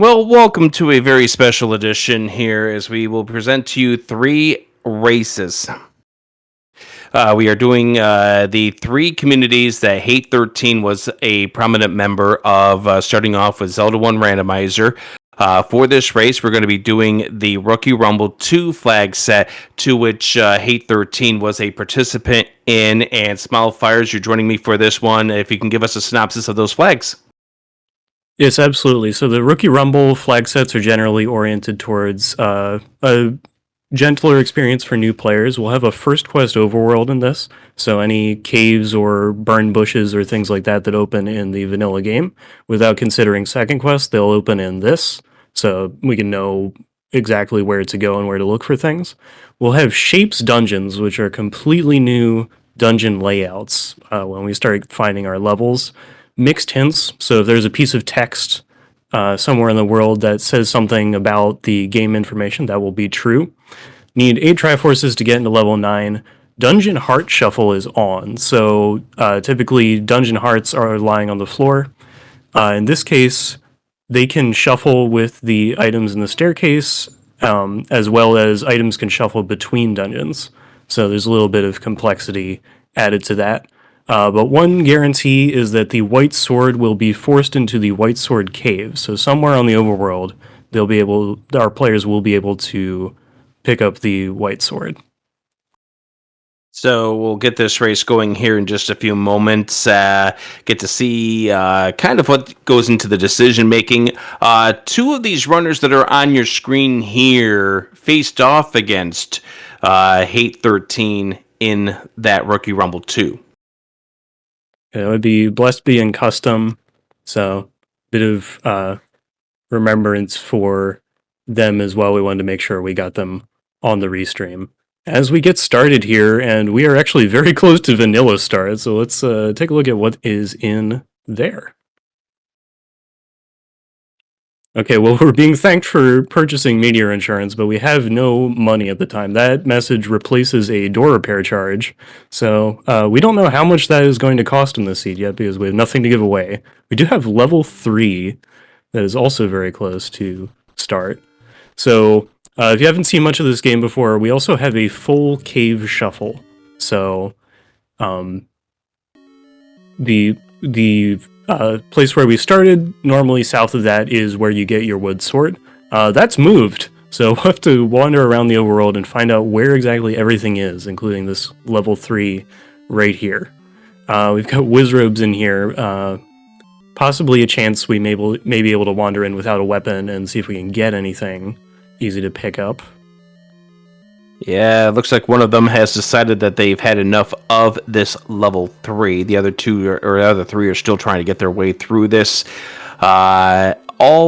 Well, welcome to a very special edition here as we will present to you three races. We are doing the three communities that HaateXIII was a prominent member of, starting off with Z1R Randomizer. For this race, we're going to be doing the Rookie Rumble 2 flag set, to which HaateXIII was a participant in. And Smilefires, you're joining me for this one. If you can give us a synopsis of those flags. Yes, absolutely. So the Rookie Rumble flag sets are generally oriented towards a gentler experience for new players. We'll have a first quest overworld in this, so any caves or burned bushes or things like that that open in the vanilla game, without considering second quest, they'll open in this, so we can know exactly where to go and where to look for things. We'll have Shapes dungeons, which are completely new dungeon layouts when we start finding our levels. Mixed hints, so if there's a piece of text somewhere in the world that says something about the game information, that will be true. Need 8 Triforces to get into level 9. Dungeon Heart Shuffle is on, so typically Dungeon Hearts are lying on the floor. In this case, they can shuffle with the items in the staircase, as well as items can shuffle between dungeons. So there's a little bit of complexity added to that. But one guarantee is that the White Sword will be forced into the White Sword Cave. So somewhere on the overworld, our players will be able to pick up the White Sword. So we'll get this race going here in just a few moments. Get to see kind of what goes into the decision making. Two of these runners that are on your screen here faced off against HaateXIII in that Rookie Rumble 2. It would be Blessed Be and Custom, so bit of remembrance for them as well. We wanted to make sure we got them on the restream. As we get started here, and we are actually very close to vanilla start, so let's take a look at what is in there. Okay, well, we're being thanked for purchasing meteor insurance, but we have no money at the time. That message replaces a door repair charge, so we don't know how much that is going to cost in this seed yet because we have nothing to give away. We do have level 3 that is also very close to start. So if you haven't seen much of this game before, we also have a full cave shuffle. So the place where we started, normally south of that is where you get your wood sword. That's moved, so we'll have to wander around the overworld and find out where exactly everything is, including this level 3 right here. We've got wizrobes in here, possibly a chance we may be able to wander in without a weapon and see if we can get anything easy to pick up. Yeah, it looks like one of them has decided that they've had enough of this level 3. The other other three are still trying to get their way through this. All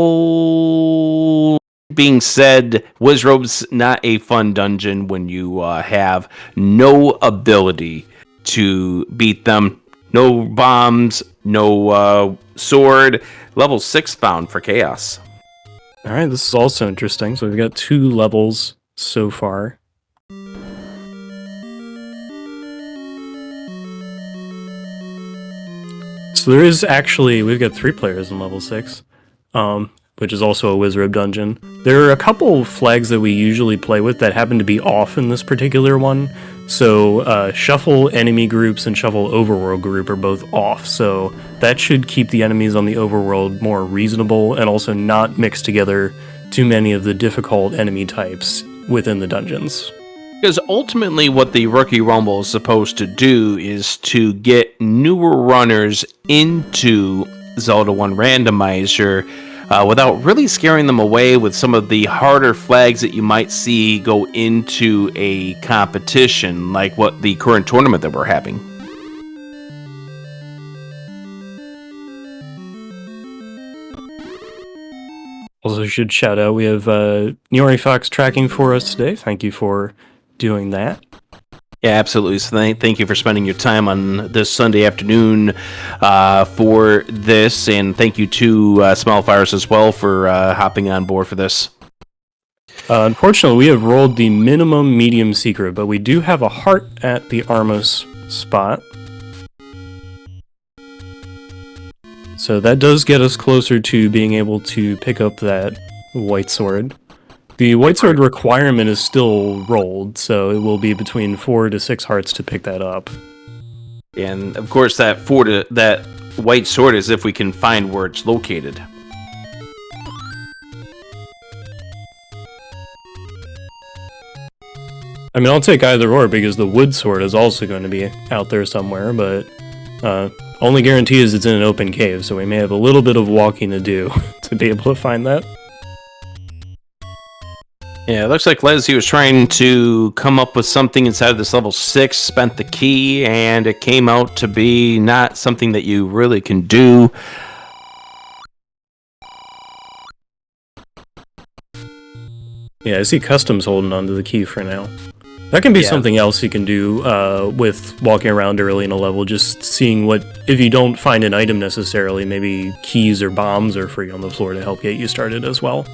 being said, Wizrobe's not a fun dungeon when you have no ability to beat them. No bombs, no sword. Level 6 found for Chaos. Alright, this is also interesting. So we've got 2 levels so far. So there is actually, we've got 3 players in level 6, which is also a wizrobe dungeon. There are a couple flags that we usually play with that happen to be off in this particular one. So Shuffle Enemy Groups and Shuffle Overworld Group are both off, so that should keep the enemies on the overworld more reasonable and also not mix together too many of the difficult enemy types within the dungeons. Because ultimately what the Rookie Rumble is supposed to do is to get newer runners into Z1R Randomizer without really scaring them away with some of the harder flags that you might see go into a competition, like what the current tournament that we're having. Also should shout out, we have Niori Fox tracking for us today. Thank you for doing that. Yeah, absolutely. So thank you for spending your time on this Sunday afternoon for this, and thank you to Smilefires as well for hopping on board for this. Unfortunately, we have rolled the minimum medium secret, but we do have a heart at the Armos spot. So that does get us closer to being able to pick up that white sword. The white sword requirement is still rolled, so it will be between 4 to 6 hearts to pick that up. And of course, that white sword is if we can find where it's located. I mean, I'll take either or because the wood sword is also going to be out there somewhere, but only guarantee is it's in an open cave, so we may have a little bit of walking to do to be able to find that. Yeah, it looks like Leslie was trying to come up with something inside of this level 6, spent the key, and it came out to be not something that you really can do. Yeah, I see Customs holding onto the key for now. That can be something else you can do with walking around early in a level, just seeing what, if you don't find an item necessarily, maybe keys or bombs are free on the floor to help get you started as well.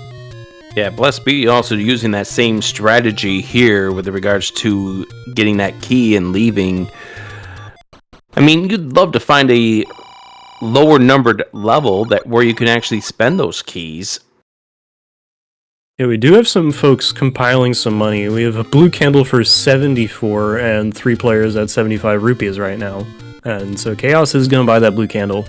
Yeah, Blessed be also using that same strategy here with regards to getting that key and leaving. I mean, you'd love to find a lower numbered level where you can actually spend those keys. Yeah, we do have some folks compiling some money. We have a blue candle for 74 and 3 players at 75 rupees right now. And so Chaos is going to buy that blue candle.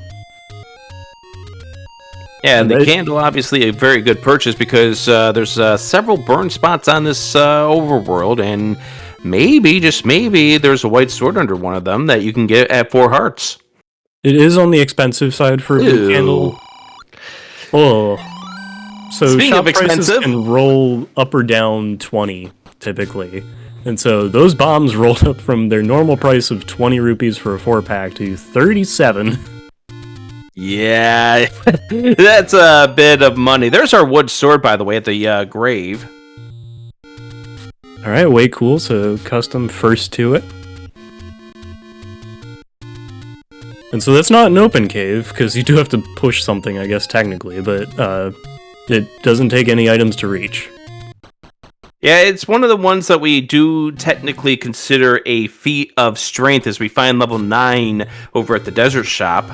Yeah, and the candle, obviously a very good purchase because there's several burn spots on this overworld, and maybe, just maybe, there's a white sword under one of them that you can get at 4 hearts. It is on the expensive side for a blue candle. Oh. So speaking shop of expensive, prices can roll up or down 20, typically. And so those bombs rolled up from their normal price of 20 rupees for a 4-pack to 37. Yeah, that's a bit of money. There's our wood sword, by the way, at the grave. All right, way cool. So Custom first to it. And so that's not an open cave, because you do have to push something, I guess, technically, but it doesn't take any items to reach. Yeah, it's one of the ones that we do technically consider a feat of strength as we find level 9 over at the desert shop.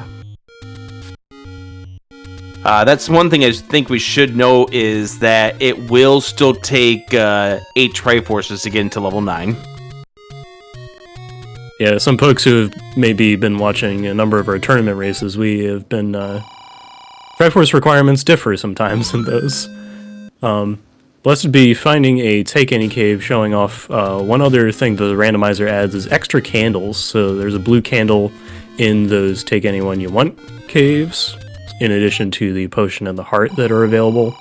That's one thing I think we should know is that it will still take 8 Triforces to get into level 9. Yeah, some folks who have maybe been watching a number of our tournament races, we have been... Triforce requirements differ sometimes in those. Blessed be finding a Take Any cave showing off one other thing the randomizer adds is extra candles. So there's a blue candle in those Take Anyone You Want caves, in addition to the potion and the heart that are available.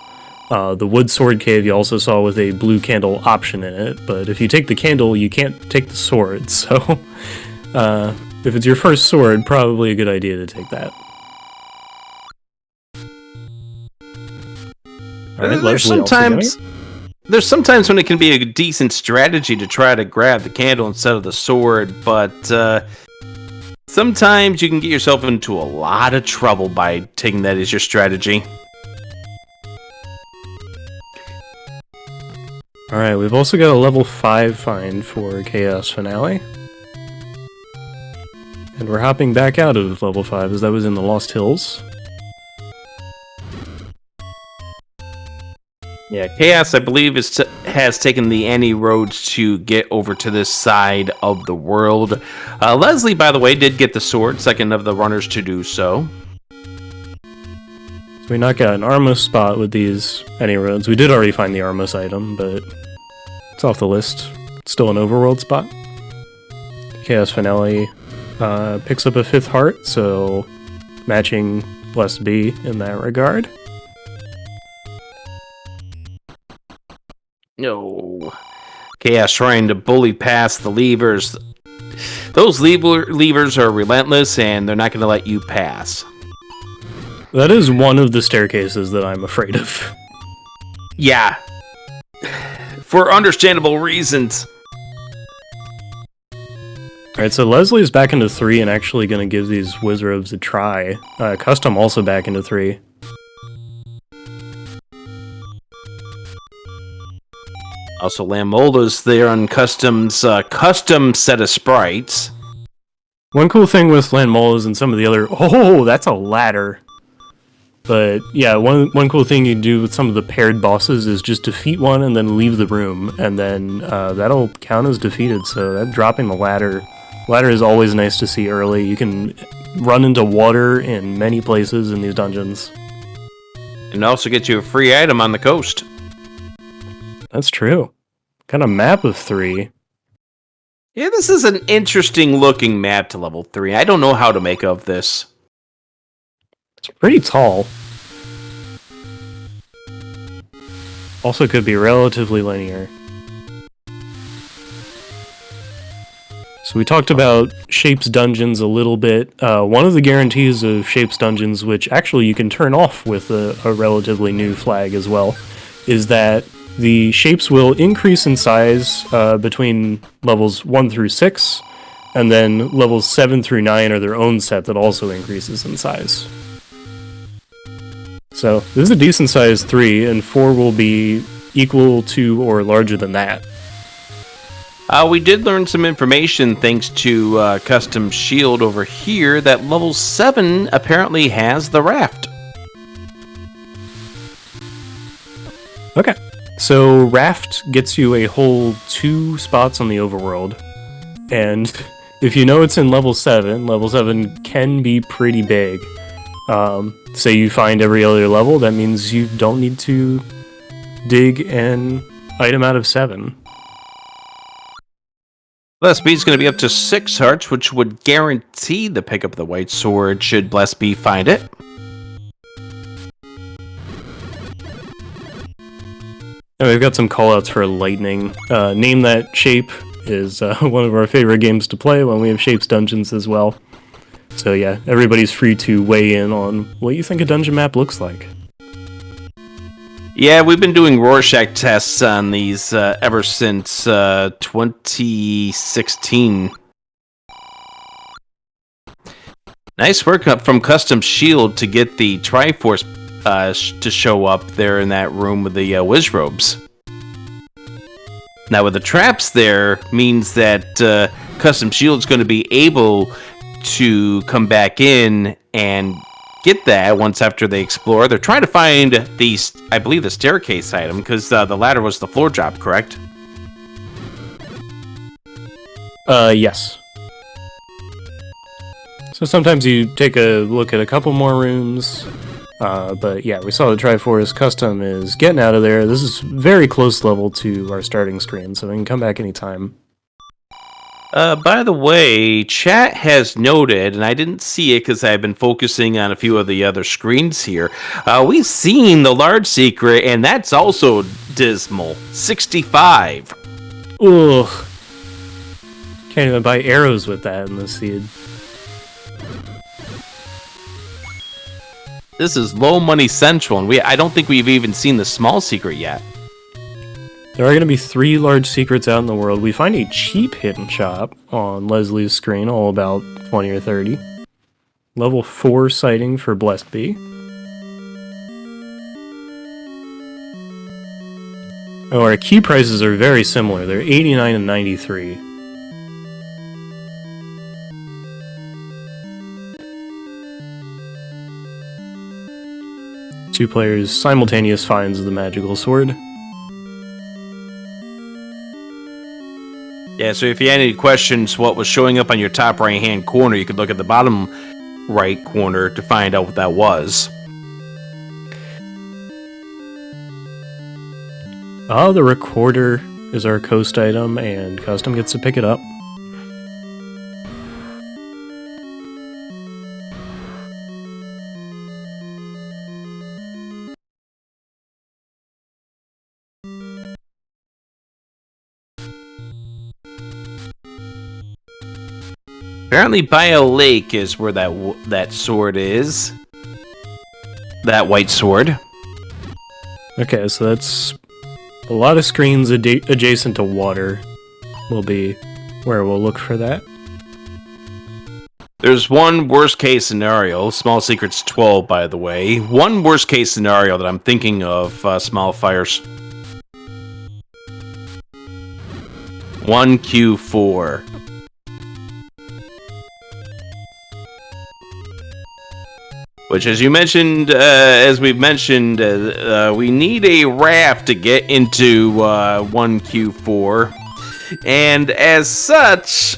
The wood sword cave you also saw with a blue candle option in it, but if you take the candle, you can't take the sword, so if it's your first sword, probably a good idea to take that. Right, there's sometimes when it can be a decent strategy to try to grab the candle instead of the sword, but sometimes you can get yourself into a lot of trouble by taking that as your strategy. Alright, we've also got a level 5 find for Chaos Finale. And we're hopping back out of level 5 as that was in the Lost Hills. Yeah, Chaos, I believe, has taken the any roads to get over to this side of the world. Leslie, by the way, did get the sword, second of the runners to do so. So we knock out an Armos spot with these any roads. We did already find the Armos item, but it's off the list. It's still an overworld spot. Chaos Finale picks up a 5th heart, so matching Blessed Be in that regard. No. Chaos trying to bully past the levers. Those levers are relentless, and they're not going to let you pass. That is one of the staircases that I'm afraid of. Yeah. For understandable reasons. Alright, so Leslie is back into 3 and actually going to give these wizards a try. Custom also back into 3. Also, Lamola's there on Custom's custom set of sprites. One cool thing with Landmola's and some of the other... Oh, that's a ladder. But yeah, one cool thing you can do with some of the paired bosses is just defeat one and then leave the room, and then that'll count as defeated. So that dropping the ladder is always nice to see early. You can run into water in many places in these dungeons. And also get you a free item on the coast. That's true. Got a map of 3. Yeah, this is an interesting looking map to level 3. I don't know how to make of this. It's pretty tall. Also could be relatively linear. So we talked about Shape's dungeons a little bit. One of the guarantees of Shape's dungeons, which actually you can turn off with a relatively new flag as well, is that the shapes will increase in size between levels 1 through 6, and then levels 7 through 9 are their own set that also increases in size. So this is a decent size 3, and 4 will be equal to or larger than that. We did learn some information thanks to Custom Shield over here that level 7 apparently has the raft. Okay. So Raft gets you a whole 2 spots on the overworld, and if you know it's in level 7 can be pretty big. Say you find every other level, that means you don't need to dig an item out of 7. Bless B is going to be up to 6 hearts, which would guarantee the pickup of the white sword should Bless B find it. And we've got some callouts for lightning. Name That Shape is one of our favorite games to play when we have Shapes Dungeons as well. So yeah, everybody's free to weigh in on what you think a dungeon map looks like. Yeah, we've been doing Rorschach tests on these ever since 2016. Nice work up from Custom Shield to get the Triforce to show up there in that room with the whiz robes. Now with the traps there means that Custom Shield's going to be able to come back in and get that once after they explore. They're trying to find I believe the staircase item, because the ladder was the floor drop, correct? Yes. So sometimes you take a look at a couple more rooms, but yeah, we saw the Triforce Custom is getting out of there. This is very close level to our starting screen, so we can come back anytime. By the way, chat has noted, and I didn't see it because I've been focusing on a few of the other screens here. We've seen the large secret, and that's also dismal. 65. Ugh. Can't even buy arrows with that in the seed. This is low money central, and I don't think we've even seen the small secret yet. There are going to be 3 large secrets out in the world. We find a cheap hidden shop on Leslie's screen, all about 20 or 30. Level 4 sighting for Blessed Bee. Oh, our key prices are very similar. They're 89 and 93. Two players simultaneous finds of the magical sword. Yeah, so if you had any questions what was showing up on your top right hand corner, you could look at the bottom right corner to find out what that was. The recorder is our coast item, and Custom gets to pick it up. Apparently by a lake is where that sword is. That white sword. Okay, so that's a lot of screens adjacent to water will be where we'll look for that. There's one worst case scenario. Small secret's 12, by the way. One worst case scenario that I'm thinking of, small fires. 1Q4. Which, as you mentioned, as we've mentioned, we need a raft to get into 1Q4. And as such,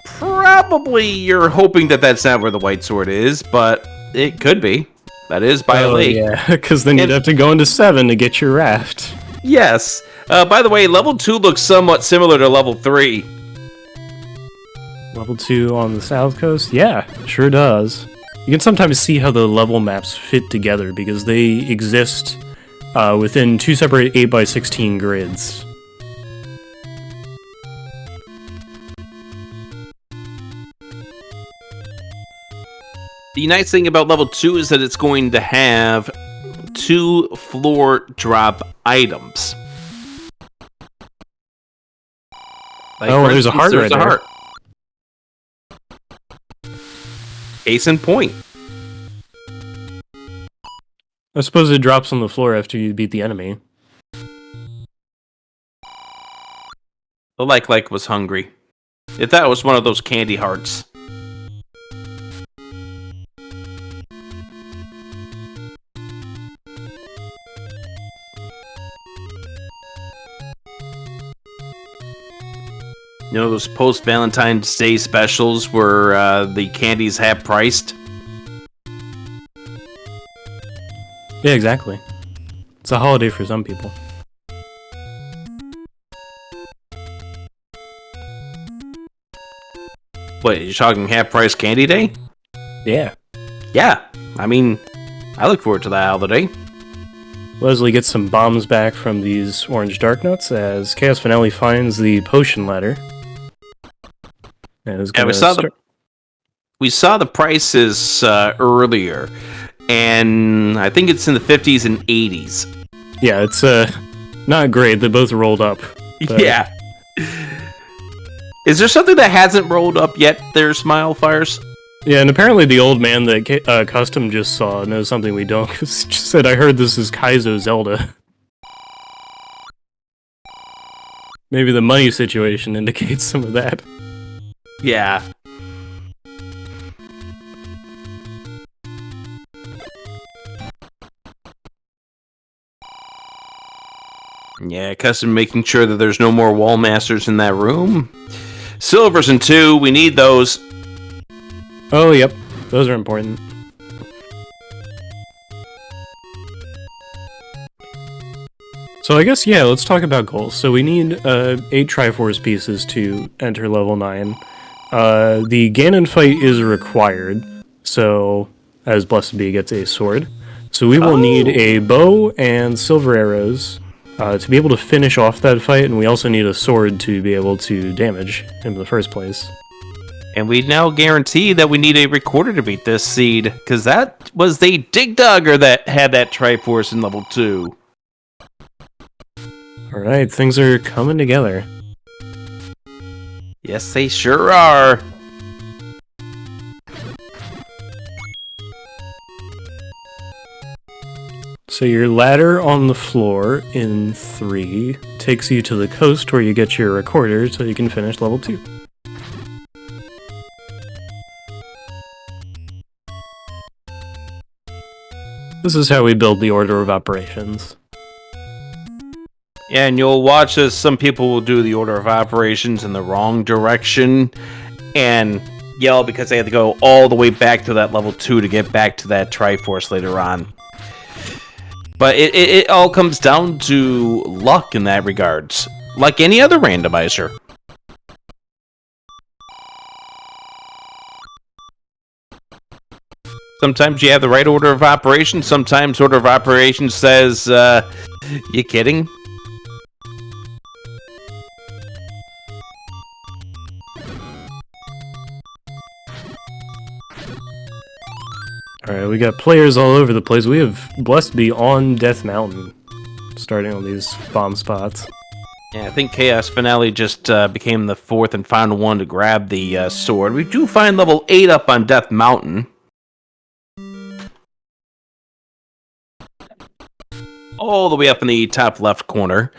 probably you're hoping that that's not where the white sword is, but it could be. That is by a lake. Yeah, because then you'd have to go into 7 to get your raft. Yes. By the way, level 2 looks somewhat similar to level 3. Level 2 on the south coast? Yeah, sure does. You can sometimes see how the level maps fit together because they exist within 2 separate 8x16 grids. The nice thing about level 2 is that it's going to have 2 floor drop items. Like, oh, there's a heart right there. Case in point. I suppose it drops on the floor after you beat the enemy. The like was hungry. If that was one of those candy hearts. You know those post-Valentine's Day specials where the candies half priced? Yeah, exactly. It's a holiday for some people. What, you're talking half-price candy day? Yeah. Yeah, I mean, I look forward to that holiday. Leslie gets some bombs back from these orange dark nuts as Chaos Finale finds the potion ladder. And is Yeah, we saw the prices earlier, and I think it's in the 50s and 80s. Yeah, it's not great. They both rolled up. But... Yeah. Is there something that hasn't rolled up yet there, Smile Fires? Yeah, and apparently the old man that Custom just saw knows something we don't. Just said, I heard this is Kaizo Zelda. Maybe the money situation indicates some of that. Yeah. Yeah, Custom making sure that there's no more wall masters in that room. Silvers and 2, we need those. Oh, yep. Those are important. So I guess, yeah, let's talk about goals. So we need 8 Triforce pieces to enter level 9. The Ganon fight is required, so as Blessed Be gets a sword. So we will need a bow and silver arrows to be able to finish off that fight, and we also need a sword to be able to damage him in the first place. And we now guarantee that we need a recorder to beat this seed, because that was the Dig Dugger that had that Triforce in level 2. Alright, things are coming together. Yes, they sure are. So your ladder on the floor in 3 takes you to the coast where you get your recorder so you can finish level 2. This is how we build the order of operations. Yeah, and you'll watch as some people will do the order of operations in the wrong direction and yell because they have to go all the way back to that level 2 to get back to that Triforce later on. But it all comes down to luck in that regards, like any other randomizer. Sometimes you have the right order of operations, sometimes order of operations says, you kidding? Alright, we got players all over the place. We have Blessed Be on Death Mountain, starting on these bomb spots. Yeah, I think Chaos Finale just became the 4th and final one to grab the sword. We do find level 8 up on Death Mountain. All the way up in the top left corner.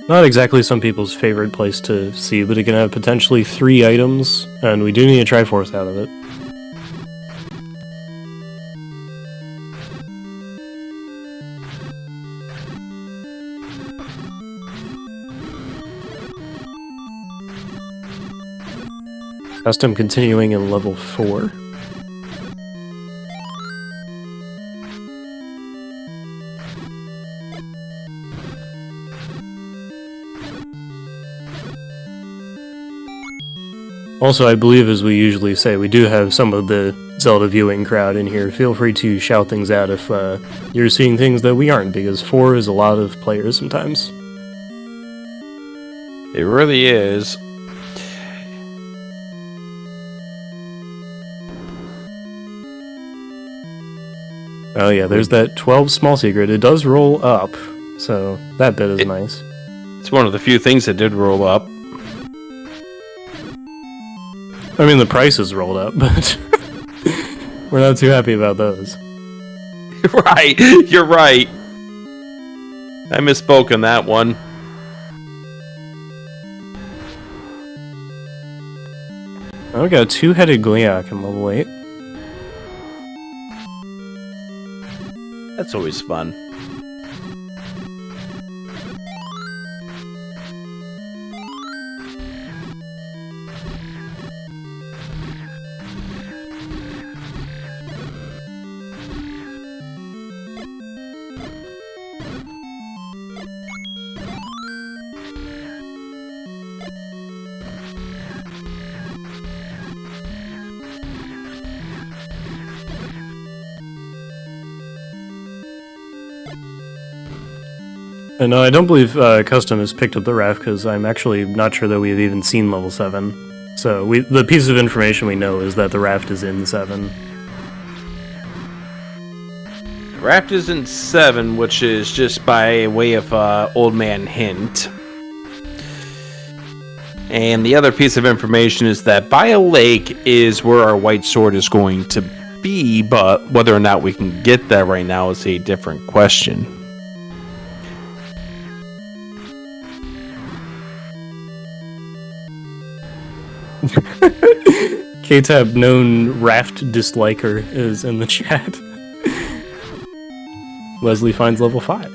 Not exactly some people's favorite place to see, but it can have potentially 3 items, and we do need a Triforce out of it. Custom continuing in level 4. Also, I believe, as we usually say, we do have some of the Zelda viewing crowd in here. Feel free to shout things out if you're seeing things that we aren't, because 4 is a lot of players sometimes. It really is. Oh yeah, there's that 12 small secret. It does roll up, so that bit is nice. It's one of the few things that did roll up. I mean, the prices rolled up, but we're not too happy about those. Right, you're right. I misspoke on that one. Oh, we got a 2-headed Gliok in level 8. That's always fun. No, I don't believe Custom has picked up the raft, because I'm actually not sure that we've even seen level 7. So the piece of information we know is that the raft is in 7. The raft is in 7, which is just by way of old man hint. And the other piece of information is that by a lake is where our white sword is going to be, but whether or not we can get there right now is a different question. KTab, known raft disliker, is in the chat. Leslie finds level 5.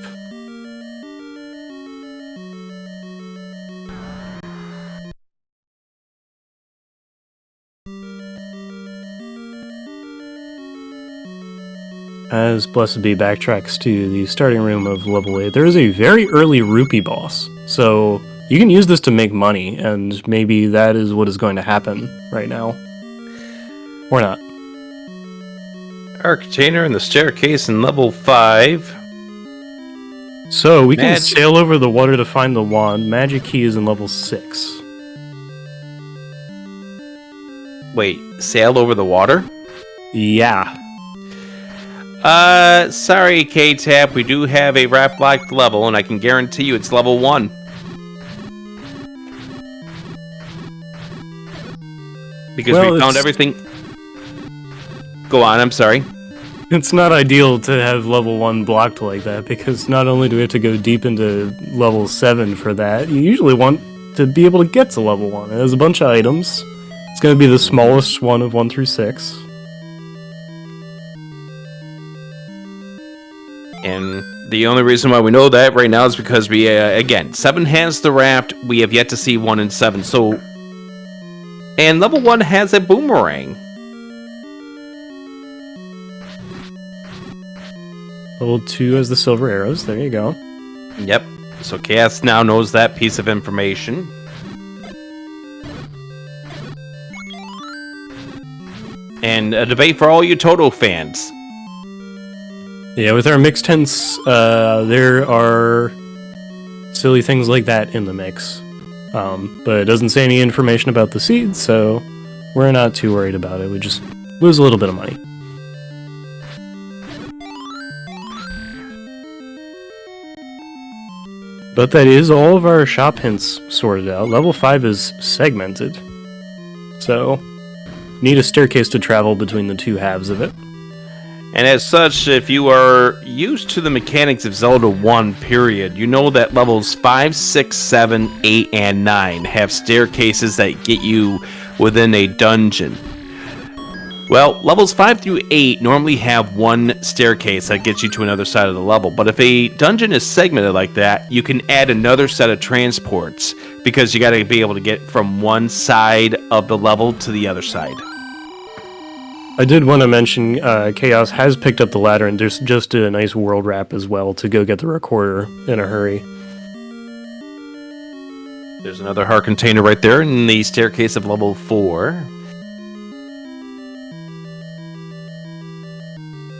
As Blessed Be backtracks to the starting room of level 8, there is a very early rupee boss, so you can use this to make money, and maybe that is what is going to happen right now. Or not. Our container in the staircase in level 5. So, we can sail over the water to find the wand. Magic key is in level 6. Wait, sail over the water? Yeah. Sorry, K-Tap, we do have a wrap locked level, and I can guarantee you it's level 1. Because we found everything... Go on, I'm sorry. It's not ideal to have level 1 blocked like that, because not only do we have to go deep into level 7 for that, you usually want to be able to get to level 1. It has a bunch of items. It's going to be the smallest one of 1 through 6. And the only reason why we know that right now is because we, again, 7 has the raft, we have yet to see 1 and 7, so... And level 1 has a boomerang. Level 2 has the silver arrows, there you go. Yep, so Chaos now knows that piece of information. And a debate for all you Toto fans. Yeah, with our mixed hints, there are silly things like that in the mix. But it doesn't say any information about the seeds, so we're not too worried about it. We just lose a little bit of money. But that is all of our shop hints sorted out. Level 5 is segmented. So, need a staircase to travel between the two halves of it. And as such, if you are used to the mechanics of Zelda 1, period, you know that levels 5, 6, 7, 8, and 9 have staircases that get you within a dungeon. Well, levels 5 through 8 normally have one staircase that gets you to another side of the level, but if a dungeon is segmented like that, you can add another set of transports, because you got to be able to get from one side of the level to the other side. I did want to mention Chaos has picked up the ladder, and there's just a nice world wrap as well to go get the recorder in a hurry. There's another heart container right there in the staircase of level 4.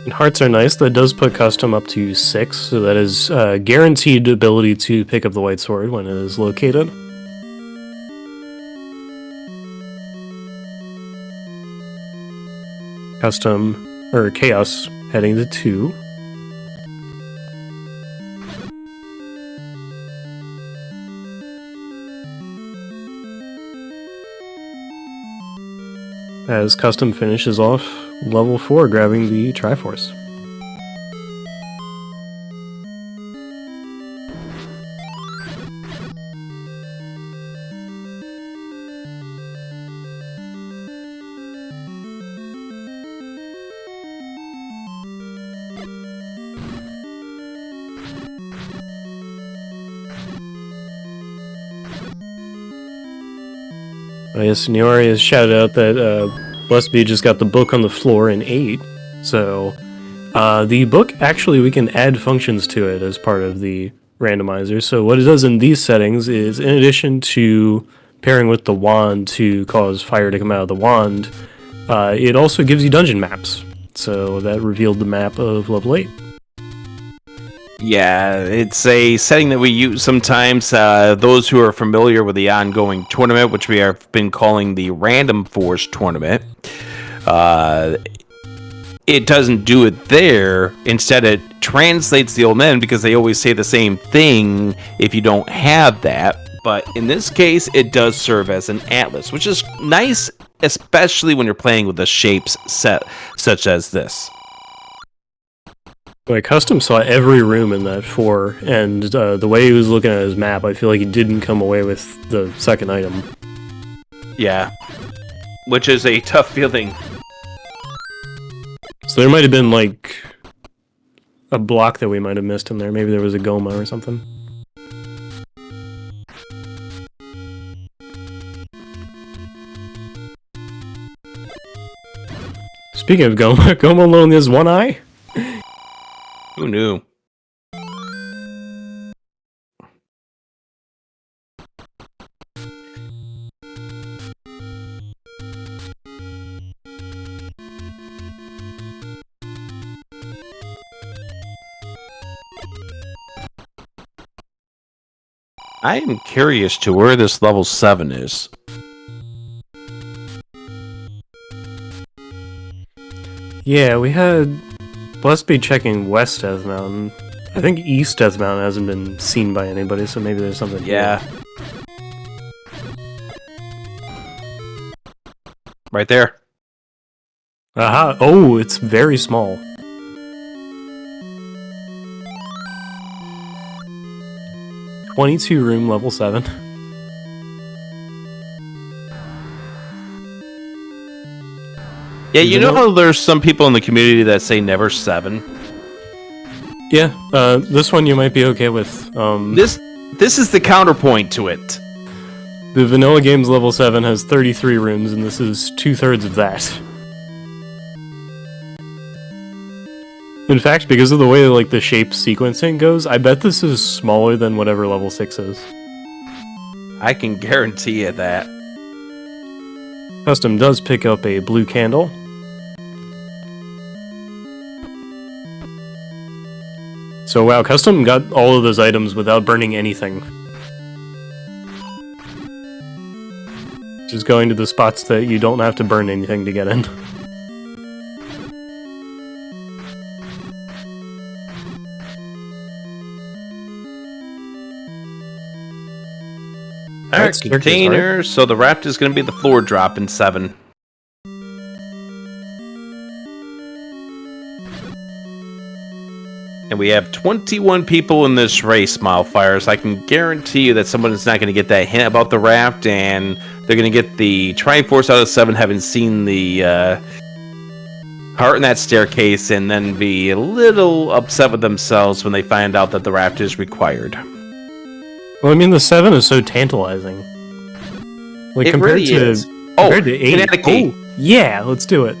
And hearts are nice. That does put custom up to 6, so that is guaranteed ability to pick up the white sword when it is located. Custom, or Chaos, heading to 2. As Custom finishes off level 4, grabbing the Triforce. Yes, Niori has shouted out that Blessby just got the book on the floor in 8. So, the book, actually, we can add functions to it as part of the randomizer. So what it does in these settings is, in addition to pairing with the wand to cause fire to come out of the wand, it also gives you dungeon maps. So that revealed the map of level 8. Yeah, it's a setting that we use sometimes. Those who are familiar with the ongoing tournament, which we have been calling the Random Force Tournament, it doesn't do it there. Instead, it translates the old men, because they always say the same thing if you don't have that. But in this case, it does serve as an atlas, which is nice, especially when you're playing with the shapes set such as this. Like, Custom saw every room in that 4, and the way he was looking at his map, I feel like he didn't come away with the second item. Yeah, which is a tough feeling. So there might have been, like, a block that we might have missed in there. Maybe there was a Goma or something. Speaking of Goma, Goma alone has one eye? Who knew? I am curious to where this level 7 is. Yeah, we had Blessby checking West Death Mountain. I think East Death Mountain hasn't been seen by anybody, so maybe there's something Yeah. here. Right there. Aha! Oh, it's very small. .22 room, level 7. Yeah, you know how there's some people in the community that say never 7? Yeah, this one you might be okay with. This is the counterpoint to it. The vanilla game's level 7 has 33 rooms, and this is 2/3 of that. In fact, because of the way like the shape sequencing goes, I bet this is smaller than whatever level 6 is. I can guarantee you that. Custom does pick up a blue candle. So wow, Custom got all of those items without burning anything. Just going to the spots that you don't have to burn anything to get in. Alright, containers. So the raft is going to be the floor drop in 7. And we have 21 people in this race, Mildfires. I can guarantee you that someone is not going to get that hint about the raft, and they're going to get the Triforce out of 7, having seen the heart in that staircase and then be a little upset with themselves when they find out that the raft is required. Well, I mean, the 7 is so tantalizing. Like, It compared really to, is. compared to 8. Kinetic key. Oh, yeah, let's do it.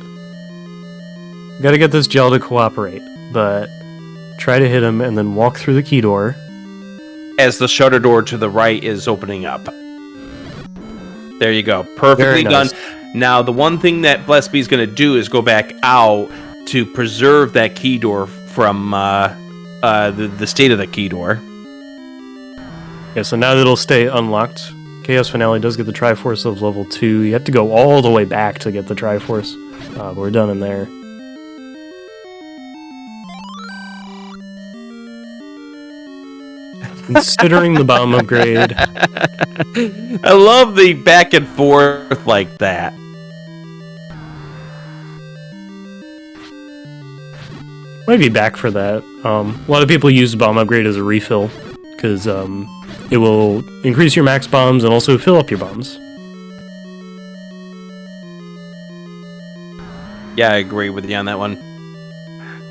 Gotta get this gel to cooperate, but try to hit him and then walk through the key door. As the shutter door to the right is opening up. There you go. Perfectly Very nice. done. Now, the one thing that Bless B is going to do is go back out to preserve that key door from the state of the key door. Yeah, so now that it'll stay unlocked. Chaos Finale does get the Triforce of level 2. You have to go all the way back to get the Triforce. But we're done in there. Considering the bomb upgrade. I love the back and forth like that. Might be back for that. A lot of people use bomb upgrade as a refill because it will increase your max bombs and also fill up your bombs. Yeah, I agree with you on that one.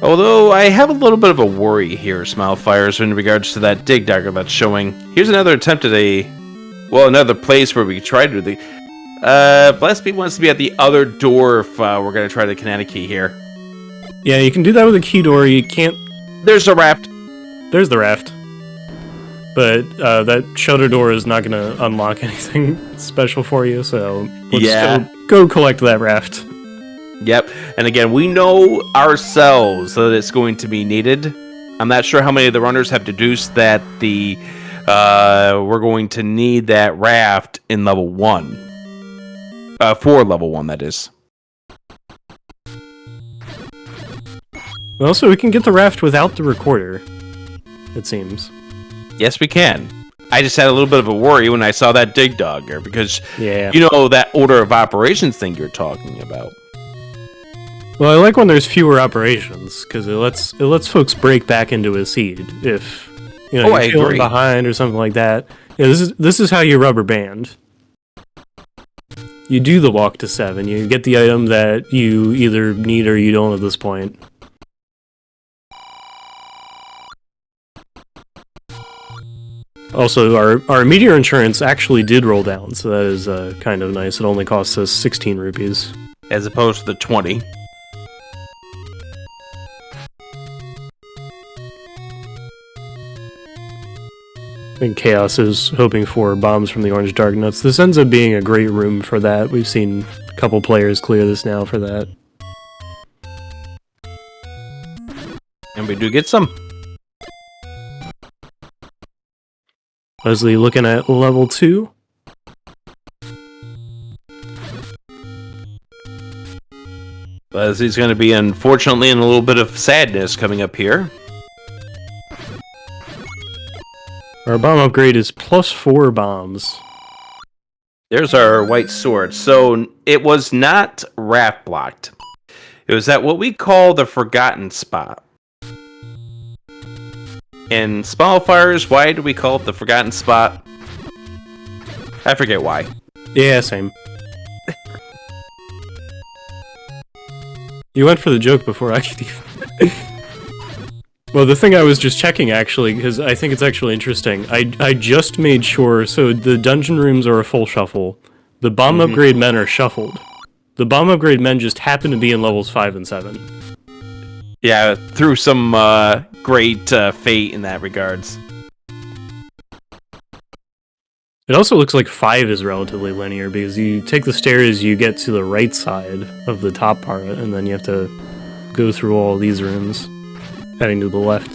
Although I have a little bit of a worry here, Smilefires, in regards to that dig dagger that's showing. Here's another attempt at another place where we could try to do the. Blast B wants to be at the other door if we're gonna try the kinetic key here. Yeah, you can do that with a key door. You can't. There's a raft. There's the raft. But that shutter door is not going to unlock anything special for you, so let's go collect that raft. Yep, and again, we know ourselves that it's going to be needed. I'm not sure how many of the runners have deduced that we're going to need that raft in level 1. For level 1, that is. Also, we can get the raft without the recorder, it seems. Yes, we can. I just had a little bit of a worry when I saw that dig dogger, because you know that order of operations thing you're talking about. Well, I like when there's fewer operations, because it lets folks break back into a seed if you're feeling behind or something like that. Yeah, this is how you rubber band. You do the walk to 7. You get the item that you either need or you don't at this point. Also, our meteor insurance actually did roll down, so that is kind of nice. It only costs us 16 rupees. As opposed to the 20. I think Chaos is hoping for bombs from the Orange Dark Nuts. This ends up being a great room for that. We've seen a couple players clear this now for that. And we do get some. Leslie looking at level 2. Leslie's going to be, unfortunately, in a little bit of sadness coming up here. Our bomb upgrade is +4 bombs. There's our white sword. So it was not raft blocked. It was at what we call the forgotten spot. In Smallfires, why do we call it the forgotten spot? I forget why. Yeah, same. You went for the joke before I could even... Well, the thing I was just checking, actually, because I think it's actually interesting, I just made sure, so the dungeon rooms are a full shuffle. The bomb upgrade men are shuffled. The bomb upgrade men just happen to be in levels 5 and 7. Yeah, through some great fate in that regards. It also looks like 5 is relatively linear, because you take the stairs, you get to the right side of the top part, and then you have to go through all these rooms, heading to the left.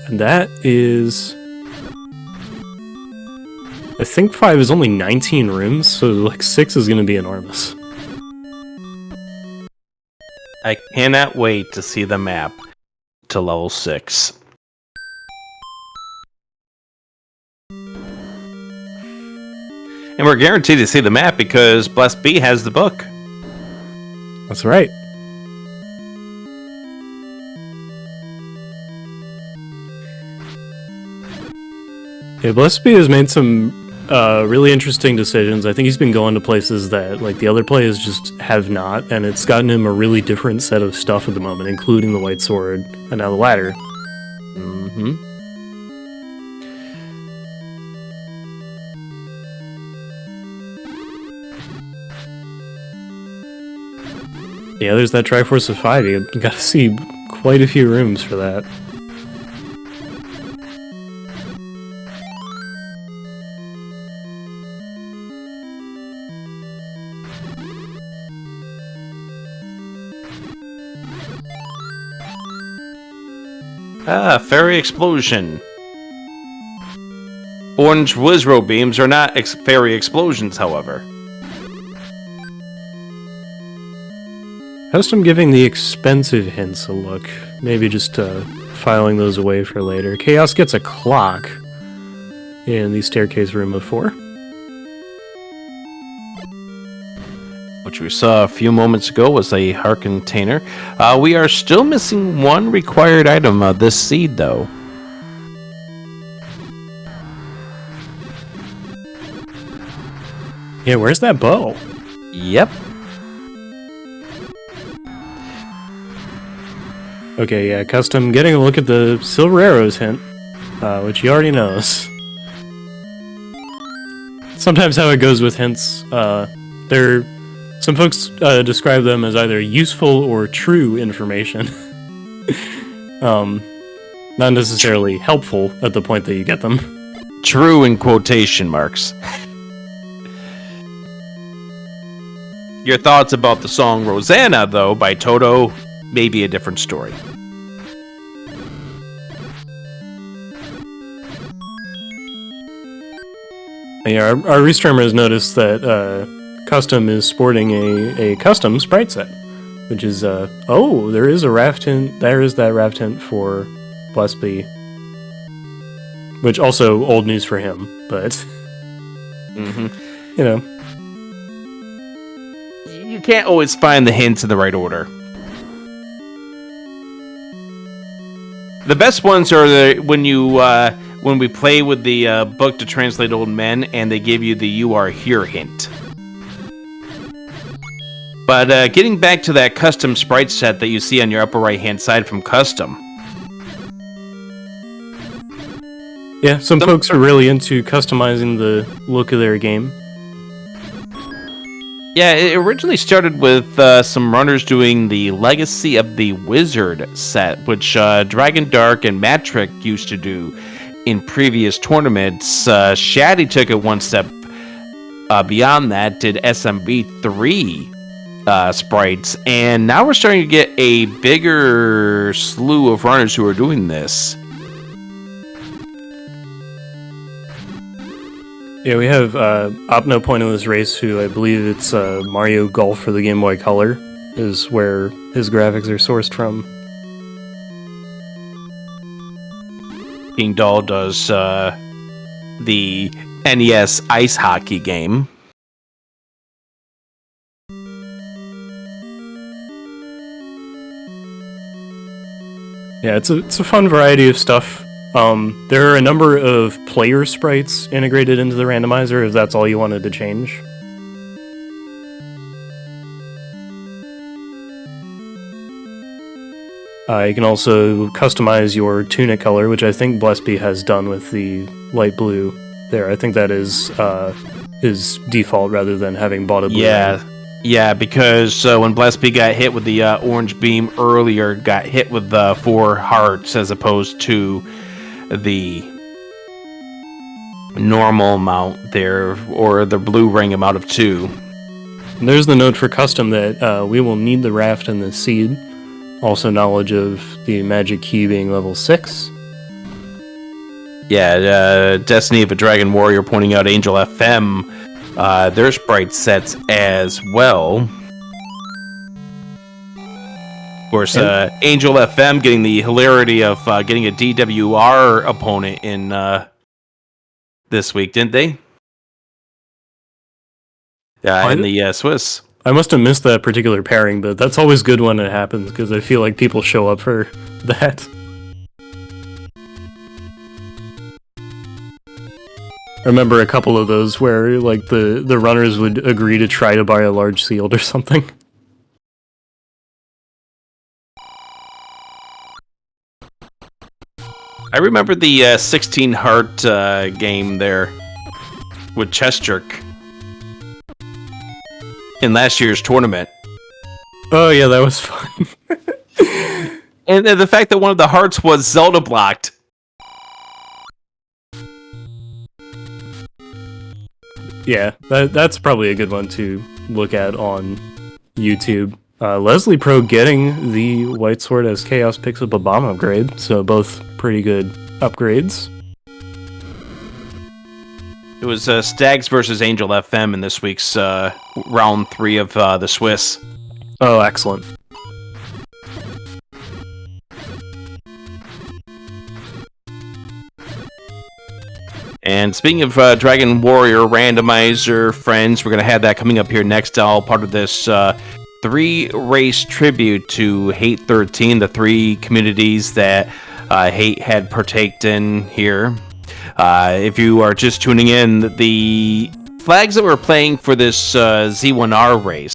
And that is... I think 5 is only 19 rooms, so like 6 is going to be enormous. I cannot wait to see the map to level 6. And we're guaranteed to see the map because Bless B has the book. That's right. Yeah, Bless B has made some really interesting decisions. I think he's been going to places that like the other players just have not, and it's gotten him a really different set of stuff at the moment, including the white sword and now the ladder. Mm-hmm. Yeah, there's that Triforce of 5. You gotta see quite a few rooms for that. Ah, fairy explosion. Orange Wizro beams are not fairy explosions, however. Custom giving the expensive hints a look. Maybe just filing those away for later. Chaos gets a clock in the staircase room of 4. Which we saw a few moments ago was a heart container. We are still missing one required item of this seed, though. Yeah, where's that bow? Yep. Okay, yeah, Custom getting a look at the Silver Arrows hint, which he already knows. Sometimes how it goes with hints, some folks describe them as either useful or true information. Not necessarily helpful at the point that you get them. True in quotation marks. Your thoughts about the song Rosanna, though, by Toto, may be a different story. Yeah, our restreamers noticed that Custom is sporting a custom sprite set, which is oh, there is a raft hint. There is that raft hint for Blessby, which also old news for him, but you know, you can't always find the hints in the right order. The best ones are when we play with the book to translate old men, and they give you the "you are here" hint. But getting back to that custom sprite set that you see on your upper right-hand side from Custom. Yeah, some folks are really into customizing the look of their game. Yeah, it originally started with some runners doing the Legacy of the Wizard set, which Dragon Dark and Matrick used to do in previous tournaments. Shaddy took it one step beyond that, did SMB3 sprites, and now we're starting to get a bigger slew of runners who are doing this. Yeah, we have Opno Point in this race, who I believe it's Mario Golf for the Game Boy Color, is where his graphics are sourced from. King Doll does the NES ice hockey game. Yeah, it's a fun variety of stuff. There are a number of player sprites integrated into the randomizer, if that's all you wanted to change. You can also customize your tunic color, which I think Blessby has done with the light blue there. I think that is his default rather than having bought a blue. Yeah, because when Blessby got hit with the orange beam earlier, got hit with 4 hearts as opposed to the normal amount there, or the blue ring amount of 2. And there's the note for Custom that we will need the raft and the seed. Also knowledge of the magic key being level 6. Yeah, Destiny of a Dragon Warrior pointing out Angel FM. Their sprite sets as well. Of course, Angel FM getting the hilarity of getting a DWR opponent in this week, didn't they? Yeah, in the Swiss. I must have missed that particular pairing, but that's always good when it happens, because I feel like people show up for that. I remember a couple of those where like the runners would agree to try to buy a large sealed or something. I remember the 16 heart game there with Chess Jerk in last year's tournament. Oh yeah, that was fun. And the fact that one of the hearts was Zelda blocked. Yeah, that's probably a good one to look at on YouTube. Leslie Pro getting the White Sword as Chaos picks up a bomb upgrade, so both pretty good upgrades. It was Stags versus Angel FM in this week's round 3 of the Swiss. Oh, excellent. And speaking of Dragon Warrior Randomizer, friends, we're going to have that coming up here next, all part of this 3-race tribute to HaateXIII, the 3 communities that Hate had partaked in here. If you are just tuning in, the flags that we're playing for this Z1R race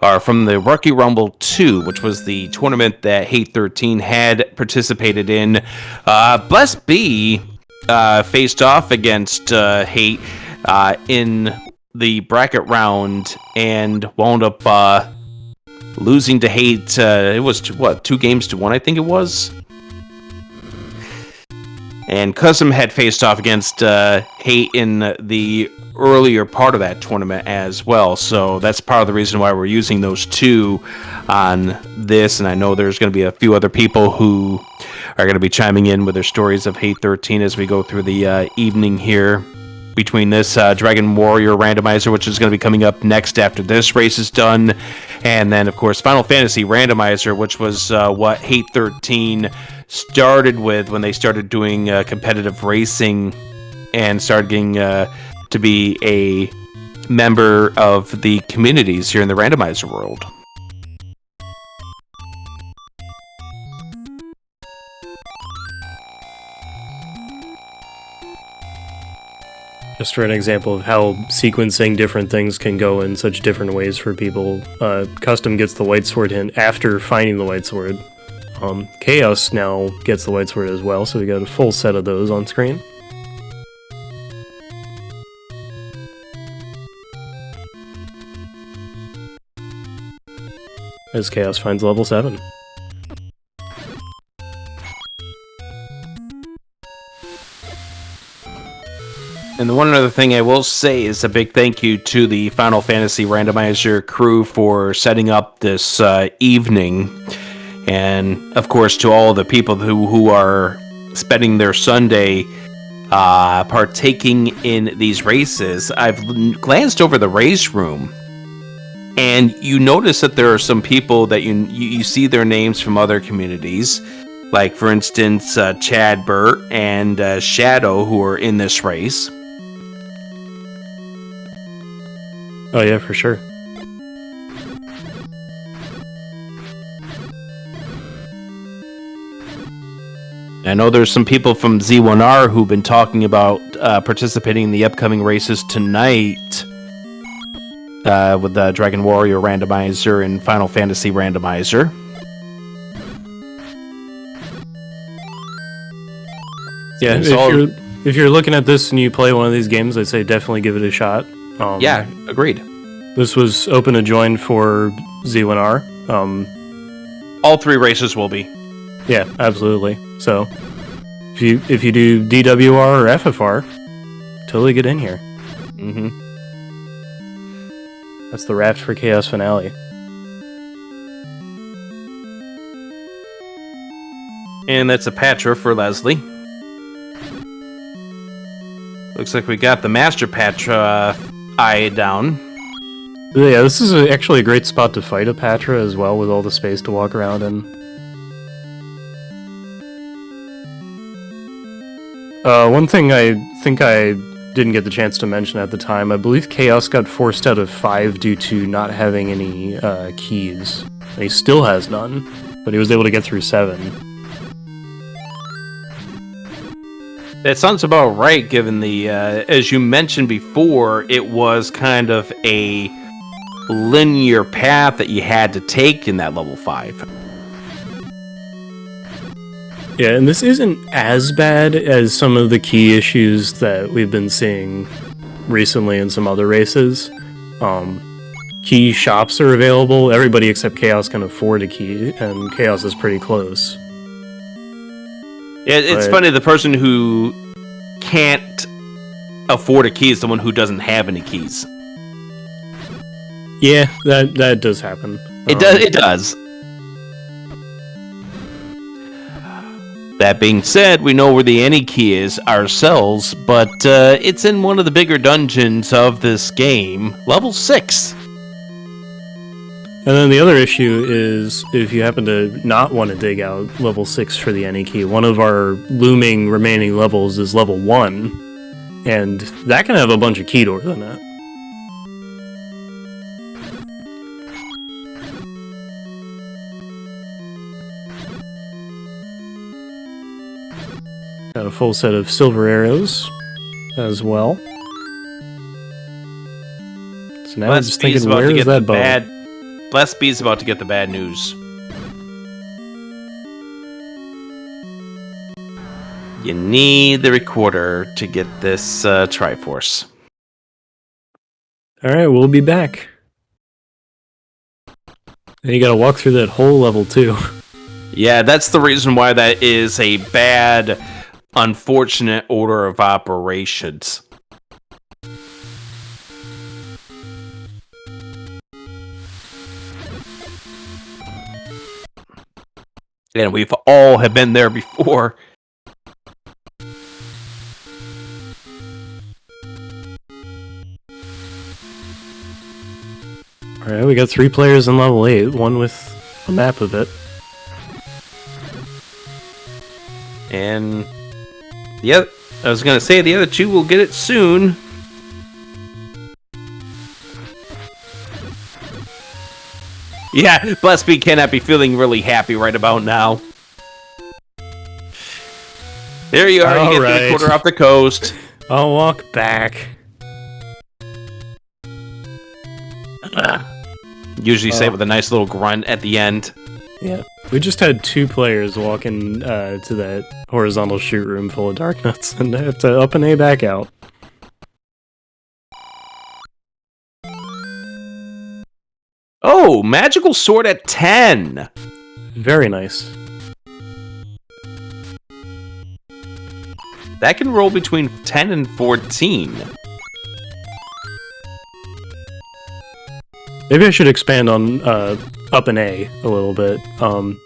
are from the Rookie Rumble 2, which was the tournament that HaateXIII had participated in. Blessed B faced off against Hate in the bracket round and wound up losing to Hate. It was 2 games to 1, I think it was. And Custom had faced off against Hate in the earlier part of that tournament as well. So that's part of the reason why we're using those 2 on this. And I know there's going to be a few other people who are going to be chiming in with their stories of HaateXIII as we go through the evening here. Between this Dragon Warrior Randomizer, which is going to be coming up next after this race is done, and then, of course, Final Fantasy Randomizer, which was what HaateXIII started with when they started doing competitive racing and started getting to be a member of the communities here in the randomizer world. Just for an example of how sequencing different things can go in such different ways for people, Custom gets the White Sword hint after finding the White Sword. Chaos now gets the White Sword as well, so we got a full set of those on screen. As Chaos finds level 7. And the one other thing I will say is a big thank you to the Final Fantasy Randomizer crew for setting up this evening. And, of course, to all the people who are spending their Sunday partaking in these races. I've glanced over the race room, and you notice that there are some people that you see their names from other communities. Like, for instance, Chad Burt and Shadow, who are in this race. Oh yeah, for sure. I know there's some people from Z1R who've been talking about participating in the upcoming races tonight with the Dragon Warrior Randomizer and Final Fantasy Randomizer. Yeah, if you're looking at this and you play one of these games, I'd say definitely give it a shot. Yeah, agreed. This was open to join for Z1R. All 3 races will be. Yeah, absolutely. So, if you do DWR or FFR, totally get in here. Mm-hmm. That's the Raft for Chaos finale. And that's a Patra for Leslie. Looks like we got the Master Patra eye down. Yeah, this is actually a great spot to fight a Patra as well, with all the space to walk around in. One thing I think I didn't get the chance to mention at the time, I believe Chaos got forced out of 5 due to not having any keys. And he still has none, but he was able to get through 7. That sounds about right, given the, as you mentioned before, it was kind of a linear path that you had to take in that level 5. Yeah, and this isn't as bad as some of the key issues that we've been seeing recently in some other races. Key shops are available. Everybody except Chaos can afford a key, and Chaos is pretty close. It's funny, the person who can't afford a key is the one who doesn't have any keys. Yeah, that does happen. It does. That being said, we know where the any key is ourselves, but it's in one of the bigger dungeons of this game, level 6. And then the other issue is if you happen to not want to dig out level 6 for the any key, one of our looming remaining levels is level 1, and that can have a bunch of key doors in it. Got a full set of silver arrows as well. So now I'm just thinking, where is that bow? Blast B's about to get the bad news. You need the recorder to get this Triforce. Alright, we'll be back. And you gotta walk through that whole level too. Yeah, that's the reason why that is a bad, unfortunate order of operations. And we've all have been there before. Alright, we got 3 players in level 8, one with a map of it. And yeah, I was gonna say the other 2 will get it soon. Yeah, Blast B cannot be feeling really happy right about now. There you are, you get the recorder off the coast. I'll walk back. Usually say it with a nice little grunt at the end. Yeah, we just had 2 players walking to that horizontal shoot room full of dark nuts, and they have to up and A back out. Oh, magical sword at 10. Very nice. That can roll between 10 and 14. Maybe I should expand on up and A a little bit.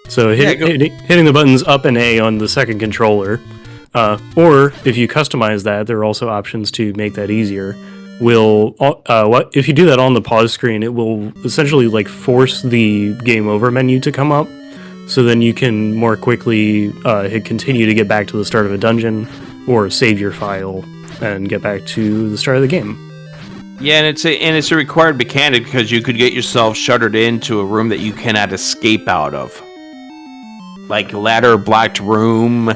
So hitting the buttons up and A on the second controller, or if you customize that, there are also options to make that easier. If you do that on the pause screen, it will essentially like force the game over menu to come up, so then you can more quickly hit continue to get back to the start of a dungeon, or save your file and get back to the start of the game. Yeah, and it's a required mechanic because you could get yourself shuttered into a room that you cannot escape out of, like a ladder blocked room,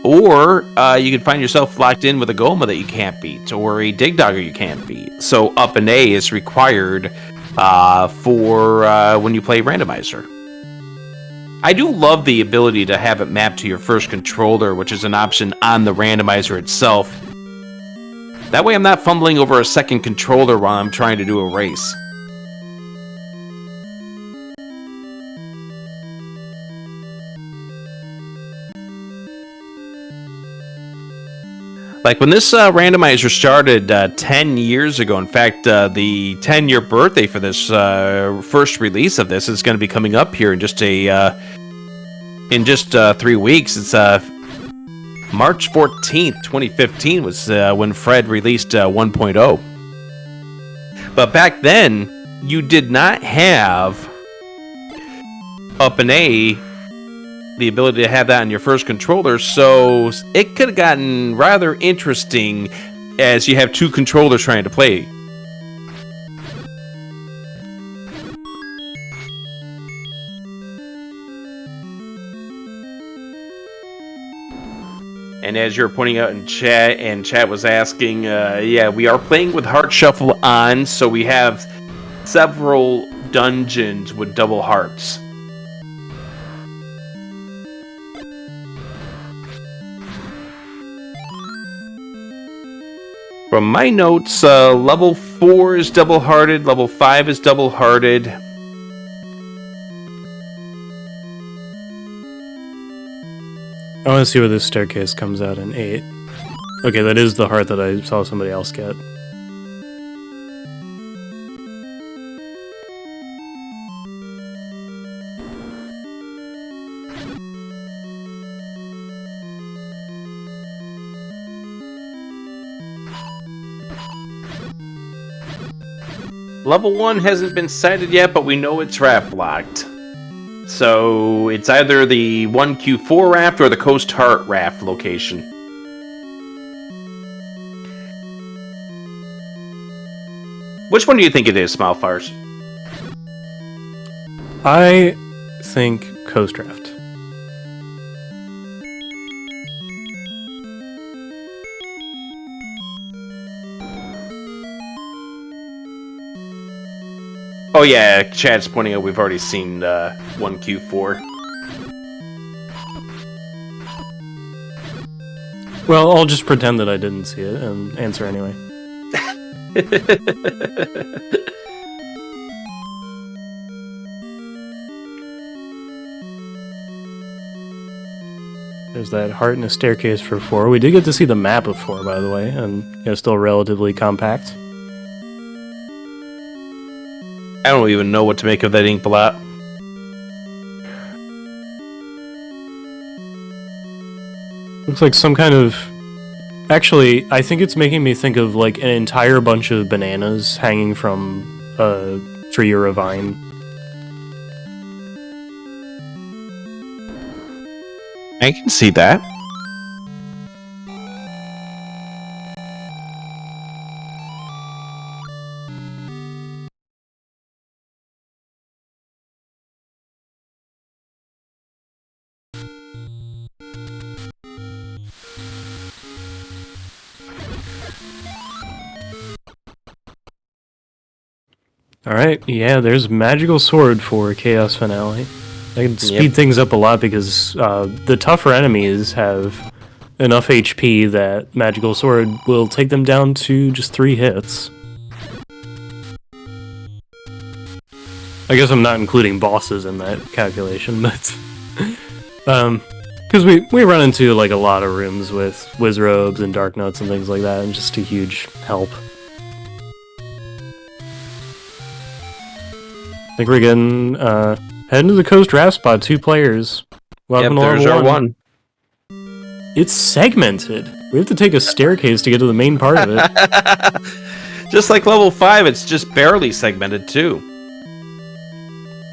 or you could find yourself locked in with a Goma that you can't beat, or a Dig Dogger you can't beat. So up and A is required for when you play randomizer. I do love the ability to have it mapped to your first controller, which is an option on the randomizer itself. That way I'm not fumbling over a second controller while I'm trying to do a race. Like when this randomizer started 10 years ago, in fact, the 10-year birthday for this first release of this is going to be coming up here in just 3 weeks. It's March 14th, 2015 was when Fred released 1.0. But back then, you did not have up and A, the ability to have that on your first controller, so it could have gotten rather interesting as you have 2 controllers trying to play. And as you're pointing out in chat, and chat was asking, yeah, we are playing with Heart Shuffle on, so we have several dungeons with double hearts. From my notes, level 4 is double-hearted, level 5 is double-hearted. I want to see where this staircase comes out in 8. Okay, that is the heart that I saw somebody else get. Level 1 hasn't been sighted yet, but we know it's raft locked. So it's either the 1Q4 raft or the Coast Heart raft location. Which one do you think it is, Smilefires? I think Coast Raft. Oh yeah, chat's pointing out we've already seen 1Q4. Well, I'll just pretend that I didn't see it and answer anyway. There's that heart and a staircase for 4. We did get to see the map of 4, by the way, and still relatively compact. I don't even know what to make of that ink blot. Looks like some kind of... Actually, I think it's making me think of like an entire bunch of bananas hanging from a tree or a vine. I can see that. Alright, yeah, there's Magical Sword for Chaos Finale. I can speed things up a lot because the tougher enemies have enough HP that Magical Sword will take them down to just 3 hits. I guess I'm not including bosses in that calculation, but... because we run into like a lot of rooms with Wizrobes and Dark Notes and things like that, and just a huge help. I think we're getting heading to the Coast Raft spot. 2 players. Welcome to there's level our 1. It's segmented. We have to take a staircase to get to the main part of it. Just like level 5, it's just barely segmented too.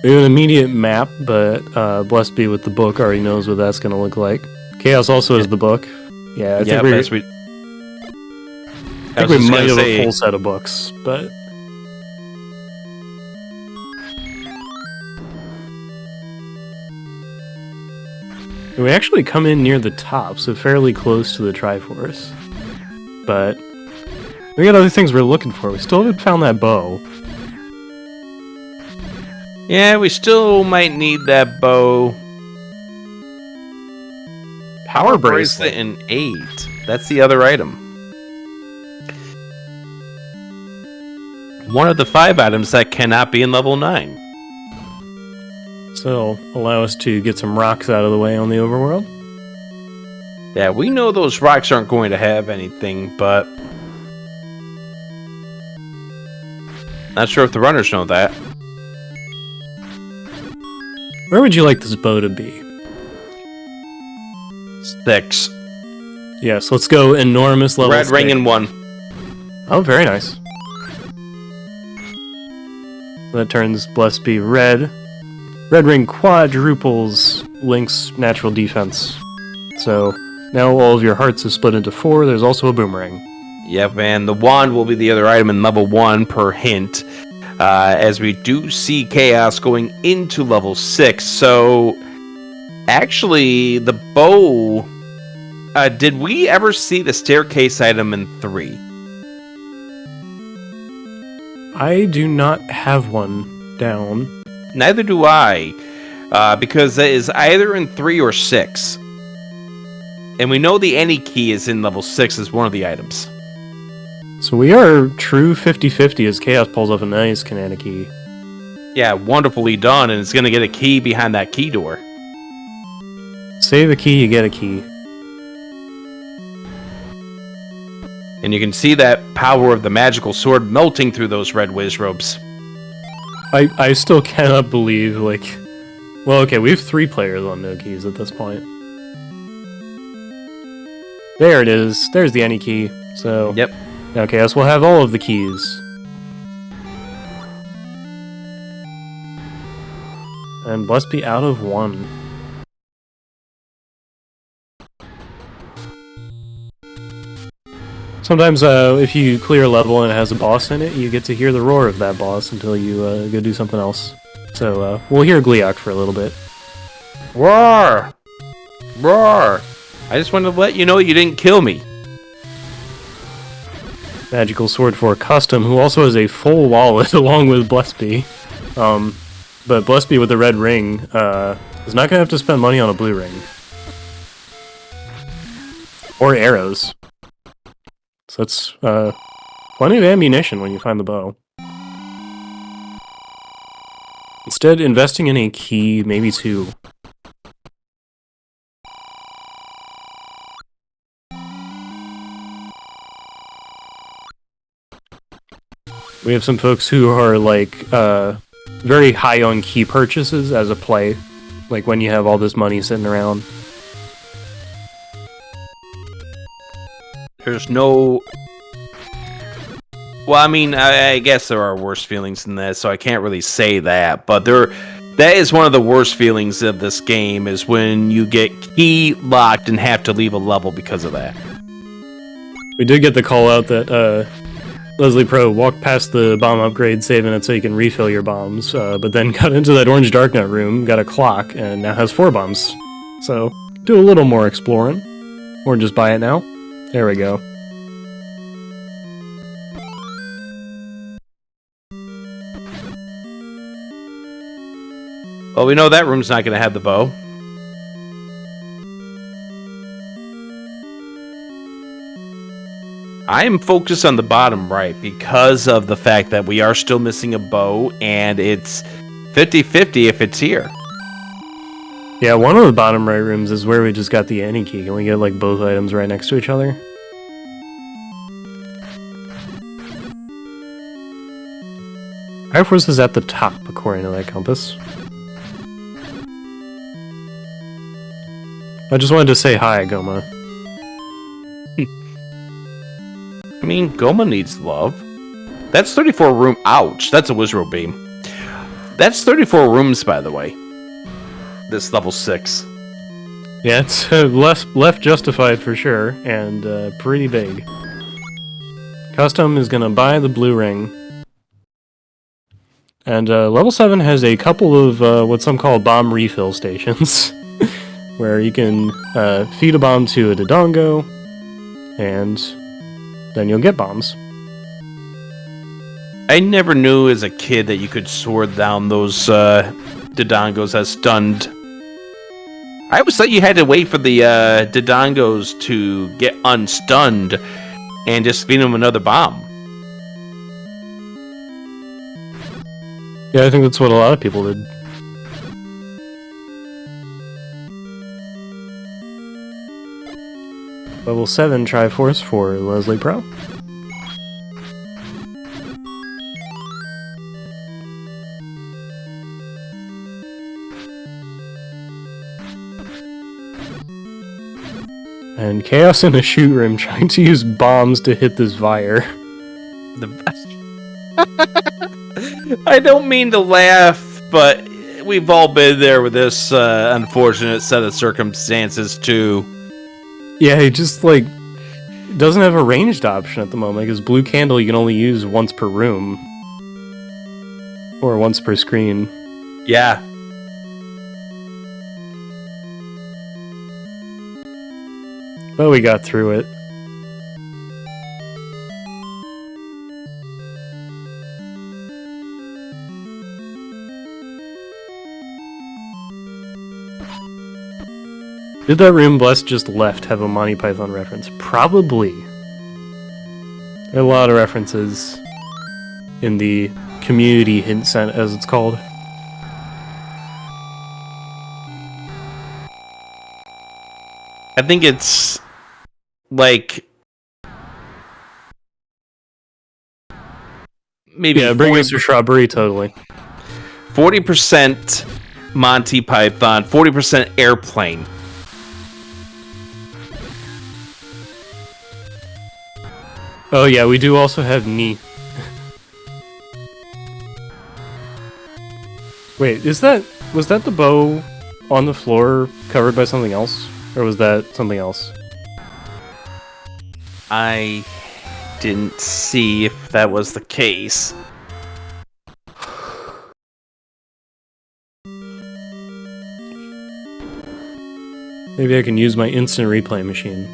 We have an immediate map, but Blessed Be with the book already knows what that's going to look like. Chaos also has the book. Yeah, I think we might have a full set of books, but... We actually come in near the top, so fairly close to the Triforce. But we got other things we're looking for. We still haven't found that bow. Yeah, we still might need that bow. Power bracelet and 8. That's the other item. One of the 5 items that cannot be in level 9. So allow us to get some rocks out of the way on the overworld. Yeah, we know those rocks aren't going to have anything, but... Not sure if the runners know that. Where would you like this bow to be? 6. Yes, let's go enormous level. Red ring and 1. Oh, very nice. So that turns Blessed Be red. Red ring quadruples Link's natural defense. So now all of your hearts is split into 4. There's also a boomerang. Yep, and the wand will be the other item in level 1 per hint. As we do see Chaos going into level 6. So actually the bow Did we ever see the staircase item in 3? I do not have one down. Neither do I, because it is either in 3 or 6. And we know the any key is in level 6 as one of the items. So we are true 50-50 as Chaos pulls up a nice Canana key. Yeah, wonderfully done, and it's going to get a key behind that key door. Save a key, you get a key. And you can see that power of the magical sword melting through those red whiz robes. I still cannot believe, like... Well, okay, we have 3 players on no keys at this point. There it is. There's the any key. So... Yep. Now Chaos will have all of the keys. And Blessed be out of 1. Sometimes if you clear a level and it has a boss in it, you get to hear the roar of that boss until you go do something else. So we'll hear Gliok for a little bit. Roar! Roar! I just wanted to let you know you didn't kill me. Magical Sword for Custom, who also has a full wallet along with Blessby. But Blessby with the red ring is not going to have to spend money on a blue ring. Or arrows. So that's plenty of ammunition when you find the bow. Instead, investing in a key, maybe 2. We have some folks who are like very high on key purchases as a play, like when you have all this money sitting around. There's no... Well, I mean, I guess there are worse feelings than that, so I can't really say that. But that is one of the worst feelings of this game, is when you get key locked and have to leave a level because of that. We did get the call out that Leslie Pro walked past the bomb upgrade, saving it so you can refill your bombs, but then got into that orange Darknet room, got a clock, and now has 4 bombs. So, do a little more exploring. Or just buy it now. There we go. Well, we know that room's not going to have the bow. I am focused on the bottom right because of the fact that we are still missing a bow, and it's 50-50 if it's here. Yeah, one of the bottom right rooms is where we just got the any key. Can we get like both items right next to each other? Fire Force is at the top, according to that compass. I just wanted to say hi, Goma. I mean, Goma needs love. That's 34 room. Ouch, that's a Wizro beam. That's 34 rooms, by the way. This level 6. Yeah, it's left justified for sure, and pretty big. Custom is gonna buy the blue ring. And level 7 has a couple of what some call bomb refill stations. Where you can feed a bomb to a Dodongo, and then you'll get bombs. I never knew as a kid that you could sword down those Dodongos as stunned. I always thought you had to wait for the Dodongos to get unstunned and just feed them another bomb. Yeah, I think that's what a lot of people did. Level 7 Triforce for Leslie Pro. And Chaos in a shoot room trying to use bombs to hit this Vire. I don't mean to laugh, but we've all been there with this unfortunate set of circumstances too. Yeah, he just, like, doesn't have a ranged option at the moment, because Blue Candle you can only use once per room. Or once per screen. Yeah. But we got through it. Did that room Blessed just left have a Monty Python reference? Probably. There are a lot of references in the community hint set, as it's called. I think it's like maybe bring us your shrubbery, totally. 40% Monty Python, 40% Airplane. Oh yeah, we do also have knee. Wait, was that the bow on the floor covered by something else? Or was that something else? I didn't see if that was the case. Maybe I can use my instant replay machine.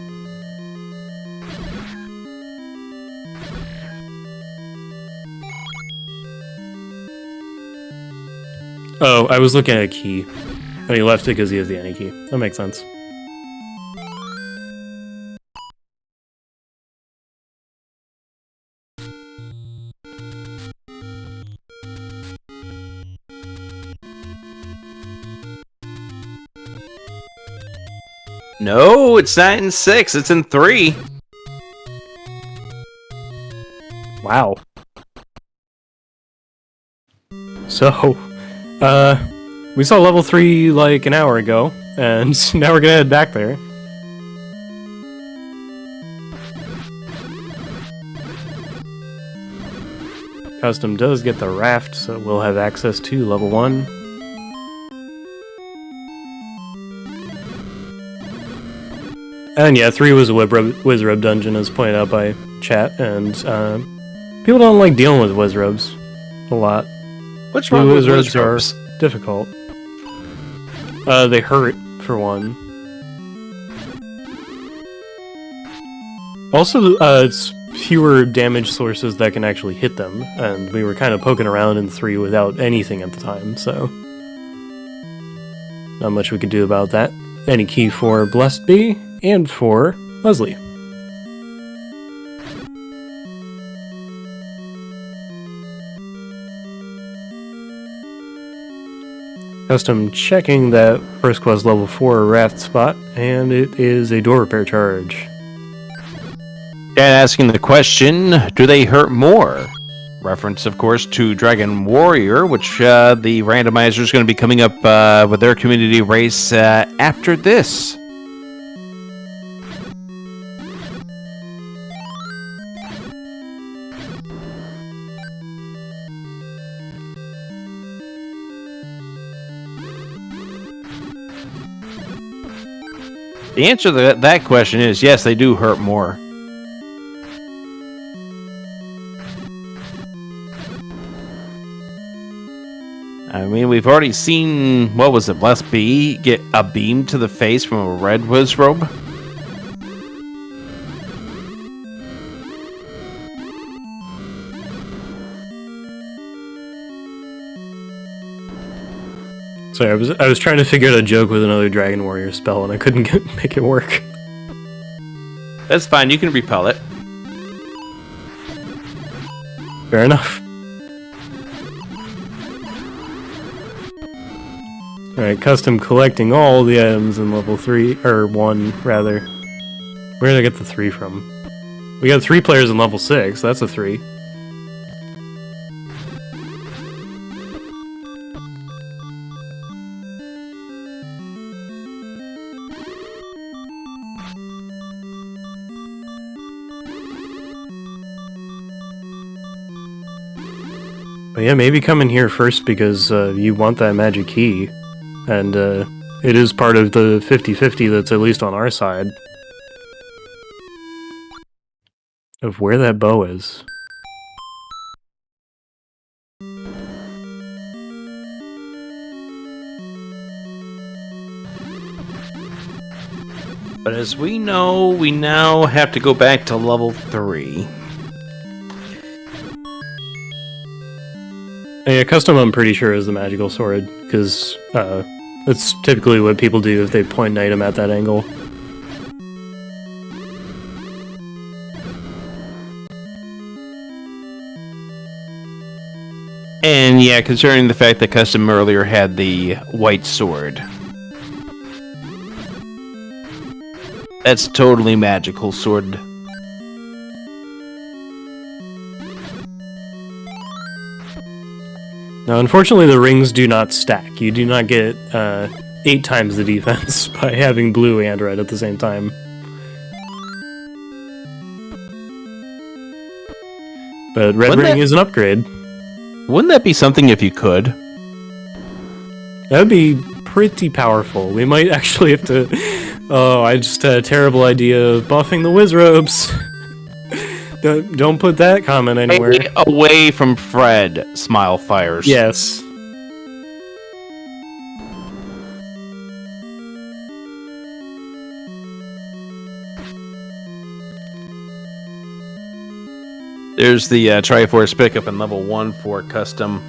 Oh, I was looking at a key. And he left it because he has the any key. That makes sense. No, it's not in 6, it's in 3. Wow. So, we saw level 3 like an hour ago, and now we're gonna head back there. Custom does get the raft, so we'll have access to level 1. And yeah, 3 was a Wizrub dungeon, as pointed out by chat, and people don't like dealing with Wizrubs a lot. What's wrong with Wizrubs? Are difficult. They hurt, for one. Also, it's fewer damage sources that can actually hit them, and we were kind of poking around in 3 without anything at the time, so not much we could do about that. Any key for Blessed Bee, and for Leslie. Custom checking that first quest level 4 raft spot, and it is a door repair charge. And asking the question, do they hurt more? Reference, of course, to Dragon Warrior, which the randomizer is going to be coming up with their community race after this. The answer to that question is yes, they do hurt more. I mean, we've already seen, what was it, Blessed Bee get a beam to the face from a red Wizrobe? Sorry, I was trying to figure out a joke with another Dragon Warrior spell, and I couldn't make it work. That's fine, you can repel it. Fair enough. Alright, custom collecting all the items in level 3, or 1, rather. Where did I get the 3 from? We got 3 players in level 6, that's a 3. But yeah, maybe come in here first because you want that magic key. And it is part of the 50-50 that's at least on our side. Of where that bow is. But as we know, we now have to go back to level 3. Yeah, custom I'm pretty sure is the magical sword, because that's typically what people do if they point an item at that angle. And yeah, considering the fact that custom earlier had the white sword. That's totally magical sword. Now, unfortunately, the rings do not stack. You do not get 8 times the defense by having blue and red at the same time. But red ring is an upgrade. Wouldn't that be something if you could? That would be pretty powerful. We might actually have to... Oh, I just had a terrible idea of buffing the Wizrobes. Don't put that comment anywhere. Stay away from Fred, Smile Fires. Yes. There's the Triforce pickup in level 1 for custom.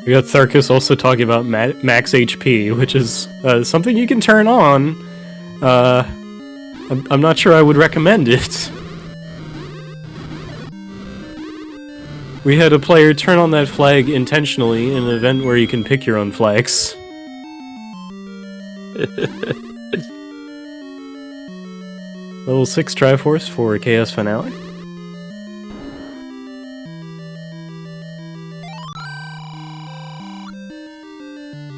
We got Tharkus also talking about max HP, which is something you can turn on. I'm not sure I would recommend it. We had a player turn on that flag intentionally in an event where you can pick your own flags. Level 6 Triforce for Chaos Finale.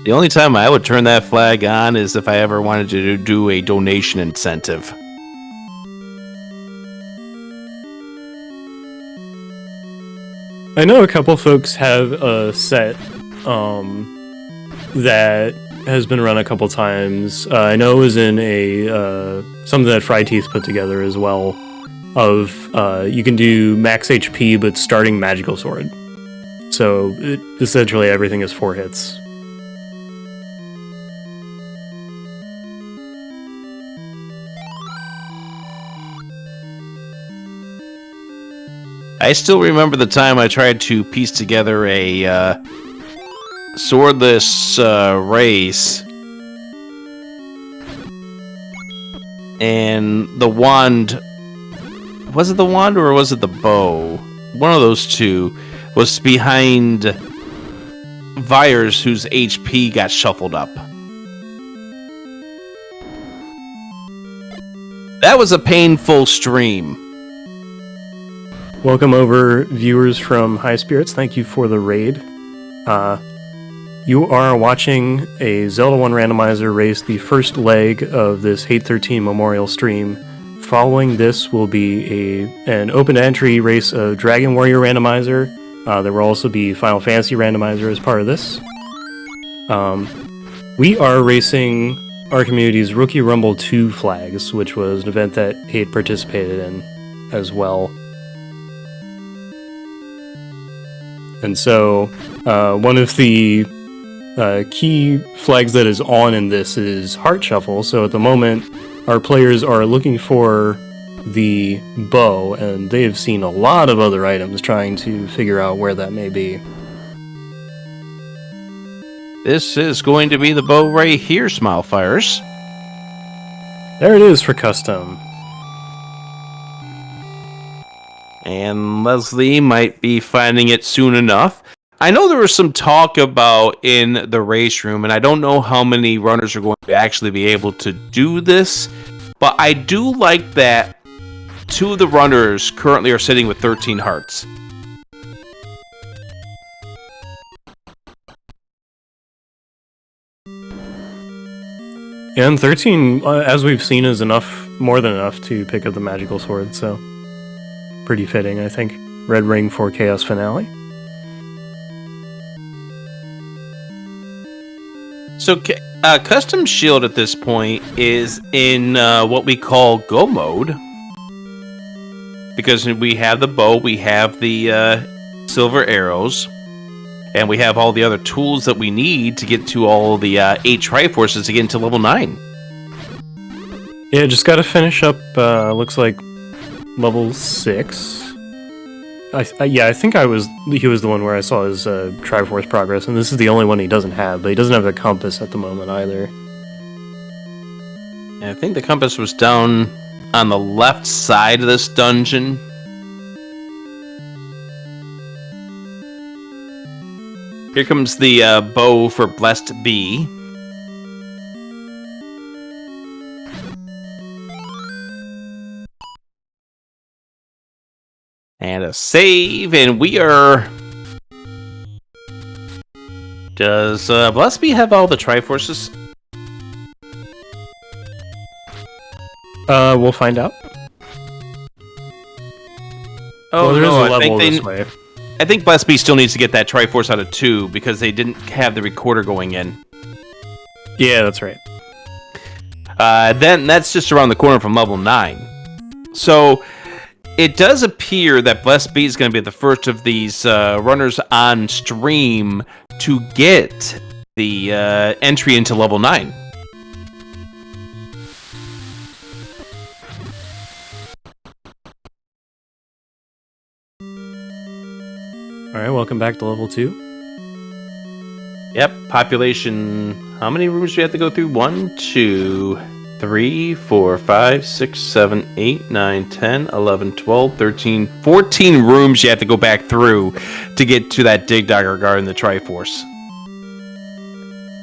The only time I would turn that flag on is if I ever wanted to do a donation incentive. I know a couple folks have a set that has been run a couple times. I know it was in a something that Fry Teeth put together as well. Of you can do max HP but starting magical sword. So essentially everything is 4 hits. I still remember the time I tried to piece together a swordless race, and the wand, was it the wand or was it the bow? One of those two was behind Vyers, whose HP got shuffled up. That was a painful stream. Welcome over, viewers from High Spirits. Thank you for the raid. You are watching a Zelda 1 randomizer race, the first leg of this HaateXIII Memorial stream. Following this will be an open entry race of Dragon Warrior randomizer. There will also be Final Fantasy randomizer as part of this. We are racing our community's Rookie Rumble 2 flags, which was an event that Hate participated in as well. And so, one of the key flags that is on in this is Heart Shuffle. So at the moment, our players are looking for the bow, and they have seen a lot of other items trying to figure out where that may be. This is going to be the bow right here, Smile Fires. There it is for custom. And Leslie might be finding it soon enough. I know there was some talk about in the race room, and I don't know how many runners are going to actually be able to do this, but I do like that 2 of the runners currently are sitting with 13 hearts. And 13, as we've seen, is enough, more than enough to pick up the magical sword, so pretty fitting, I think. Red ring for Chaos Finale. So, Custom Shield at this point is in what we call Go Mode. Because we have the bow, we have the silver arrows, and we have all the other tools that we need to get to all the 8 Triforces to get into level 9. Yeah, just got to finish up, looks like level 6. Yeah, I think he was the one where I saw his Triforce progress, and this is the only one he doesn't have, but he doesn't have a compass at the moment either. And I think the compass was down on the left side of this dungeon. Here comes the bow for Blessed Bee. And a save, and we are... Does Blessed Bee have all the Triforces? We'll find out. Oh, well, there no, is a level this way. I think Blessed Bee still needs to get that Triforce out of 2 because they didn't have the recorder going in. Yeah, that's right. Then that's just around the corner from level 9. So it does appear that Blessed Bee is going to be the first of these runners on stream to get the entry into level 9. Alright, welcome back to level 2. Yep, population... How many rooms do you have to go through? 1, 2, 3, 4, 5, 6, 7, 8, 9, 10, 11, 12, 13, 14 rooms you have to go back through to get to that Dig Dagger Guard in the Triforce.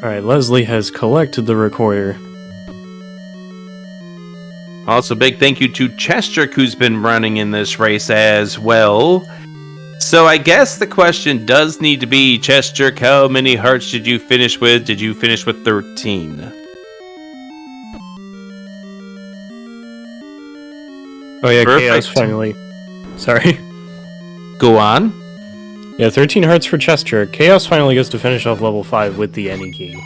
Alright, Leslie has collected the recorder. Also, big thank you to Chestrick, who's been running in this race as well. So I guess the question does need to be, Chestrick, how many hearts did you finish with? Did you finish with 13? Oh yeah, Perfect. Chaos finally. Sorry. Go on. Yeah, 13 hearts for Chestrick. Chaos finally gets to finish off level 5 with the Any key.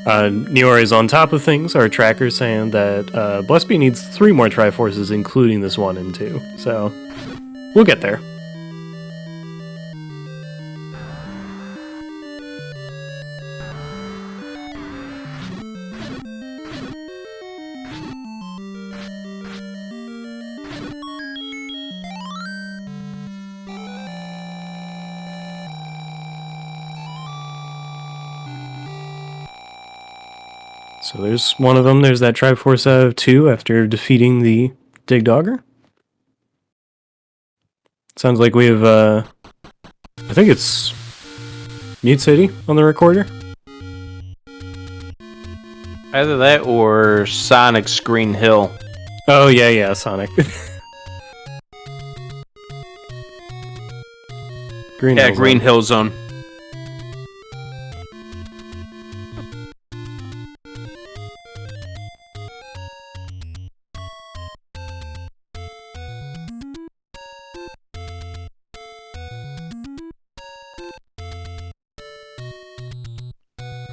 Nior is on top of things. Our tracker's saying that Blessed Bee needs 3 more Triforces, including this 1 and 2. So, we'll get there. So there's one of them. There's that Triforce out of 2 after defeating the Dig Dagger. Sounds like we have, I think it's Mute City on the recorder. Either that or Sonic's Green Hill. Oh, yeah, Sonic. Green Yeah, Hill Green Zone. Hill Zone.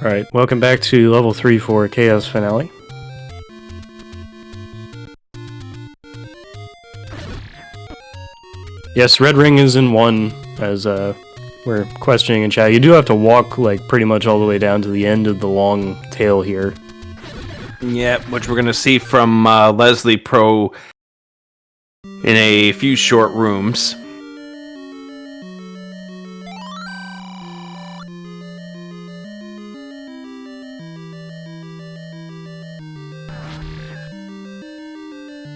Alright, welcome back to level 3 for Chaos Finale. Yes, Red Ring is in 1, as we're questioning in chat. You do have to walk, like, pretty much all the way down to the end of the long tail here. Yep, which we're going to see from Leslie Pro in a few short rooms.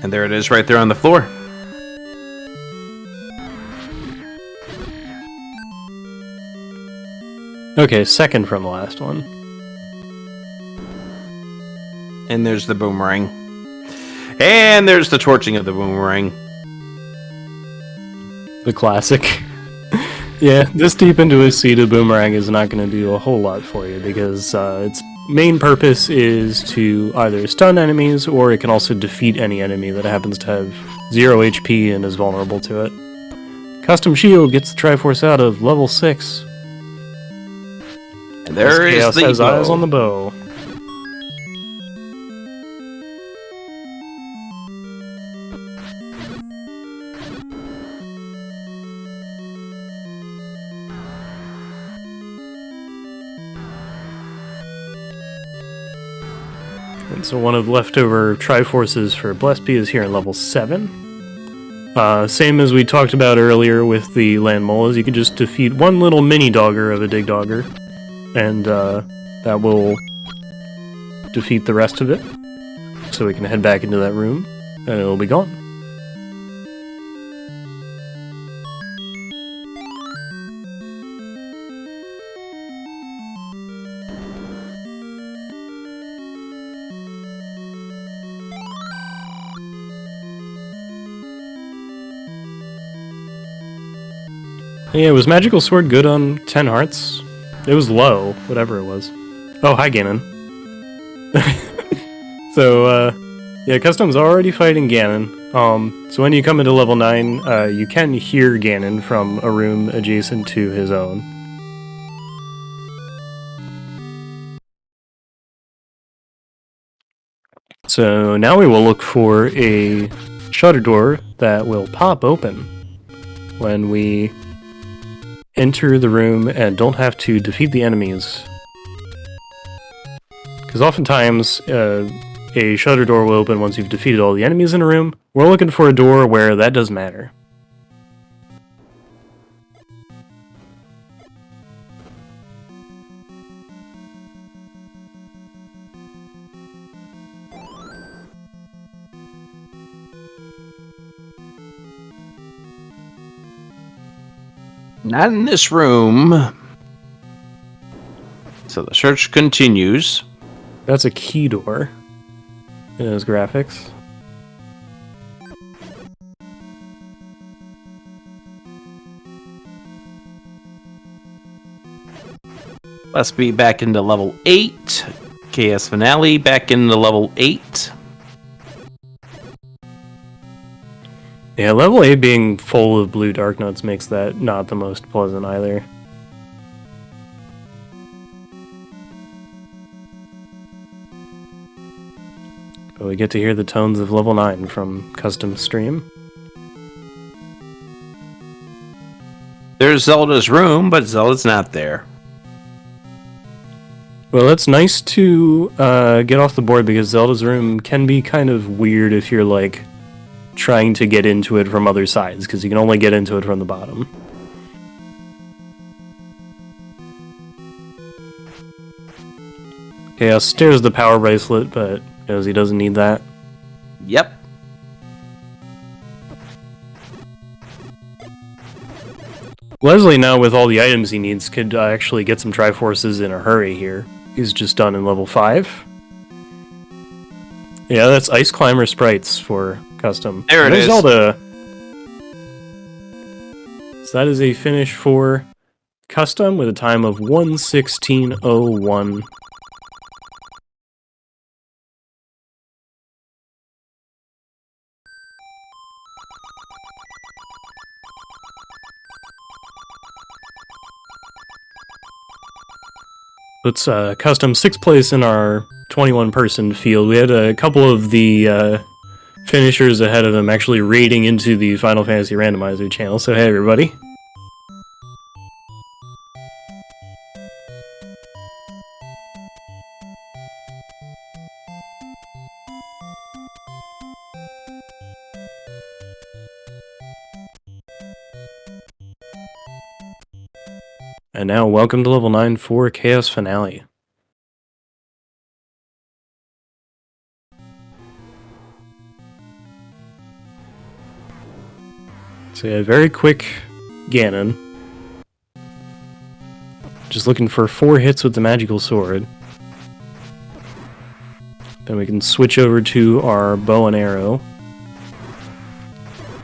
And there it is right there on the floor. Okay, second from the last one. And there's the boomerang. And there's the torching of the boomerang. The classic. Yeah, this deep into a seated boomerang is not going to do a whole lot for you because its main purpose is to either stun enemies or it can also defeat any enemy that happens to have 0 HP and is vulnerable to it. Custom Shield gets the Triforce out of level 6. And there is the bow. Chaos has eyes on the bow. And so one of the leftover Triforces for Blessed is here in level 7. Same as we talked about earlier with the Land Molas, you can just defeat one little mini dogger of a Dig Dogger, and that will defeat the rest of it. So we can head back into that room, and it'll be gone. Yeah, was Magical Sword good on 10 hearts? It was low, whatever it was. Oh, hi, Ganon. So, yeah, Custom's already fighting Ganon. So when you come into level 9, you can hear Ganon from a room adjacent to his own. So now we will look for a shutter door that will pop open when we enter the room and don't have to defeat the enemies. Because oftentimes, a shutter door will open once you've defeated all the enemies in a room. We're looking for a door where that does matter. Not in this room. So the search continues. That's a key door in those graphics. Let's be back into level 8. KS Finale back into level 8. Yeah, level 8 being full of blue dark notes makes that not the most pleasant either. But we get to hear the tones of level 9 from Custom Stream. There's Zelda's room, but Zelda's not there. Well, it's nice to get off the board because Zelda's room can be kind of weird if you're like trying to get into it from other sides, because you can only get into it from the bottom. Chaos stares the power bracelet, but knows he doesn't need that. Yep. Leslie, now with all the items he needs, could actually get some Triforces in a hurry here. He's just done in level 5. Yeah, that's Ice Climber sprites for Custom. There it is. Zelda. So that is a finish for Custom with a time of 1:16:01. It's Custom 6th place in our 21-person field. We had a couple of the finishers ahead of him actually raiding into the Final Fantasy Randomizer channel, so hey everybody. And now, welcome to level 9 for Chaos Finale. So yeah, very quick Ganon. Just looking for 4 hits with the magical sword. Then we can switch over to our bow and arrow.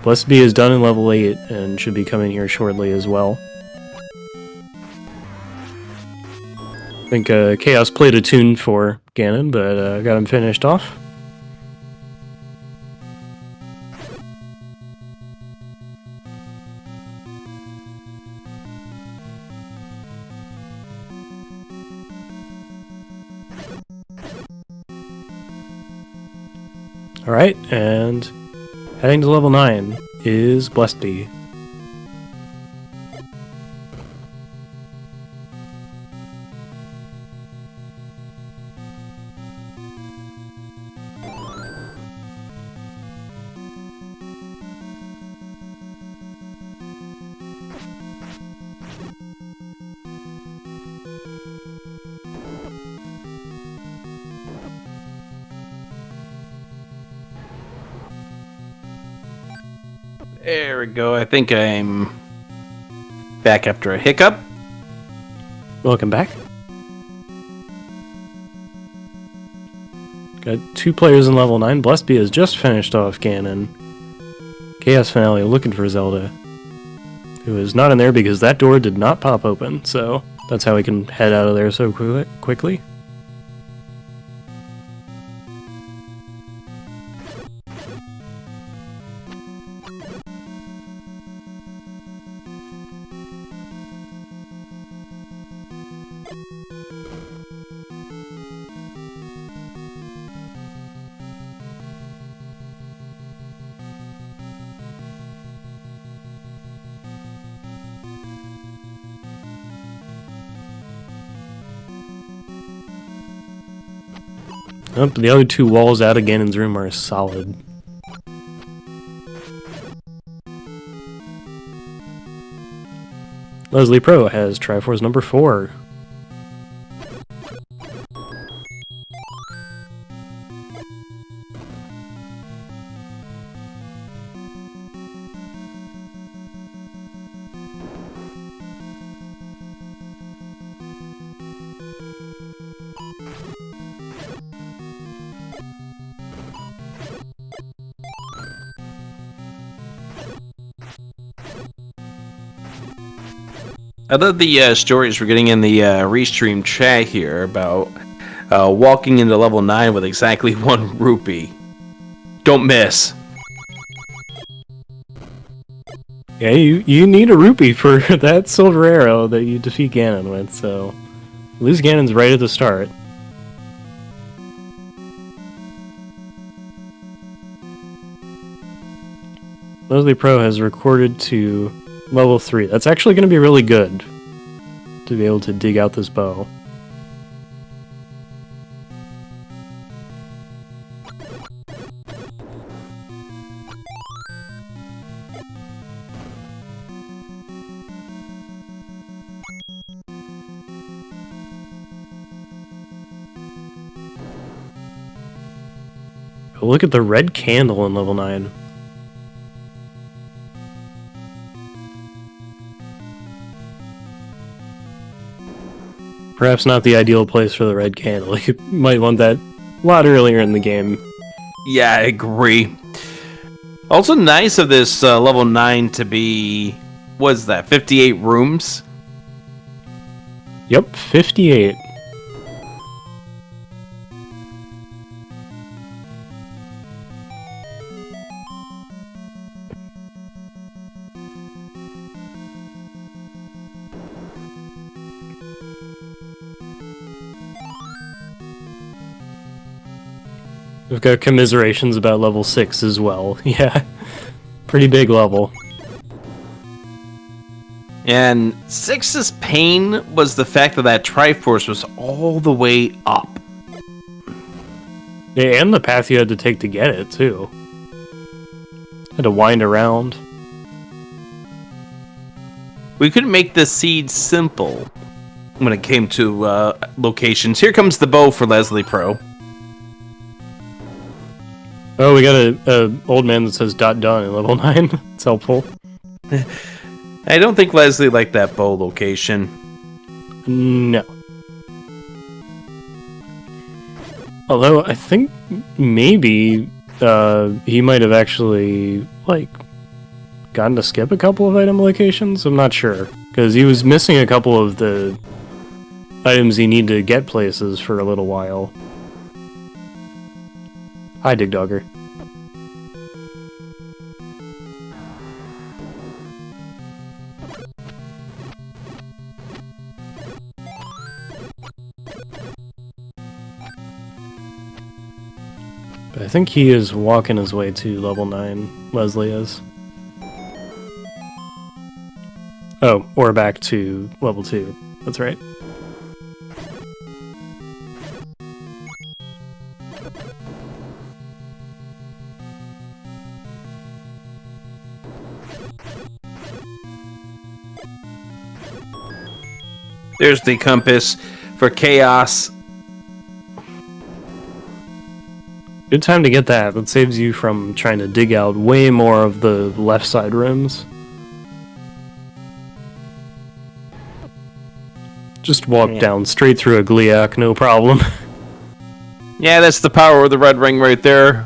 Blessed Be is done in level 8 and should be coming here shortly as well. I think Chaos played a tune for Ganon, but got him finished off. Alright, and heading to level 9 is Blessed Be. There we go. I think I'm back after a hiccup. Welcome back. Got 2 players in level 9. Blessby has just finished off Ganon. Chaos Finale looking for Zelda, who is not in there because that door did not pop open, so that's how we can head out of there so quickly. Oh, the other 2 walls out of Ganon's room are solid. Leslie Pro has Triforce number 4. I love the stories we're getting in the restream chat here about walking into level 9 with exactly 1 rupee. Don't miss. Yeah, you need a rupee for that silver arrow that you defeat Ganon with, so at least Ganon's right at the start. Leslie Pro has recorded to level 3. That's actually going to be really good to be able to dig out this bow. But look at the red candle in level 9. Perhaps not the ideal place for the red candle. You might want that a lot earlier in the game. Yeah, I agree. Also nice of this level 9 to be, what's that, 58 rooms? Yep, 58. We've got commiserations about level 6 as well. Yeah, pretty big level. And 6's pain was the fact that that Triforce was all the way up. Yeah, and the path you had to take to get it, too. Had to wind around. We could make the seed simple when it came to locations. Here comes the bow for Leslie Pro. Oh, we got a old man that says dot done in level 9. It's helpful. I don't think Leslie liked that bow location. No. Although, I think maybe he might have actually, like, gotten to skip a couple of item locations? I'm not sure. Because he was missing a couple of the items he needed to get places for a little while. Hi, Dig Dogger. But I think he is walking his way to level 9, Leslie is. Oh, or back to level 2. That's right. There's the compass for Chaos. Good time to get that. That saves you from trying to dig out way more of the left side rooms. Just walk down straight through a Gliak, no problem. Yeah, that's the power of the red ring right there.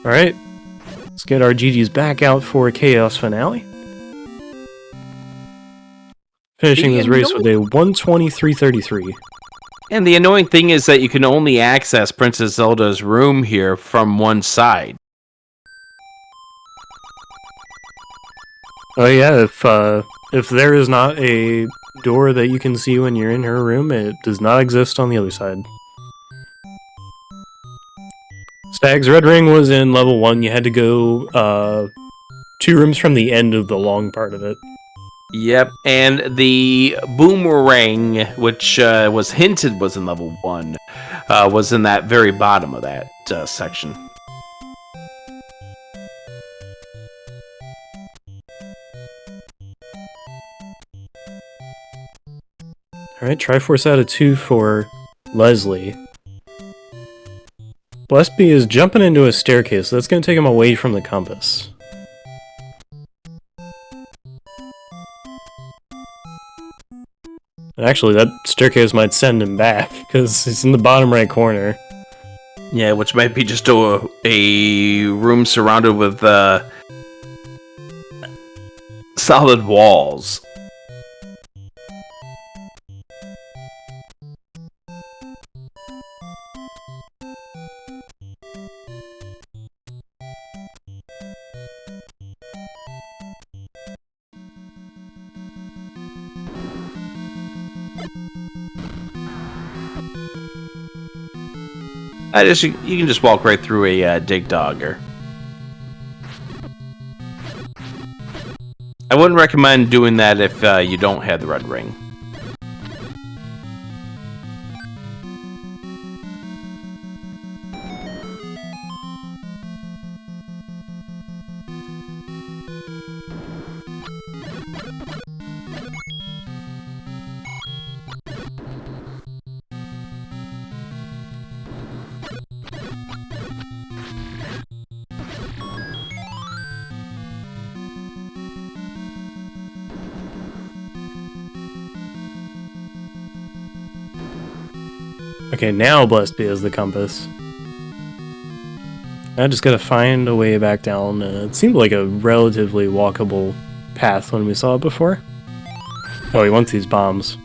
Alright. Let's get our GGs back out for Chaos Finale. Finishing this race with a 123.33. And the annoying thing is that you can only access Princess Zelda's room here from one side. Oh yeah, if there is not a door that you can see when you're in her room, it does not exist on the other side. Stag's red ring was in level 1. You had to go 2 rooms from the end of the long part of it. Yep, and the boomerang, which was hinted was in level 1, was in that very bottom of that section. Alright, Triforce out of 2 for Leslie. Blessby is jumping into a staircase, so that's going to take him away from the compass. Actually, that staircase might send him back, because it's in the bottom right corner. Yeah, which might be just a room surrounded with solid walls. You can just walk right through a dig dogger. I wouldn't recommend doing that if you don't have the red ring. Okay, now Blessby is the compass. I just gotta find a way back down. It seemed like a relatively walkable path when we saw it before. Oh, he wants these bombs.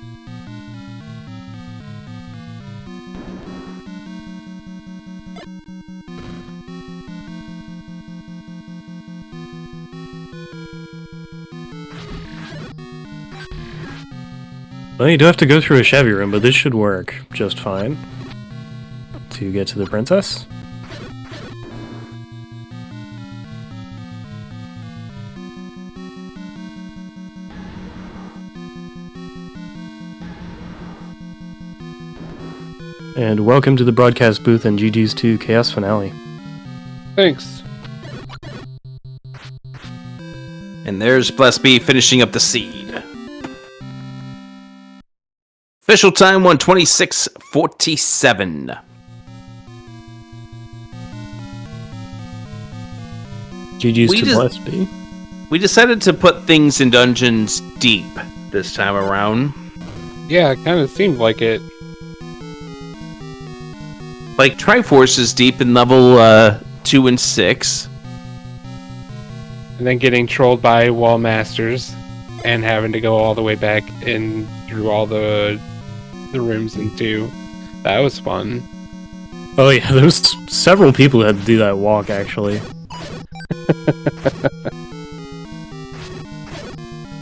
Well, you do have to go through a Chevy room, but this should work just fine to get to the princess. And welcome to the broadcast booth and GG's to Chaos Finale. Thanks. And there's Blessby finishing up the seed. Official time 1:26:47. GG's to Blessby. We decided to put things in dungeons deep this time around. Yeah, it kind of seemed like it. Like Triforce is deep in level 2 and 6. And then getting trolled by wall masters and having to go all the way back in through all the rooms in 2. That was fun. Oh yeah, there was several people who had to do that walk, actually.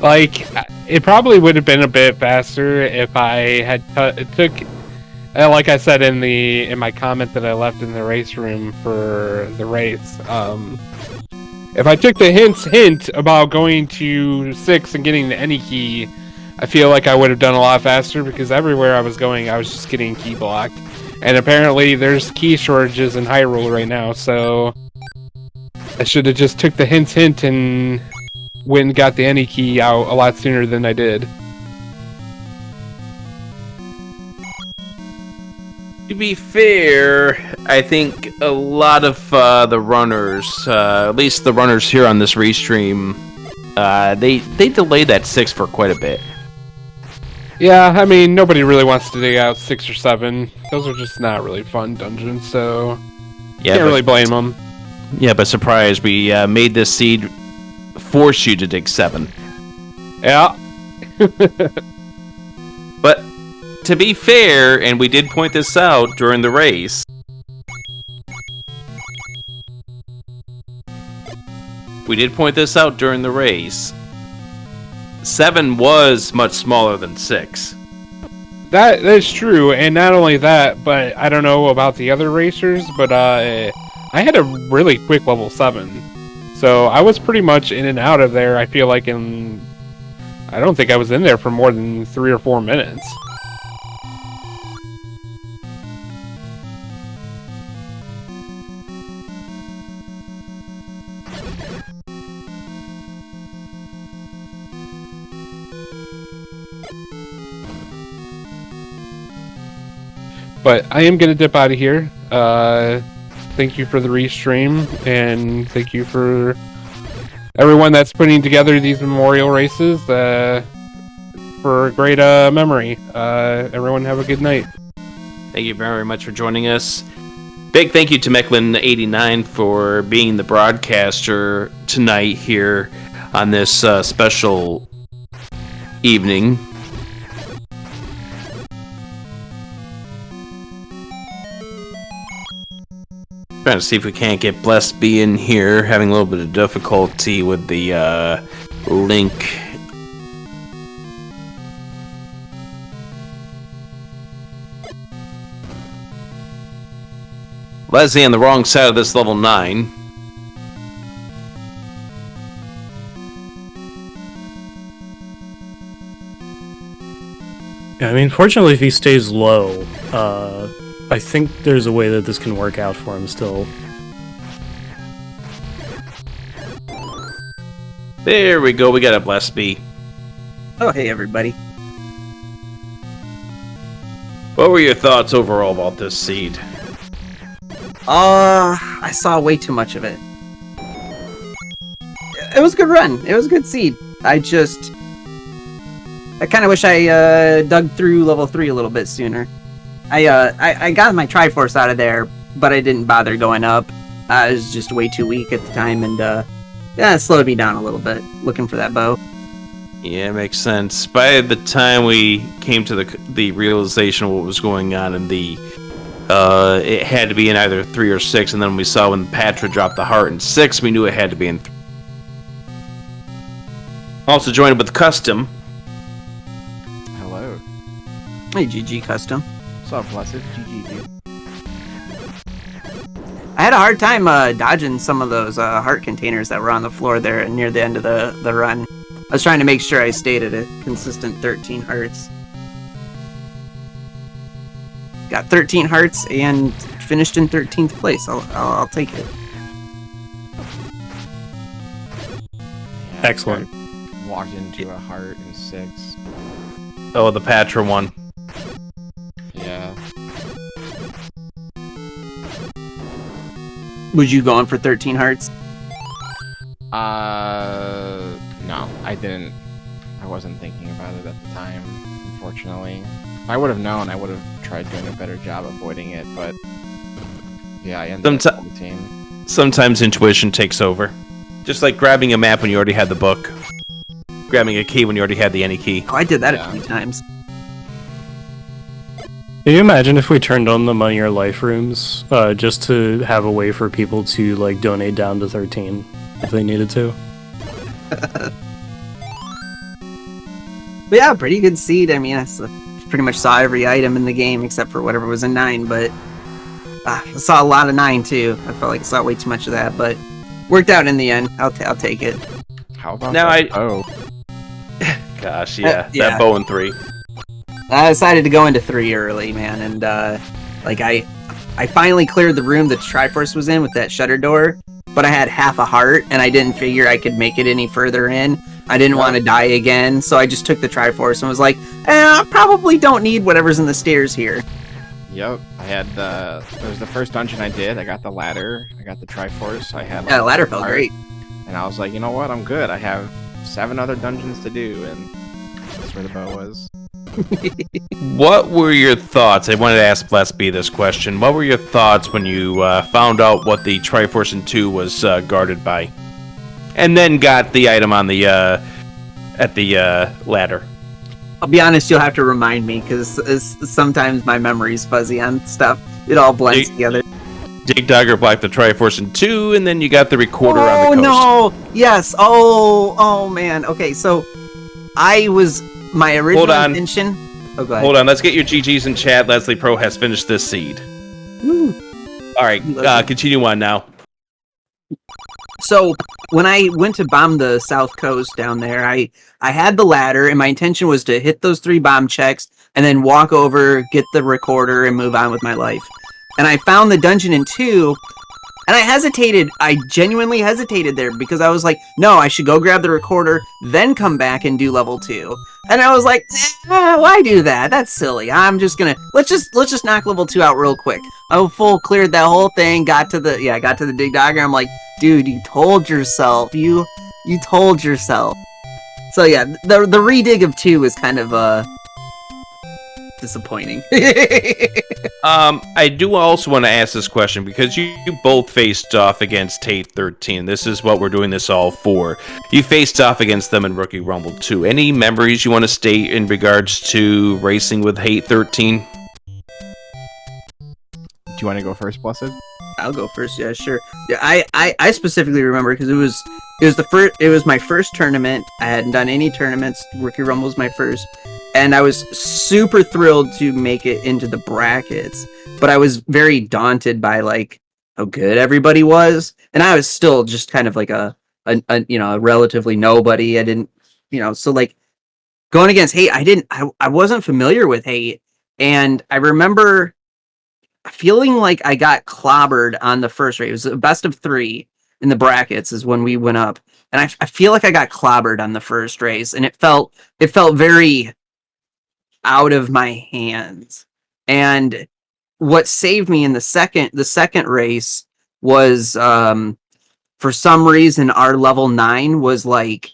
Like, it probably would have been a bit faster if I had took, like I said in my comment that I left in the race room for the race. If I took the hint about going to 6 and getting the any key, I feel like I would have done a lot faster, because everywhere I was going, I was just getting key blocked. And apparently there's key shortages in Hyrule right now, so I should have just took the hint and went and got the any key out a lot sooner than I did. To be fair, I think a lot of the runners, at least the runners here on this restream, they delayed that 6 for quite a bit. Yeah, I mean, nobody really wants to dig out 6 or 7. Those are just not really fun dungeons, so Yeah, can't really blame them. Yeah, but surprise, we made this seed force you to dig 7. Yeah. But to be fair, and we did point this out during the race, Seven was much smaller than 6. That's true, and not only that, but I don't know about the other racers, but I had a really quick level 7. So I was pretty much in and out of there, I feel like I don't think I was in there for more than 3 or 4 minutes. But I am going to dip out of here. Thank you for the restream, and thank you for everyone that's putting together these memorial races for a great memory. Everyone have a good night. Thank you very much for joining us. Big thank you to Mechlin89 for being the broadcaster tonight here on this special evening. Trying to see if we can't get Blessed B in here. Having a little bit of difficulty with the link. Leslie on the wrong side of this level 9. Yeah, I mean, fortunately, if he stays low, I think there's a way that this can work out for him still. There we go, we got a Blessed B. Oh, hey, everybody. What were your thoughts overall about this seed? I saw way too much of it. It was a good run. It was a good seed. I kind of wish I dug through level 3 a little bit sooner. I got my Triforce out of there, but I didn't bother going up. I was just way too weak at the time, and yeah, it slowed me down a little bit, looking for that bow. Yeah, makes sense. By the time we came to the realization of what was going on in the it had to be in either 3 or 6, and then we saw when Patra dropped the heart in 6, we knew it had to be in 3. Also joined with Custom. Hello. Hey, GG Custom. What's up, Blessed? GG, dude. I had a hard time dodging some of those heart containers that were on the floor there near the end of the run. I was trying to make sure I stayed at a consistent 13 hearts. Got 13 hearts and finished in 13th place. I'll take it. Yeah, Excellent. I walked into a heart in 6. Oh, the Patra one. Yeah. Was you going for 13 hearts? No, I didn't. I wasn't thinking about it at the time, unfortunately. If I would have known, I would have tried doing a better job avoiding it, but yeah, I ended up 14. Sometimes intuition takes over. Just like grabbing a map when you already had the book. Grabbing a key when you already had the any key. Oh, I did that a few times. Can you imagine if we turned on the Money or Life rooms, just to have a way for people to, like, donate down to 13 if they needed to? But yeah, pretty good seed. I mean, I pretty much saw every item in the game except for whatever was in 9, but I saw a lot of 9 too. I felt like I saw way too much of that, but worked out in the end. I'll take it. How about Now that? Oh, Gosh, yeah, yeah. that bow in 3. I decided to go into 3 early, man, and like I finally cleared the room that Triforce was in with that shutter door, but I had half a heart, and I didn't figure I could make it any further in. I didn't want to die again, so I just took the Triforce and was like, I probably don't need whatever's in the stairs here. Yep, I had it was the first dungeon I did. I got the ladder, I got the Triforce, I had Yeah, the ladder felt great. And I was like, you know what, I'm good. I have 7 other dungeons to do, and that's where the bow was. What were your thoughts? I wanted to ask Bless B this question. What were your thoughts when you found out what the Triforce in 2 was guarded by? And then got the item on the at the ladder. I'll be honest, you'll have to remind me because sometimes my memory's fuzzy on stuff. It all blends together. Dig Dagger blocked the Triforce in 2, and then you got the recorder on the coast. Oh no! Yes. Oh man. Okay, so my original intention. Oh, go ahead. Hold on. Let's get your GGs in chat. Leslie Pro has finished this seed. Woo. All right. Continue on now. So when I went to bomb the South Coast down there, I had the ladder, and my intention was to hit those 3 bomb checks, and then walk over, get the recorder, and move on with my life. And I found the dungeon in 2, and I hesitated. I genuinely hesitated there because I was like, no, I should go grab the recorder, then come back and do level 2. And I was like, why do that? That's silly. I'm just gonna let's just knock level 2 out real quick. I full cleared that whole thing, got to the Dig Dagger. I'm like, dude, you told yourself. You told yourself. So yeah, the redig of 2 is kind of disappointing. I do also want to ask this question because you both faced off against HaateXIII. This is what we're doing this all for. You faced off against them in Rookie Rumble 2. Any memories you want to state in regards to racing with HaateXIII? Do you want to go first, Blessed? I'll go first. Yeah, sure. Yeah, I specifically remember because it was my first tournament. I hadn't done any tournaments. Rookie Rumble was my first. And I was super thrilled to make it into the brackets, but I was very daunted by like how good everybody was, and I was still just kind of like a relatively nobody. I didn't, so like going against Hate, I wasn't familiar with Hate, and I remember feeling like I got clobbered on the first race. It was a best of 3 in the brackets is when we went up, and I feel like I got clobbered on the first race, and it felt very out of my hands. And what saved me in the second race was for some reason our level 9 was like,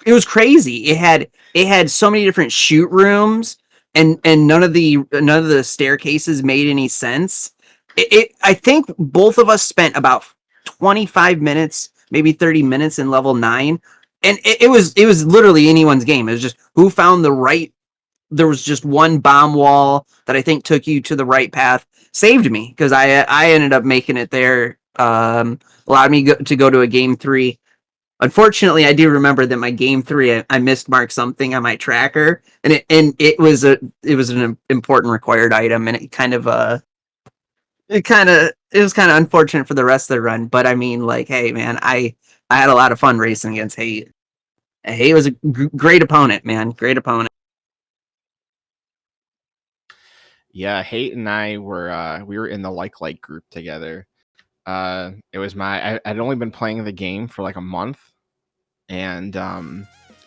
it was crazy. It had so many different shoot rooms, and none of the staircases made any sense. I think both of us spent about 25 minutes, maybe 30 minutes in level 9, and it was literally anyone's game. It was just who found the right. There was just one bomb wall that I think took you to the right path, saved me because I ended up making it there. Allowed me to go to a game 3. Unfortunately, I do remember that my game 3 I missed marked something on my tracker, and it was an important required item, and it was kind of unfortunate for the rest of the run. But I mean, like, hey man, I had a lot of fun racing against Hate. Hate was a great opponent, man. Great opponent. Yeah, Hate and I we were in the like group together. It was I'd only been playing the game for like a month, and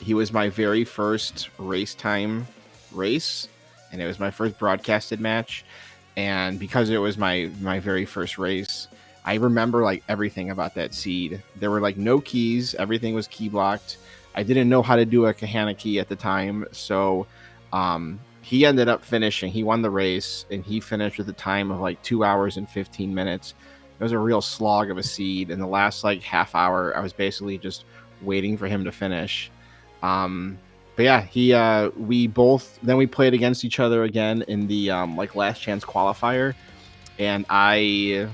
he was my very first race, and it was my first broadcasted match. And because it was my very first race, I remember like everything about that seed. There were like no keys, everything was key blocked. I didn't know how to do a Kahana key at the time, so he ended up finishing. He won the race, and he finished with a time of like 2 hours and 15 minutes. It was a real slog of a seed. In the last like half hour, I was basically just waiting for him to finish. But yeah, we played against each other again in the like last chance qualifier, and I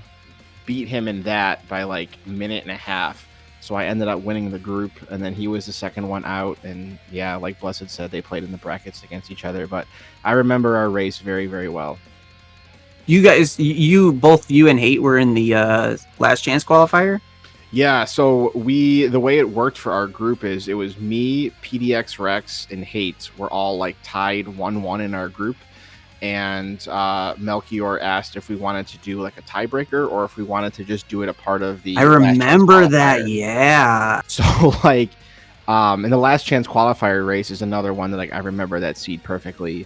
beat him in that by like a minute and a half. So I ended up winning the group, and then he was the second one out. And yeah, like Blessed said, they played in the brackets against each other. But I remember our race very, very well. You guys, both you and Hate were in the last chance qualifier? Yeah, so the way it worked for our group is it was me, PDX Rex, and Hate were all like tied 1-1 in our group. And Melchior asked if we wanted to do like a tiebreaker or if we wanted to just do it a part of the. I remember that, yeah. So like, in the last chance qualifier race is another one that like I remember that seed perfectly.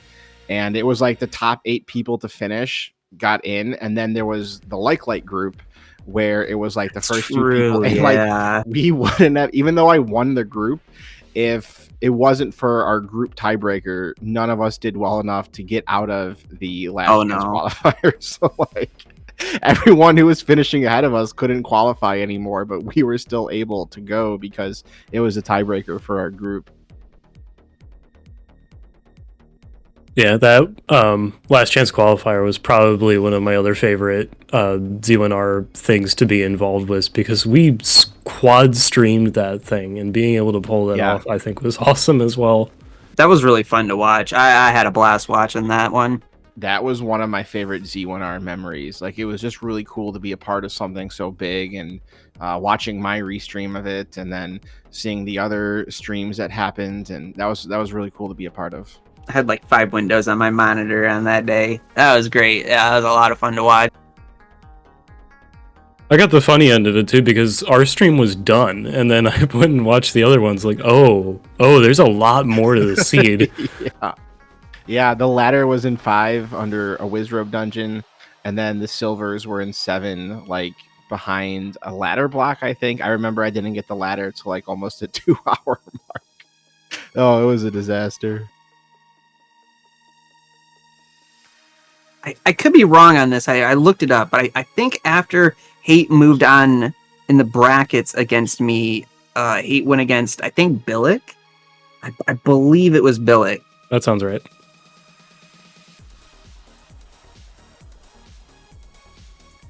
and it was like the top 8 people to finish got in, and then there was the like group where it was like the first 2 people, and like we wouldn't have, even though I won the group, if it wasn't for our group tiebreaker, none of us did well enough to get out of the last chance qualifier. So like everyone who was finishing ahead of us couldn't qualify anymore, but we were still able to go because it was a tiebreaker for our group. Yeah, that last chance qualifier was probably one of my other favorite Z1R things to be involved with, because we quad streamed that thing, and being able to pull that off, I think, was awesome as well. That was really fun to watch. I had a blast watching that one. That was one of my favorite Z1R memories. Like, it was just really cool to be a part of something so big, and watching my restream of it, and then seeing the other streams that happened, and that was really cool to be a part of. I had like 5 windows on my monitor on that day. That was great. Yeah, that was a lot of fun to watch. I got the funny end of it too, because our stream was done, and then I went and watched the other ones. Like, oh, there's a lot more to the seed. Yeah, the ladder was in 5 under a Wizrobe dungeon, and then the silvers were in 7, like behind a ladder block. I think I remember I didn't get the ladder till like almost a 2-hour mark. Oh, it was a disaster. I could be wrong on this. I looked it up, but I think after Hate moved on in the brackets against me, Hate went against, I think, Billick. I believe it was Billick. That sounds right.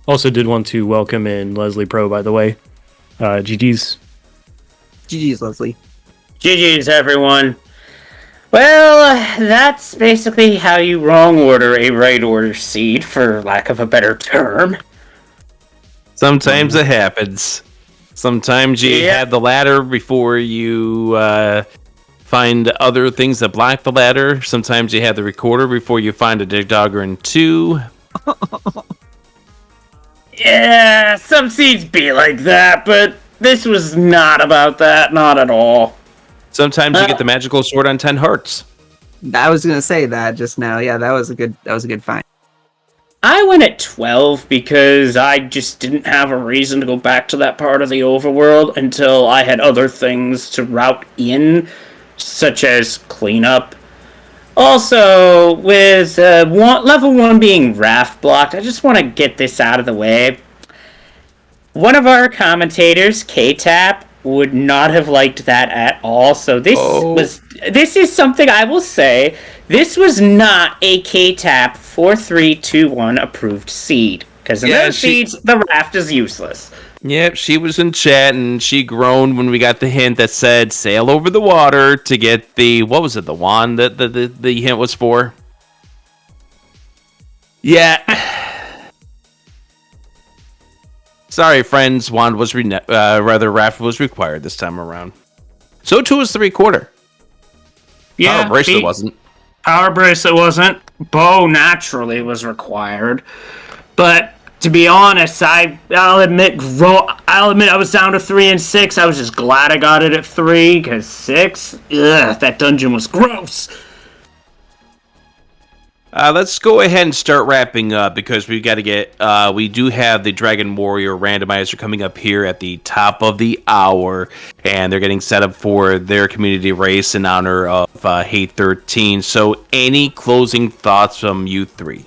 Also did want to welcome in Leslie Pro, by the way. GG's. GG's, Leslie. GG's, everyone. Well, that's basically how you wrong order a right order seed, for lack of a better term. Sometimes it happens. Sometimes you have the ladder before you find other things that block the ladder. Sometimes you have the recorder before you find a dig dogger in 2. Yeah, some seeds be like that, but this was not about that, not at all. Sometimes you get the magical sword on 10 hearts. I was gonna say that just now. Yeah, that was a good find. I went at 12 because I just didn't have a reason to go back to that part of the overworld until I had other things to route in, such as cleanup. Also, with level 1 being raft blocked, I just want to get this out of the way. One of our commentators, K-Tap, would not have liked that at all. So this is something I will say. This was not a K-Tap 4321 approved seed, because in those seeds, the raft is useless. Yep, she was in chat and she groaned when we got the hint that said sail over the water to get the, what was it, the wand that the hint was for? Yeah. Sorry, friends. Wand was raft was required this time around. So too was the recorder. Yeah, Power bracelet wasn't. Power bracelet wasn't. Bow naturally was required, but to be honest, I'll admit I was down to 3 and 6. I was just glad I got it at 3, because 6, that dungeon was gross. Let's go ahead and start wrapping up, because we got to get. We do have the Dragon Warrior randomizer coming up here at the top of the hour, and they're getting set up for their community race in honor of HaateXIII. So, any closing thoughts from you 3?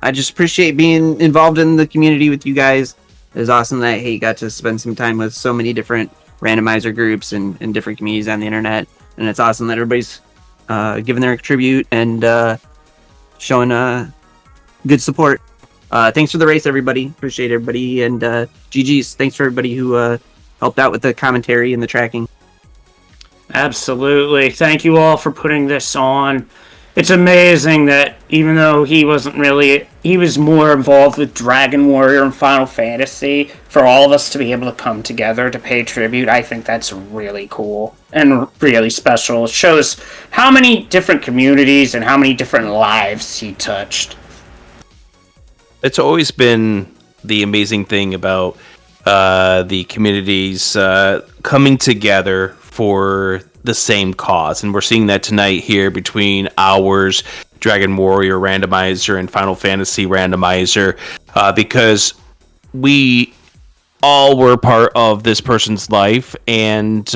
I just appreciate being involved in the community with you guys. It was awesome that Hate got to spend some time with so many different randomizer groups and different communities on the internet. And it's awesome that everybody's giving their tribute and showing good support. Thanks for the race, everybody. Appreciate everybody. And GG's. Thanks for everybody who helped out with the commentary and the tracking. Absolutely. Thank you all for putting this on. It's amazing that even though he was more involved with Dragon Warrior and Final Fantasy, for all of us to be able to come together to pay tribute, I think that's really cool and really special. It shows how many different communities and how many different lives he touched. It's always been the amazing thing about the communities coming together for the same cause. And we're seeing that tonight here between ours, Dragon Warrior Randomizer, and Final Fantasy Randomizer, because we all were part of this person's life. And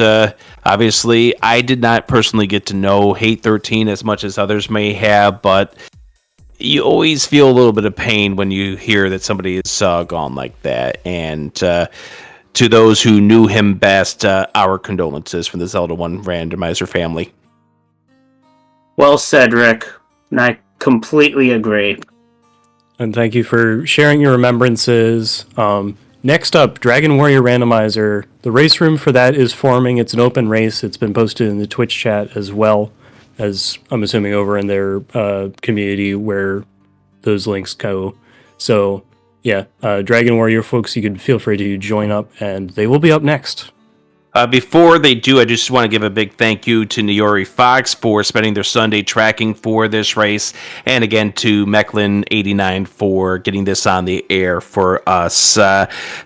obviously, I did not personally get to know HaateXIII as much as others may have, but you always feel a little bit of pain when you hear that somebody is gone like that. And to those who knew him best, our condolences from the Zelda 1 Randomizer family. Well said, Rick. And I completely agree. And thank you for sharing your remembrances. Next up, Dragon Warrior Randomizer. The race room for that is forming. It's an open race. It's been posted in the Twitch chat as well as, I'm assuming, over in their community where those links go. So, yeah, Dragon Warrior folks, you can feel free to join up, and they will be up next. Before they do, I just want to give a big thank you to Niori Fox for spending their Sunday tracking for this race, and again to Mechlin89 for getting this on the air for us.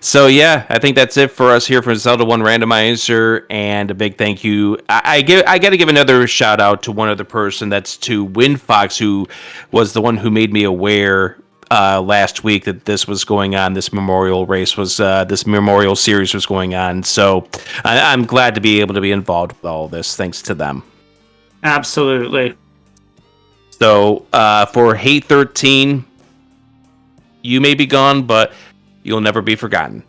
So yeah, I think that's it for us here for Zelda 1 Randomizer, and a big thank you. I got to give another shout out to one other person. That's to WinFox, who was the one who made me aware last week that this was going on. This memorial race was this memorial series was going on. So I'm glad to be able to be involved with all this, thanks to them. Absolutely. So for HaateXIII, you may be gone, but you'll never be forgotten.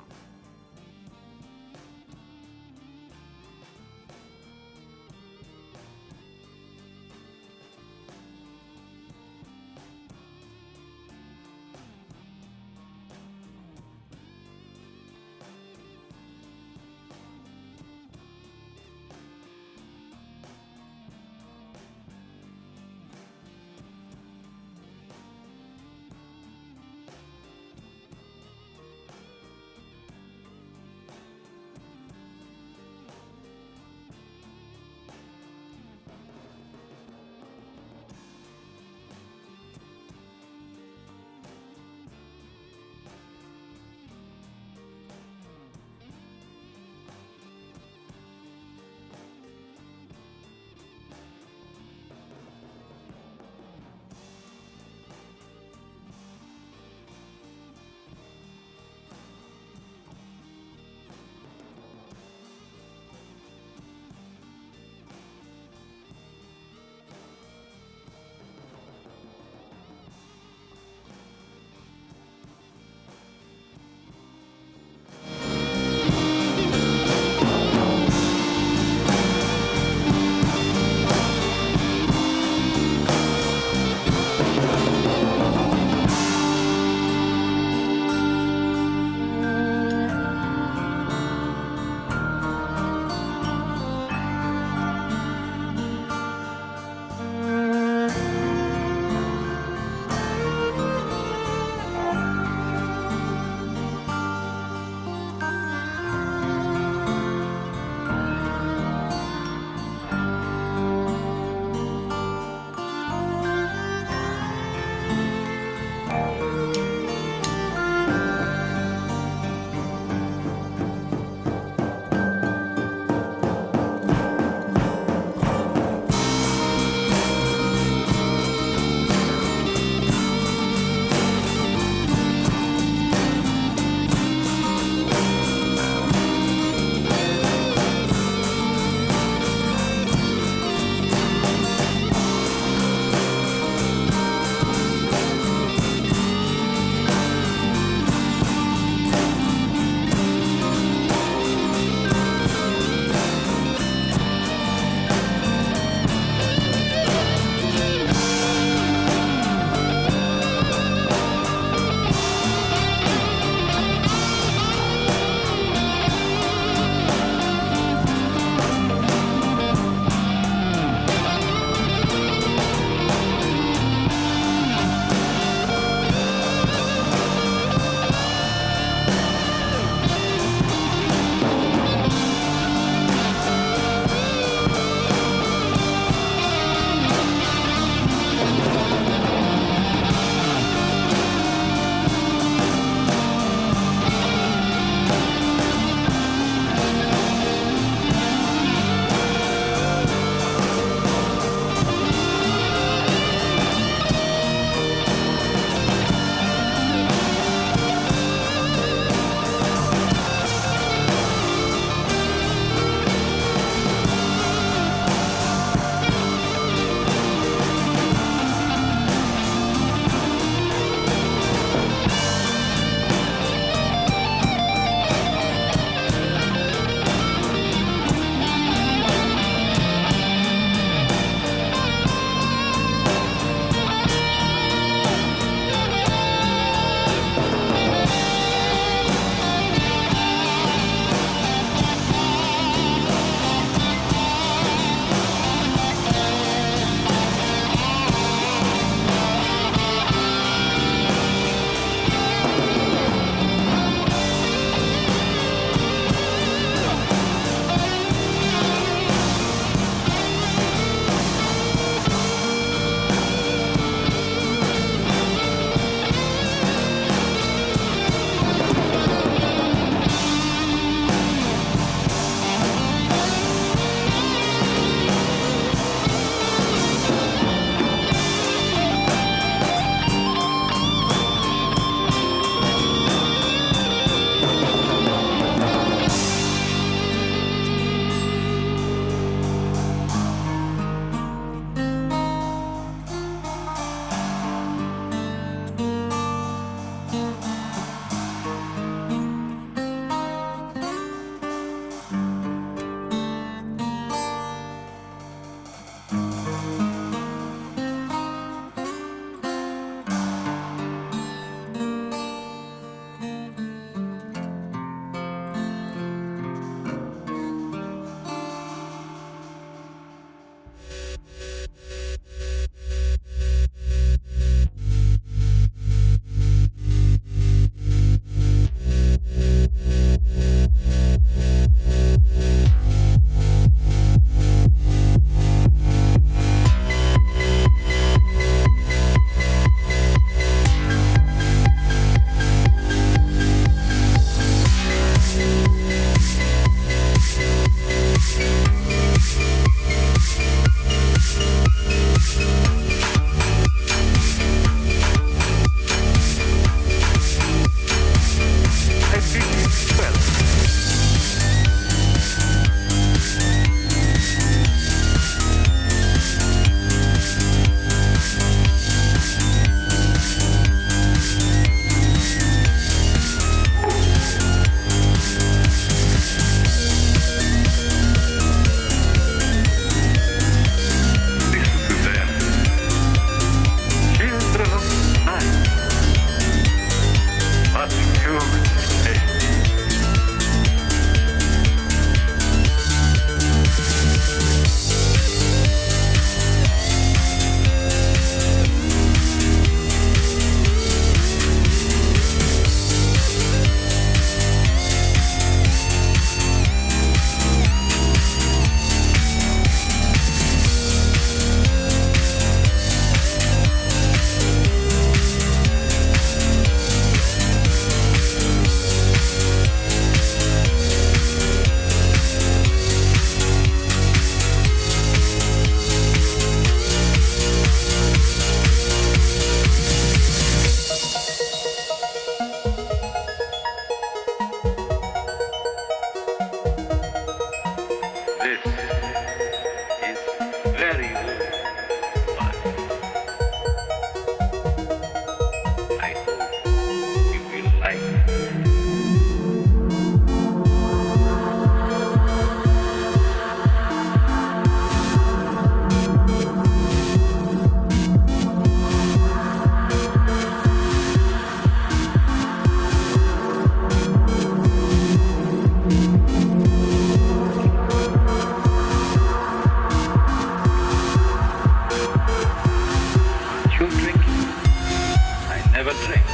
Have a drink.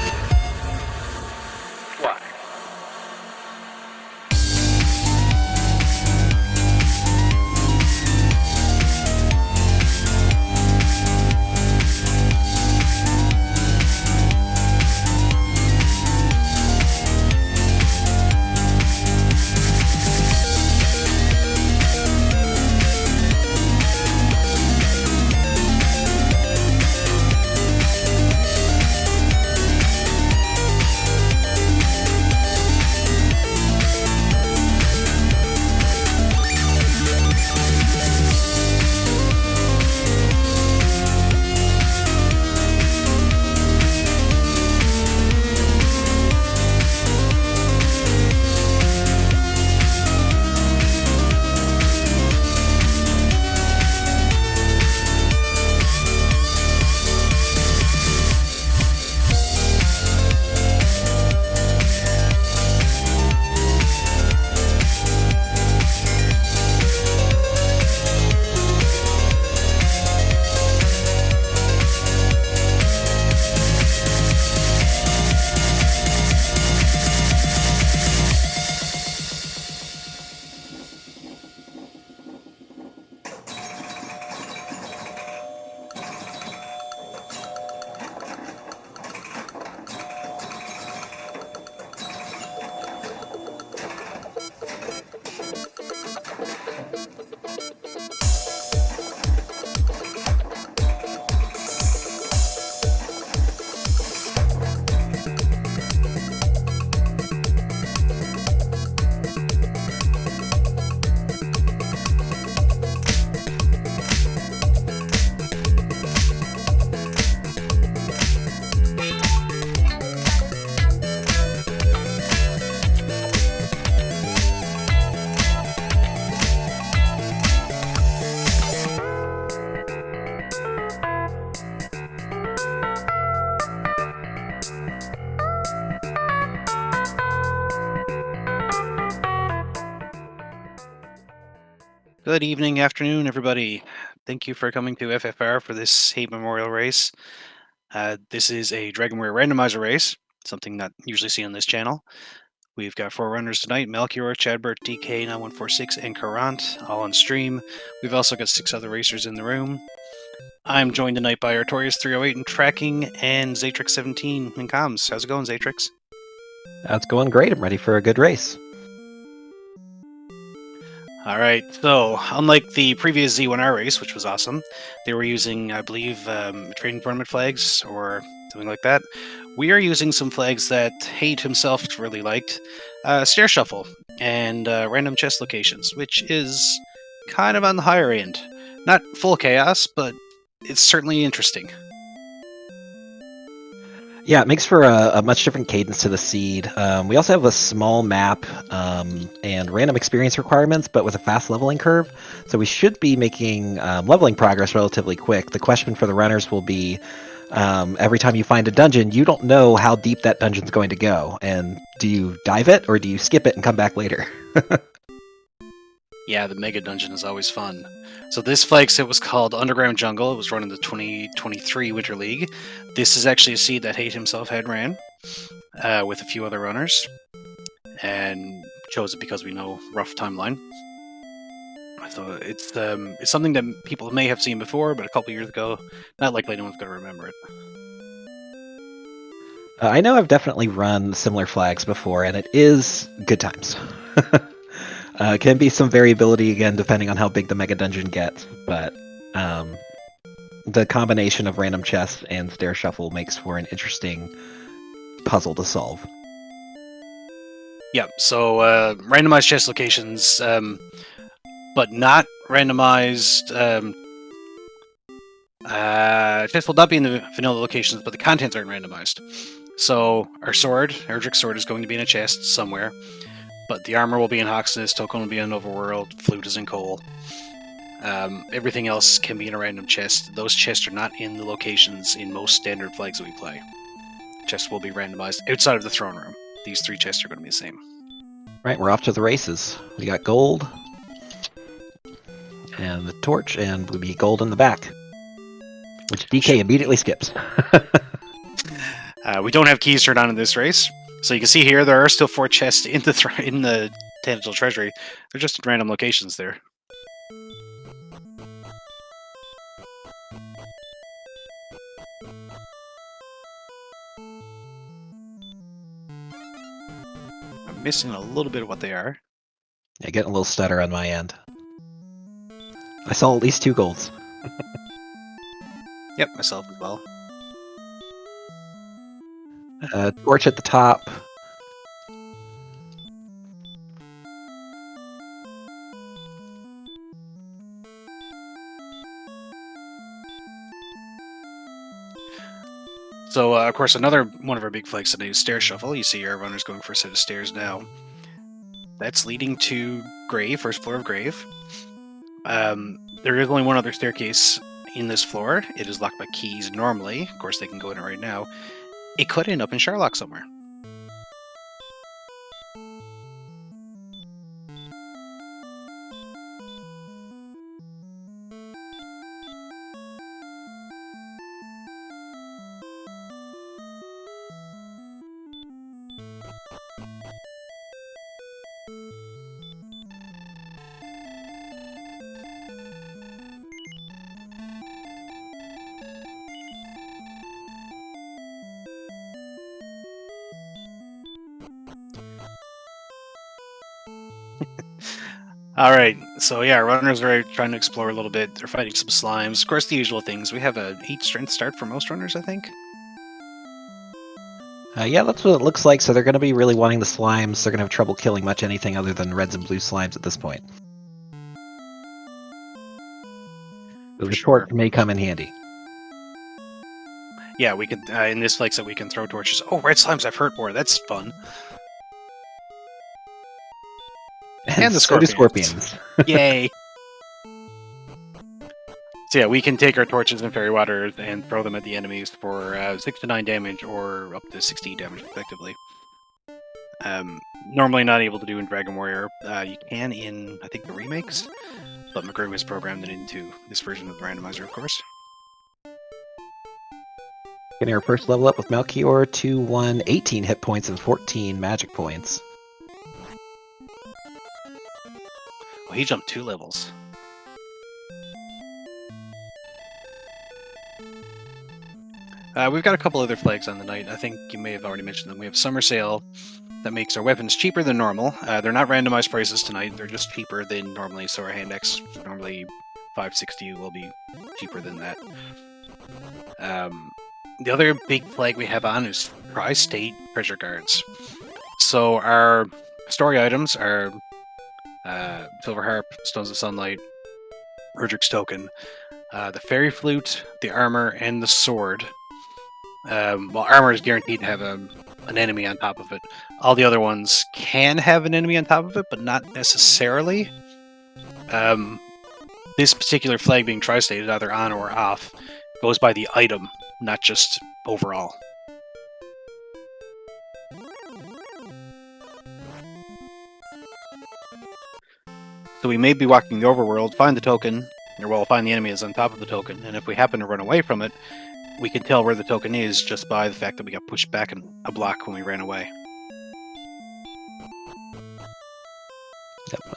Fly. Good evening, afternoon, everybody. Thank you for coming to FFR for this Hate Memorial race. This is a Dragon Warrior randomizer race, something not usually seen on this channel. We've got 4 runners tonight: Melchior, Chadbert, DK9146, and Courant, all on stream. We've also got 6 other racers in the room. I'm joined tonight by Artorias308 in tracking and Zatrix17 in comms. How's it going, Zatrix? It's going great. I'm ready for a good race. All right, so unlike the previous Z1R race, which was awesome, they were using, I believe, training tournament flags or something like that. We are using some flags that Hate himself really liked, stair shuffle and random chest locations, which is kind of on the higher end. Not full chaos, but it's certainly interesting. Yeah, it makes for a much different cadence to the seed. We also have a small map and random experience requirements, but with a fast leveling curve. So we should be making leveling progress relatively quick. The question for the runners will be, every time you find a dungeon, you don't know how deep that dungeon's going to go. And do you dive it, or do you skip it and come back later? Yeah, the Mega Dungeon is always fun. So this flag set was called Underground Jungle. It was run in the 2023 Winter League. This is actually a seed that Hate himself had ran with a few other runners, and chose it because we know rough timeline. So it's something that people may have seen before, but a couple years ago, not likely anyone's going to remember it. I know I've definitely run similar flags before, and it is good times. Can be some variability again depending on how big the Mega Dungeon gets, but the combination of random chests and stair shuffle makes for an interesting puzzle to solve. Yeah, so randomized chest locations, but not randomized. Chests will not be in the vanilla locations, but the contents aren't randomized. So our sword, Erdrick's sword, is going to be in a chest somewhere. But the armor will be in Hoxness, Token will be in Overworld, Flute is in Coal. Everything else can be in a random chest. Those chests are not in the locations in most standard flags that we play. Chests will be randomized outside of the throne room. These 3 chests are going to be the same. Right, we're off to the races. We got gold and the torch, and we'll be gold in the back, which DK immediately skips. We don't have keys turned on in this race, so you can see here there are still 4 chests in the Tangential Treasury. They're just in random locations there. I'm missing a little bit of what they are. Yeah, getting a little stutter on my end. I saw at least 2 golds. Yep, myself as well. Torch at the top. So, of course, another one of our big flags today is Stair Shuffle. You see our runners going for a set of stairs now. That's leading to Grave, first floor of Grave. There is only one other staircase in this floor. It is locked by keys normally. Of course, they can go in it right now. It could end up in Sherlock somewhere. Alright, so yeah, our runners are trying to explore a little bit. They're fighting some slimes. Of course, the usual things. We have a 8 strength start for most runners, I think. Yeah, that's what it looks like. So they're going to be really wanting the slimes. They're going to have trouble killing much anything other than reds and blue slimes at this point. So the torch may come in handy. Yeah, we can, in this flag set, we can throw torches. Oh, red slimes I've heard more. That's fun. And the so do scorpions. scorpions. Yay! So yeah, we can take our torches and fairy water and throw them at the enemies for 6 to 9 damage or up to 16 damage, effectively. Normally not able to do in Dragon Warrior. You can in, I think, the remakes, but McGrew has programmed it into this version of the randomizer, of course. Getting our first level up with Melchior to 18 hit points and 14 magic points. Oh, he jumped 2 levels. We've got a couple other flags on the night. I think you may have already mentioned them. We have Summer Sale that makes our weapons cheaper than normal. They're not randomized prices tonight. They're just cheaper than normally. So our hand axe, normally $560, will be cheaper than that. The other big flag we have on is Tri-State Treasure Guards. So our story items are Silver Harp, Stones of Sunlight, Roderick's Token, the Fairy Flute, the Armor, and the Sword. Well, Armor is guaranteed to have an enemy on top of it. All the other ones can have an enemy on top of it, but not necessarily. This particular flag being tri-stated, either on or off, goes by the item, not just overall. So we may be walking the overworld, find the token, or well, find the enemy is on top of the token, and if we happen to run away from it, we can tell where the token is just by the fact that we got pushed back a block when we ran away.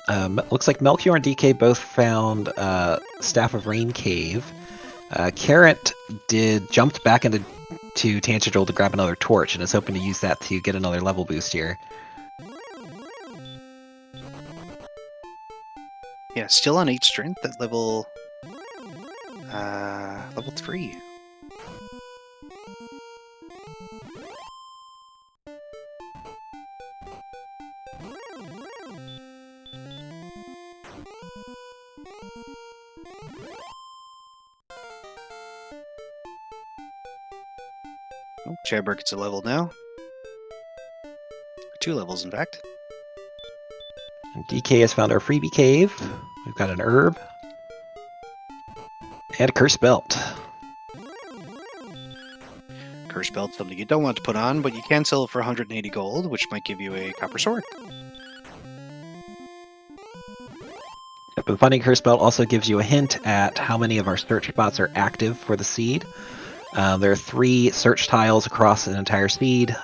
Yep. Looks like Melchior and DK both found Staff of Rain Cave. Carrot jumped back into Tangential to grab another torch and is hoping to use that to get another level boost here. Yeah, still on 8 strength at level 3. Oh, Chairberg gets a level now. 2 levels, in fact. And DK has found our freebie cave. We've got an herb. And a cursed belt. Curse belt, something you don't want to put on, but you can sell it for 180 gold, which might give you a copper sword. Yep, the finding cursed belt also gives you a hint at how many of our search bots are active for the seed. There are 3 search tiles across an entire speed.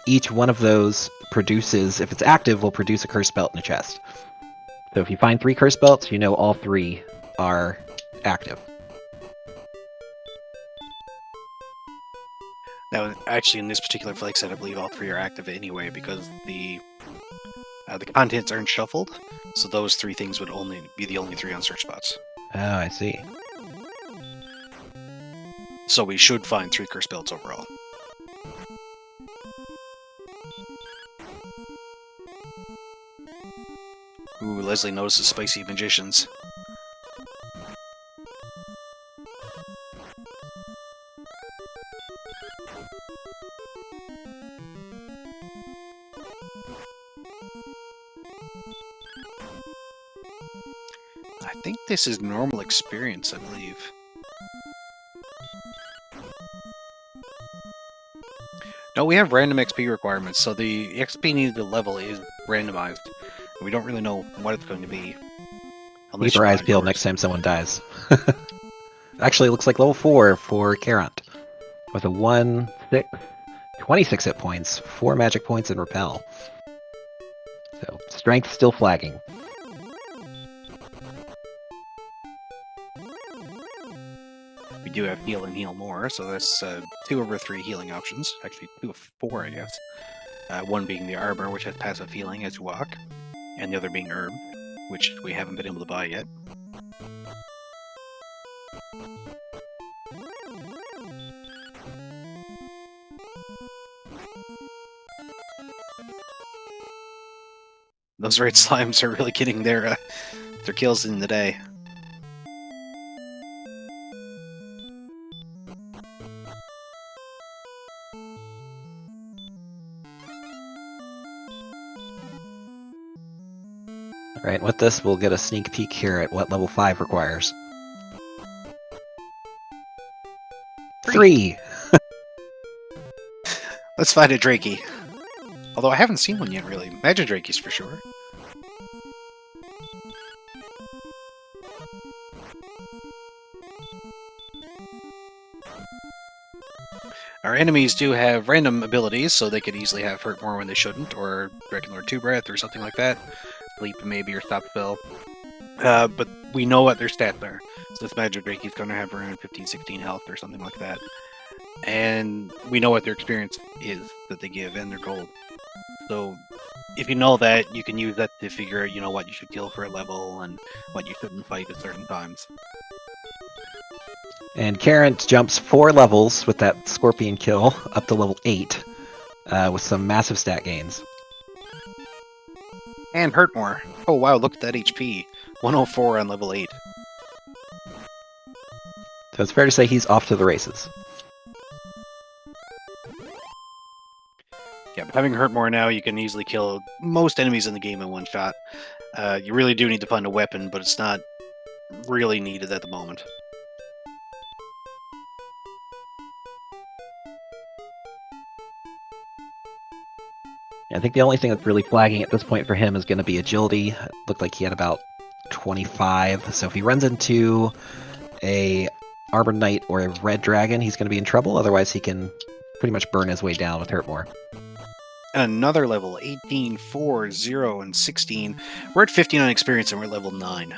Each one of those produces, if it's active, will produce a curse belt in a chest. So if you find 3 curse belts, you know all 3 are active. Now, actually, in this particular flake set, I believe all 3 are active anyway because the contents aren't shuffled, so those 3 things would only be the only 3 on search spots. Oh, I see. So we should find 3 curse belts overall. Ooh, Leslie notices spicy magicians. I think this is normal experience, I believe. No, we have random XP requirements, so the XP needed to level is randomized. We don't really know what it's going to be. Keep your eyes peeled next time someone dies. Actually, it looks like level 4 for Carant. With a 1, 6, 26 hit points, 4 magic points, and repel. So, strength still flagging. We do have heal and heal more, so that's 2 over 3 healing options. Actually, 2 of 4, I guess. One being the Arbor, which has passive healing as you walk, and the other being Herb, which we haven't been able to buy yet. Those red slimes are really getting their kills in the day. Alright, with this, we'll get a sneak peek here at what level 5 requires. 3! Let's find a Drakey. Although I haven't seen one yet, really. Magidrakeys for sure. Our enemies do have random abilities, so they could easily have Hurt More when they shouldn't, or regular 2-breath, or something like that. Sleep, maybe, or Stop Spell. But we know what their stats are. So this Magidrake is going to have around 15-16 health, or something like that. And we know what their experience is that they give, and their gold. So if you know that, you can use that to figure out, you know, what you should kill for a level, and what you shouldn't fight at certain times. And Carant jumps 4 levels with that Scorpion kill up to level 8 with some massive stat gains. And Hurt More. Oh wow, look at that HP. 104 on level 8. So it's fair to say he's off to the races. Yeah, but having Hurt More now, you can easily kill most enemies in the game in one shot. You really do need to find a weapon, but it's not really needed at the moment. I think the only thing that's really flagging at this point for him is going to be agility. It looked like he had about 25, so if he runs into a Arbor Knight or a Red Dragon, he's going to be in trouble. Otherwise, he can pretty much burn his way down with Hurt More. Another level, 18, 4, 0, and 16. We're at 15 on experience and we're level 9.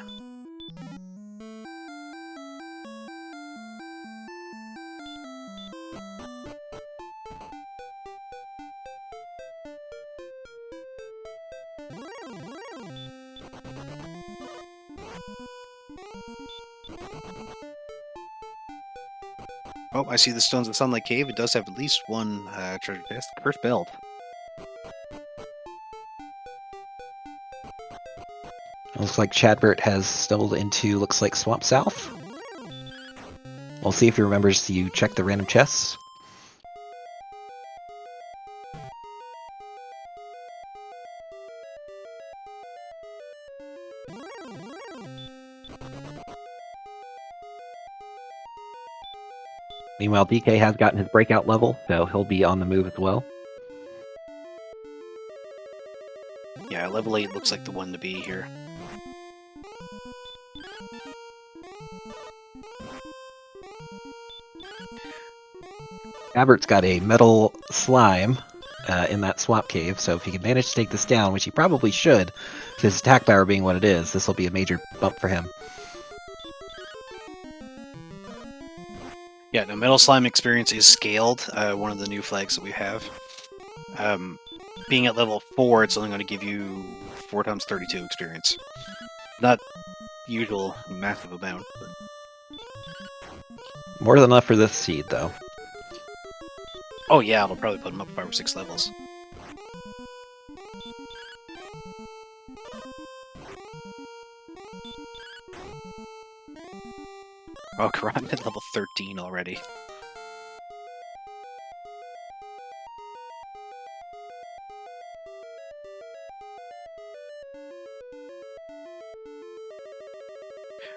Oh, I see the Stones of Sunlight Cave. It does have at least one treasure chest. Cursed Belt. Looks like Chadbert has stumbled into, looks like Swamp South. We'll see if he remembers to check the random chests. Meanwhile, DK has gotten his breakout level, so he'll be on the move as well. Yeah, level 8 looks like the one to be here. Abbert's got a metal slime in that swamp cave, so if he can manage to take this down, which he probably should, his attack power being what it is, this will be a major bump for him. Yeah, no, Metal Slime experience is scaled, one of the new flags that we have. Being at level 4, it's only going to give you 4 times 32 experience. Not usual massive amount, but... More than enough for this seed, though. Oh yeah, I'll probably put him up 5 or 6 levels. Oh, Karan at level 13 already.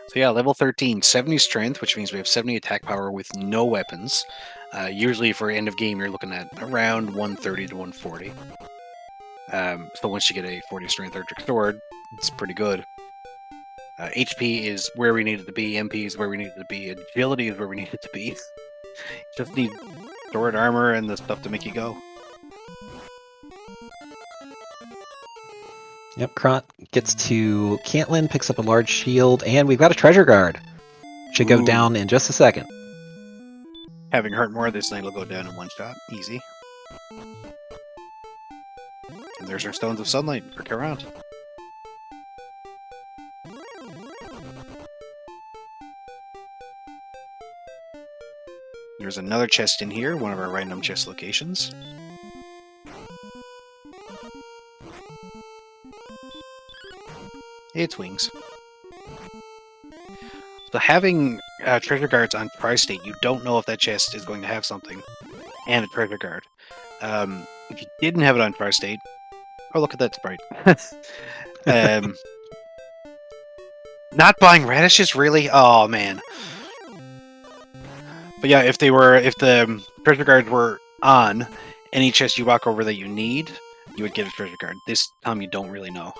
So yeah, level 13, 70 strength, which means we have 70 attack power with no weapons. Usually for end of game, you're looking at around 130 to 140. So once you get a 40 strength electric sword, it's pretty good. HP is where we need it to be, MP is where we need it to be, agility is where we need it to be. Just need sword armor and the stuff to make you go. Yep, Kront gets to Cantlin, picks up a large shield, and we've got a treasure guard. Should go Ooh. down in just a second. Having hurt more, this knight will go down in one shot. Easy. And there's our Stones of Sunlight for Karan. There's another chest in here, one of our random chest locations. It's wings. So having treasure guards on Tri-State, you don't know if that chest is going to have something. And a treasure guard. If you didn't have it on Tri-State... Oh, look at that sprite. Not buying radishes, really? Oh, man. But yeah, if the treasure guards were on, any chest you walk over that you need, you would get a treasure guard. This time you don't really know.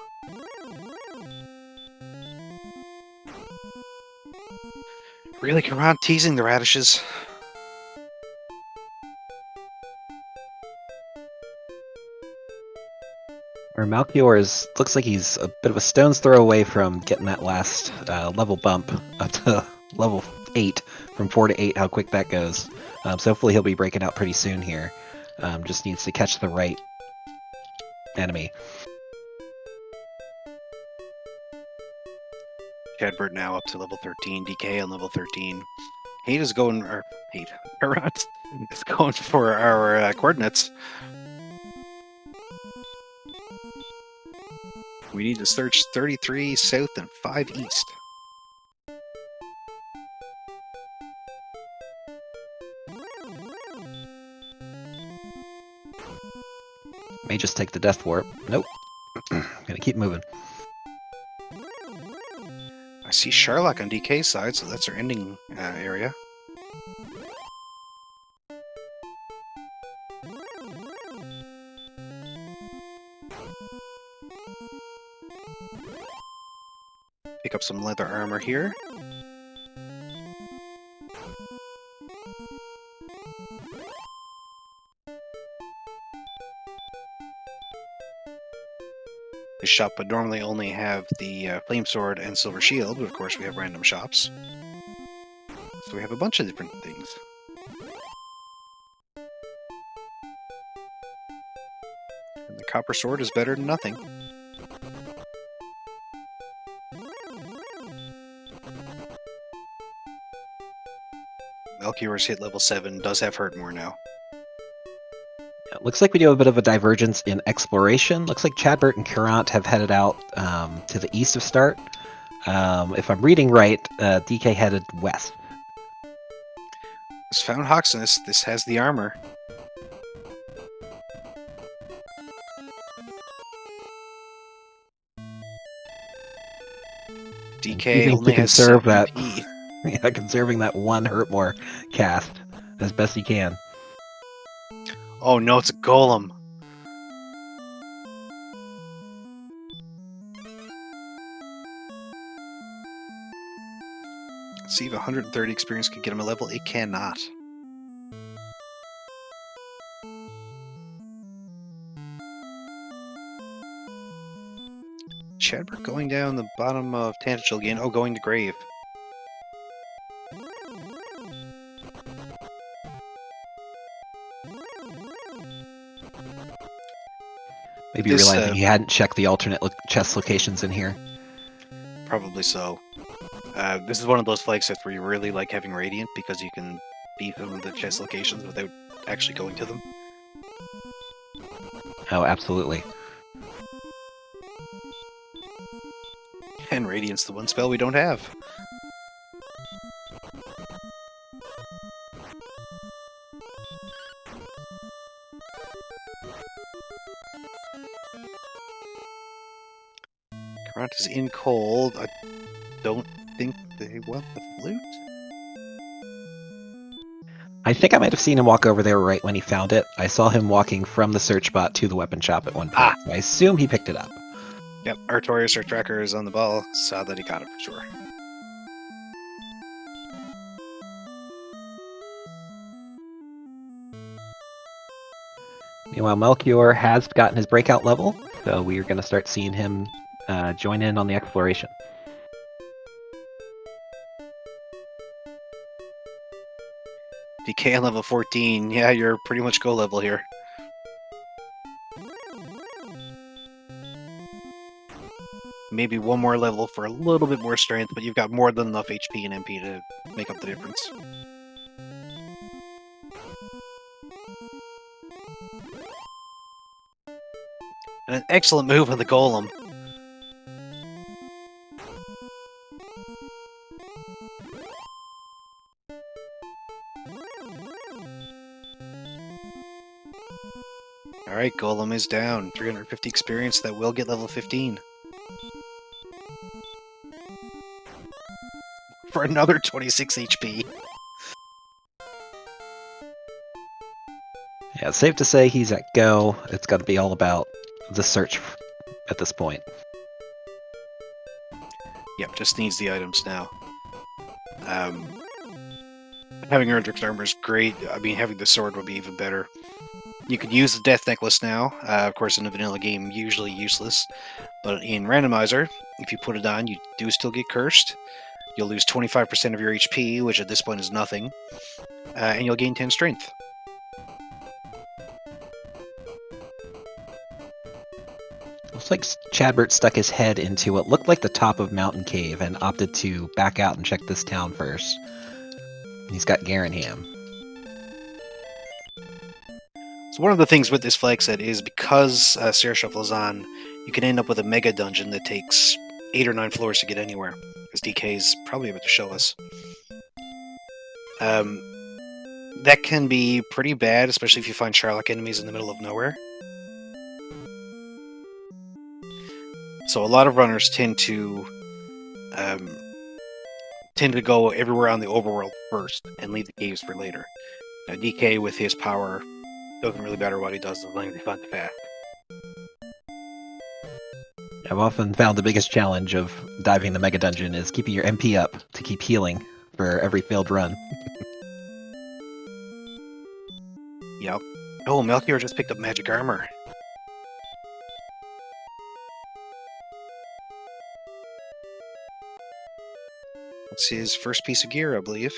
Really, Karan teasing the radishes. Where Malchior looks like he's a bit of a stone's throw away from getting that last level bump up to level 8, from 4 to 8, how quick that goes. So hopefully he'll be breaking out pretty soon here. Just needs to catch the right enemy. Chadbert now up to level 13, DK on level 13. Hate is going, or Hate, Karan is going for our coordinates. We need to search 33 south and 5 east. May just take the death warp. Nope. Gonna keep moving. I see Sherlock on DK's side, so that's our ending area. Pick up some leather armor here. This shop would normally only have the flame sword and silver shield, but of course we have random shops. So we have a bunch of different things. And the copper sword is better than nothing. Melchior's hit level 7, does have hurt more now. It looks like we do have a bit of a divergence in exploration. Looks like Chadbert and Kurant have headed out to the east of Start. If I'm reading right, DK headed west. It's found Hoxness. This has the armor. DK Needing only to has conserve 7 that. MP. Yeah, conserving that one hurt more cast as best he can. Oh no, it's a golem. Let's see if 130 experience could get him a level. It cannot. Chadwick going down the bottom of Tangential again. Oh, going to Grave. Maybe This, realizing he hadn't checked the alternate chest locations in here. Probably so. This is one of those flag sets where you really like having Radiant because you can beat them with the chest locations without actually going to them. Oh, absolutely. And Radiant's the one spell we don't have. Karant is in cold. I don't think they want the flute. I think I might have seen him walk over there right when he found it. I saw him walking from the search bot to the weapon shop at one point. So I assume he picked it up. Yep, Artorias, our tracker, is on the ball. Saw that he got it for sure. Meanwhile, Melchior has gotten his breakout level, so we are going to start seeing him join in on the exploration. DK on level 14. Yeah, you're pretty much go level here. Maybe one more level for a little bit more strength, but you've got more than enough HP and MP to make up the difference. And an excellent move on the Golem. Alright, Golem is down. 350 experience, that will get level 15. For another 26 HP. Yeah, it's safe to say he's at go. It's got to be all about the search at this point. Yep, just needs the items now. Having Erdrick's armor is great. I mean, having the sword will be even better. You could use the Death Necklace now. Of course, in a vanilla game, usually useless. But in Randomizer, if you put it on, you do still get cursed. You'll lose 25% of your HP, which at this point is nothing. And you'll gain 10 strength. Looks like Chadbert stuck his head into what looked like the top of Mountain Cave and opted to back out and check this town first. He's got Garanham. So one of the things with this flag set is because Sarah Shuffle is on, you can end up with a mega dungeon that takes 8 or 9 floors to get anywhere, as DK is probably able to show us. That can be pretty bad, especially if you find Sherlock enemies in the middle of nowhere. So a lot of runners tend to go everywhere on the overworld first and leave the caves for later. Now DK with his power doesn't really matter what he does as long as he finds the path. I've often found the biggest challenge of diving the mega dungeon is keeping your MP up to keep healing for every failed run. Yep. Oh, Melchior just picked up magic armor. That's his first piece of gear, I believe.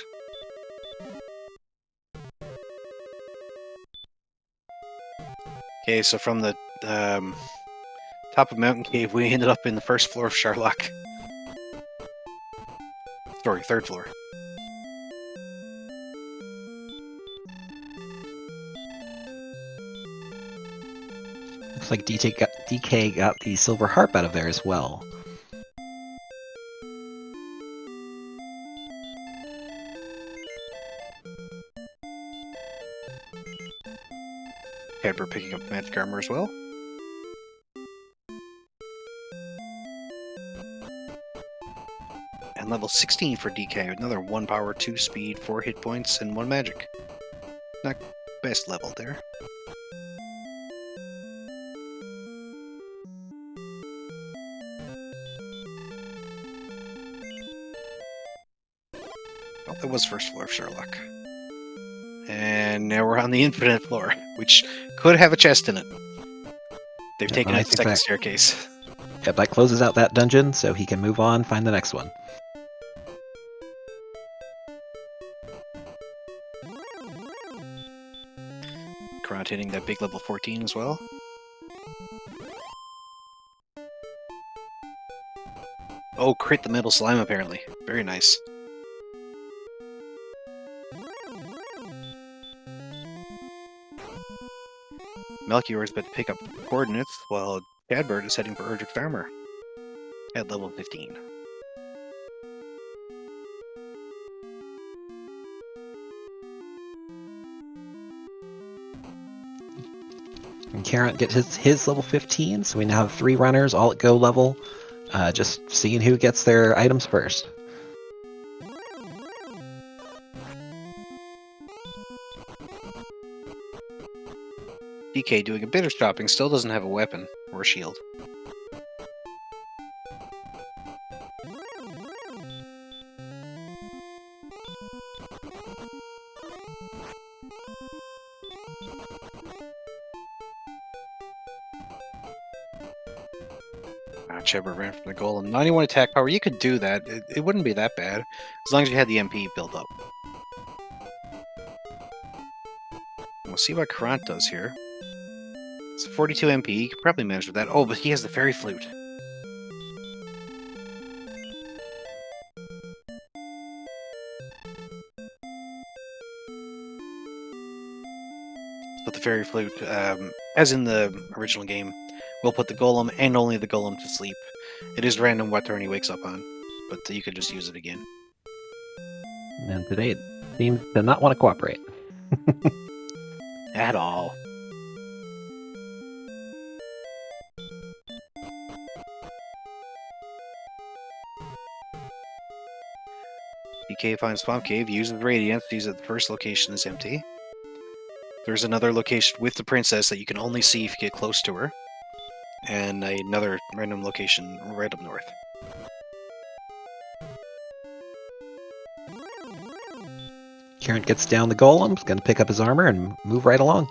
Okay, so from the top of Mountain Cave, we ended up in the first floor of Sherlock. Sorry, third floor. Looks like DK got the silver harp out of there as well. Cadber picking up magic armor as well. And level 16 for DK, another 1 power, 2 speed, 4 hit points, and 1 magic. Not best level there. Oh, that was first floor of Sherlock. And now we're on the infinite floor, which could have a chest in it. They've taken out the second staircase. Yep, that closes out that dungeon, so he can move on, find the next one. Karant hitting that big level 14 as well. Oh, crit the metal slime apparently. Very nice. Melchior is about to pick up coordinates, while Chadbird is heading for Erdrick's armor at level 15. And Karant gets his level 15, so we now have 3 runners, all at go level. Just seeing who gets their items first. DK doing a bit of shopping, still doesn't have a weapon or a shield. Chebber ran from the golem. 91 attack power, you could do that. It wouldn't be that bad, as long as you had the MP built up. We'll see what Karant does here. It's 42 MP, he could probably manage with that. Oh, but he has the fairy flute. But the fairy flute, as in the original game, will put the golem and only the golem to sleep. It is random what turn he wakes up on, but you could just use it again. And today it seems to not want to cooperate. At all. DK finds Swamp Cave, uses Radiance, sees that the first location is empty. There's another location with the princess that you can only see if you get close to her. And another random location right up north. Karant gets down the golem, is going to pick up his armor and move right along.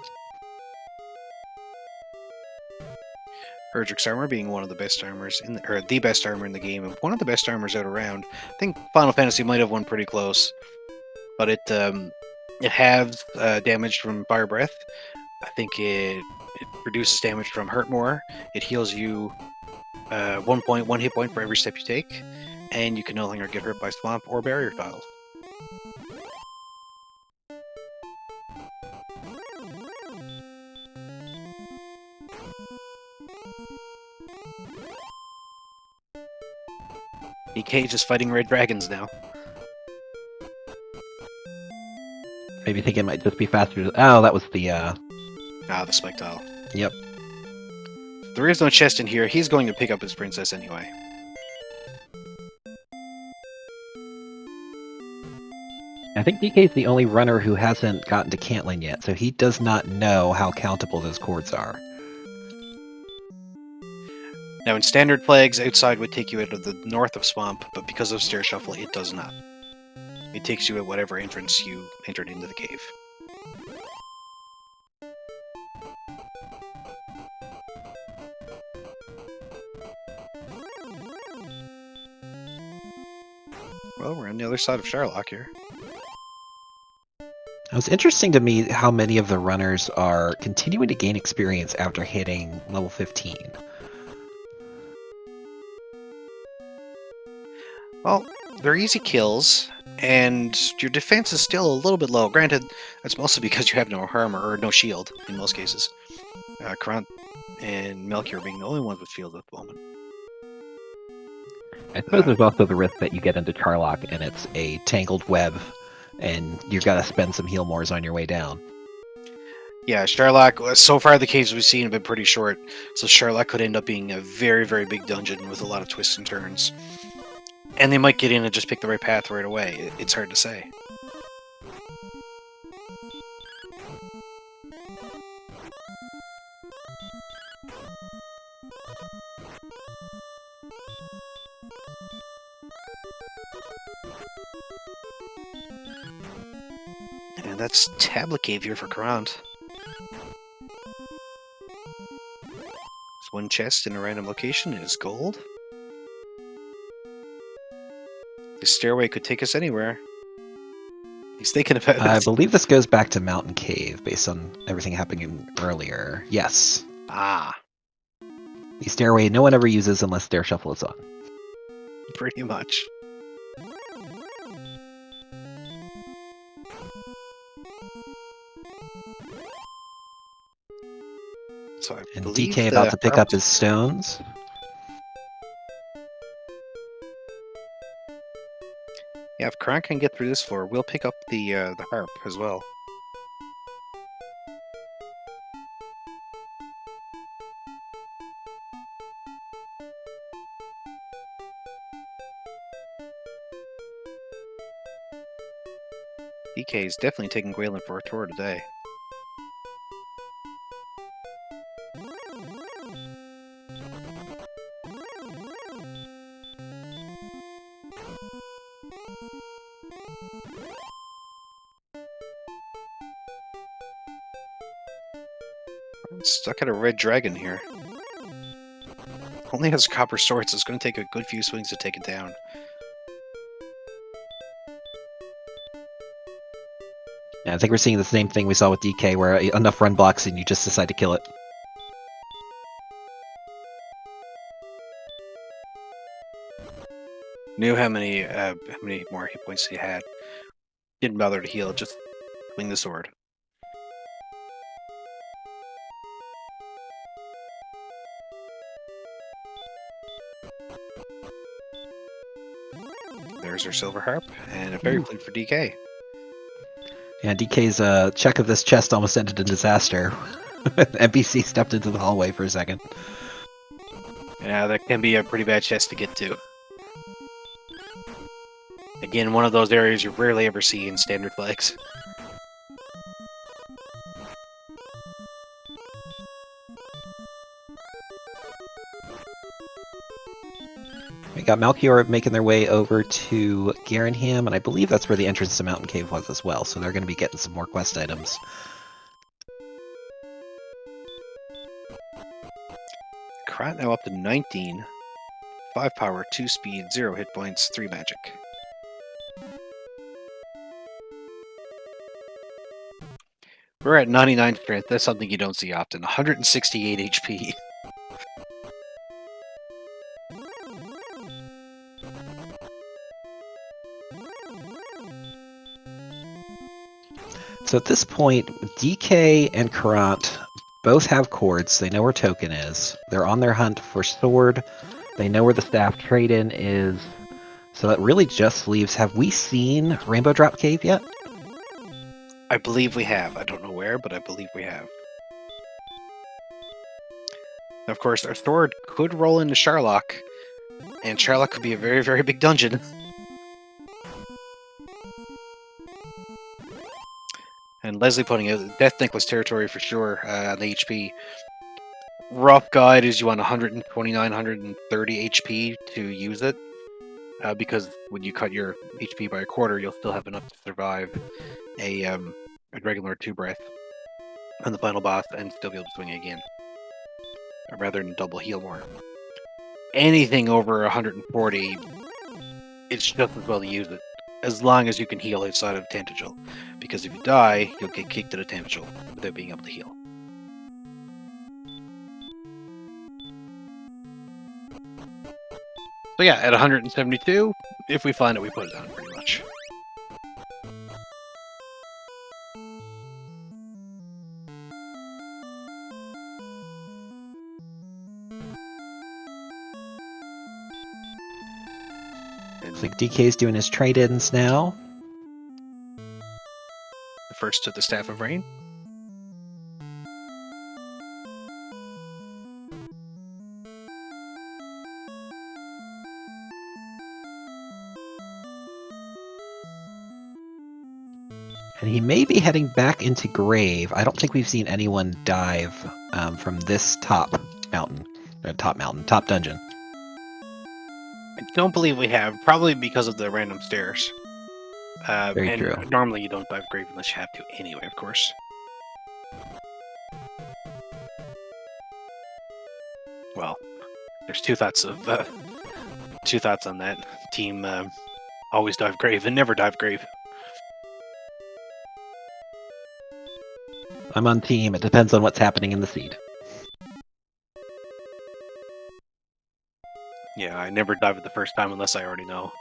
Erdrick's armor being one of the best armors in the, or the best armor in the game, and one of the best armors out around. I think Final Fantasy might have one pretty close, but it halves damage from fire breath. I think it reduces damage from hurt more. It heals you 1 hit point for every step you take, and you can no longer get hurt by swamp or barrier tiles. DK just fighting red dragons now. Maybe think it might just be faster. Oh, that was the the spike tile. Yep. There is no chest in here. He's going to pick up his princess anyway. I think DK's the only runner who hasn't gotten to Cantling yet, so he does not know how countable those chords are. Now, in standard flags, outside would take you out of the north of Swamp, but because of Stair Shuffle, it does not. It takes you at whatever entrance you entered into the cave. Well, we're on the other side of Sharlock here. It was interesting to me how many of the runners are continuing to gain experience after hitting level 15. Well, they're easy kills, and your defense is still a little bit low. Granted, that's mostly because you have no armor or no shield in most cases. Karant and Melchior being the only ones with shields at the moment. I suppose there's also the risk that you get into Charlock and it's a tangled web, and you've got to spend some heal mores on your way down. Yeah, Sharlock, so far the caves we've seen have been pretty short, so Sharlock could end up being a very, very big dungeon with a lot of twists and turns. And they might get in and just pick the right path right away. It's hard to say. And that's Tablet Cave here for Karant. There's one chest in a random location. It is gold. This stairway could take us anywhere. He's thinking about I it. believe this goes back to Mountain Cave based on everything happening earlier. Yes. Ah, The stairway no one ever uses unless Stair Shuffle is on. pretty much. So I And believe DK the about to pick harp- up his stones. Yeah, if Karan can get through this floor, we'll pick up the harp as well. DK is definitely taking Gwaelin for a tour today. I'm stuck at a red dragon here. Only has copper swords, so it's going to take a good few swings to take it down. Yeah, I think we're seeing the same thing we saw with DK, where enough run blocks and you just decide to kill it. Knew how many more hit points he had. Didn't bother to heal, just swing the sword. There's our silver harp, and a fairy flute for DK. Yeah, DK's check of this chest almost ended in disaster. NPC stepped into the hallway for a second. Yeah, that can be a pretty bad chest to get to. Again, one of those areas you rarely ever see in standard flags. We got Malchior making their way over to Garenham, and I believe that's where the entrance to Mountain Cave was as well, so they're going to be getting some more quest items. Krat now up to 19. 5 power, 2 speed, 0 hit points, 3 magic. We're at 99 strength. That's something you don't see often. 168 HP. So at this point, DK and Karant both have cords. They know where Token is. They're on their hunt for sword. They know where the staff trade-in is. So that really just leaves... Have we seen Rainbow Drop Cave yet? I believe we have. I don't know where, but I believe we have. And of course, our sword could roll into Sharlock, and Sharlock could be a very, very big dungeon. And Leslie putting out Death Necklace territory for sure on the HP. Rough guide is you want 129, 130 HP to use it. Because when you cut your HP by a quarter, you'll still have enough to survive a regular 2 breath on the final boss and still be able to swing it again. Rather than double heal more. Anything over 140, it's just as well to use it. As long as you can heal outside of Tantagel. Because if you die, you'll get kicked out of Tantagel without being able to heal. So yeah, at 172, if we find it, we put it on pretty much. Looks like DK's doing his trade-ins now. The first to the Staff of Rain. And he may be heading back into Grave. I don't think we've seen anyone dive from this top dungeon. I don't believe we have, probably because of the random stairs. Very and true. Normally you don't dive Grave unless you have to anyway, of course. well, there's two thoughts on that. Team always dive grave and never dive grave. I'm on team. It depends on what's happening in the seed. Yeah, I never dive it the first time unless I already know.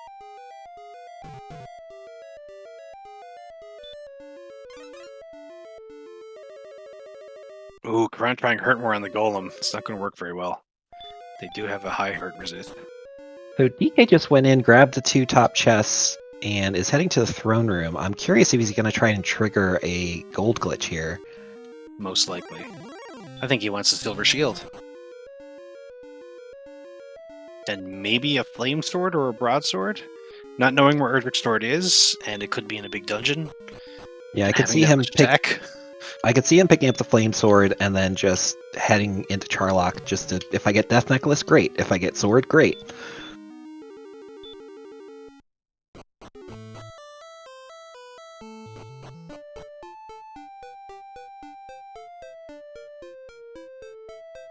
Ooh, trying to hurt more on the golem. It's not going to work very well. They do have a high hurt resist. So DK just went in, grabbed the 2 top chests, and is heading to the throne room. I'm curious if he's going to try and trigger a gold glitch here. Most likely. I think he wants a silver shield. And maybe a flame sword or a broadsword? Not knowing where Erdrick's sword is, and it could be in a big dungeon. Yeah, I could Having see that him much attack. I could see him picking up the flame sword and then just heading into Charlock. Just to, if I get Death Necklace, great. If I get sword, great.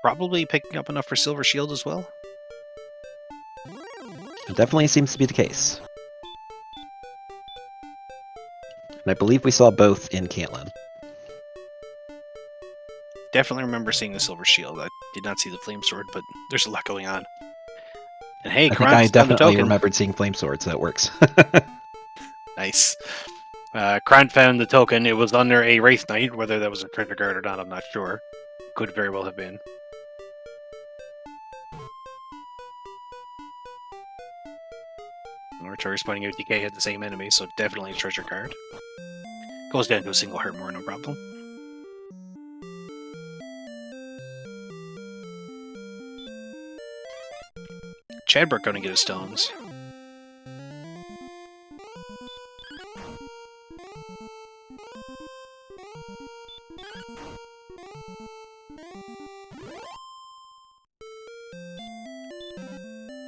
Probably picking up enough for silver shield as well. It definitely seems to be the case. And I believe we saw both in Caitlin. Definitely remember seeing the silver shield. I did not see the flame sword, but there's a lot going on. And hey, I think Kron's I found the definitely token. remembered seeing flame sword, so that works. Nice. Kron found the token. It was under a Wraith Knight. Whether that was a treasure guard or not, I'm not sure. Could very well have been. Artillery's pointing out DK had the same enemy, so definitely a treasure card. Goes down to a single heart more, no problem. Chadbrook gonna get his stones.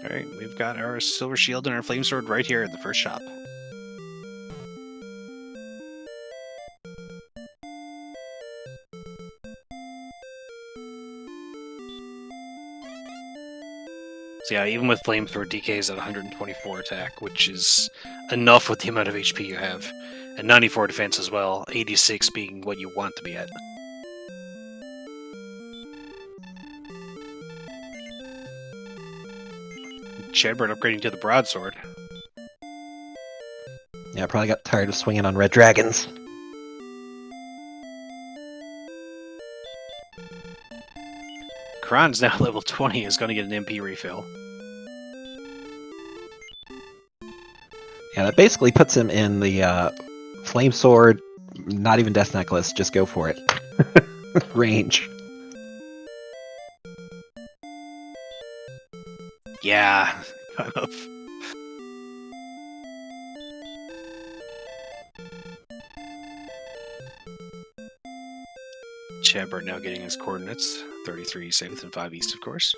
Alright, we've got our silver shield and our flame sword right here in the first shop. So yeah, even with flame sword, DK is at 124 attack, which is enough with the amount of HP you have. And 94 defense as well, 86 being what you want to be at. Chadbird upgrading to the broadsword. Yeah, I probably got tired of swinging on red dragons. Kron's now level 20, is going to get an MP refill. Yeah, that basically puts him in the flame sword, not even Death Necklace, just go for it. Range. Yeah, kind of. Chadbird now getting his coordinates. 33 south and 5 east, of course.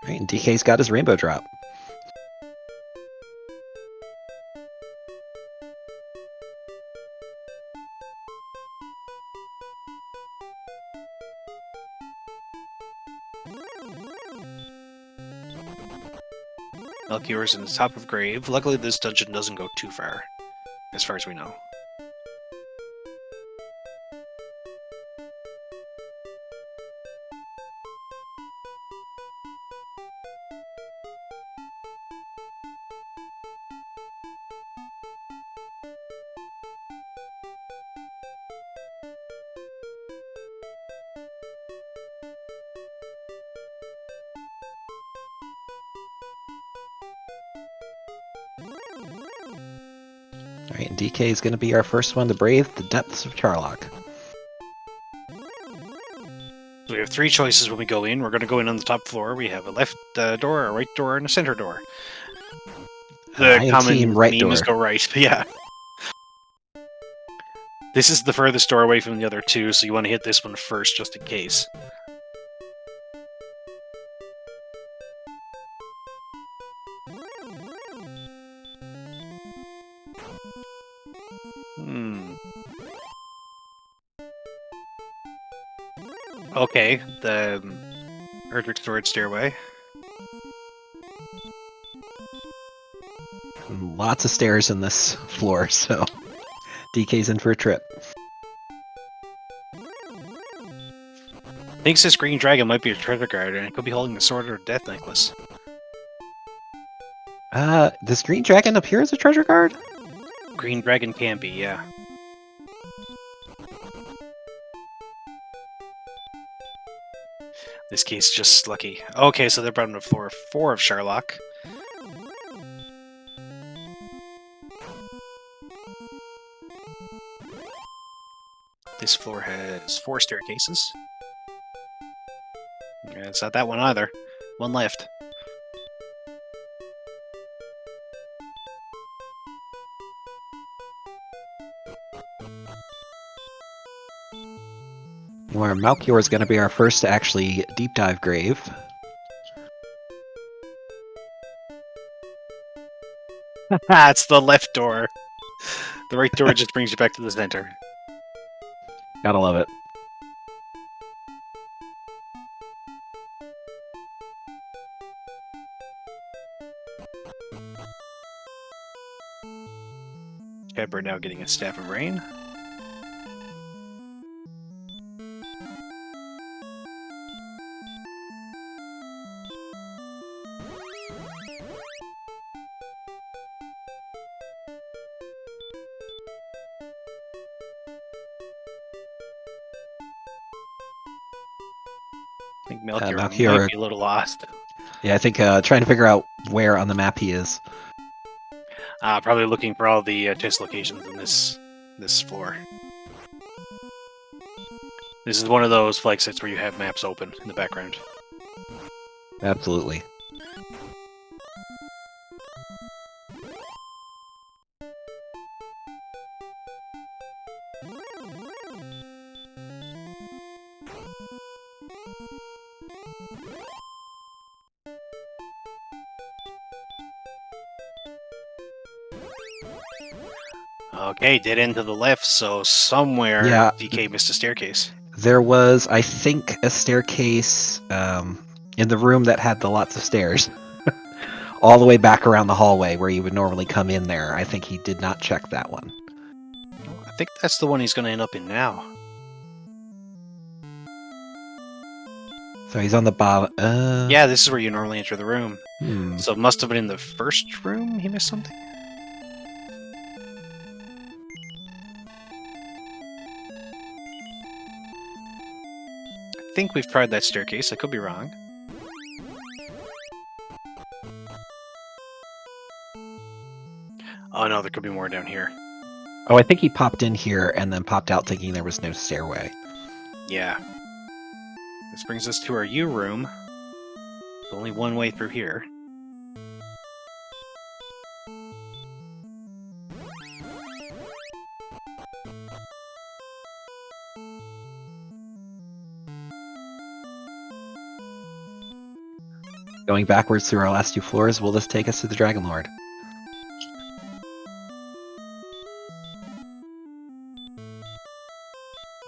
Right, and DK's got his rainbow drop. Melchior's in the top of grave. Luckily, this dungeon doesn't go too far as we know. Alright, and DK is going to be our first one to brave the depths of Charlock. So we have three choices when we go in. We're going to go in on the top floor. We have a left door, a right door, and a center door. I The am common team right meme is door. go right, yeah. This is the furthest door away from the other two, so you want to hit this one first, just in case. Okay, the Erdrick storage stairway. Lots of stairs in this floor, so DK's in for a trip. Thinks this green dragon might be a treasure guard, and it could be holding the sword or death necklace. Does Green Dragon appear as a treasure guard? Green dragon can be, yeah. This case just lucky. Okay, so they're brought on to floor 4 of Sherlock. This floor has 4 staircases. Yeah, it's not that one either. One left. Where Malchior is going to be our first actually deep dive grave. It's the left door. The right door just brings you back to the center. Gotta love it. Shepard now getting a Staff of Rain. I think Melchior might Melchior- be a little lost. Yeah, I think trying to figure out where on the map he is. Probably looking for all the test locations in this floor. This is one of those flag sites where you have maps open in the background. Absolutely. Okay, dead end to the left, so somewhere Yeah. DK missed a staircase. There was, I think, a staircase in the room that had the lots of stairs. All the way back around the hallway where you would normally come in there. I think he did not check that one. I think that's the one he's going to end up in now. So he's on the bottom. Yeah, this is where you normally enter the room. Hmm. So it must have been in the first room he missed something? I think we've tried that staircase. I could be wrong. Oh no, there could be more down here. Oh, I think he popped in here and then popped out thinking there was no stairway. Yeah. This brings us to our U room. There's only one way through here. Going backwards through our last 2 floors, will this take us to the Dragon Lord?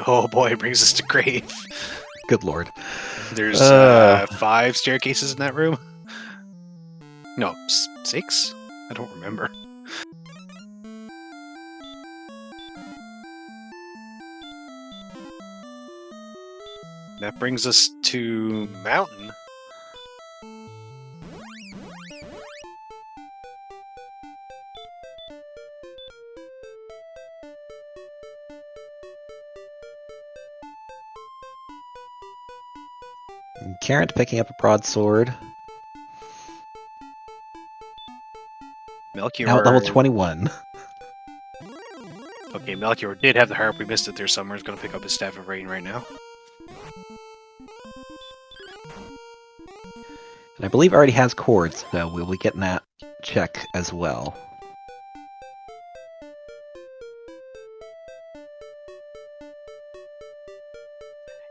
Oh boy, it brings us to grave. Good lord. There's 5 staircases in that room. No, 6? I don't remember. That brings us to Mountain. And Carrot picking up a broadsword. Melchior. Now at level 21. Okay, Melchior did have the harp. We missed it there somewhere. He's going to pick up his Staff of Rain right now. And I believe already has cords, so we'll be getting that check as well.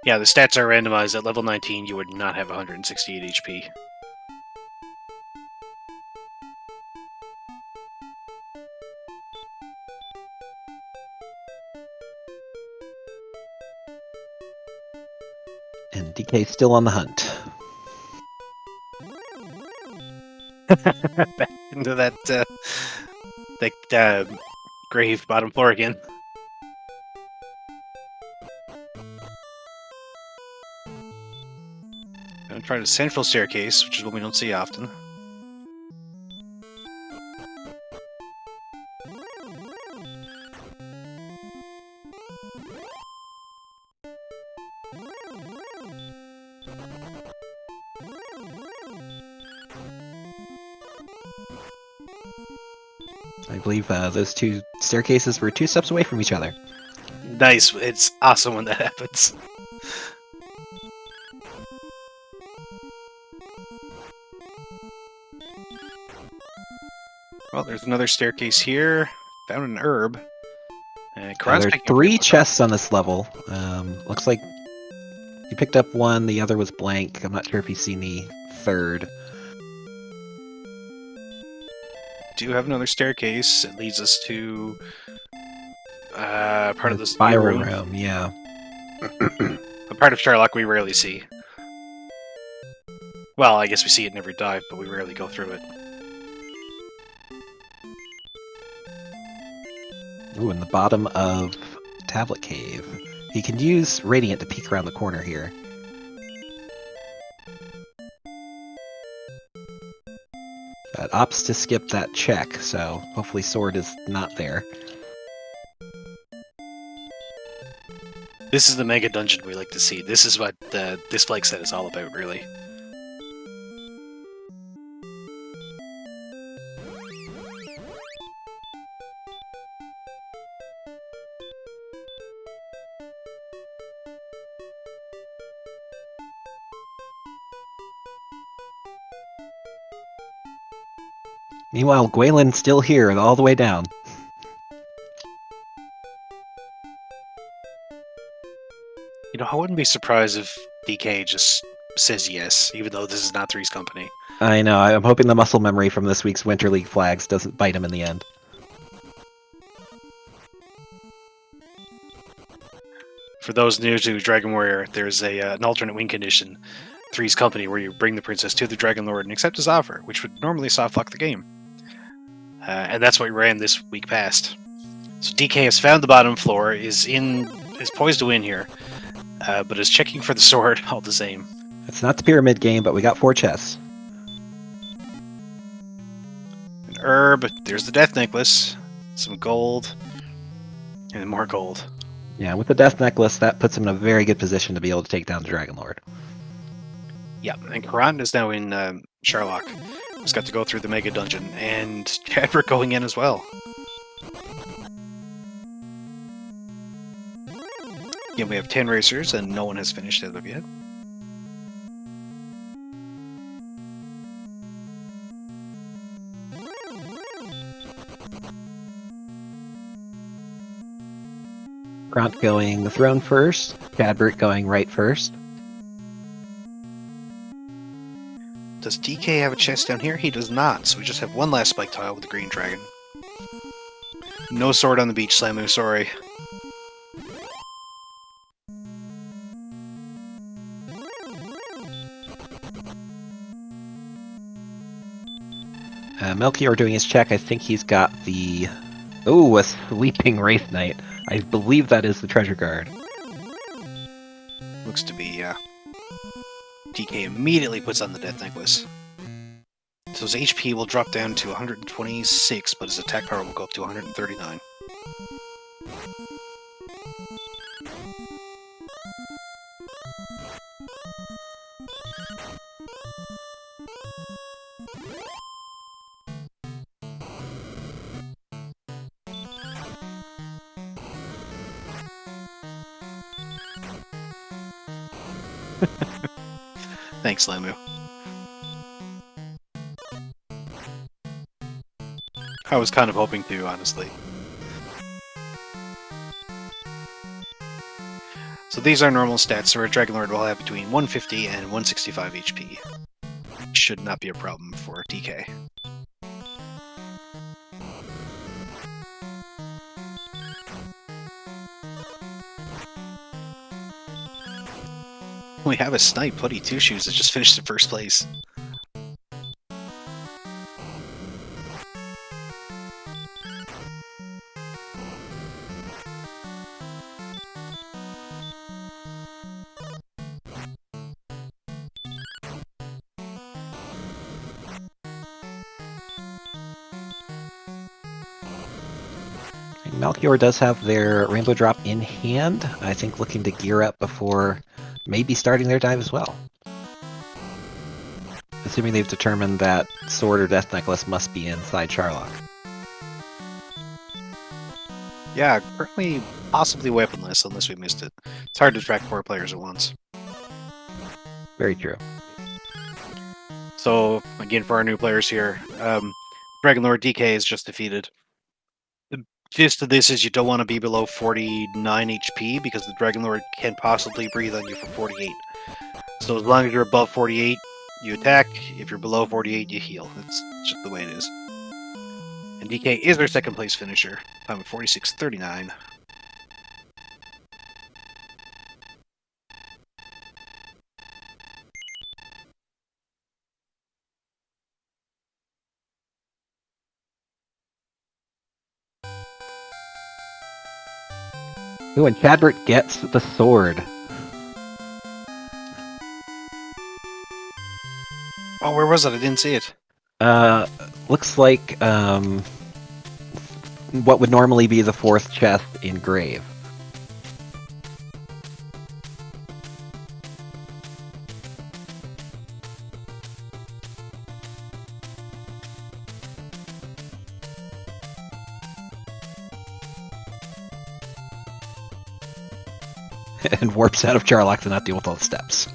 Yeah, the stats are randomized. At level 19, you would not have 168 HP. And DK still on the hunt. Back into that grave bottom floor again. Gonna try the central staircase, which is one we don't see often. I believe those two staircases were 2 steps away from each other. Nice. It's awesome when that happens. Well, there's another staircase here. Found an herb. There Karan's are picking up 3 pretty much chests on this level. Looks like you picked up one, the other was blank. I'm not sure if you've seen the third. do have another staircase. It leads us to part of the spiral room. Yeah. A part of Sherlock we rarely see. Well, I guess we see it in every dive, but we rarely go through it. Ooh, in the bottom of Tablet Cave. He can use Radiant to peek around the corner here. But opts to skip that check, so hopefully Sword is not there. This is the mega dungeon we like to see. This is what this flag set is all about, really. Meanwhile, Gwaelin's still here, all the way down. You know, I wouldn't be surprised if DK just says yes, even though this is not Three's company. I know, I'm hoping the muscle memory from this week's Winter League flags doesn't bite him in the end. For those new to Dragon Warrior, there's an alternate win condition, Three's company, where you bring the princess to the Dragon Lord and accept his offer, which would normally softlock the game. And that's what we ran this week past. So DK has found the bottom floor, is poised to win here, but is checking for the sword all the same. It's not the pyramid game, but we got 4 chests. An herb, there's the death necklace, some gold, and more gold. Yeah, with the death necklace, that puts him in a very good position to be able to take down the Dragon Lord. Yeah, and Karan is now in Sherlock. He's got to go through the mega dungeon, and Chadwick going in as well. Yeah, we have 10 racers, and no one has finished as of yet. Grant going the throne first, Chadbert going right first. Does DK have a chest down here? He does not, so we just have one last spike tile with the green dragon. No sword on the beach, Slamu, sorry. Melchior doing his check, I think he's got the... Ooh, a Sleeping Wraith Knight. I believe that is the treasure guard. Looks to be, yeah. DK immediately puts on the death necklace. So his HP will drop down to 126, but his attack power will go up to 139. Thanks, Lamu. I was kind of hoping to, honestly. So these are normal stats, so our Dragon Lord will have between 150 and 165 HP. Should not be a problem for DK. We have a snipe, Putty Two Shoes, that just finished in first place. Malchior does have their Rainbow Drop in hand. I think looking to gear up before maybe starting their dive as well. Assuming they've determined that Sword or Death Necklace must be inside Charlock. Yeah, currently possibly weaponless unless we missed it. It's hard to track 4 players at once. Very true. So, again, for our new players here, Dragon Lord DK is just defeated. The gist of this is you don't want to be below 49 HP because the Dragon Lord can possibly breathe on you for 48. So as long as you're above 48, you attack. If you're below 48, you heal. That's just the way it is. And DK is our second place finisher. Time of 46:39. Ooh, and Chadbert gets the sword. Oh, where was it? I didn't see it. Looks like what would normally be the 4th chest in Grave. And warps out of Charlock to not deal with all the steps.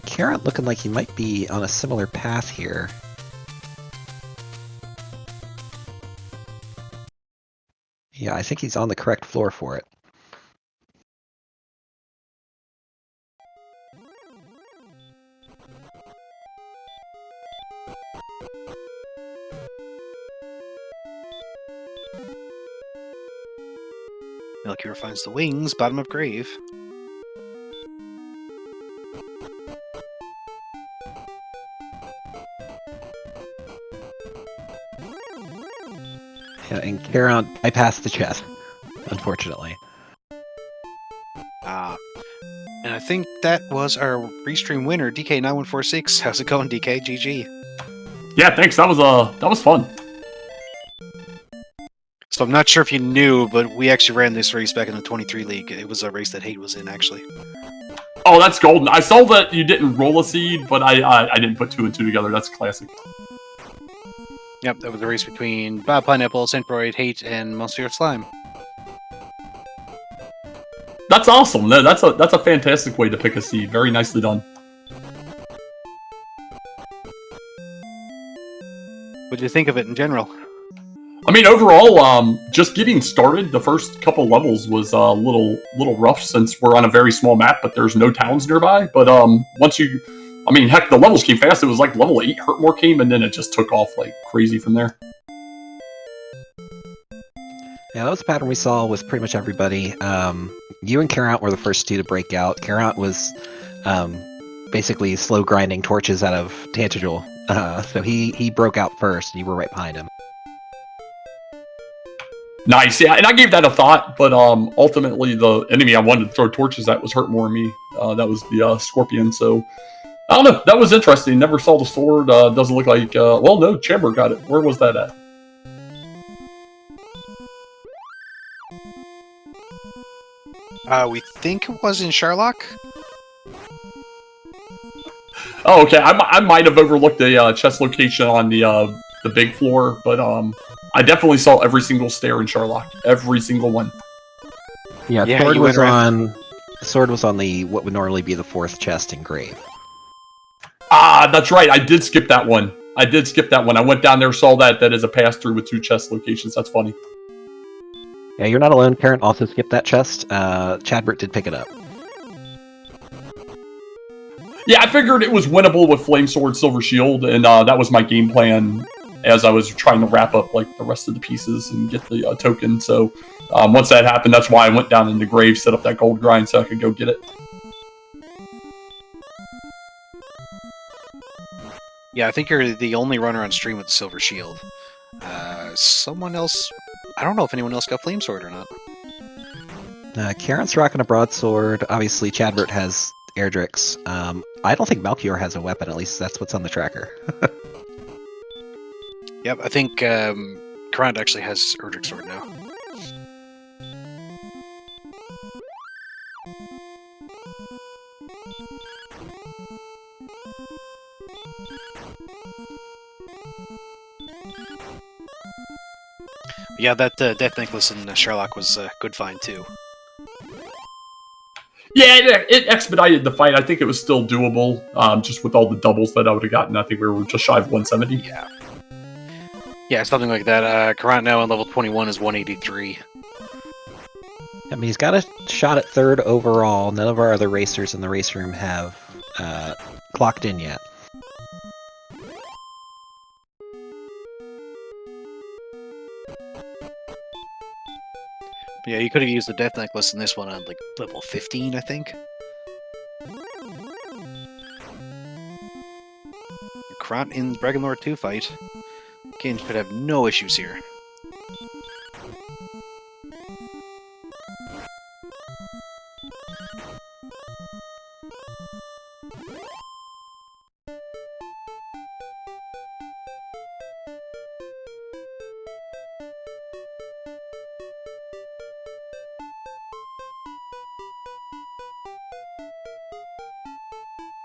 Carrot looking like he might be on a similar path here. Yeah, I think he's on the correct floor for it. Melchior finds the wings, bottom of grave. Yeah, and Caron bypassed the chest, unfortunately. And I think that was our restream winner, DK9146. How's it going, DK? GG. Yeah, thanks. That was fun. So I'm not sure if you knew, but we actually ran this race back in the 23 league. It was a race that HaateXIII was in, actually. Oh, that's golden. I saw that you didn't roll a seed, but I didn't put 2 and 2 together. That's classic. Yep, that was a race between Bob Pineapple, Centroid, HaateXIII, and Monsieur Slime. That's awesome. That's a fantastic way to pick a seed. Very nicely done. What do you think of it in general? I mean, overall, just getting started, the first couple levels was a little rough since we're on a very small map, but there's no towns nearby. But once you, I mean, heck, the levels came fast. It was like level 8 Hurtmore came, and then it just took off like crazy from there. Yeah, that was a pattern we saw with pretty much everybody. You and Carrot were the first 2 to break out. Carrot was basically slow grinding torches out of Tantagel. So he broke out first, and you were right behind him. Nice, yeah, and I gave that a thought, but ultimately the enemy I wanted to throw torches at was Hurtmore and me. That was the Scorpion, so I don't know. That was interesting. Never saw the sword. Doesn't look like. Well, no, Chamber got it. Where was that at? We think it was in Charlock. Oh, okay. I might have overlooked the chest location on the big floor, but I definitely saw every single stair in Charlock. Every single one. Yeah, Yeah, sword you was went on. Sword was on the what would normally be the 4th chest in Grave. Ah, that's right. I did skip that one. I went down there, saw that is a pass through with 2 chest locations. That's funny. Yeah, you're not alone. Karen also skipped that chest. Chadbert did pick it up. Yeah, I figured it was winnable with Flame Sword, Silver Shield, and that was my game plan as I was trying to wrap up like the rest of the pieces and get the token. So once that happened, that's why I went down in the grave, set up that gold grind so I could go get it. Yeah, I think you're the only runner on stream with the Silver Shield. Someone else... I don't know if anyone else got Flame Sword or not. Karen's rocking a broadsword. Obviously, Chadbert has Airdrix. I don't think Melchior has a weapon, at least that's what's on the tracker. Yep, I think Karant actually has Erdrick Sword now. Yeah, that Death Necklace in Sherlock was a good find too. Yeah, it expedited the fight. I think it was still doable, just with all the doubles that I would have gotten. I think we were just shy of 170. Yeah. Yeah, something like that. Karant now on level 21 is 183. I mean, he's got a shot at third overall. None of our other racers in the race room have clocked in yet. Yeah, you could have used the Death Necklace in this one on like level 15, I think. Karant in Dragonlord 2 fight. Again, should have no issues here.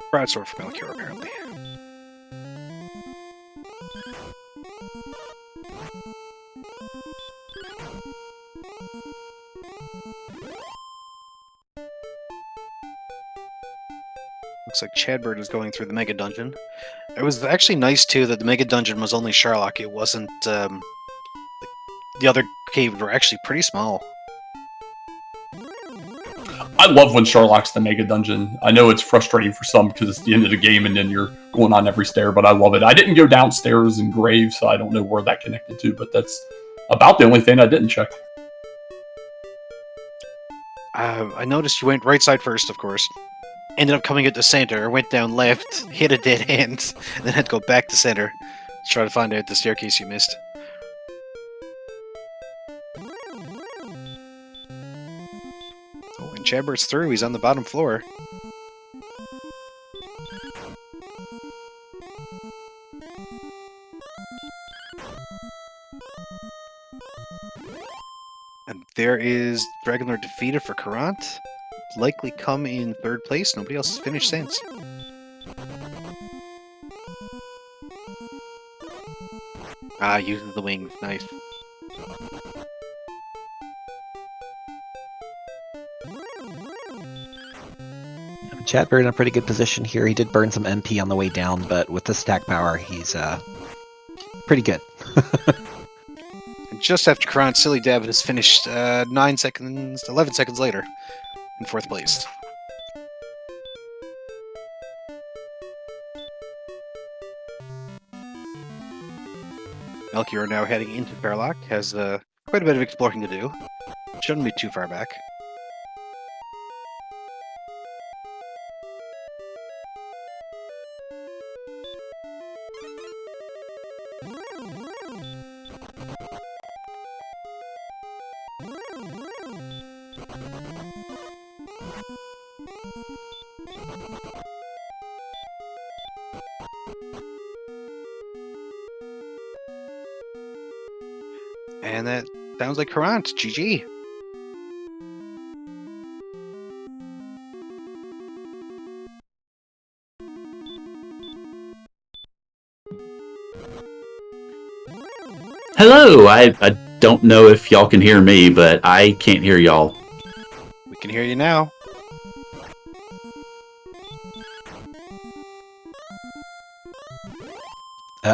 Broadsword for Melchior, apparently. Looks like Chadbert is going through the Mega Dungeon. It was actually nice, too, that the Mega Dungeon was only Sherlock. It wasn't... the other caves were actually pretty small. I love when Sherlock's the Mega Dungeon. I know it's frustrating for some because it's the end of the game and then you're going on every stair, but I love it. I didn't go downstairs in Grave, so I don't know where that connected to, but that's about the only thing I didn't check. I noticed you went right side first, of course. Ended up coming at the center, went down left, hit a dead end, and then had to go back to center to try to find out the staircase you missed. Oh, and Chadbert's through. He's on the bottom floor. And there is Dragonlord defeated for Karant. Likely come in third place. Nobody else has finished since. Ah, using the wings. Nice. Chadbert in a pretty good position here. He did burn some MP on the way down, but with the stack power, he's pretty good. And just after Karant, Silly David has finished 11 seconds later in fourth place. Melchior now heading into Fairlock, has quite a bit of exploring to do. Shouldn't be too far back. And that sounds like Karant. GG. Hello, I don't know if y'all can hear me, but I can't hear y'all. We can hear you now.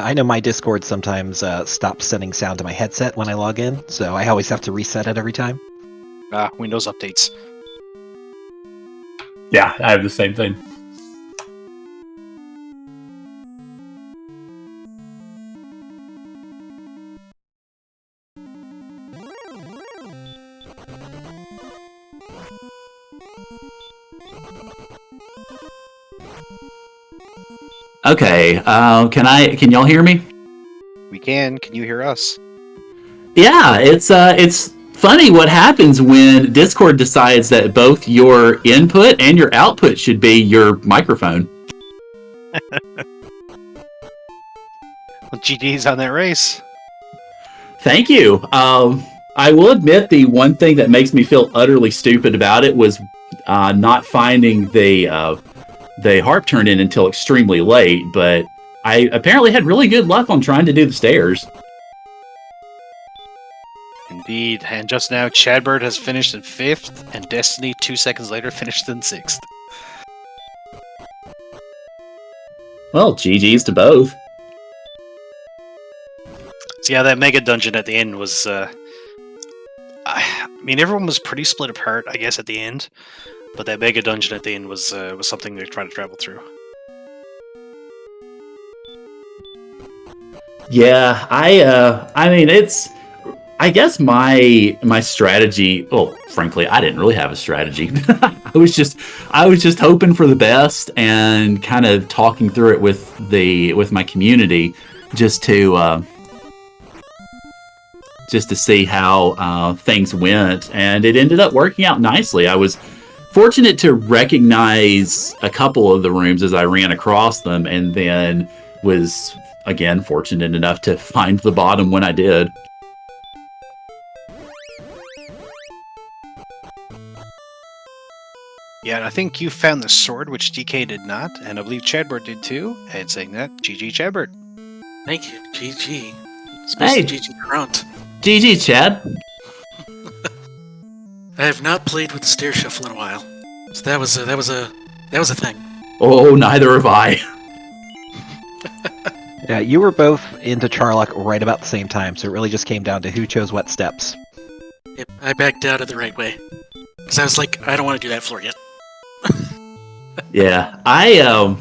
I know my Discord sometimes stops sending sound to my headset when I log in, so I always have to reset it every time. Windows updates. Yeah, I have the same thing. Okay, can y'all hear me? We can. Can you hear us? Yeah, it's funny what happens when Discord decides that both your input and your output should be your microphone. Well, GG's on that race. Thank you. I will admit the one thing that makes me feel utterly stupid about it was not finding the harp turn in until extremely late, but I apparently had really good luck on trying to do the stairs. Indeed. And just now, Chadbird has finished in 5th, and Destiny, 2 seconds later, finished in 6th. Well, GG's to both. So yeah, that mega dungeon at the end was... I mean, everyone was pretty split apart, I guess, at the end. But that mega dungeon at the end was something they're trying to travel through. Yeah, I mean, it's... I guess my strategy... Well, frankly, I didn't really have a strategy. I was just hoping for the best and kind of talking through it with my community just to see how things went, and it ended up working out nicely. I was fortunate to recognize a couple of the rooms as I ran across them, and then was, again, fortunate enough to find the bottom when I did. Yeah, and I think you found the sword, which DK did not, and I believe Chadbert did too. And saying that, GG Chadbert. Thank you, GG. Hey. GG Grunt. GG, Chad. I have not played with the stair shuffle in a while, so that was a thing. Oh, neither have I. Yeah, you were both into Charlock right about the same time, so it really just came down to who chose what steps. Yep, I backed out of the right way because I was like, I don't want to do that floor yet. Yeah, I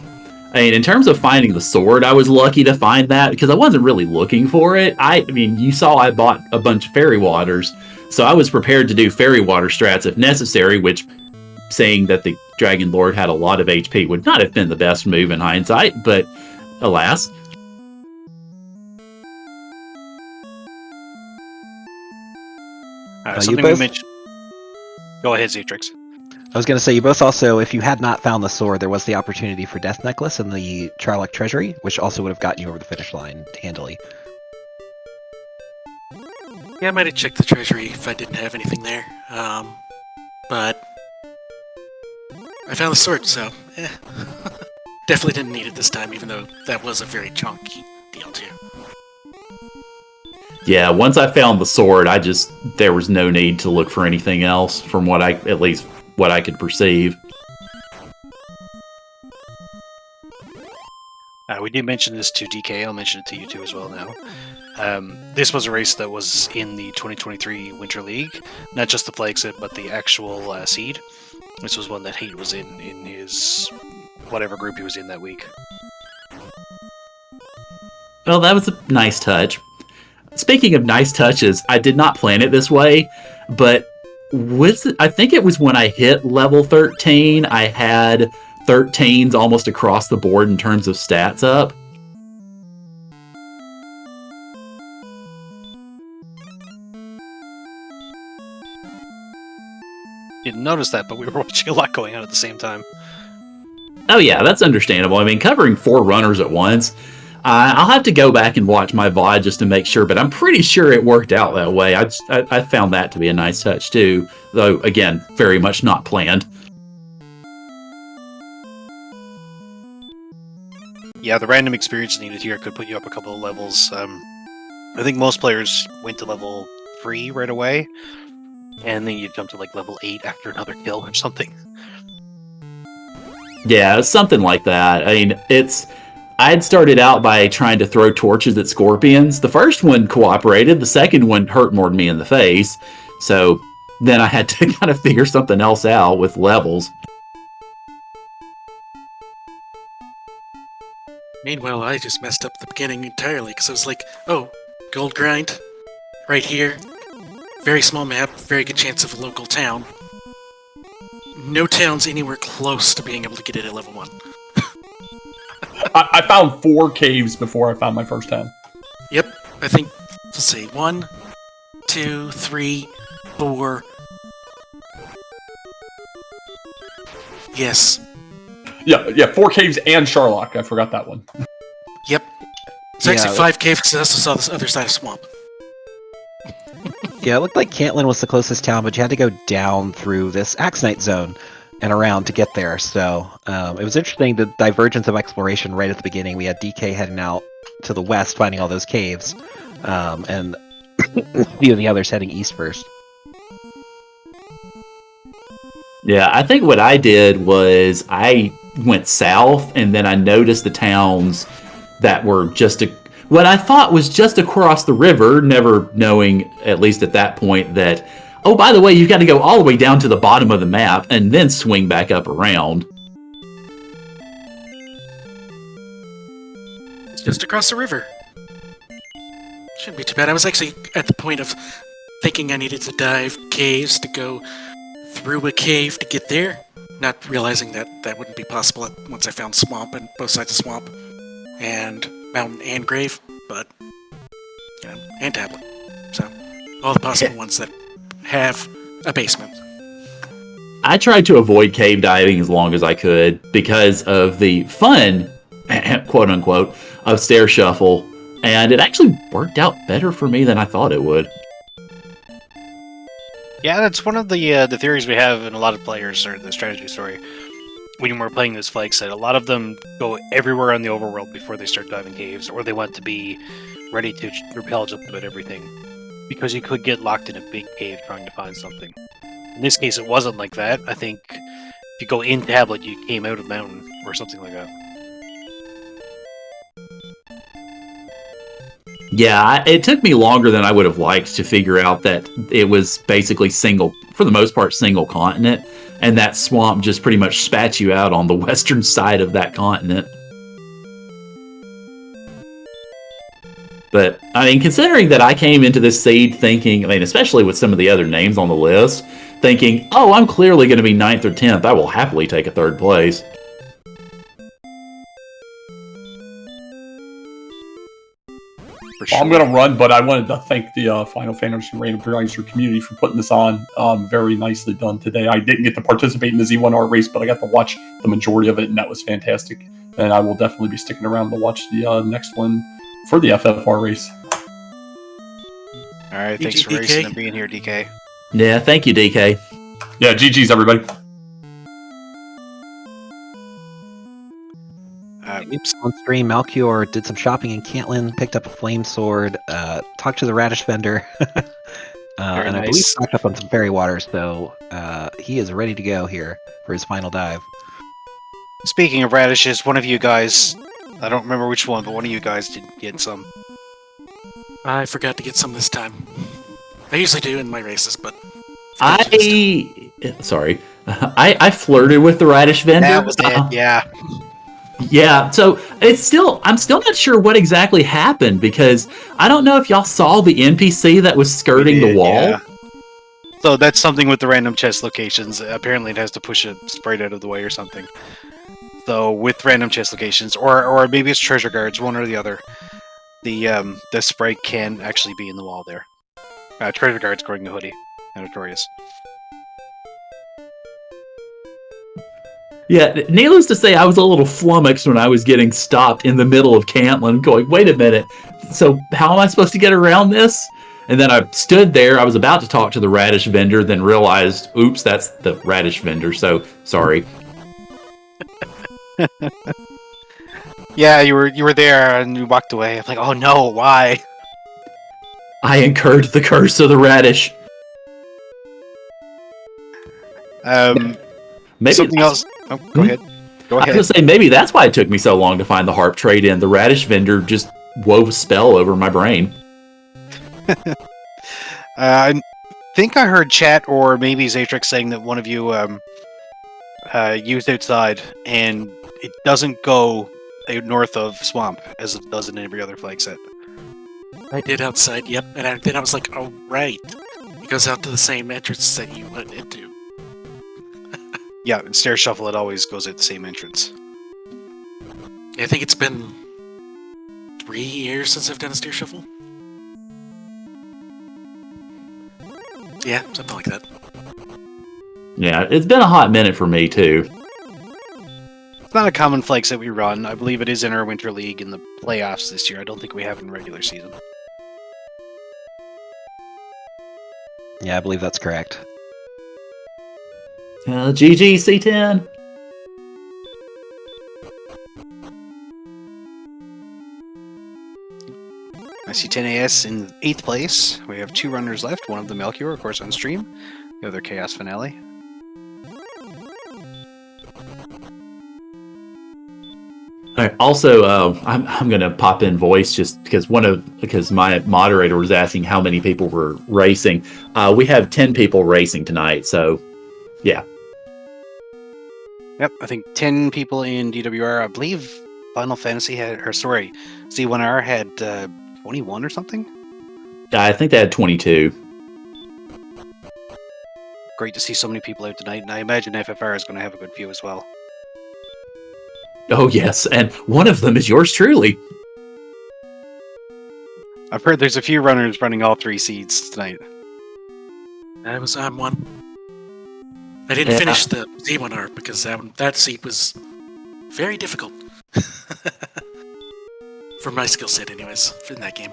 mean, in terms of finding the sword, I was lucky to find that because I wasn't really looking for it. I mean, you saw I bought a bunch of fairy waters, so I was prepared to do fairy water strats if necessary, which, saying that the Dragon Lord had a lot of HP would not have been the best move in hindsight, but alas. Something we mentioned. Go ahead, Zetrix. I was going to say, you both also, if you had not found the sword, there was the opportunity for Death Necklace in the Charlock Treasury, which also would have gotten you over the finish line handily. Yeah, I might have checked the treasury if I didn't have anything there. But I found the sword, so definitely didn't need it this time, even though that was a very chunky deal too. Yeah, once I found the sword, there was no need to look for anything else from what I could perceive. We did mention this to DK, I'll mention it to you two as well now. This was a race that was in the 2023 Winter League, not just the flag set, but the actual seed. This was one that Hate was in his whatever group he was in that week. Well, that was a nice touch. Speaking of nice touches, I did not plan it this way, but I think it was when I hit level 13, I had 13s almost across the board in terms of stats up. Didn't notice that, but we were watching a lot going on at the same time. Oh yeah, that's understandable. I mean, covering 4 runners at once, I'll have to go back and watch my VOD just to make sure, but I'm pretty sure it worked out that way. I found that to be a nice touch too, though, again, very much not planned. Yeah, the random experience needed here could put you up a couple of levels. I think most players went to level 3 right away, and then you jump to like level 8 after another kill or something. Yeah, something like that. I mean, I had started out by trying to throw torches at scorpions. The first one cooperated. The second one hurt more than me in the face. So then I had to kind of figure something else out with levels. Meanwhile, I just messed up the beginning entirely because I was like, oh, gold grind, right here. Very small map, very good chance of a local town. No towns anywhere close to being able to get it at level 1. I found 4 caves before I found my first town. Yep, I think, let's see, 1, 2, 3, 4. Yes. Yeah, 4 caves and Sharlock. I forgot that one. Yep. It's actually 5 caves because I also saw this other side of swamp. Yeah, it looked like Cantlin was the closest town, but you had to go down through this HaateXIII zone and around to get there. So it was interesting, the divergence of exploration right at the beginning. We had DK heading out to the west, finding all those caves, and a few of the others heading east first. Yeah, I think what I did was I went south, and then I noticed the towns that were what I thought was just across the river, never knowing, at least at that point, that, oh, by the way, you've got to go all the way down to the bottom of the map and then swing back up around. It's just across the river. Shouldn't be too bad. I was actually at the point of thinking I needed to dive caves to go through a cave to get there, not realizing that that wouldn't be possible once I found swamp and both sides of swamp and mountain and grave, but and tablet. So all the possible ones that have a basement. I tried to avoid cave diving as long as I could because of the fun, quote unquote, of stair shuffle, and it actually worked out better for me than I thought it would. Yeah, that's one of the theories we have in a lot of players, or the strategy story. When we're playing this flag set, a lot of them go everywhere on the overworld before they start diving caves, or they want to be ready to repel just about everything. Because you could get locked in a big cave trying to find something. In this case, it wasn't like that. I think if you go in tablet, you came out of mountain, or something like that. Yeah, it took me longer than I would have liked to figure out that it was basically for the most part, single continent, and that swamp just pretty much spat you out on the western side of that continent. But, I mean, considering that I came into this seed thinking, especially with some of the other names on the list, thinking, oh, I'm clearly going to be 9th or 10th, I will happily take a 3rd place. Well, I'm going to run, but I wanted to thank the Final Fantasy Randomizer community for putting this on. Very nicely done today. I didn't get to participate in the Z1R race, but I got to watch the majority of it, and that was fantastic. And I will definitely be sticking around to watch the next one for the FFR race. All right, thanks for racing and being here, DK. Yeah, thank you, DK. Yeah, GG's, everybody. On stream, Malchior did some shopping in Cantlin, picked up a flame sword, talked to the radish vendor, and I believe stocked up on some fairy water, so he is ready to go here for his final dive. Speaking of radishes, one of you guys, I don't remember which one, but one of you guys did get some. I forgot to get some this time. I usually do in my races, but... Sorry. I flirted with the radish vendor. That was it, yeah. Yeah, so I'm still not sure what exactly happened, because I don't know if y'all saw the NPC that was skirting the wall. Yeah. So that's something with the random chest locations. Apparently it has to push a sprite out of the way or something. So with random chest locations, or maybe it's treasure guards, one or the other, the sprite can actually be in the wall there. Treasure guards guarding the hoodie. Notorious. Yeah, needless to say, I was a little flummoxed when I was getting stopped in the middle of Cantlin, going, wait a minute, so how am I supposed to get around this? And then I stood there, I was about to talk to the radish vendor, then realized, oops, that's the radish vendor, so sorry. Yeah, you were there and you walked away. I'm like, oh no, why? I incurred the curse of the radish. Maybe something else. Oh, go ahead. Go I was ahead. gonna say maybe that's why it took me so long to find the harp trade in. The radish vendor just wove a spell over my brain. I think I heard chat or maybe Zatrix saying that one of you used outside, and it doesn't go north of swamp as it does in every other flag set. I did outside, yep. And then I was like, oh, right. It goes out to the same entrance that you went into. Yeah, in Stair Shuffle, it always goes at the same entrance. I think it's been 3 years since I've done a Stair Shuffle. Yeah, something like that. Yeah, it's been a hot minute for me too. It's not a common flag set we run. I believe it is in our Winter League in the playoffs this year. I don't think we have it in regular season. Yeah, I believe that's correct. GG C10. I see 10AS in 8th place. We have 2 runners left. One of them Melchior, of course, on stream. The other Chaos Finale. All right, also, I'm going to pop in voice just because my moderator was asking how many people were racing. We have 10 people racing tonight, so yeah. Yep, I think 10 people in DWR. I believe Final Fantasy Z1R had 21 or something. I think they had 22. Great to see so many people out tonight, and I imagine FFR is going to have a good few as well. Oh yes, and one of them is yours truly. I've heard there's a few runners running all 3 seeds tonight. I'm one. I didn't finish the Z1R because that seed was very difficult. For my skill set, anyways, in that game.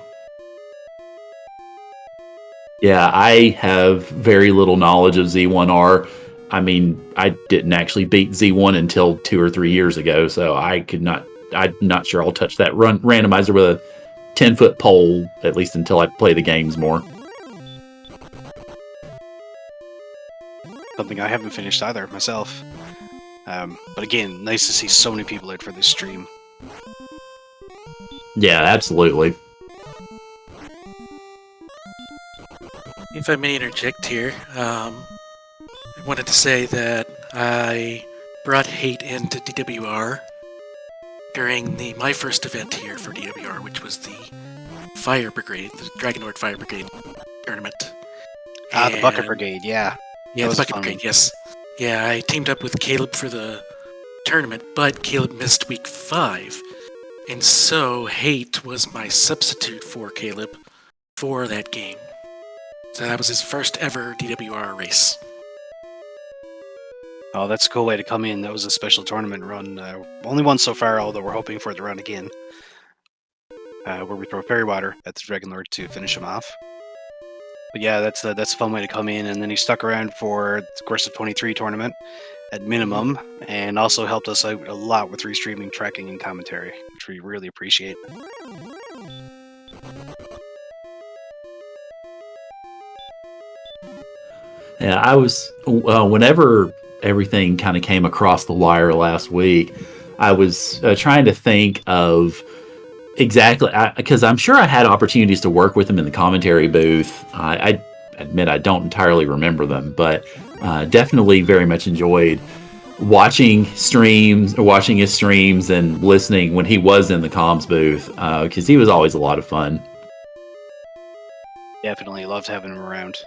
Yeah, I have very little knowledge of Z1R. I mean, I didn't actually beat Z1 until 2 or 3 years ago, so I'm not sure I'll touch that randomizer with a 10-foot pole, at least until I play the games more. Something I haven't finished either myself. But again, nice to see so many people out for this stream. Yeah, absolutely. If I may interject here, I wanted to say that I brought hate into DWR during my first event here for DWR, which was the Fire Brigade, the Dragonlord Fire Brigade tournament. The Bucket Brigade, yeah. Yeah, the Bucket Brigade, yes. Yeah, I teamed up with Caleb for the tournament, but Caleb missed week 5. And so Hate was my substitute for Caleb for that game. So that was his first ever DWR race. Oh, that's a cool way to come in. That was a special tournament run. Only one so far, although we're hoping for it to run again. Where we throw Fairy Water at the Dragonlord to finish him off. But yeah, that's a fun way to come in. And then he stuck around for the Course of 23 tournament at minimum, and also helped us out a lot with restreaming, tracking, and commentary, which we really appreciate. Yeah, I was whenever everything kind of came across the wire last week, I was trying to think of exactly, because I'm sure I had opportunities to work with him in the commentary booth. I admit I don't entirely remember them, but definitely very much enjoyed watching his streams and listening when he was in the comms booth, because he was always a lot of fun. Definitely loved having him around.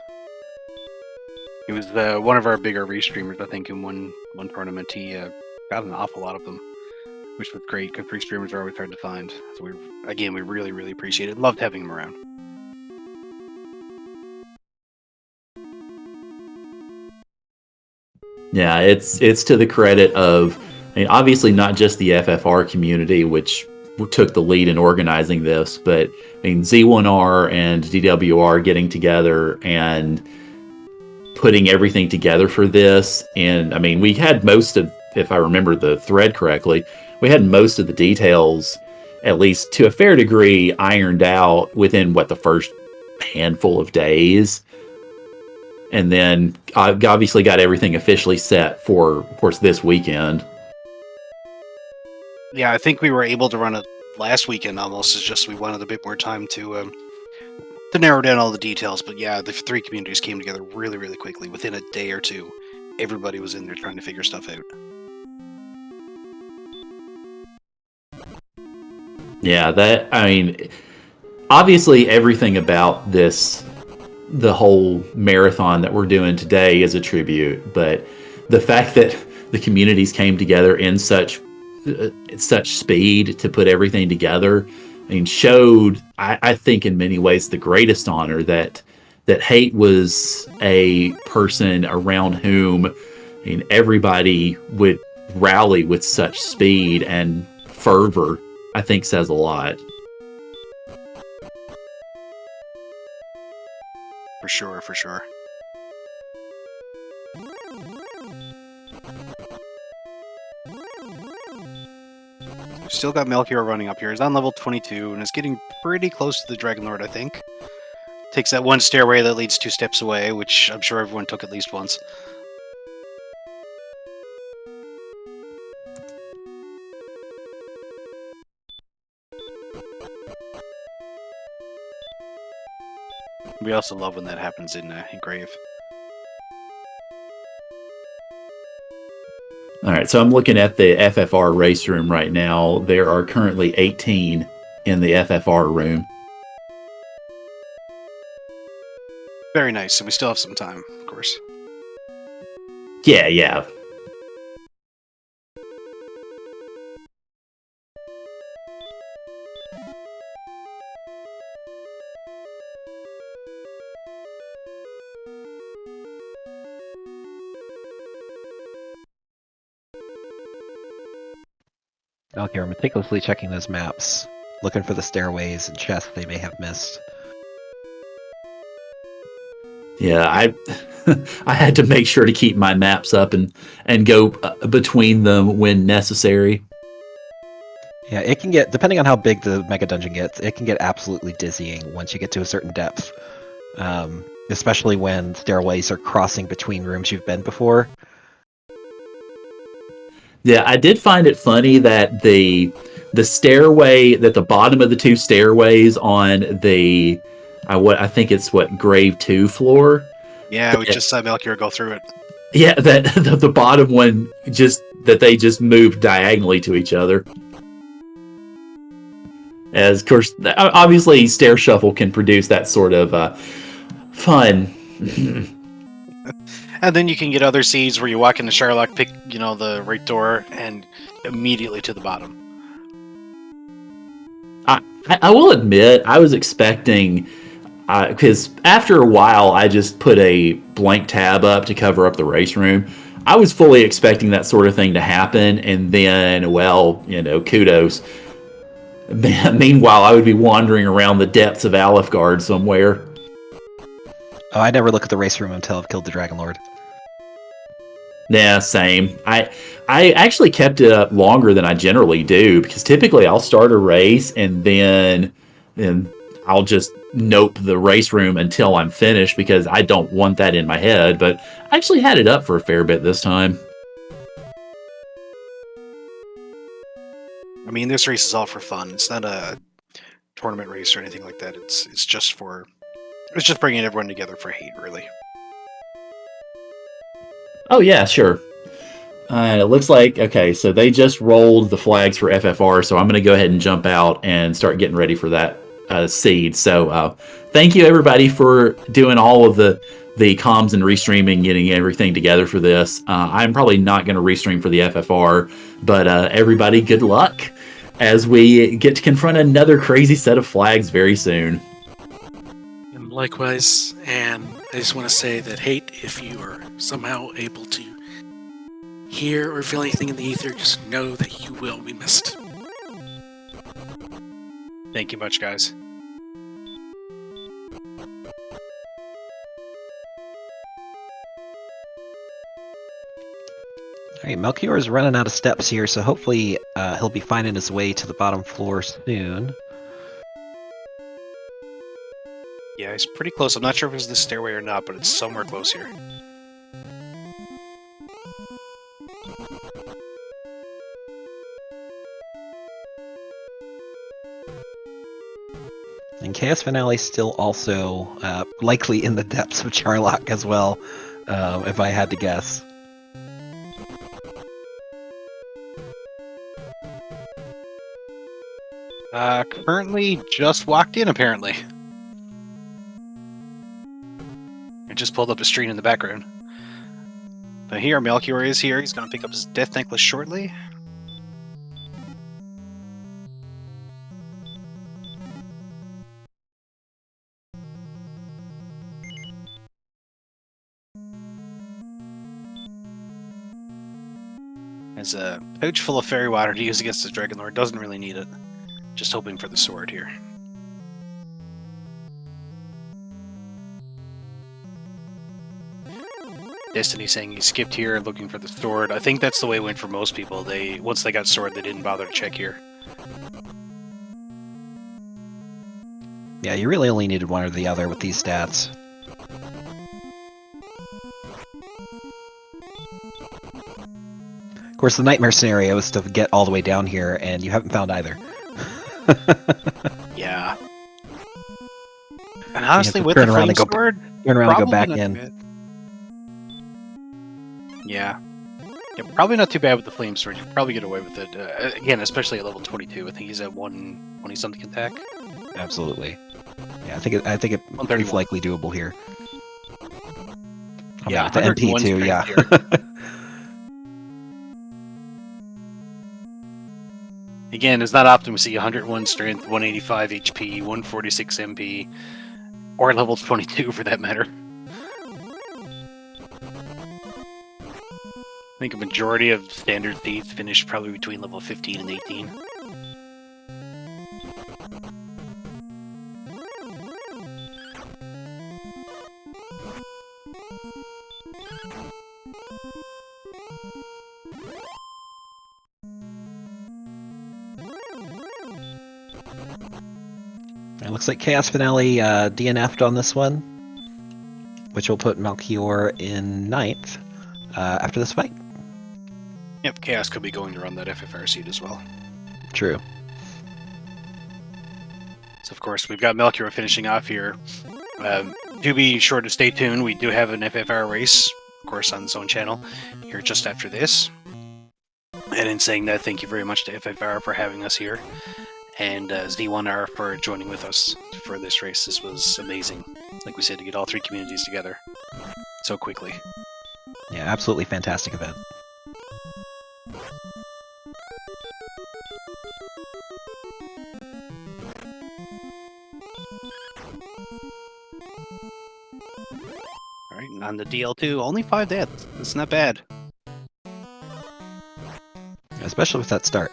He was one of our bigger restreamers, I think, in one tournament. He got an awful lot of them, which was great, because restreamers are always hard to find. So we really, really appreciate it. Loved having him around. Yeah, it's to the credit of, I mean, obviously not just the FFR community, which took the lead in organizing this, but I mean, Z1R and DWR getting together and putting everything together for this. And I mean, we had most of, if I remember the thread correctly, we had most of the details, at least to a fair degree, ironed out within the first handful of days. And then I obviously got everything officially set for, of course, this weekend. Yeah, I think we were able to run it last weekend almost. It's just we wanted a bit more time to narrow down all the details. But yeah, the 3 communities came together really, really quickly. Within a day or two, everybody was in there trying to figure stuff out. Yeah, I mean, obviously everything about this, the whole marathon that we're doing today is a tribute, but the fact that the communities came together in such speed to put everything together, I mean, showed, I think in many ways, the greatest honor that Hate was a person around whom, I mean, everybody would rally with such speed and fervor. I think says a lot. For sure, for sure. We've still got Melchior running up here. He's on level 22 and is getting pretty close to the Dragon Lord, I think. Takes that one stairway that leads 2 steps away, which I'm sure everyone took at least once. We also love when that happens in Grave. All right, so I'm looking at the FFR race room right now. There are currently 18 in the FFR room. Very nice, and we still have some time, of course. Yeah. Okay, we're meticulously checking those maps, looking for the stairways and chests they may have missed. Yeah, I had to make sure to keep my maps up and go between them when necessary. Yeah, it can get, depending on how big the mega dungeon gets, it can get absolutely dizzying once you get to a certain depth. Especially when stairways are crossing between rooms you've been before. Yeah, I did find it funny that the stairway, that the bottom of the 2 stairways on the I think it's Grave 2 floor. Yeah, we just saw Melchior go through it. Yeah, that the bottom one they just moved diagonally to each other. As of course, obviously, Stair Shuffle can produce that sort of fun. And then you can get other seeds where you walk into Sherlock, pick, the right door, and immediately to the bottom. I will admit, I was expecting, because after a while, I just put a blank tab up to cover up the race room. I was fully expecting that sort of thing to happen, and then, kudos. Meanwhile, I would be wandering around the depths of Alefgard somewhere. Oh, I never look at the race room until I've killed the Dragon Lord. Yeah, same. I actually kept it up longer than I generally do, because typically I'll start a race and then I'll just nope the race room until I'm finished, because I don't want that in my head, but I actually had it up for a fair bit this time. I mean, this race is all for fun. It's not a tournament race or anything like that. It's just bringing everyone together for Hate, really. Oh yeah, sure. It looks like, okay, so they just rolled the flags for FFR, so I'm going to go ahead and jump out and start getting ready for that seed. So thank you everybody for doing all of the comms and restreaming, getting everything together for this. I'm probably not going to restream for the FFR, but everybody, good luck as we get to confront another crazy set of flags very soon. And likewise, and I just want to say that Hate, if you are somehow able to hear or feel anything in the ether, just know that you will be missed. Thank you much, guys. Alright, Melchior is running out of steps here, so hopefully he'll be finding his way to the bottom floor soon. Yeah, he's pretty close. I'm not sure if it's the stairway or not, but it's somewhere close here. and Chaos Finale still also likely in the depths of Charlock as well, if I had to guess. Currently just walked in, apparently. I just pulled up a stream in the background. But here, Melchior is here. He's going to pick up his death necklace shortly. Has a pouch full of fairy water to use against the Dragon Lord. Doesn't really need it. Just hoping for the sword here. Destiny saying he skipped here looking for the sword. I think that's the way it went for most people. Once they got sword, they didn't bother to check here. Yeah, you really only needed one or the other with these stats. Of course, the nightmare scenario is to get all the way down here, and you haven't found either. Yeah. And honestly, to with the turn around flame and go- sword, Turn around and go probably back not too in. bad. Yeah. Yeah, probably not too bad with the flame sword. You can probably get away with it. Again, especially at level 22. I think he's at 120 something attack. Absolutely. Yeah, I think it is 131. likely doable here. Yeah, with the MP 101 too. Yeah. strength here. Again, it's not optimum to see 101 strength, 185 HP, 146 MP, or level 22 for that matter. I think a majority of standard thieves finish probably between level 15 and 18. It looks like Chaos Finale DNF'd on this one, which will put Melchior in 9th after this fight. Yep, Chaos could be going to run that FFR seat as well. True. So, of course, we've got Melchior finishing off here. Do be sure to stay tuned. We do have an FFR race, of course, on its own channel here just after this. And in saying that, thank you very much to FFR for having us here, and Z1R for joining with us for this race. This was amazing. Like we said, to get all three communities together so quickly. Yeah, absolutely fantastic event. Alright, and on the DL2, only 5 deaths. That's not bad. Especially with that start.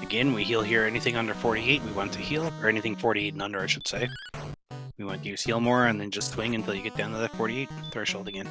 Again, we heal here. Anything under 48, we want to heal. Or anything 48 and under, I should say. We want to use heal more and then just swing until you get down to that 48 threshold again.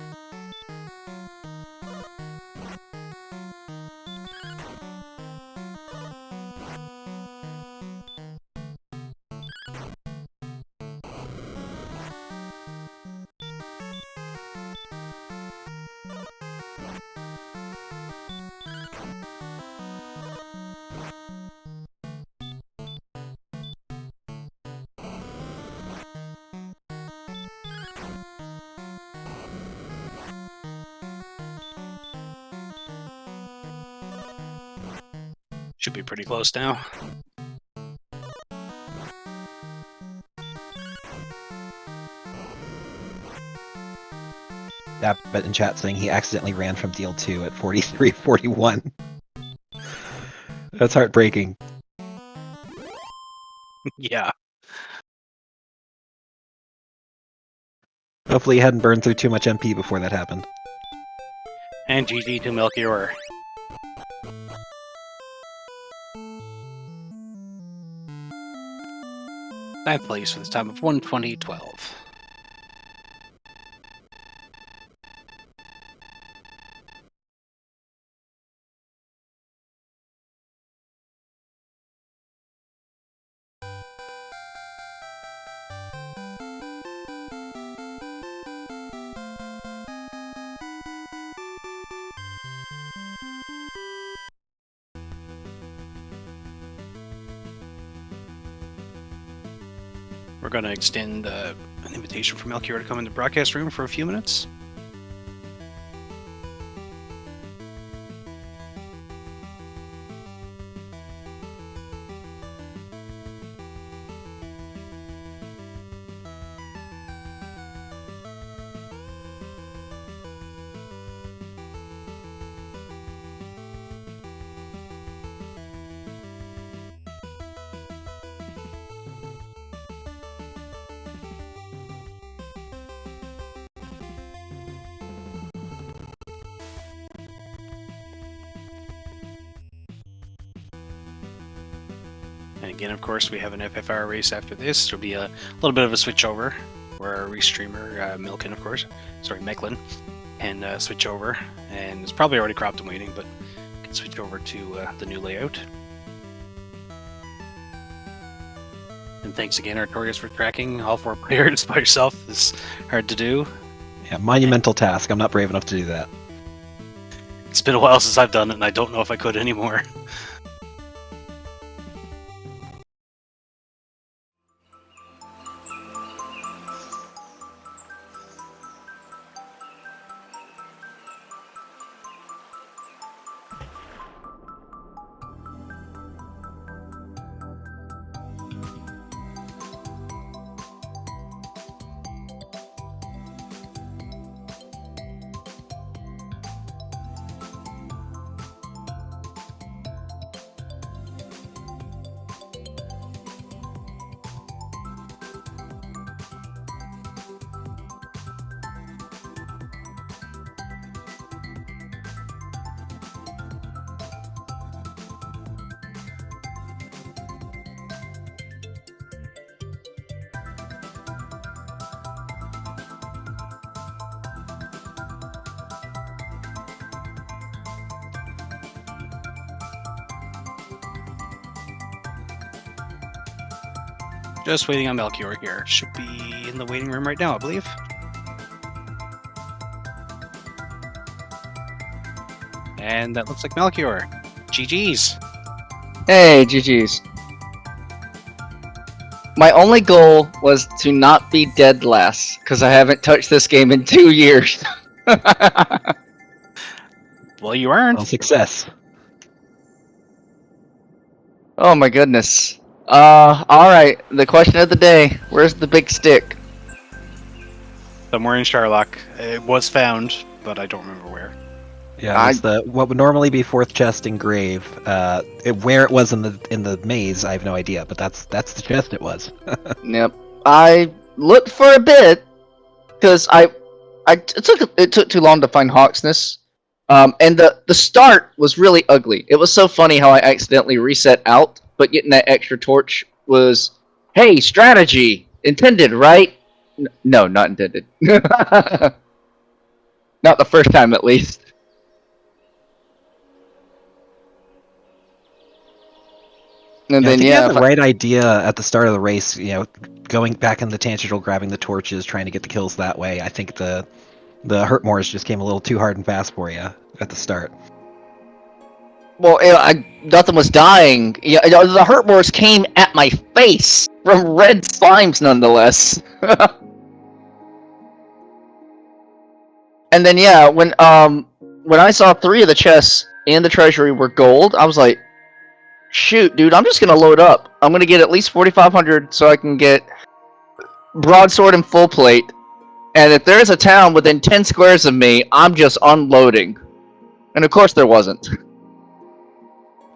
Should be pretty close now. Yeah, but in chat saying he accidentally ran from DL2 at 43:41. That's heartbreaking. Yeah. Hopefully he hadn't burned through too much MP before that happened. And GG to Melchior. Ninth place for this time of 120.12. we're going to extend an invitation for Melchior to come in the broadcast room for a few minutes. And again, of course, we have an FFR race after this. There'll be a little bit of a switch over where our restreamer, Milken, of course, sorry, Mecklin, can switch over. And it's probably already cropped and waiting, but can switch over to the new layout. And thanks again, Artorias, for tracking all 4 players by yourself. It's hard to do. Yeah, monumental task. I'm not brave enough to do that. It's been a while since I've done it, and I don't know if I could anymore. Just waiting on Melchior here. Should be in the waiting room right now, I believe. And that looks like Melchior. GG's. Hey, GG's. My only goal was to not be dead last, because I haven't touched this game in 2 years. Well, you earned. Well, success. Oh my goodness. Alright, the question of the day. Where's the big stick? Somewhere in Sharlock. It was found, but I don't remember where. Yeah, it's the what would normally be 4th chest engraved. Where it was in the maze, I have no idea, but that's the chest it was. Yep. I looked for a bit because it took too long to find HaateXIII. And the start was really ugly. It was so funny how I accidentally reset out, but getting that extra torch was, hey, strategy intended, right? No, not intended. Not the first time, at least. And Yeah, I then think you yeah, had the right idea at the start of the race. You know, going back in the tangential, grabbing the torches, trying to get the kills that way. I think the Hurtmores just came a little too hard and fast for you at the start. well, nothing was dying. Yeah, the Hurtmores came at my face from red slimes, nonetheless. And then yeah, when I saw 3 of the chests in the treasury were gold, I was like, shoot, dude, I'm just gonna load up. I'm gonna get at least 4,500 so I can get broadsword and full plate. And if there's a town within 10 squares of me, I'm just unloading. And of course there wasn't.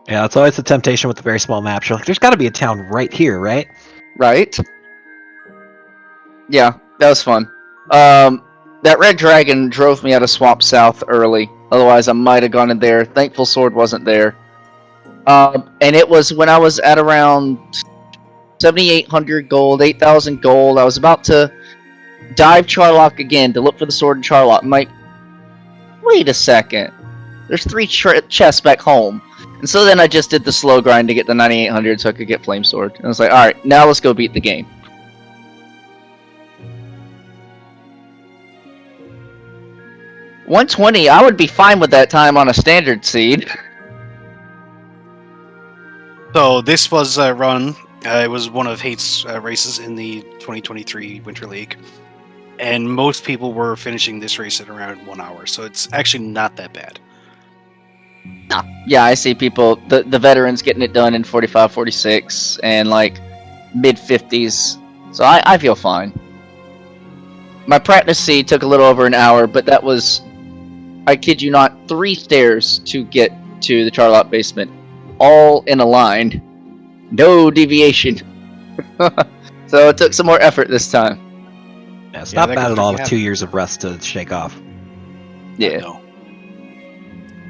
Yeah, it's always the temptation with the very small maps. You're like, there's got to be a town right here, right? Right? Yeah, that was fun. That red dragon drove me out of Swamp South early. Otherwise, I might have gone in there. Thankful Sword wasn't there. And it was when I was at around 7,800 gold, 8,000 gold. I was about to dive Charlock again to look for the sword in Charlock. I'm like, wait a second. There's 3 chests back home. And so then I just did the slow grind to get the 9,800 so I could get Flame Sword. And I was like, alright, now let's go beat the game. $120, I would be fine with that time on a standard seed. So this was a run It was one of Hate's races in the 2023 Winter League, and most people were finishing this race at around 1 hour, so it's actually not that bad. Yeah, I see people, the veterans getting it done in 45, 46, and like mid 50s. So I feel fine. My practice seed took a little over an hour, but that was, I kid you not, 3 stairs to get to the Charlotte basement, all in a line, no deviation. So it took some more effort this time. Yeah, it's Yeah, not that bad can at all freak with you 2 years of rest to shake off. Yeah. No.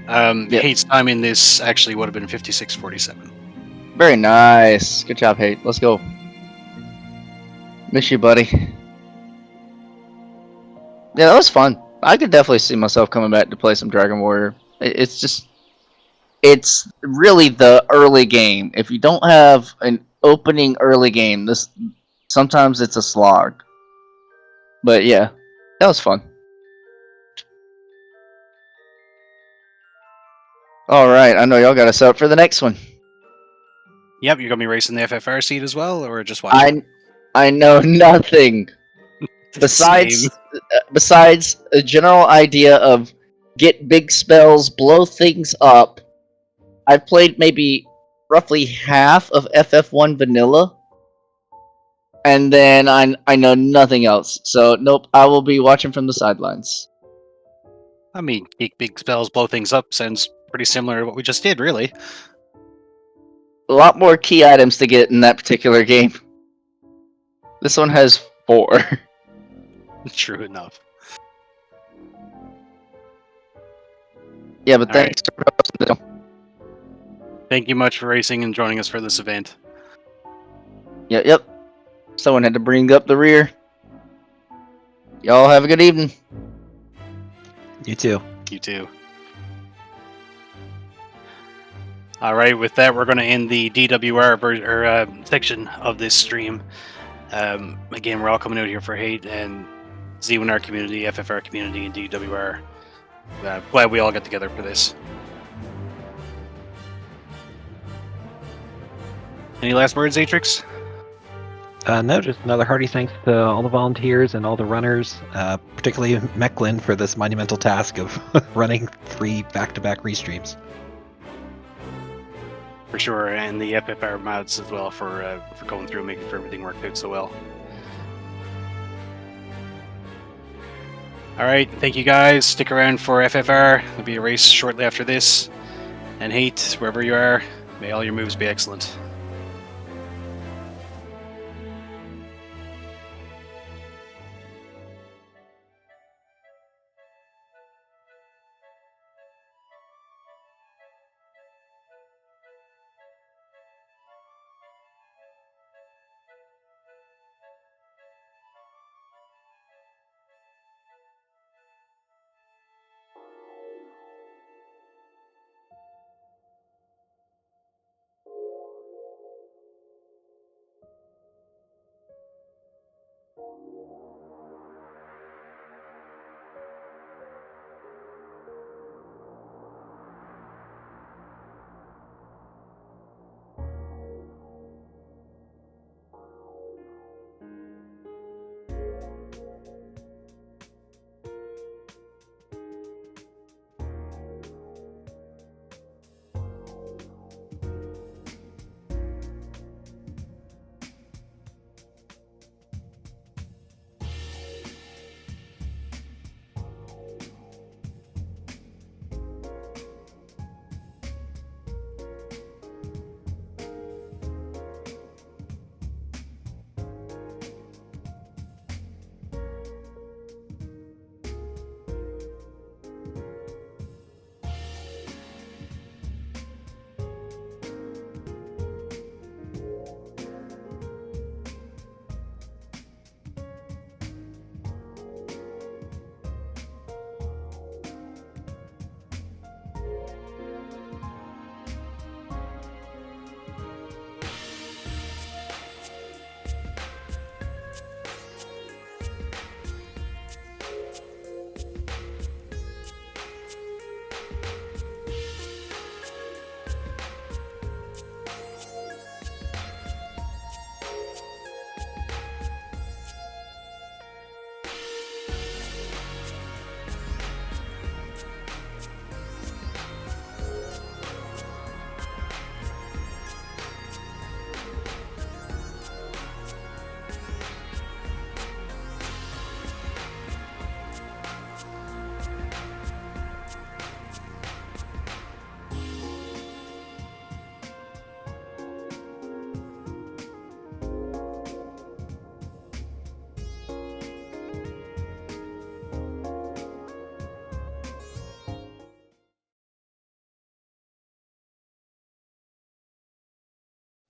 Yep. Hate's time in this actually would have been 56:47. Very nice. Good job, Hate. Let's go. Miss you, buddy. Yeah, that was fun. I could definitely see myself coming back to play some Dragon Warrior. It's just, it's really the early game. If you don't have an opening early game, this sometimes it's a slog. But yeah, that was fun. All right, I know y'all got us up for the next one. Yep, you're gonna be racing the FFR seat as well, or just watching? I know nothing besides a general idea of get big spells, blow things up. I've played maybe roughly half of FF1 vanilla, and then I know nothing else. So nope, I will be watching from the sidelines. I mean, big spells, blow things up sounds pretty similar to what we just did, really. A lot more key items to get in that particular game. This one has 4. True enough. Yeah, but All thanks. Thank you much for racing and joining us for this event. Yep. Someone had to bring up the rear. Y'all have a good evening. You too. You too. All right, with that, we're going to end the DWR section of this stream. Again, we're all coming out here for Hate and Z1R community, FFR community, and DWR. Glad we all got together for this. Any last words, Atrix? No, just another hearty thanks to all the volunteers and all the runners, particularly Mecklin for this monumental task of running 3 back-to-back restreams. For sure, and the FFR mods as well for going through and making sure everything worked out so well. All right, thank you guys. Stick around for FFR. There'll be a race shortly after this. And Hate, wherever you are, may all your moves be excellent.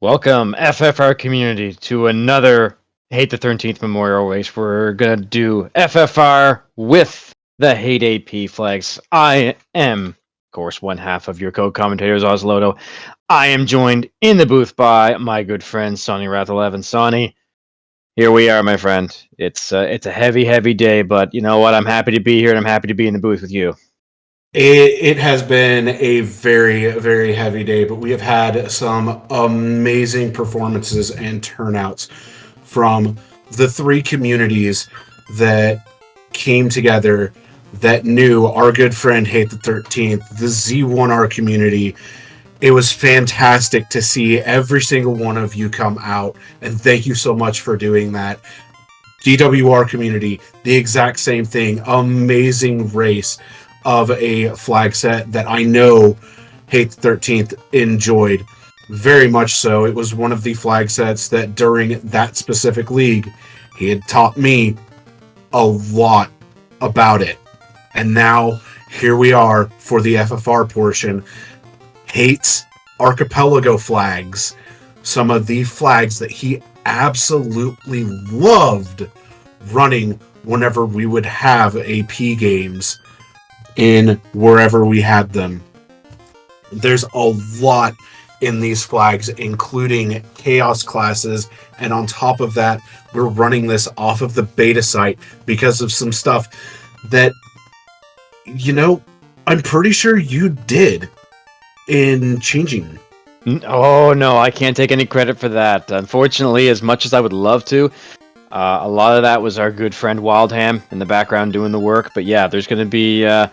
Welcome, FFR community, to another Hate the 13th Memorial Race. We're going to do FFR with the Hate AP flags. I am, of course, one half of your co-commentators, Osloto. I am joined in the booth by my good friend, Sonny Wrath11. Sonny, here we are, my friend. It's a heavy, heavy day, but you know what? I'm happy to be here, and I'm happy to be in the booth with you. It has been a very, very heavy day, but we have had some amazing performances and turnouts from the three communities that came together that knew our good friend Hate the 13th, the Z1R community. It was fantastic to see every single one of you come out, and thank you so much for doing that. DWR community, the exact same thing. Amazing race of a flag set that I know Hate the 13th enjoyed very much so. It was one of the flag sets that during that specific league, he had taught me a lot about it. And now here we are for the FFR portion. Hate's archipelago flags, some of the flags that he absolutely loved running whenever we would have AP games in wherever we had them. There's a lot in these flags, including chaos classes, and on top of that, we're running this off of the beta site because of some stuff that, you know, I'm pretty sure you did in changing. Oh, no, I can't take any credit for that. Unfortunately, as much as I would love to, a lot of that was our good friend Wildham in the background doing the work. But yeah, there's going to be there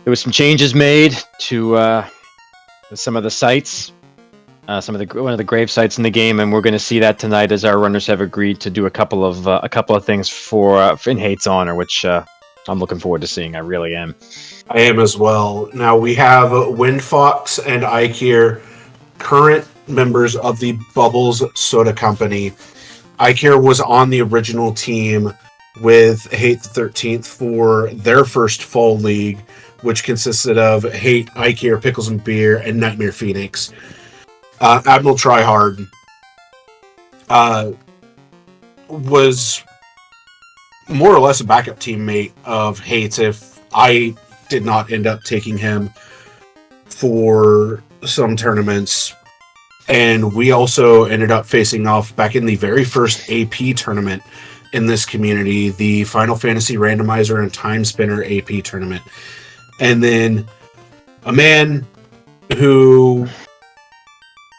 was some changes made to some of the sites, one of the grave sites in the game, and we're going to see that tonight as our runners have agreed to do a couple of things for in Hate's honor, which I'm looking forward to seeing. I really am. I am as well. Now we have Windfox and Ike here, current members of the Bubbles Soda Company. Ike was on the original team with Hate the 13th for their first fall league, which consisted of Hate, Ike, Pickles and Beer, and Nightmare Phoenix. Admiral Tryhard was more or less a backup teammate of Hate's if I did not end up taking him for some tournaments. And we also ended up facing off back in the very first AP tournament in this community, the Final Fantasy Randomizer and Time Spinner AP tournament. And then a man who,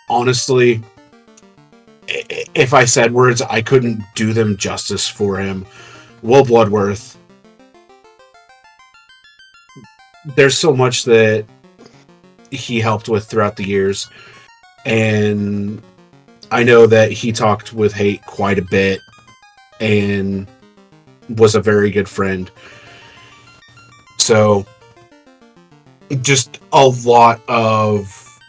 honestly, if I said words, I couldn't do them justice for him. Will Bloodworth. There's so much that he helped with throughout the years. And I know that he talked with Hate quite a bit and was a very good friend. So, just a lot of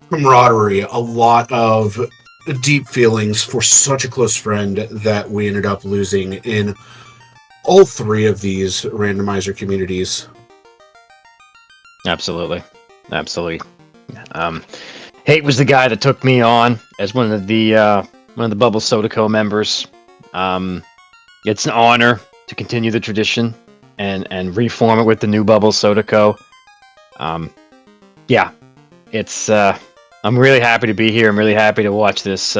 camaraderie, a lot of deep feelings for such a close friend that we ended up losing in all three of these randomizer communities. Absolutely. Hate was the guy that took me on as one of the Bubble Soda Co. members. It's an honor to continue the tradition and reform it with the new Bubble Soda Co. Yeah, it's. I'm really happy to be here. I'm really happy to watch this.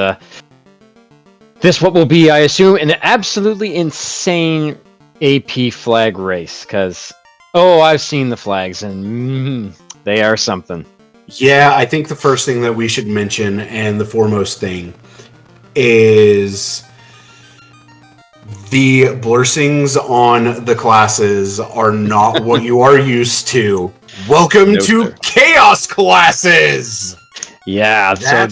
This what will be, I assume, an absolutely insane AP flag race. Because I've seen the flags and they are something. Yeah, I think the first thing that we should mention, and the foremost thing, is the blurrings on the classes are not what you are used to. Welcome to sir. Chaos classes! Yeah, That's so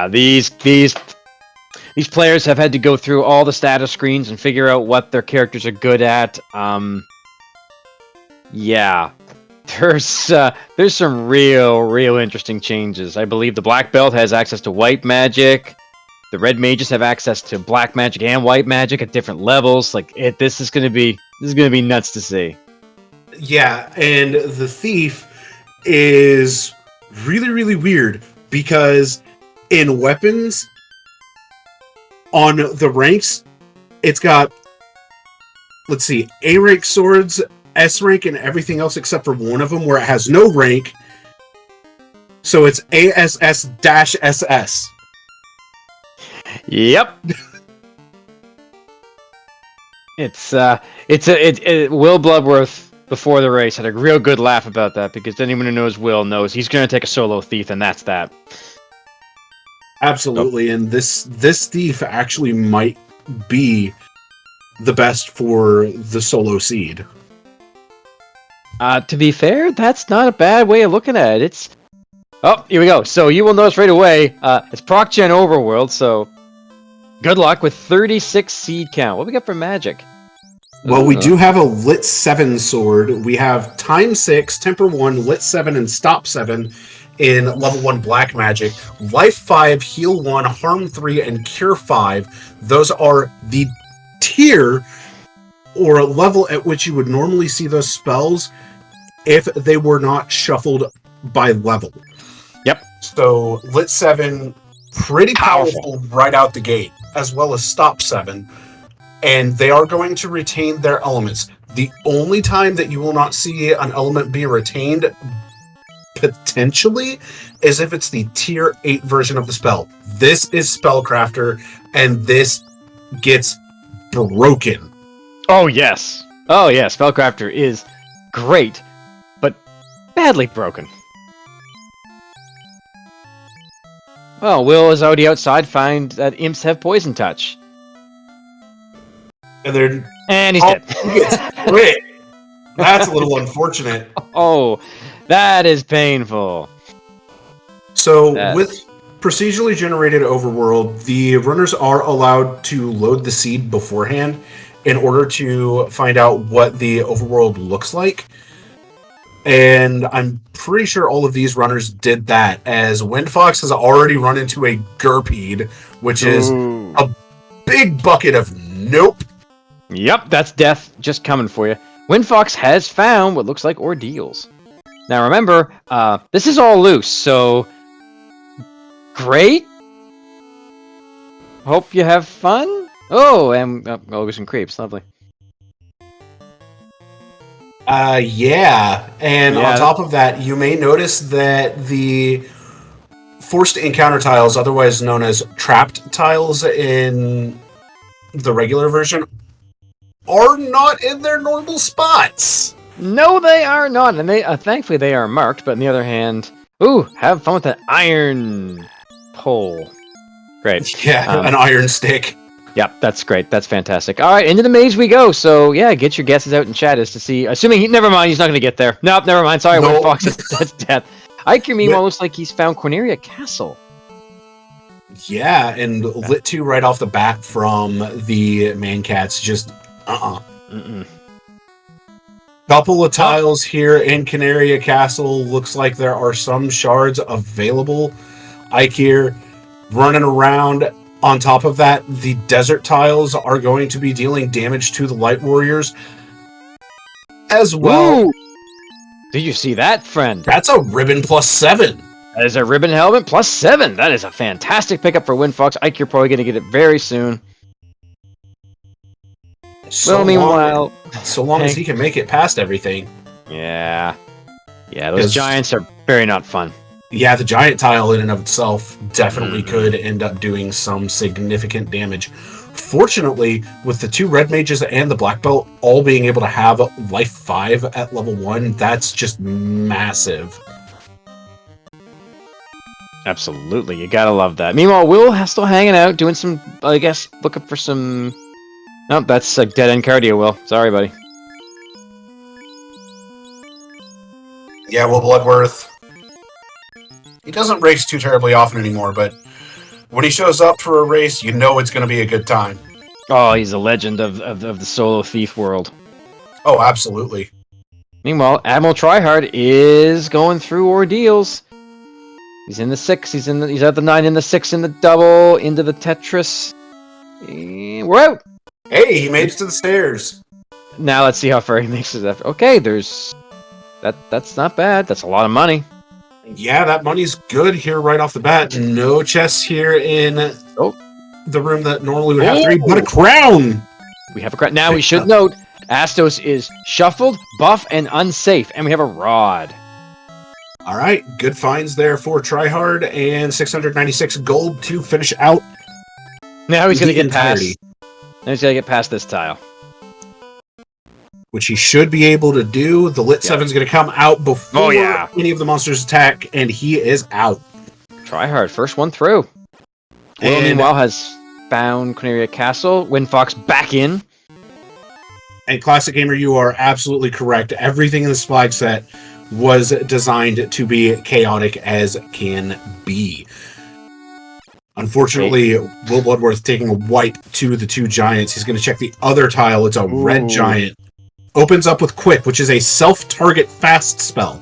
these players have had to go through all the status screens and figure out what their characters are good at. Yeah. There's some real interesting changes. I believe the black belt has access to white magic. The red mages have access to black magic and white magic at different levels. This is gonna be nuts to see. Yeah, and the thief is really, really weird because in weapons on the ranks, it's got, let's see, A rank swords, S rank, and everything else except for one of them where it has no rank. So it's ASS-SS. Yep. Will Bloodworth before the race had a real good laugh about that because anyone who knows Will knows he's going to take a solo thief, and that's that. Absolutely, and this thief actually might be the best for the solo seed. To be fair, that's not a bad way of looking at it. Oh, here we go. So you will notice right away, it's Proc Gen Overworld, so good luck with 36 seed count. What we got for magic? Well, we do have a Lit 7 sword. We have Time 6, Temper 1, Lit 7, and Stop 7 in level 1 Black Magic. Life 5, Heal 1, Harm 3, and Cure 5. Those are the tier or level at which you would normally see those spells if they were not shuffled by level. Yep. So Lit 7, pretty powerful right out the gate, as well as Stop 7. And they are going to retain their elements. The only time that you will not see an element be retained, potentially, is if it's the tier 8 version of the spell. This is Spellcrafter, and this gets broken. Oh, yes. Oh, yeah, Spellcrafter is great, but badly broken. Well, Will is already outside, find that imps have poison touch. And he's dead. He gets crit. That's a little unfortunate. Oh, that is painful. So with procedurally generated overworld, the runners are allowed to load the seed beforehand in order to find out what the overworld looks like. And I'm pretty sure all of these runners did that, as Windfox has already run into a Gurpeed, which is a big bucket of nope. Yep, that's death just coming for you. Windfox has found what looks like ordeals. Now remember, this is all loose, so great. Hope you have fun. Oh, and there's some creeps. Lovely. Yeah. And on top of that, you may notice that the forced encounter tiles, otherwise known as trapped tiles in the regular version, are not in their normal spots. No, they are not, and they thankfully they are marked. But on the other hand, have fun with that iron pole. Great. Yeah, an iron stick. Yep, that's great. That's fantastic. All right, into the maze we go. So yeah, get your guesses out in chat as to see. Assuming never mind, he's not going to get there. Nope, never mind. Sorry, Nope. Windfox. That's death. Ike, meanwhile, looks like he's found Corneria Castle. Yeah, and lit 2 right off the bat from the man cats. Just Couple of tiles here in Canaria Castle. Looks like there are some shards available. Ike here running around. On top of that, the desert tiles are going to be dealing damage to the light warriors as well. Ooh. Did you see that, friend? That's a ribbon +7. That is a ribbon helmet +7. That is a fantastic pickup for Windfox. Ike, you're probably going to get it very soon. So long as he can make it past everything. Yeah, those giants are very not fun. Yeah, the giant tile in and of itself definitely could end up doing some significant damage. Fortunately, with the 2 red mages and the black belt all being able to have life 5 at level 1, that's just massive. Absolutely, you gotta love that. Meanwhile, Will is still hanging out, doing some, I guess, looking for some... Nope, that's a dead-end cardio, Will. Sorry, buddy. Yeah, Will Bloodworth. He doesn't race too terribly often anymore, but when he shows up for a race, you know it's going to be a good time. Oh, he's a legend of the solo thief world. Oh, absolutely. Meanwhile, Admiral Tryhard is going through ordeals. He's in the 6. He's at the 9, in the 6, in the double, into the Tetris. We're out. Hey, he made it to the stairs. Now let's see how far he makes it. Okay, that's not bad. That's a lot of money. Yeah, that money's good here right off the bat. No chests here in the room that normally would have 3, but a crown! We have a crown. Now we should note, Astos is shuffled, buff, and unsafe, and we have a rod. All right, good finds there for Tryhard, and 696 gold to finish out. Now he's going to the get past. entirety. Now he's going to get past this tile. Which he should be able to do. The Lit 7's going to come out before any of the monsters attack, and he is out. Tryhard, first one through. Will, meanwhile, has found Corneria Castle. Windfox back in. And Classic Gamer, you are absolutely correct. Everything in this flag set was designed to be chaotic as can be. Unfortunately, Will Bloodworth taking a wipe to the 2 giants. He's going to check the other tile. It's a red giant. Opens up with Quick, which is a self-target fast spell.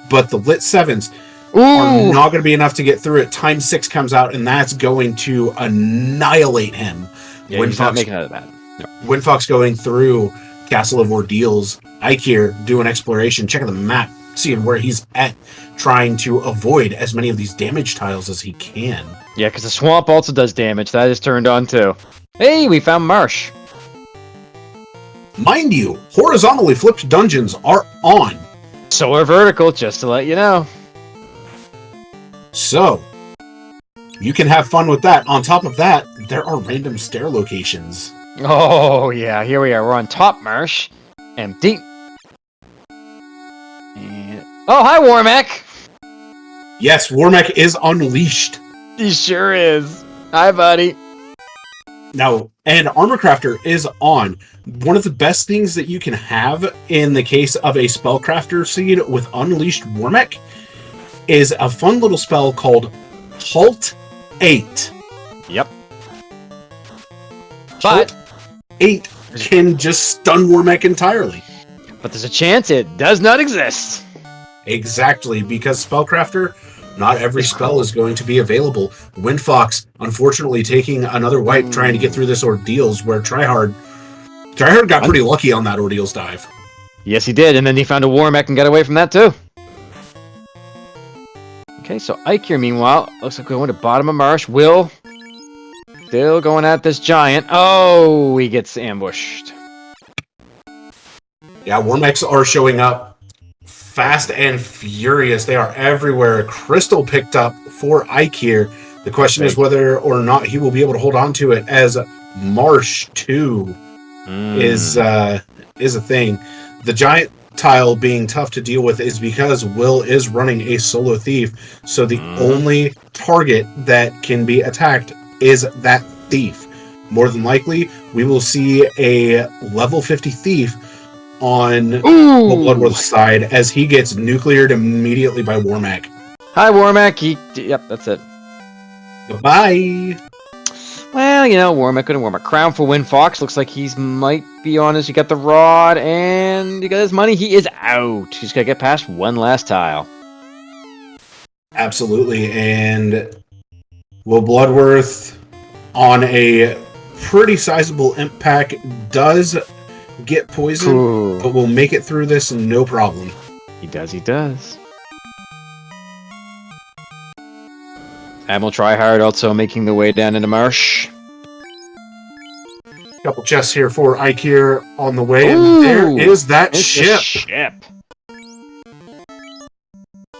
But the Lit 7s are not going to be enough to get through it. Time 6 comes out, and that's going to annihilate him. Yeah, he's not making out of that. No. Windfox going through Castle of Ordeals. Ike here doing exploration, checking the map, seeing where he's at, trying to avoid as many of these damage tiles as he can. Yeah, because the swamp also does damage. That is turned on too. Hey, we found Marsh. Mind you, horizontally flipped dungeons are on. So are vertical, just to let you know. So, you can have fun with that. On top of that, there are random stair locations. Oh, yeah, here we are. We're on top Marsh. Empty. And... Oh, hi, Warmack! Yes, Warmack is unleashed. He sure is. Hi, buddy. Now, and Armor Crafter is on. One of the best things that you can have in the case of a Spellcrafter seed with Unleashed Warmack is a fun little spell called HaateXIII. Yep. But HaateXIII can just stun Warmack entirely. But there's a chance it does not exist. Exactly, because Spellcrafter, not every spell is going to be available. Windfox, unfortunately, taking another wipe, trying to get through this Ordeals, where Tryhard got pretty lucky on that Ordeals dive. Yes, he did, and then he found a Warmack and got away from that, too. Okay, so Ike here, meanwhile, looks like we're going to bottom of Marsh. Will, still going at this giant. Oh, he gets ambushed. Yeah, Warmacks are showing up fast and furious. They are everywhere. Crystal picked up for Ike here. The question is whether or not he will be able to hold on to it, as Marsh 2 is a thing. The giant tile being tough to deal with is because Will is running a solo thief, so the only target that can be attacked is that thief. More than likely, we will see a level 50 thief on the Bloodworth side as he gets nucleared immediately by Warmack. Hi, Warmack. Yep, that's it. Goodbye. Well, you know, Warmack and Warmack. Crown for Windfox. Looks like he's might be on his. He got the rod and he got his money. He is out. He's got to get past one last tile. Absolutely. And Will Bloodworth on a pretty sizable imp pack does get poisoned, but will make it through this no problem. He does. Admiral Tryhard also making the way down into Marsh. Couple chests here for Ike here on the way, and there is that ship.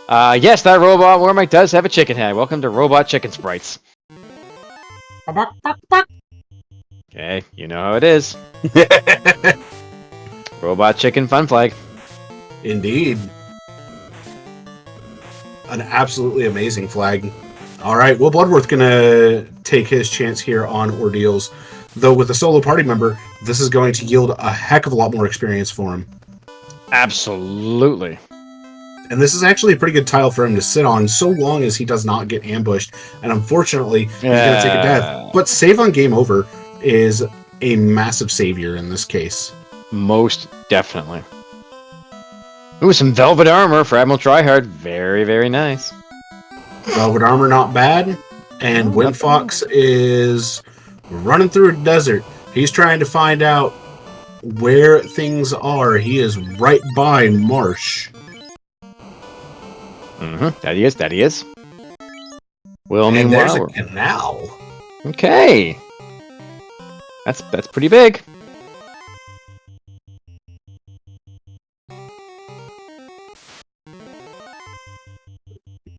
Yes, that robot Warmack does have a chicken head. Welcome to Robot Chicken Sprites. Okay, you know how it is. Robot Chicken Fun Flag. Indeed. An absolutely amazing flag. All right, Will Bloodworth gonna take his chance here on Ordeals. Though with a solo party member, this is going to yield a heck of a lot more experience for him. Absolutely. And this is actually a pretty good tile for him to sit on, so long as he does not get ambushed. And unfortunately, he's going to take a death. But save on game over is a massive savior in this case. Most definitely. Ooh, some velvet armor for Admiral Tryhard. Very, very nice. Velvet armor, not bad. And Windfox is running through a desert. He's trying to find out where things are. He is right by Marsh. That he is. That he is. Well, And there's a meanwhile, canal. okay. That's pretty big.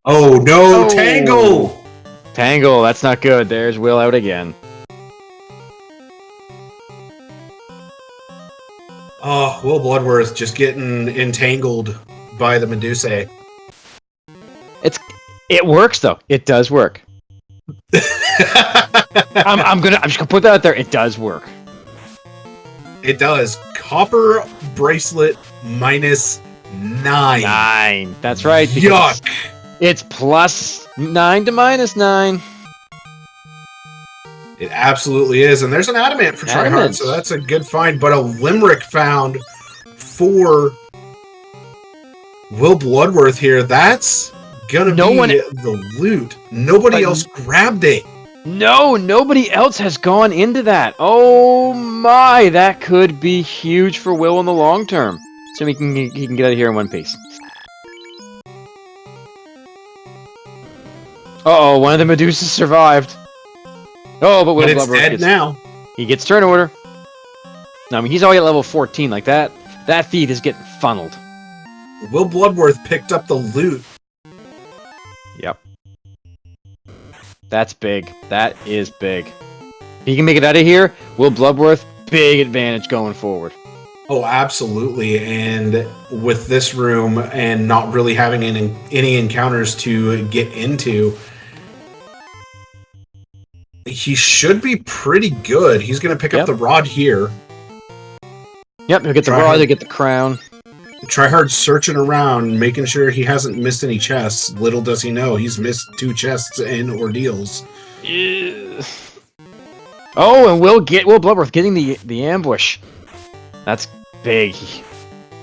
Oh no, Oh. Tangle! Tangle, that's not good. There's Will out again. Oh, Will Bloodworth just getting entangled by the Medusae. It works though. It does work. I'm just gonna put that out there. It does work. It does. Copper bracelet -9. 9. That's right. because Yuck! It's +9 to -9. It absolutely is. And there's an adamant for Tryhard, Adamant. so that's a good find. But a limerick found for Will Bloodworth here. That's gonna be the loot. Nobody else grabbed it. No, nobody else has gone into that. Oh my, that could be huge for Will in the long term. So he can get out of here in one piece. Uh-oh, one of the Medusas survived. Oh, but Will But it's Bloodworth dead now. He gets turn order. No, I mean, he's already at level 14 like that. That thief is getting funneled. Will Bloodworth picked up the loot. Yep. That's big. That is big. If he can make it out of here, Will Bloodworth, big advantage going forward. Oh, absolutely. And with this room and not really having any encounters to get into, he should be pretty good. He's going to pick up the rod here. Yep, he'll get the rod, he'll get the crown. Tryhard searching around, making sure he hasn't missed any chests. Little does he know, he's missed 2 chests in ordeals. Yeah. Oh, and Will Bloodworth getting the ambush. That's big.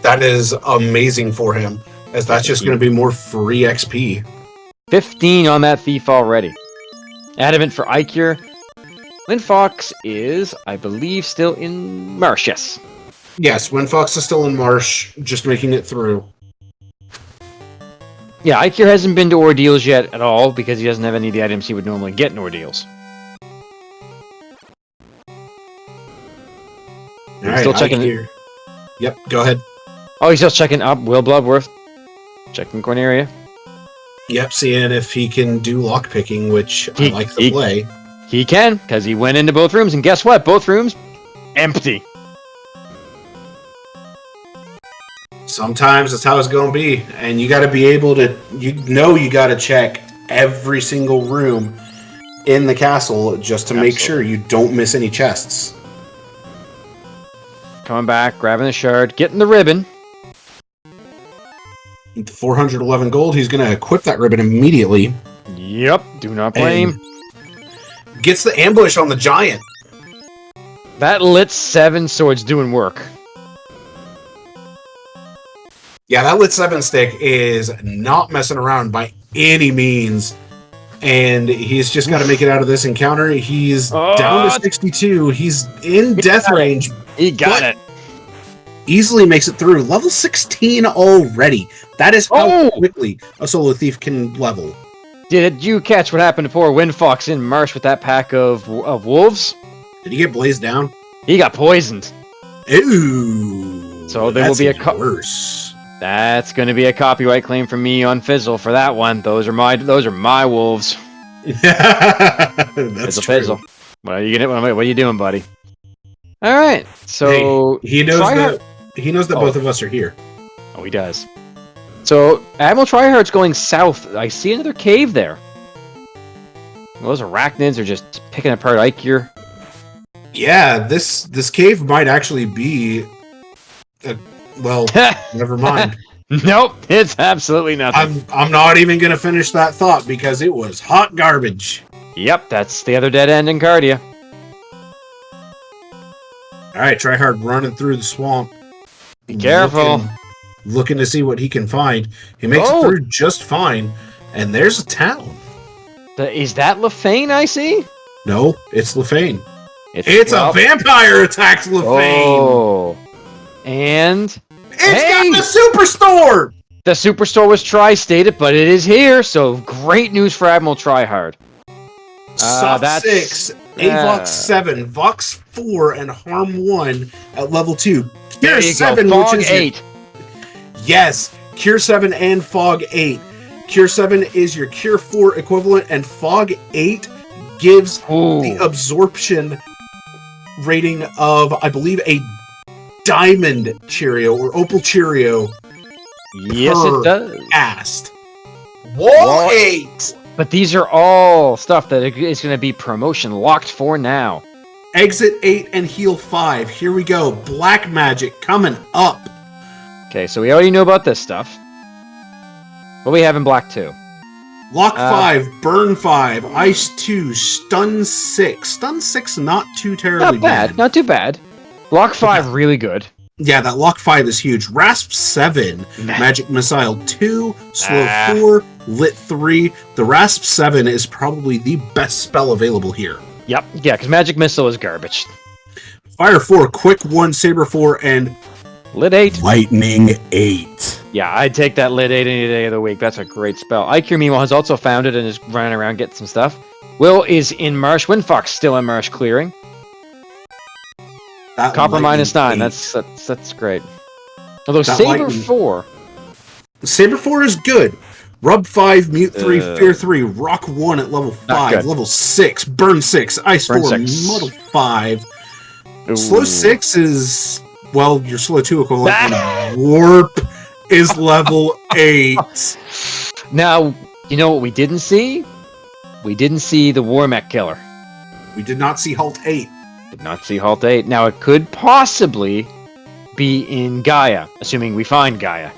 That is amazing for him, as that's just going to be more free XP. 15 on that thief already. Adamant for Ikir. Windfox is, I believe, still in Marsh, yes. Yes, Windfox is still in Marsh, just making it through. Yeah, Ikir hasn't been to Ordeals yet at all, because he doesn't have any of the items he would normally get in Ordeals. Alright, still checking Ikir. Yep, go ahead. Oh, he's still checking up Will Bloodworth. Checking Corneria. Yep, seeing if he can do lockpicking, which I like the play. He can, because he went into both rooms, and guess what? Both rooms, empty. Sometimes that's how it's going to be, and you got to be able to, you got to check every single room in the castle just to make sure you don't miss any chests. Coming back, grabbing the shard, getting the ribbon. 411 gold, he's going to equip that ribbon immediately. Yep, do not blame. And gets the ambush on the giant. That lit 7 sword's doing work. Yeah, that lit 7 stick is not messing around by any means. And he's just got to make it out of this encounter. He's down to 62. He's in death range. He got it. Easily makes it through. Level 16 already. That is how quickly a solo thief can level. Did you catch what happened to poor Windfox in Marsh with that pack of wolves? Did he get blazed down? He got poisoned. Ooh. So there will be a worse. That's going to be a copyright claim from me on Fizzle for that one. Those are my wolves. That's true. Fizzle. What are you doing, buddy? All right. So hey, he knows that both of us are here. Oh, he does. So Admiral Tryhard's going south. I see another cave there. Those arachnids are just picking apart Ikir. Yeah, this cave might actually be. Well, never mind. Nope, it's absolutely nothing. I'm not even gonna finish that thought because it was hot garbage. Yep, that's the other dead end in Cardia. All right, Tryhard running through the swamp. Be careful. Looking to see what he can find. He makes it through just fine, and there's a town. Is that Lefane I see? No, it's Lefane. It's a vampire attacks Lefane. Oh. And it's got the superstore. The superstore was tri-stated, but it is here, so great news for Admiral Tryhard. Soft that's 6, Avox 7, Vox 4, and Harm 1 at level 2. There Cure you 7, go. Fog which is 8. Yes, Cure 7 and Fog 8. Cure 7 is your Cure 4 equivalent, and Fog 8 gives the absorption rating of, I believe, a Diamond Cheerio or Opal Cheerio. Yes, it does. Cast. Wall 8! But these are all stuff that is going to be promotion locked for now. Exit 8 and Heal 5. Here we go. Black Magic coming up. Okay, so we already know about this stuff. What we have in Black 2? Lock 5, Burn 5, Ice 2, Stun 6. Stun 6 not too terribly Not bad. Not too bad. Lock 5 really good. Yeah, that Lock 5 is huge. Rasp 7, Magic Missile 2, Slow 4, Lit 3. The Rasp 7 is probably the best spell available here. Yep, yeah, because Magic Missile is garbage. Fire 4, Quick 1, Saber 4, and Lit 8. Lightning 8. Yeah, I'd take that Lit 8 any day of the week. That's a great spell. Ikir, meanwhile, has also found it and is running around getting some stuff. Will is in Marsh. Windfox still in Marsh clearing. That Copper minus 9. 8. That's great. Although That Saber lightning. 4. Saber 4 is good. Rub 5, Mute 3, Fear 3, Rock 1 at level 5, good. level 6, Burn 6, Ice Burn 4, 6. Muddle 5. Ooh. Slow 6 is, well, your Slow 2 equivalent, and Warp is level 8. Now, you know what we didn't see? We didn't see the War Mech Killer. We did not see Halt 8. Did not see Halt 8. Now, it could possibly be in Gaia, assuming we find Gaia.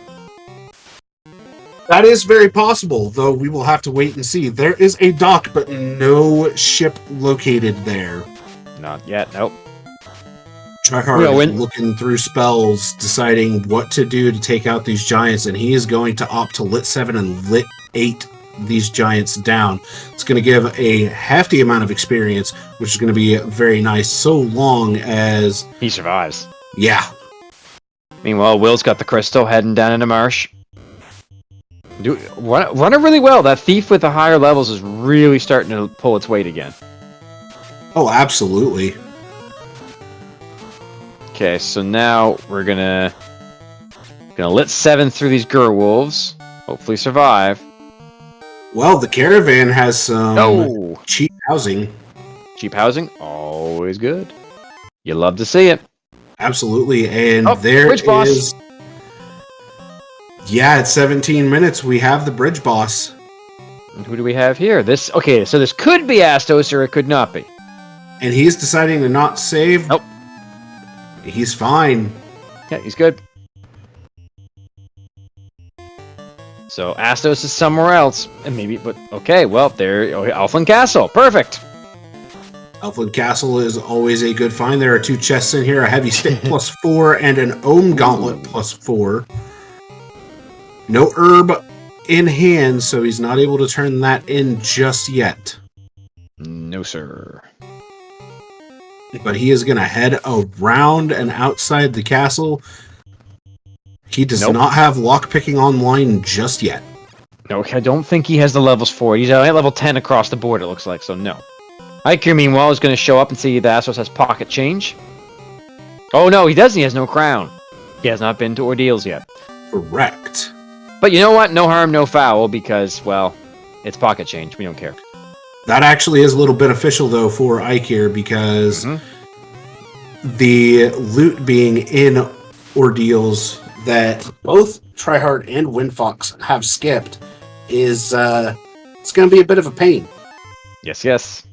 That is very possible, though we will have to wait and see. There is a dock, but no ship located there. Not yet, nope. Tryhard looking through spells, deciding what to do to take out these giants, and he is going to opt to Lit 7 and Lit 8 these giants down. It's going to give a hefty amount of experience, which is going to be very nice, so long as he survives. Yeah. Meanwhile, Will's got the crystal heading down into Marsh. Run it really well. That thief with the higher levels is really starting to pull its weight again. Oh, absolutely. Okay, so now we're gonna Lit 7 through these Gerwolves. Hopefully survive. Well, the caravan has some cheap housing. Cheap housing? Always good. You love to see it. Absolutely, and there bridge boss. is... Yeah, at 17 minutes, we have the bridge boss. And who do we have here? Okay, so this could be Astos or it could not be. And he's deciding to not save. Nope. He's fine. Yeah, he's good. So Astos is somewhere else, and maybe, but okay, well, there, Elfland Castle, perfect. Elfland Castle is always a good find. There are 2 chests in here: a heavy stick +4 and an ohm gauntlet +4. No herb in hand, so he's not able to turn that in just yet. No, sir. But he is going to head around and outside the castle. He does not have lockpicking online just yet. No, I don't think he has the levels for it. He's at level 10 across the board, it looks like, so no. Ikir, meanwhile, is going to show up and see that Astos has pocket change. Oh, no, he doesn't. He has no crown. He has not been to ordeals yet. Correct. But you know what? No harm, no foul, because, well, it's pocket change. We don't care. That actually is a little beneficial, though, for Ikir, because the loot being in ordeals that both Tryhard and Windfox have skipped is it's going to be a bit of a pain. Yes, yes.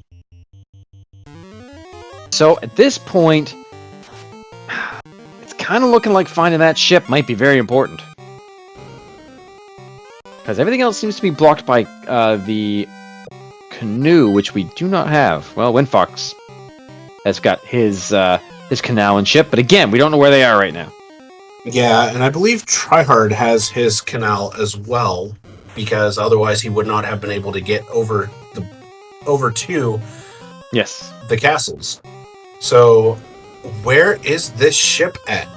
So, at this point, it's kind of looking like finding that ship might be very important. Because everything else seems to be blocked by the canoe, which we do not have. Well, Windfox has got his canal and ship, but again, we don't know where they are right now. Yeah, and I believe Tryhard has his canal as well, because otherwise he would not have been able to get over to the castles. So, where is this ship at?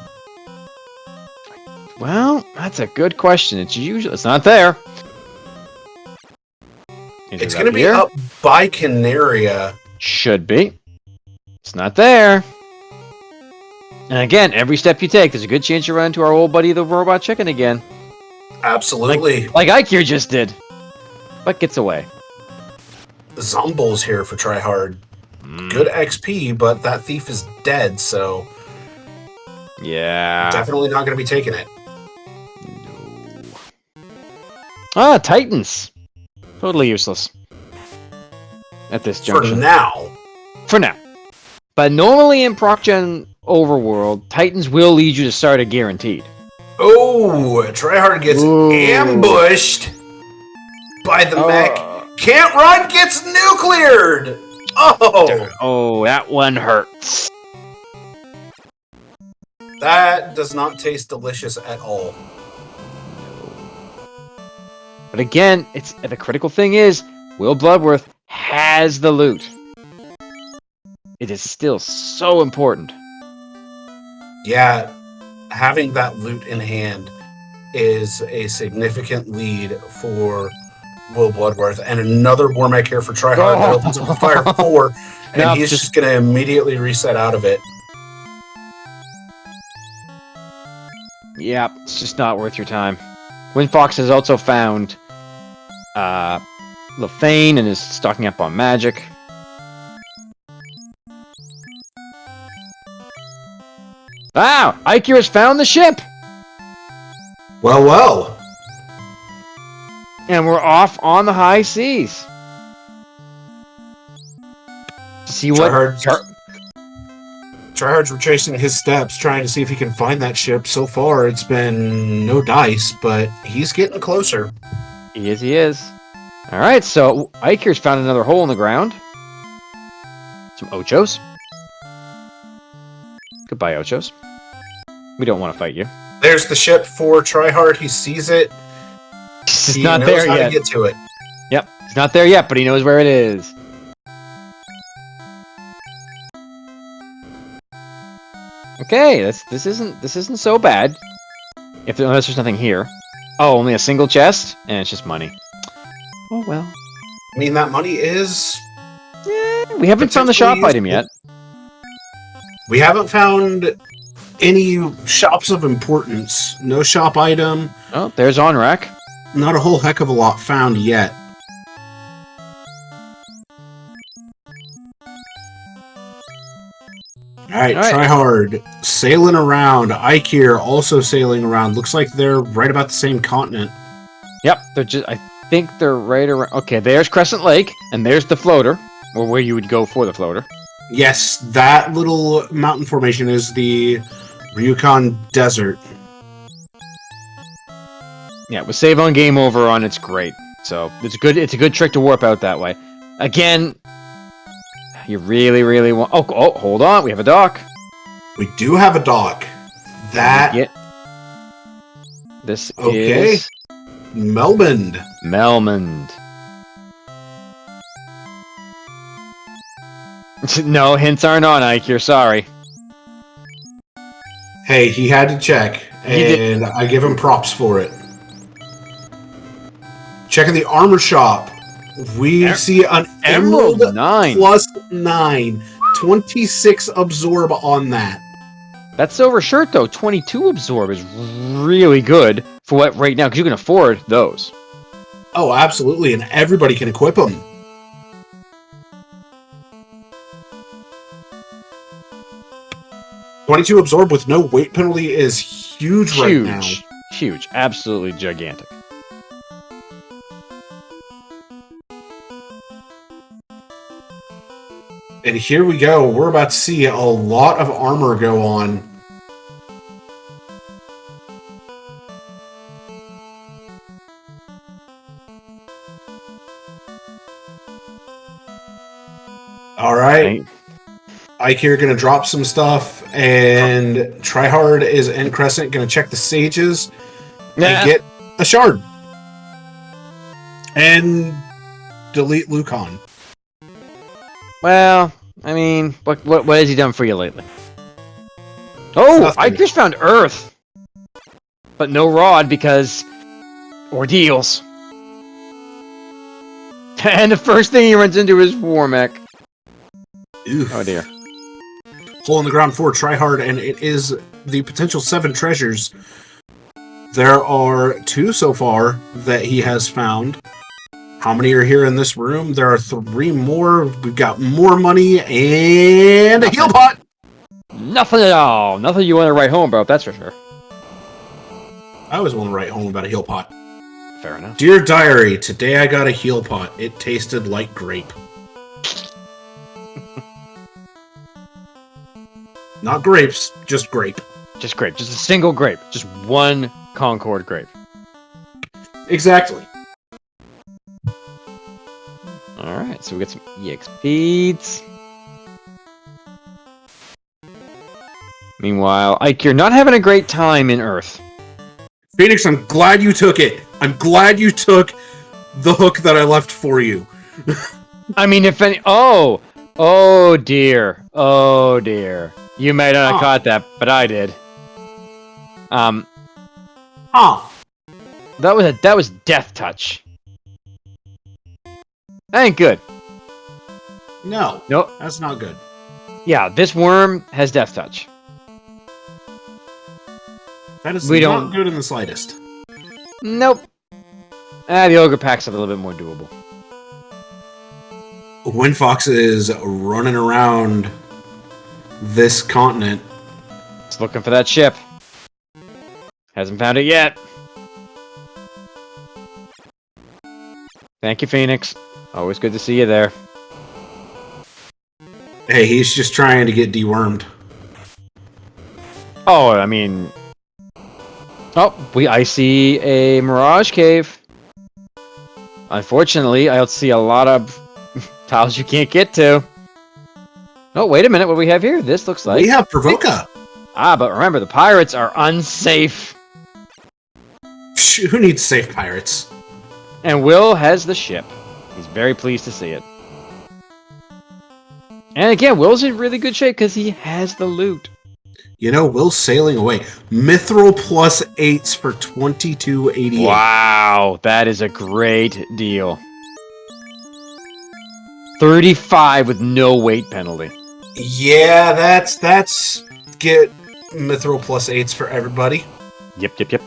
Well, that's a good question. It's not there. It's going to be up by Canaria. Should be. It's not there. And again, every step you take, there's a good chance you run into our old buddy, the robot chicken, again. Absolutely. Like HaateXIII just did. But gets away. Zombo's here for tryhard. Good XP, but that thief is dead, so... Yeah. Definitely not going to be taking it. Ah, Titans. Totally useless. At this junction. For now. For now. But normally in ProcGen Overworld, Titans will lead you to start a guaranteed. Oh, tryhard gets ambushed by the mech. Can't run, gets nucleared! Oh, that one hurts. That does not taste delicious at all. But again, the critical thing is, Will Bloodworth has the loot. It is still so important. Yeah, having that loot in hand is a significant lead for Will Bloodworth, and another war mech here for tryhard that opens up the fire 4, and he's just going to immediately reset out of it. Yeah, it's just not worth your time. Windfox has also found Lefane and is stocking up on magic. Wow! HaateXIII has found the ship! Well, well. And we're off on the high seas. See what? Tryhard's retracing his steps, trying to see if he can find that ship. So far, it's been no dice, but he's getting closer. He is. Alright, so HaateXIII's found another hole in the ground. Some Ochos. Goodbye, Ochos. We don't want to fight you. There's the ship for tryhard. He sees it. He's He not knows there how yet. to get to it. Yep, he's not there yet, but he knows where it is. Okay, this isn't so bad. Unless there's nothing here. Oh, only a single chest, and it's just money. Oh well. I mean, that money is... We haven't found the shop item yet. We haven't found any shops of importance. No shop item. Oh, there's OnRack. Not a whole heck of a lot found yet. Alright, tryhard. Sailing around. HaateXIII also sailing around. Looks like they're right about the same continent. Yep, I think they're right around... Okay, there's Crescent Lake, and there's the floater. Or where you would go for the floater. Yes, that little mountain formation is the Ryukon Desert. Yeah, with save on game over on, it's great. So it's a good trick to warp out that way. Again, you really want... Oh, hold on, we have a dock. We do have a dock. This okay. is... Melmond. No, hints aren't on, Ike. You're sorry. Hey, he had to check, and I give him props for it. Checking the armor shop. We see an Emerald 9 plus 9. 26 absorb on that. That silver shirt, though, 22 absorb is really good for what right now, because you can afford those. Oh, absolutely, and everybody can equip them. $22 absorb with no weight penalty is huge right now. Huge. Absolutely gigantic. And here we go. We're about to see a lot of armor go on. All right. HaateXIII going to drop some stuff, and tryhard is in Crescent going to check the sages and get a shard. And delete Lucon. Well, I mean, what has he done for you lately? Oh, HaateXIII's found Earth. but no rod because ordeals. And the first thing he runs into is Warmech. Oof. Oh dear. Hole in the ground for Tryhard, and it is the potential 7 treasures. There are 2 so far that he has found. How many are here in this room? There are 3 more. We've got more money and a heal pot. Nothing at all. Nothing you want to write home about, that's for sure. I always want to write home about a heal pot. Fair enough. Dear Diary, today I got a heal pot. It tasted like grape. Not grapes, just grape. Just grape. Just a single grape. Just one Concord grape. Exactly. Alright, so we got some EXPs. Meanwhile, Ike, you're not having a great time in Earth. Phoenix, I'm glad you took it. I'm glad you took the hook that I left for you. I mean, if any... Oh! Oh, dear. Oh, dear. You may not have caught that, but I did. Oh. That was Death Touch. That ain't good. No. Nope. That's not good. Yeah, this worm has Death Touch. That is We not don't- good in the slightest. Nope. The Ogre Pack's a little bit more doable. Windfox is running around this continent. It's looking for that ship. Hasn't found it yet. Thank you, Phoenix. Always good to see you there. Hey, he's just trying to get dewormed. Oh, I mean... Oh, I see a Mirage Cave. Unfortunately, I see a lot of tiles you can't get to. Oh, wait a minute. What do we have here? This looks like... We have Provoca. Ah, but remember, the pirates are unsafe. Who needs safe pirates? And Will has the ship. He's very pleased to see it. And again, Will's in really good shape because he has the loot. You know, Will's sailing away. Mithril plus 8s for 2288. Wow, that is a great deal. 35 with no weight penalty. Yeah, that's get Mithril plus 8s for everybody. Yep.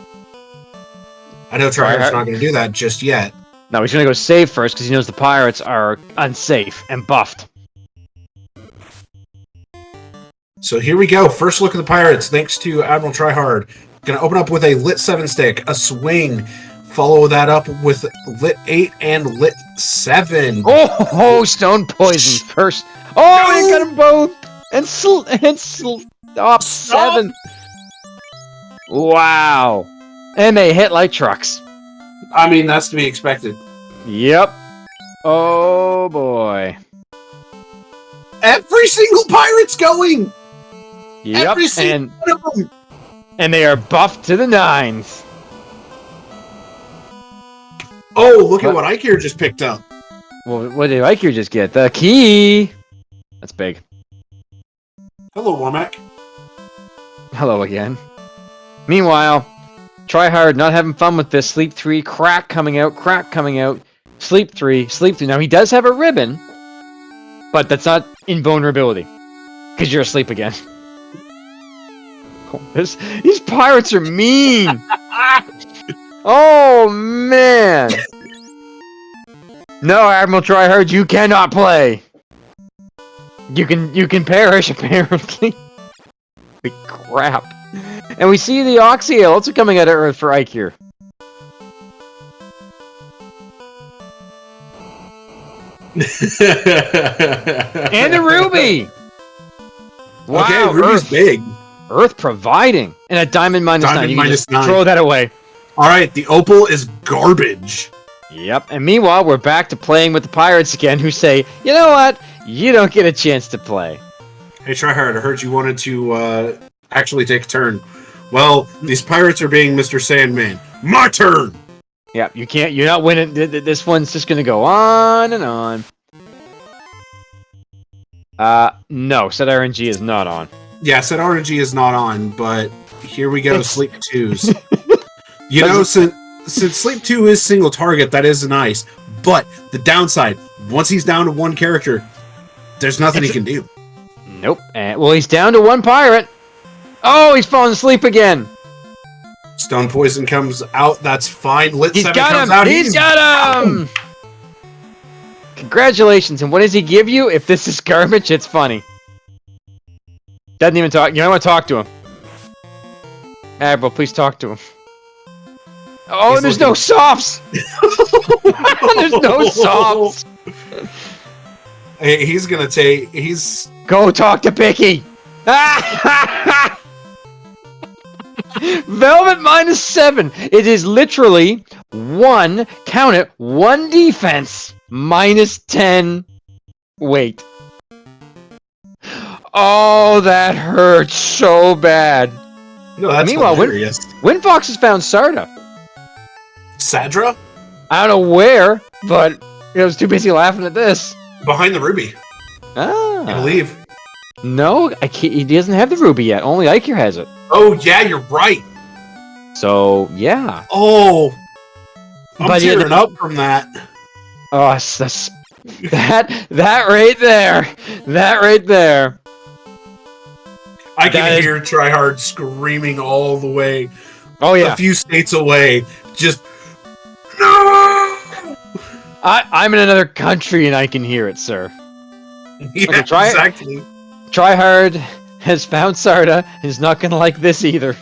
I know Tryhard's not going to do that just yet. No, he's going to go save first because he knows the pirates are unsafe and buffed. So here we go. First look at the pirates, thanks to Admiral Tryhard. Going to open up with a lit 7 stick, a swing. Follow that up with lit 8 and lit 7. Oh, stone poison first. Oh, you got them both. And stop 7. Wow. And they hit like trucks. I mean, that's to be expected. Yep. Oh, boy. Every single pirate's going! Yep. Every single one of them! And they are buffed to the 9s. Oh, look at what Ikir just picked up. Well, what did Ikir just get? The key! That's big. Hello, Warmack. Hello again. Meanwhile, Tryhard not having fun with this. Sleep 3, crack coming out. Sleep 3. Now, he does have a ribbon, but that's not invulnerability, because you're asleep again. Oh, these pirates are mean! Oh, man! No, Admiral Tryhard, you cannot play! You can perish, apparently. Holy crap. And we see the Oxyale also coming out of Earth for Ike here. And the Ruby! Wow, Okay, Ruby's Earth. big. Earth providing. And a Diamond -9. Diamond You can just -9. throw that away. Alright, the Opal is garbage. Yep, and meanwhile, we're back to playing with the pirates again, who say, you know what? You don't get a chance to play. Hey, Tryhard, I heard you wanted to actually take a turn. Well, these pirates are being Mr. Sandman. My turn! Yep, you're not winning. This one's just gonna go on and on. No, set RNG is not on. Yeah, said RNG is not on, but here we go, sleep 2s. You know, since Sleep 2 is single target, that is nice. But the downside, once he's down to one character, there's nothing he can do. Nope. Well, he's down to one pirate. Oh, he's falling asleep again. Stone Poison comes out. That's fine. Lit He's 7 got comes him. out. He's got him. Congratulations. And what does he give you? If this is garbage, it's funny. Doesn't even talk. You don't want to talk to him. Admiral, please talk to him. Oh, He's there's looking- no softs. There's no softs. Hey, he's gonna take. He's Go talk to Picky. Velvet -7. It is literally one, count it, one defense -10 weight. Oh, that hurts so bad. no. That's Meanwhile, hilarious. Windfox has found Sarda. Sadra I don't know where, but I was too busy laughing at this. behind the ruby, I Ah. believe. No, he doesn't have the ruby yet. Only Ikir has it. Oh yeah, you're right. So, yeah. Oh, I'm But yeah, tearing up from that. Oh, that's that right there. That right there. I can That is- hear Tryhard screaming all the way, Oh yeah. a few states away. Just no. I'm in another country and I can hear it, sir. Yeah, Okay, try it. exactly. Tryhard has found Sarda and is not gonna like this either.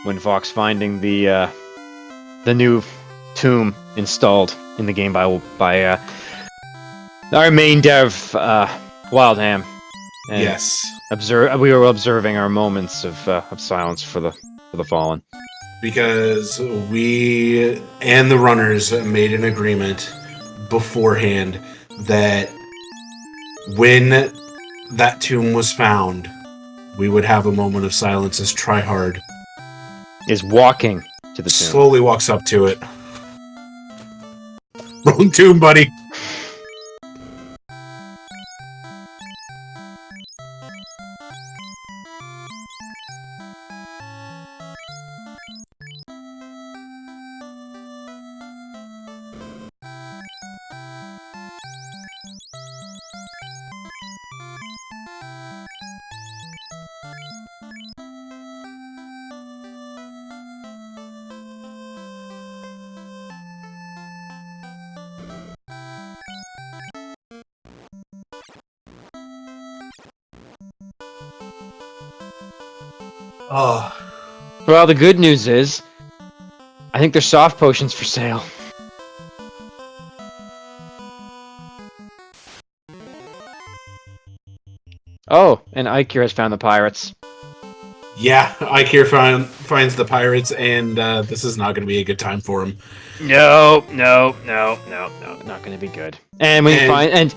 When Fox finding the new tomb installed in the game by our main dev Wildham. And Yes, we were observing our moments of silence for the fallen. because we and the runners made an agreement beforehand that when that tomb was found, we would have a moment of silence as Tryhard Is walking to the tomb. slowly walks up to it. Wrong tomb, buddy. Oh, Well, the good news is, I think there's soft potions for sale. Oh, and Ikir has found the pirates. yeah. Ikir finds the pirates, and this is not going to be a good time for him. No, not gonna be good. And when you And- find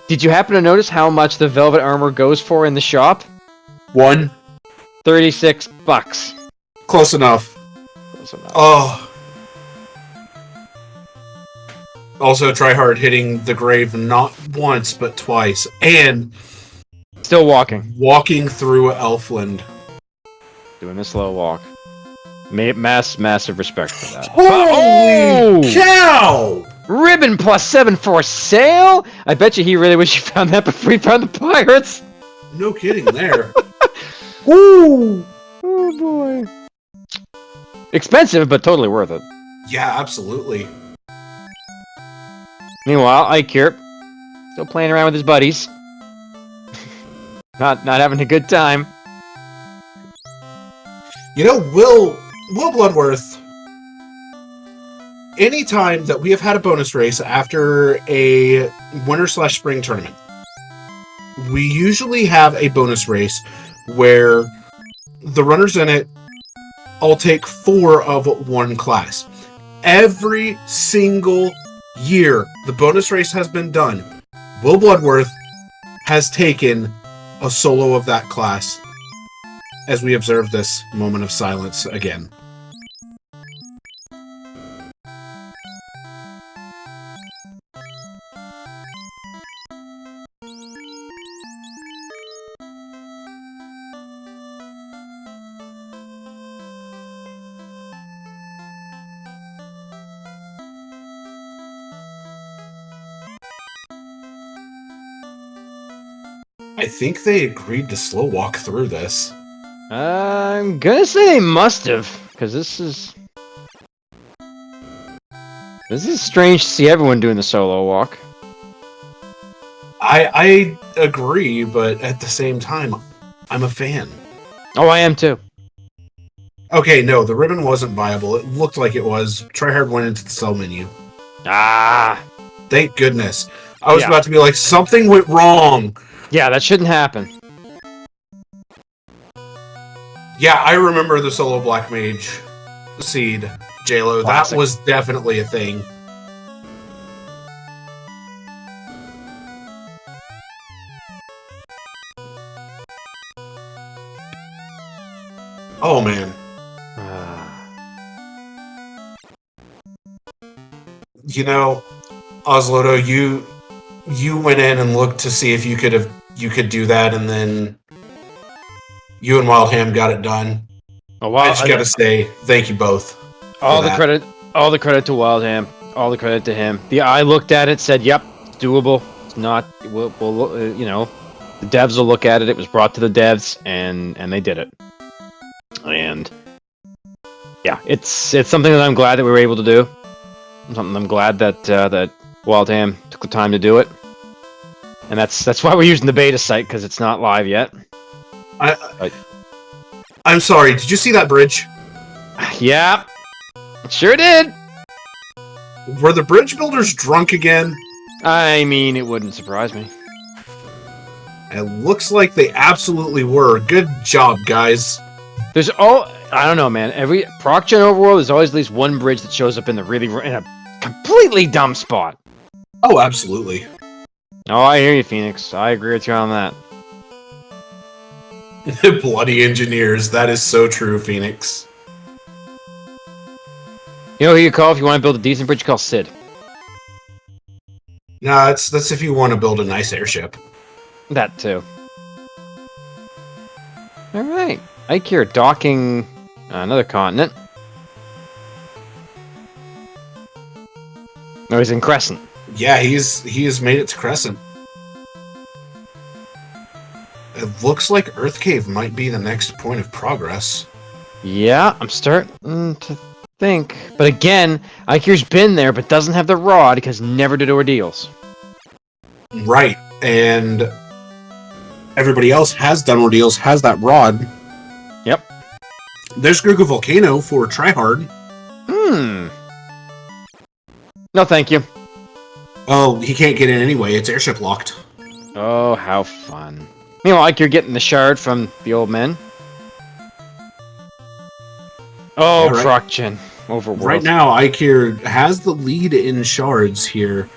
did you happen to notice how much the velvet armor goes for in the shop? 1, $36. close enough. Close enough. Oh. Also, Tryhard hitting the grave not once but twice, and Still walking, walking through Elfland. doing a slow walk. Massive respect for that. Holy cow! Ribbon +7 for sale. I bet you he really wish he found that before he found the pirates. No kidding there. Woo! Oh boy. Expensive, but totally worth it. Yeah, absolutely. Meanwhile, Ikir still playing around with his buddies. not having a good time. You know, Will Bloodworth, anytime that we have had a bonus race after a winter/spring tournament, we usually have a bonus race where the runners in it all take 4 of one class. Every single year the bonus race has been done, Will Bloodworth has taken a solo of that class as we observe this moment of silence again. I think they agreed to slow walk through this. I'm gonna say they must have, because this is strange to see everyone doing the solo walk. I agree, but at the same time, I'm a fan. Oh, I am too. Okay, no, the ribbon wasn't viable. It looked like it was. Tryhard went into the sell menu. Ah, thank goodness. I was Yeah. about to be like, something went wrong. Yeah, that shouldn't happen. Yeah, I remember the solo Black Mage seed, JLo. That Classic. was definitely a thing. Oh, man. You know, Oslodo, you went in and looked to see if you could do that, and then you and Wildham got it done. Oh, wow. I just gotta say, thank you both. All for the that. credit to Wildham. All the credit to him. I looked at it, said, "Yep, it's doable. It's not. We'll you know, the devs will look at it. It was brought to the devs, and they did it. And yeah, it's something that I'm glad that we were able to do. Something I'm glad that that Wildham took the time to do it. And that's why we're using the beta site, because it's not live yet. I'm sorry. Did you see that bridge? Yeah, sure did. Were the bridge builders drunk again? I mean, it wouldn't surprise me. It looks like they absolutely were. Good job, guys. I don't know, man. Every proc gen overworld, there's always at least one bridge that shows up in a completely dumb spot. Oh, absolutely. Oh, I hear you, Phoenix. I agree with you on that. Bloody engineers. That is so true, Phoenix. You know who you call if you want to build a decent bridge? You call Sid. No, that's if you want to build a nice airship. That too. All right, Ike here docking another continent. No, he's in Crescent. Yeah, he has made it to Crescent. It looks like Earth Cave might be the next point of progress. Yeah, I'm starting to think. But again, Ike here's been there, but doesn't have the rod because never did ordeals. Right, and everybody else has done ordeals, has that rod. Yep. There's Gruga Volcano for Tryhard. No, thank you. Oh, he can't get in anyway. It's airship locked. Oh, how fun. Meanwhile, Ike, you're getting the shard from the old men. Oh, Yeah, right. proc gen. Overworld. Right now, Ikir has the lead in shards here,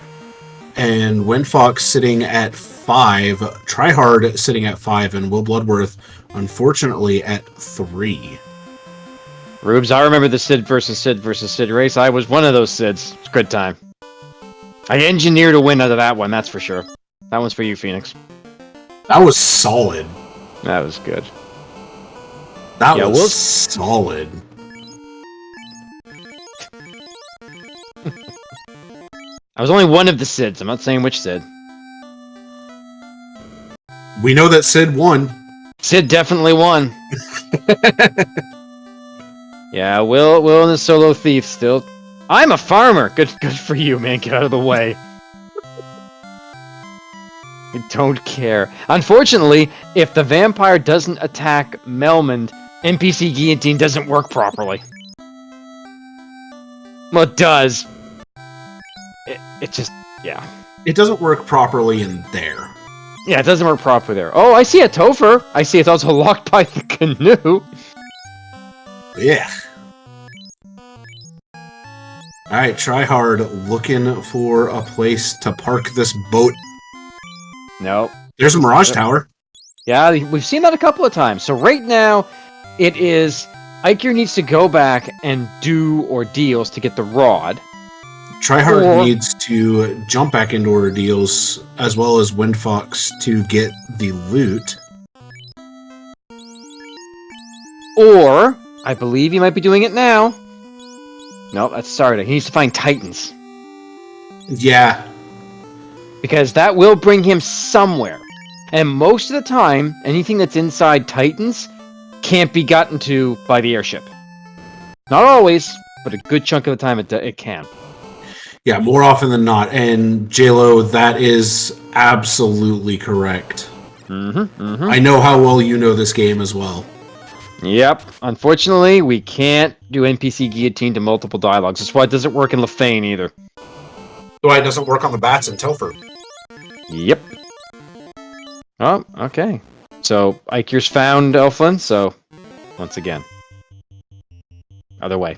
and Windfox sitting at 5, Tryhard sitting at 5, and Will Bloodworth, unfortunately, at 3. Rubes, I remember the Sid versus Sid race. I was one of those Sids. It's a good time. I engineered a win out of that one, that's for sure. That one's for you, Phoenix. That was solid. That was good. That Yeah, was solid. I was only one of the Sids. I'm not saying which Sid. We know that Sid won. Sid definitely won. Yeah, Will and the solo thief still. I'm a farmer. Good for you, man. Get out of the way. I don't care. Unfortunately, if the vampire doesn't attack Melmond, NPC Guillotine doesn't work properly. Well, it does. It just, yeah. It doesn't work properly in there. Yeah, it doesn't work properly there. Oh, I see a Topher. I see it's also locked by the canoe. Yeah. All right, try hard looking for a place to park this boat. Nope. There's a Mirage Tower. Yeah, we've seen that a couple of times. So right now, it is Iker needs to go back and do ordeals to get the rod. Tryhard needs to jump back into ordeals, as well as Windfox to get the loot. Or, I believe he might be doing it now. No, that's Sarda. He needs to find Titans. Yeah. Because that will bring him somewhere. And most of the time, anything that's inside Titans can't be gotten to by the airship. Not always, but a good chunk of the time it can. Yeah, more often than not. And JLo, that is absolutely correct. I know how well you know this game as well. Yep. Unfortunately, we can't do NPC guillotine to multiple dialogues. That's why it doesn't work in Lefane either. That's why it doesn't work on the bats in Telford. Yep. Oh, okay. So, Iker's found Elflin, so, once again. Other way.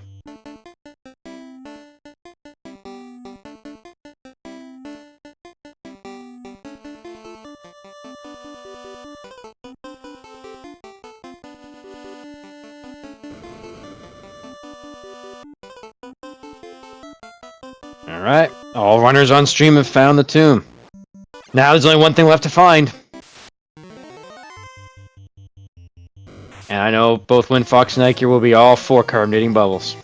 Alright, all runners on stream have found the tomb. Now there's only one thing left to find. And I know both Windfox and Iker will be all for carbonating bubbles.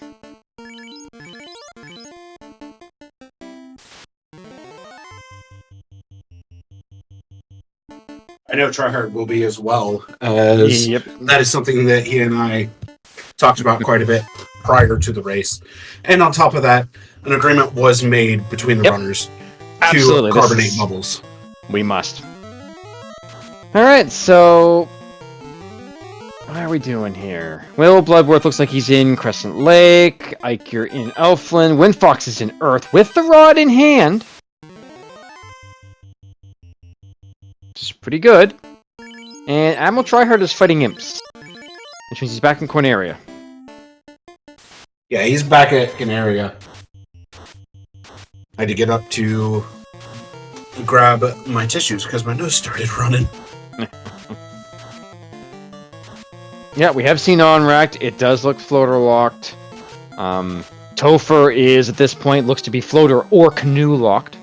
I know Tryhard will be as well, as that is something that he and I talked about quite a bit prior to the race. And on top of that, an agreement was made between the runners to carbonate bubbles. We must. Alright, so... what are we doing here? Will Bloodworth looks like he's in Crescent Lake. Iker in Elflin. Windfox is in Earth with the rod in hand. Which is pretty good. And Admiral Tryhard is fighting imps. Which means he's back in Corneria. Yeah, he's back at Canaria. I had to get up to grab my tissues because my nose started running. Yeah, we have seen Onracked. It does look floater locked. Topher is, at this point, looks to be floater or canoe locked.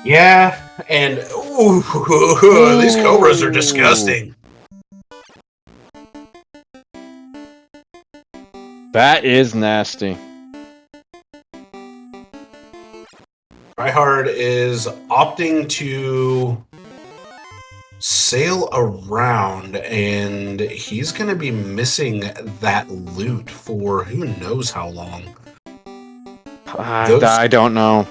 Yeah, and these cobras are disgusting. That is nasty. Tryhard is opting to sail around, and he's going to be missing that loot for who knows how long. I don't know.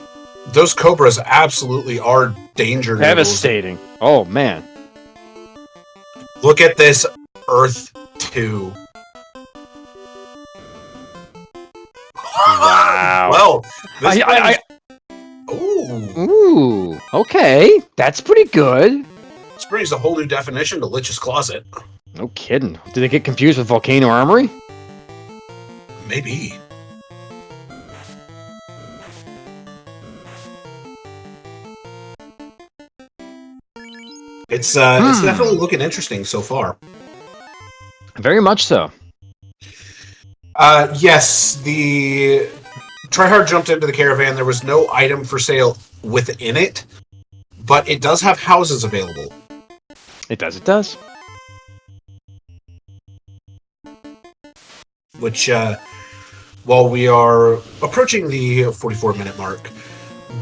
Those cobras absolutely are danger noodles. Devastating. Oh, man. Look at this Earth 2. Wow. Well, Ooh, okay. That's pretty good. This brings a whole new definition to Lich's Closet. No kidding. Did they get confused with Volcano Armory? Maybe. It's definitely looking interesting so far. Very much so. Yes, the Tryhard jumped into the caravan. There was no item for sale within it, but it does have houses available. It does. Which, while we are approaching the 44-minute mark,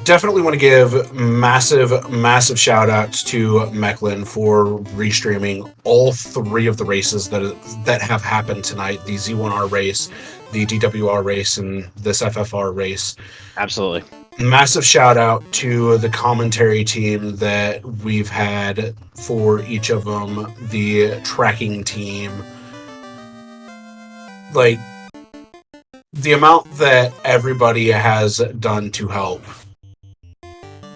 definitely want to give massive shout-outs to Mechlin for restreaming all three of the races that have happened tonight. The Z1R race, the DWR race, and this FFR race. Absolutely. Massive shout-out to the commentary team that we've had for each of them. The tracking team. Like, the amount that everybody has done to help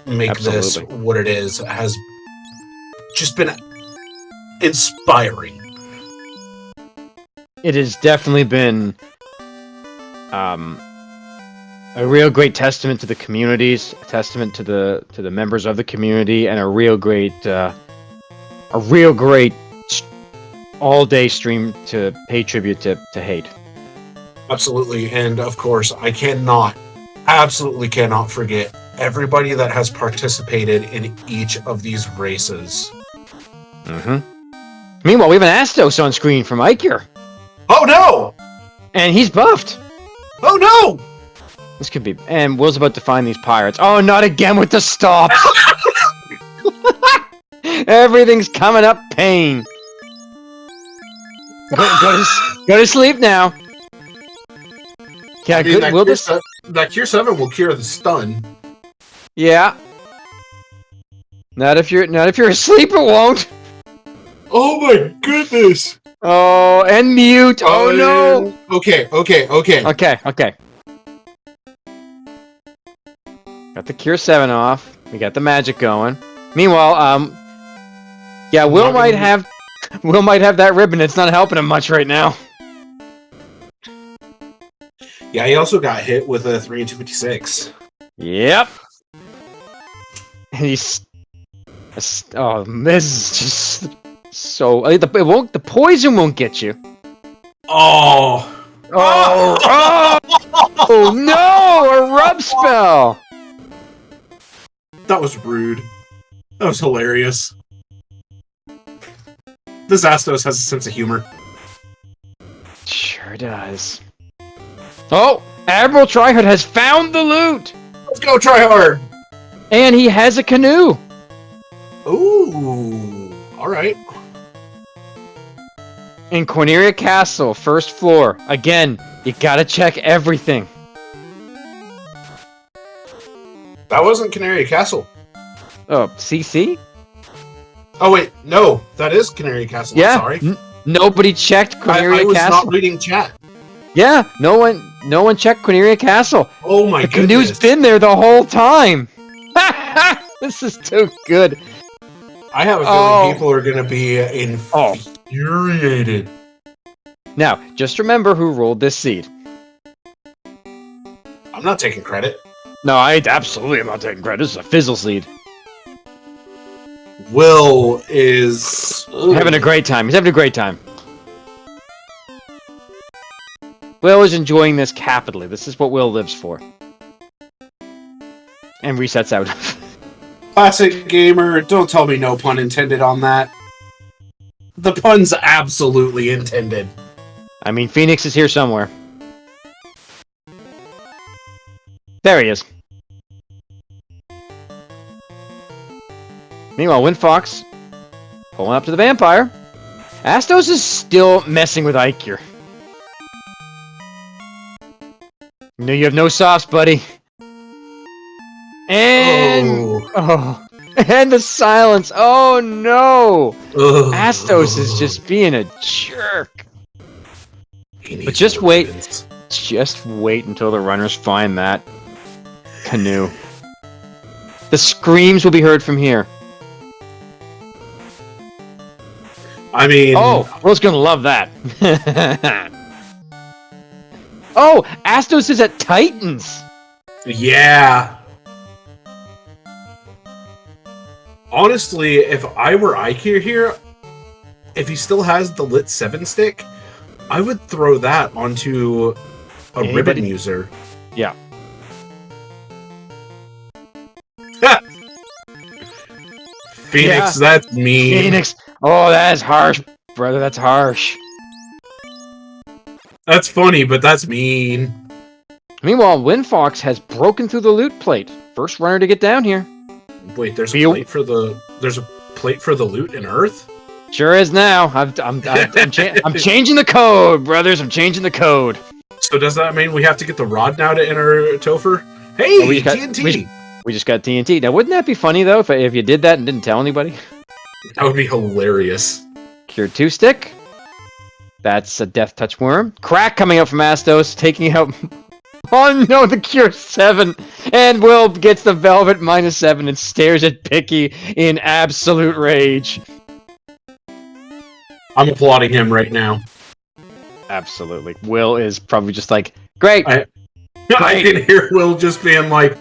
make this what it is has just been inspiring. It has definitely been a real great testament to the communities, a testament to the members of the community, and a real great all-day stream to pay tribute to Hate. Absolutely, and of course, I absolutely cannot forget everybody that has participated in each of these races. Mm-hmm. Meanwhile, we have an Astos on screen from Ikir. Oh no! And he's buffed. Oh no! This could be. And Will's about to find these pirates. Oh, not again with the stops! Everything's coming up pain. Go to sleep now. Yeah, good. That Cure 7 will cure the stun. Yeah. Not if you're asleep, it won't. Oh my goodness! Oh, and mute. Oh no. Yeah. Okay. Okay. Got the Cure 7 off. We got the magic going. Meanwhile, yeah, Will might have that ribbon. It's not helping him much right now. Yeah, he also got hit with a 3 and 256. Yep. And he's. Oh, this is just so. The poison won't get you. Oh. Oh no! A rub spell. That was rude. That was hilarious. This Astos has a sense of humor. Sure does. Oh! Admiral Tryhard has found the loot! Let's go, Tryhard! And he has a canoe! Ooh, alright. In Corneria Castle, first floor. Again, you gotta check everything. That wasn't Canary Castle. Oh, CC? Oh wait, no, that is Canary Castle. Yeah, I'm sorry. Nobody checked Corneria I was Castle. not reading chat. Yeah, no one checked Corneria Castle. Oh my the goodness. The canoe's been there the whole time. This is too good. I have a feeling people are going to be infuriated. Now, just remember who rolled this seed. I'm not taking credit. No, I absolutely am not taking credit. This is a fizzle seed. Will is having a great time. He's having a great time. Will is enjoying this capitally. This is what Will lives for. And resets out. Classic gamer, don't tell me no pun intended on that. The pun's absolutely intended. I mean, Phoenix is here somewhere. There he is. Meanwhile, Windfox pulling up to the vampire. Astos is still messing with Ikir. You know you have no softs, buddy. And and the silence. Oh no! Astos is just being a jerk. But just wait. Just wait until the runners find that canoe. The screams will be heard from here. I mean... Oh, Will's gonna love that. Oh, Astos is at Titans. Yeah. Honestly, if I were Ikir here, if he still has the lit 7 stick, I would throw that onto a ribbon user. Yeah. Phoenix, that's mean. Phoenix. Oh, that's harsh, brother. That's harsh. That's funny, but that's mean. Meanwhile, Windfox has broken through the loot plate. First runner to get down here. Wait, there's a plate for the loot in Earth? Sure is now. I'm changing the code, brothers. I'm changing the code. So does that mean we have to get the rod now to enter Topher? Hey, oh, TNT! We just got TNT. Now, wouldn't that be funny, though, if you did that and didn't tell anybody? That would be hilarious. Cure 2 stick. That's a Death Touch Worm. Crack coming up from Astos, taking out... Oh no, the Cure 7! And Will gets the Velvet -7 and stares at Picky in absolute rage. I'm applauding him right now. Absolutely. Will is probably just like, great! I can hear Will just being like,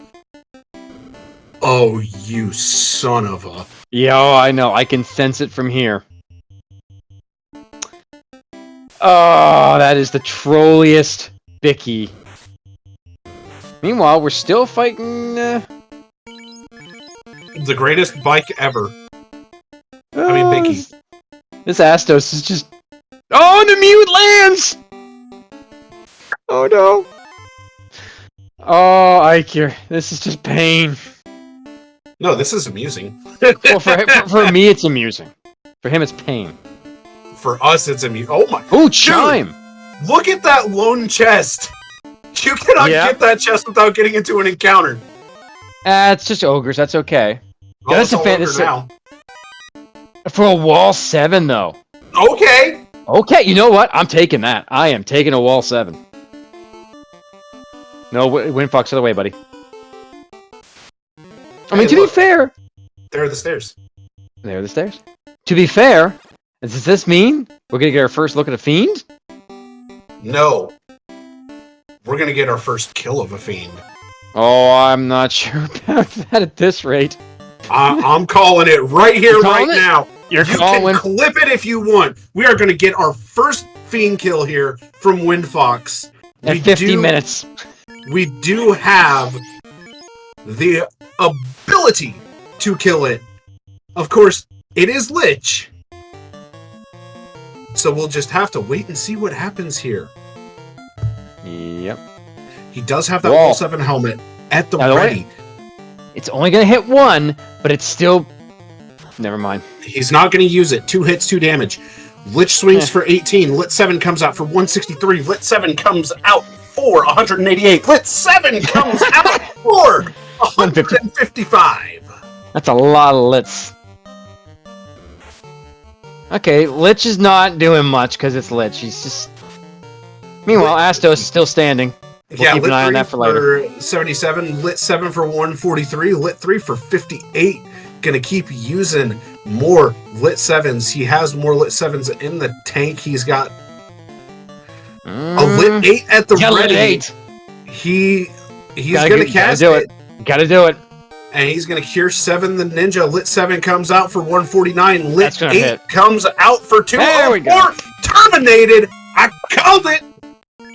"Oh, you son of a." Yo, I know. I can sense it from here. Oh, that is the trolliest Bicky. Meanwhile, we're still fighting. The greatest bike ever. I mean, Bicky. This Astos is just. Oh, the mute lands! Oh no. Oh, Ikir, this is just pain. No, this is amusing. Well, for me, it's amusing. For him, it's pain. For us, it's amusing. Oh my. Oh, chime! Dude, look at that lone chest. You cannot get that chest without getting into an encounter. It's just ogres. That's okay. Oh, that's a fantasy now. For a wall 7, though. Okay. Okay, you know what? I'm taking that. I am taking a wall 7. No, Windfox, other way, buddy. I mean, to be fair... There are the stairs. There are the stairs. To be fair, does this mean we're going to get our first look at a fiend? No. We're going to get our first kill of a fiend. Oh, I'm not sure about that at this rate. I'm calling it right here, right now. You can clip it if you want. We are going to get our first fiend kill here from Windfox. At 50 minutes. We do have the ability to kill it. Of course, it is Lich. So we'll just have to wait and see what happens here. Yep. He does have that wall 7 helmet at the ready. It's only going to hit 1, but it's still... Never mind. He's not going to use it. 2 hits, 2 damage. Lich swings for 18. Lit 7 comes out for 163. Lit 7 comes out for 188. Lit 7 comes out for 155. That's a lot of Lits. Okay, Lich is not doing much because it's Lich. He's just... Meanwhile, Astos is still standing. We'll keep an eye on that for later. 77. Lit 7 for 143. Lit 3 for 58. Gonna keep using more Lit 7s. He has more Lit 7s in the tank. He's got a Lit 8 at the ready. Lit 8. He's gonna cast it. Gotta do it. And he's gonna cure 7 the ninja. Lit 7 comes out for 149. Lit 8 hit. comes out for 204. There we go. Terminated. I called it.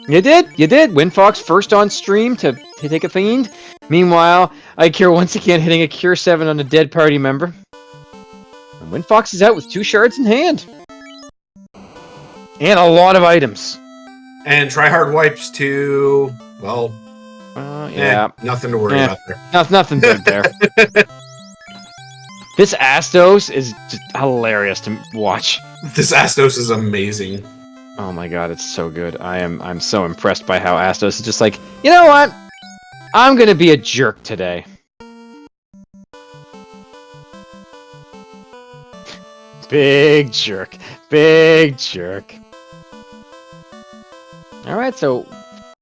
You did. Windfox first on stream to take a fiend. Meanwhile, Ikir once again hitting a cure 7 on a dead party member. And Windfox is out with 2 shards in hand. And a lot of items. And Tryhard wipes to, well, nothing to worry about there. Nothing big there. This Astos is just hilarious to watch. This Astos is amazing. Oh my god, it's so good. I'm so impressed by how Astos is just like, you know what? I'm gonna be a jerk today. Big jerk. Big jerk. Alright, so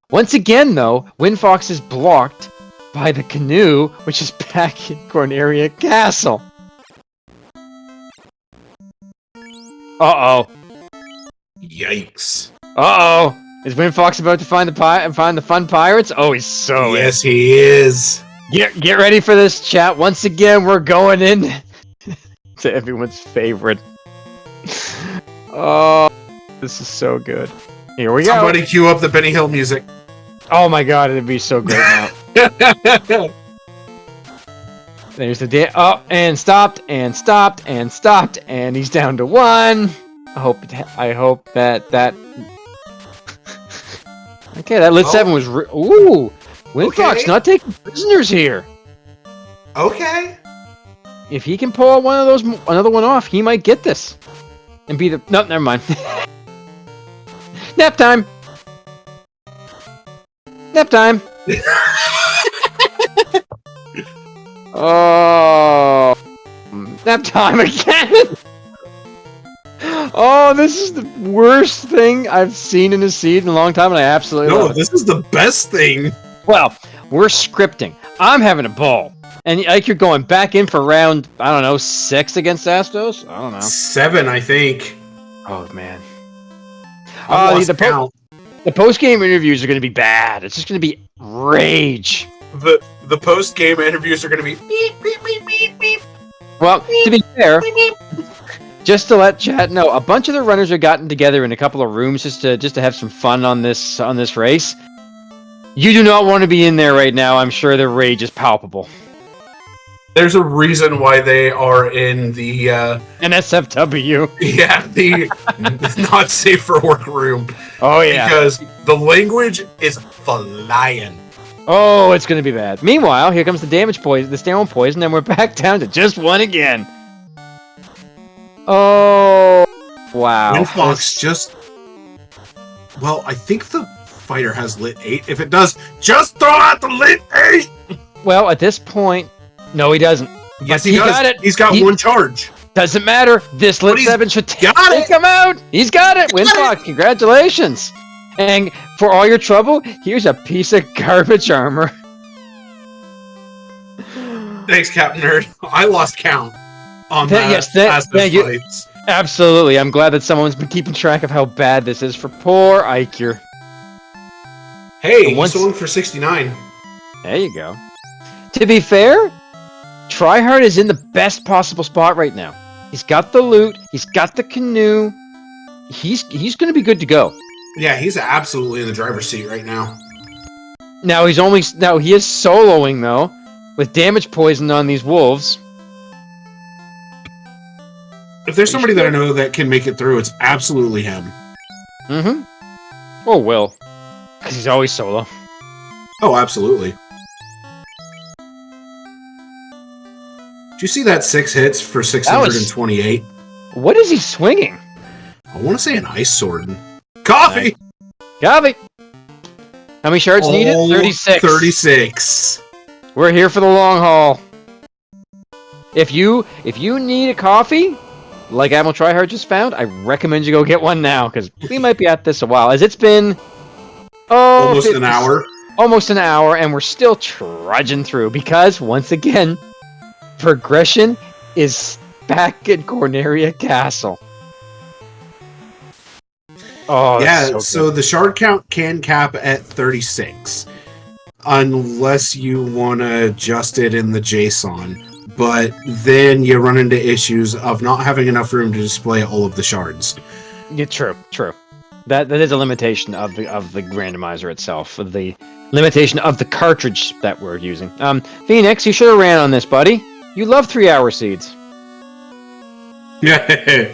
once again though, Windfox is blocked by the canoe, which is back in Corneria Castle. Uh-oh. Yikes. Uh-oh. Is Windfox about to find the fun pirates? Oh, he's so Yes, he is. Get ready for this, chat. Once again, we're going in to everyone's favorite. Oh, this is so good. Here we go. Somebody cue up the Benny Hill music. Oh my god, it'd be so great now. There's the oh, and stopped, and stopped, and stopped, and he's down to 1. I hope that okay, that Lit 7 was ooh, Windfox not taking prisoners here. Okay. If he can pull another one off, he might get this and be the never mind. Nap time. Nap time. Oh, nap time again. Oh, this is the worst thing I've seen in a seed in a long time, and I absolutely love it. This is the best thing. Well, we're scripting. I'm having a ball. And like you're going back in for round, I don't know, 6 against Astos? I don't know. 7, I think. Oh, man. The The post-game interviews are going to be bad. It's just going to be rage. The post-game interviews are going to be beep, beep, beep, beep, beep. Well, to be fair, just to let chat know, a bunch of the runners are gotten together in a couple of rooms just to have some fun on this race. You do not want to be in there right now. I'm sure the rage is palpable. There's a reason why they are in the NSFW. Yeah, the not safe for work room. Oh yeah, because the language is flying. Oh, it's going to be bad. Meanwhile, here comes the damage poison, the stone poison, and we're back down to just one again. Oh, wow. Windfox just... Well, I think the fighter has lit 8. If it does, just throw out the lit 8! Well, at this point, no, he doesn't. Yes, he does. Got it. He's got one charge. Doesn't matter. This lit 7 should take him out. He's got it. Windfox, congratulations. And for all your trouble, here's a piece of garbage armor. Thanks, Captain Nerd. I lost count on that. Yes, thank you. Absolutely. I'm glad that someone's been keeping track of how bad this is for poor Eicher. Hey, he's swung for 69. There you go. To be fair, Tryhard is in the best possible spot right now. He's got the loot. He's got the canoe. He's going to be good to go. Yeah, he's absolutely in the driver's seat right now. Now he is soloing though, with damage poison on these wolves. If there's somebody that I know that can make it through, it's absolutely him. Or Will, because he's always solo. Oh, absolutely. Did you see that 6 hits for 628? What is he swinging? I want to say an ice sword. Coffee! Coffee! How many shards needed? 36. 36. We're here for the long haul. If you need a coffee, like Admiral Tryhard just found, I recommend you go get one now, because we might be at this a while, as it's been... almost an hour. Almost an hour, and we're still trudging through, because, once again, progression is back at Corneria Castle. Oh, yeah, so the shard count can cap at 36. Unless you want to adjust it in the JSON. But then you run into issues of not having enough room to display all of the shards. Yeah, true. That is a limitation of the randomizer itself, the limitation of the cartridge that we're using. Phoenix, you should have ran on this, buddy. You love 3-hour seeds. Yeah.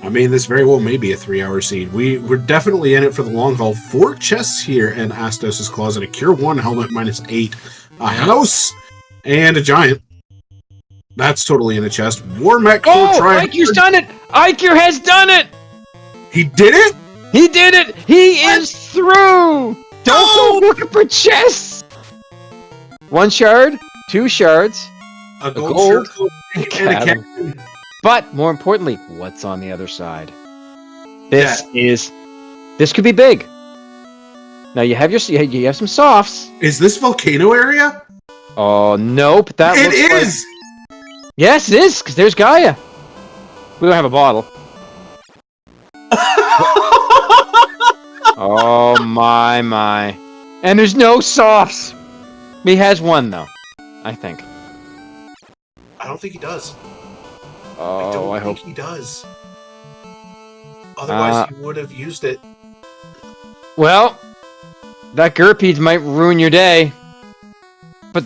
I mean, this very well may be a 3-hour seed. We're definitely in it for the long haul. 4 chests here in Astos' Closet. A Cure 1 helmet -8. A house and a giant. That's totally in a chest. War mech. Eicher's done it! Eicher has done it! He did it? He did it! He is through! Don't go looking for chests! 1 shard, 2 shards, a gold and a cannon. But more importantly, what's on the other side? This could be big. Now you have some softs. Is this volcano area? Oh nope, it is. Yes, it is, because there's Gaia. We don't have a bottle. Oh my. And there's no softs. He has 1 though, I think. I don't think he does. Oh, I hope he does. Otherwise, he would have used it. Well, that Gurpede might ruin your day. But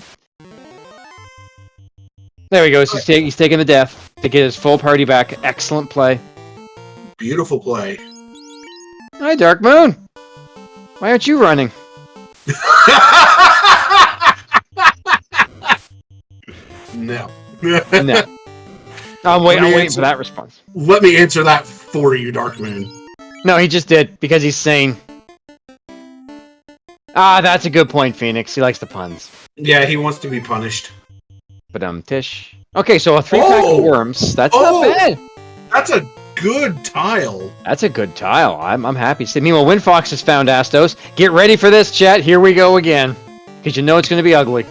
there he goes. He's taking the death to get his full party back. Excellent play. Beautiful play. Hi, Dark Moon. Why aren't you running? No. No. I'm waiting for that response. Let me answer that for you, Dark Moon. No, he just did, because he's sane. That's a good point, Phoenix. He likes the puns. Yeah, he wants to be punished. But Tish. Okay, so a 3-pack of worms. That's not bad. That's a good tile. That's a good tile. I'm happy. Meanwhile, Windfox has found Astos. Get ready for this, chat. Here we go again. Because you know it's going to be ugly.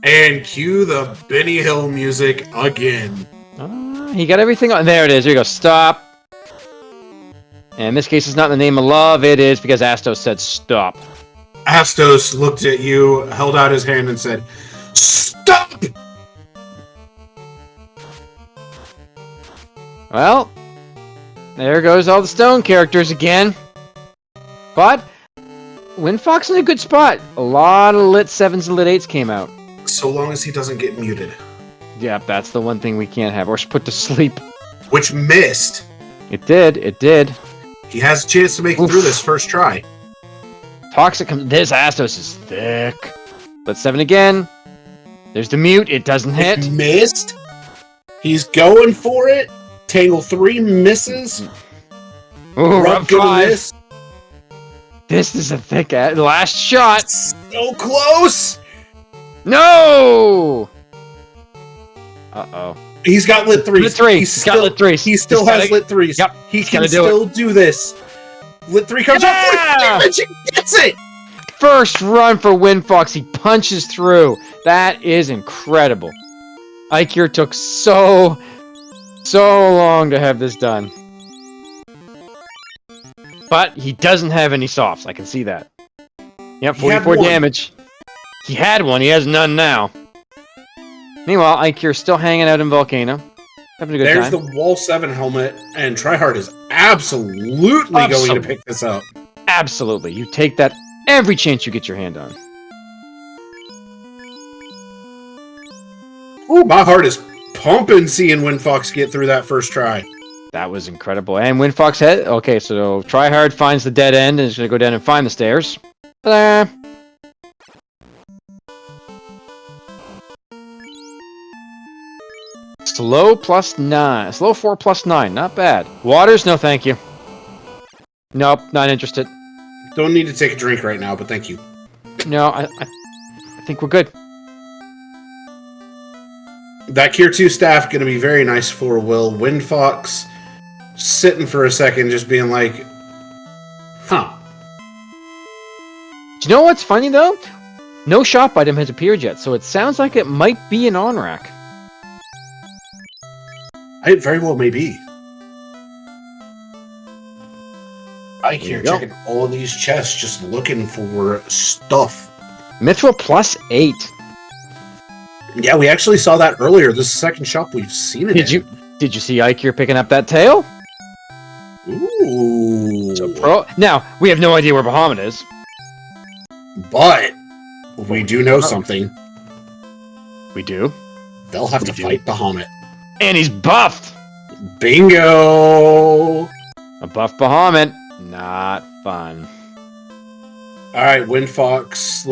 And cue the Benny Hill music again. He got everything on. There it is. Here you go. Stop. And in this case, it's not in the name of love. It is because Astos said stop. Astos looked at you, held out his hand, and said, "Stop!" Well, there goes all the stone characters again. But Windfox in a good spot. A lot of lit 7s and lit 8s came out. So long as he doesn't get muted. Yep, that's the one thing we can't have. Or put to sleep. Which missed. It did. It did. He has a chance to make it through this first try. Toxic comes. This Astos is thick. Lit 7 again. There's the mute. It doesn't hit. It missed. He's going for it. Tangle 3 misses. Ooh, Rub rub 5. miss. This is a thick last shot. So close. No. Uh-oh. He's got lit 3s. Lit 3. He's got lit 3s. He still has lit 3s. Yep. He can still do this. Lit 3 comes out for damage. He gets it. First run for Windfox. He punches through. That is incredible. Ikir took so long to have this done. But he doesn't have any softs. I can see that. Yep, 44 damage. He had one. He has none now. Meanwhile, Ikir's still hanging out in Volcano. Having a good There's time. the Wall 7 helmet, and Tryhard is absolutely going to pick this up. Absolutely. You take that every chance you get your hand on. Ooh, my heart is pumping seeing Windfox get through that first try. That was incredible. And Windfox head. Okay, so Tryhard finds the dead end and is going to go down and find the stairs. Ta-da! Slow +9. Slow 4 +9. Not bad. Waters? No, thank you. Nope, not interested. Don't need to take a drink right now, but thank you. No, I think we're good. That Tier 2 staff going to be very nice for Will. Windfox sitting for a second just being like, huh. Do you know what's funny, though? No shop item has appeared yet, so it sounds like it might be an on-rack. It very well may be. I hear checking all of these chests just looking for stuff. Mithril +8. Yeah, we actually saw that earlier. This is the second shop we've seen it in. Did you see Ikir picking up that tail? Ooh. So now, we have no idea where Bahamut is. But we do know something. We do? They'll have to fight Bahamut. And he's buffed! Bingo! A buff Bahamut. Not fun. Alright, Windfox,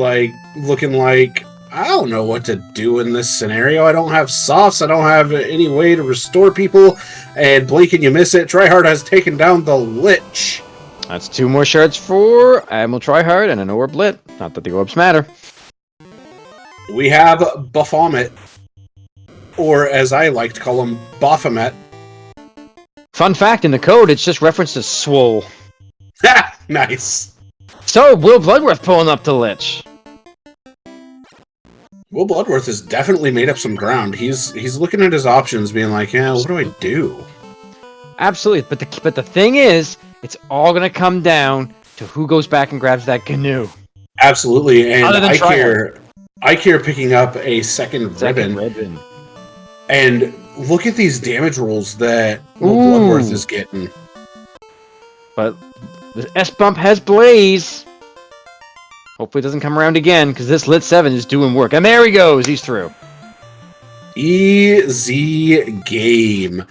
looking like, I don't know what to do in this scenario. I don't have softs. I don't have any way to restore people. And blink and you miss it. Tryhard has taken down the Lich. That's 2 more shards for Admiral Tryhard and an orb lit. Not that the orbs matter. We have Baphomet. Or as I like to call him, Baphomet. Fun fact, in the code, it's just referenced as Swole. Ha! Nice. So, Will Bloodworth pulling up to Lich. Will Bloodworth has definitely made up some ground. He's looking at his options, being like, yeah, what do I do? Absolutely, but the thing is, it's all gonna come down to who goes back and grabs that canoe. Absolutely, and Ikir picking up a second ribbon. And look at these damage rolls that Will Bloodworth is getting. But the S bump has Blaze. Hopefully it doesn't come around again, because this Lit 7 is doing work. And there he goes, he's through. Easy game.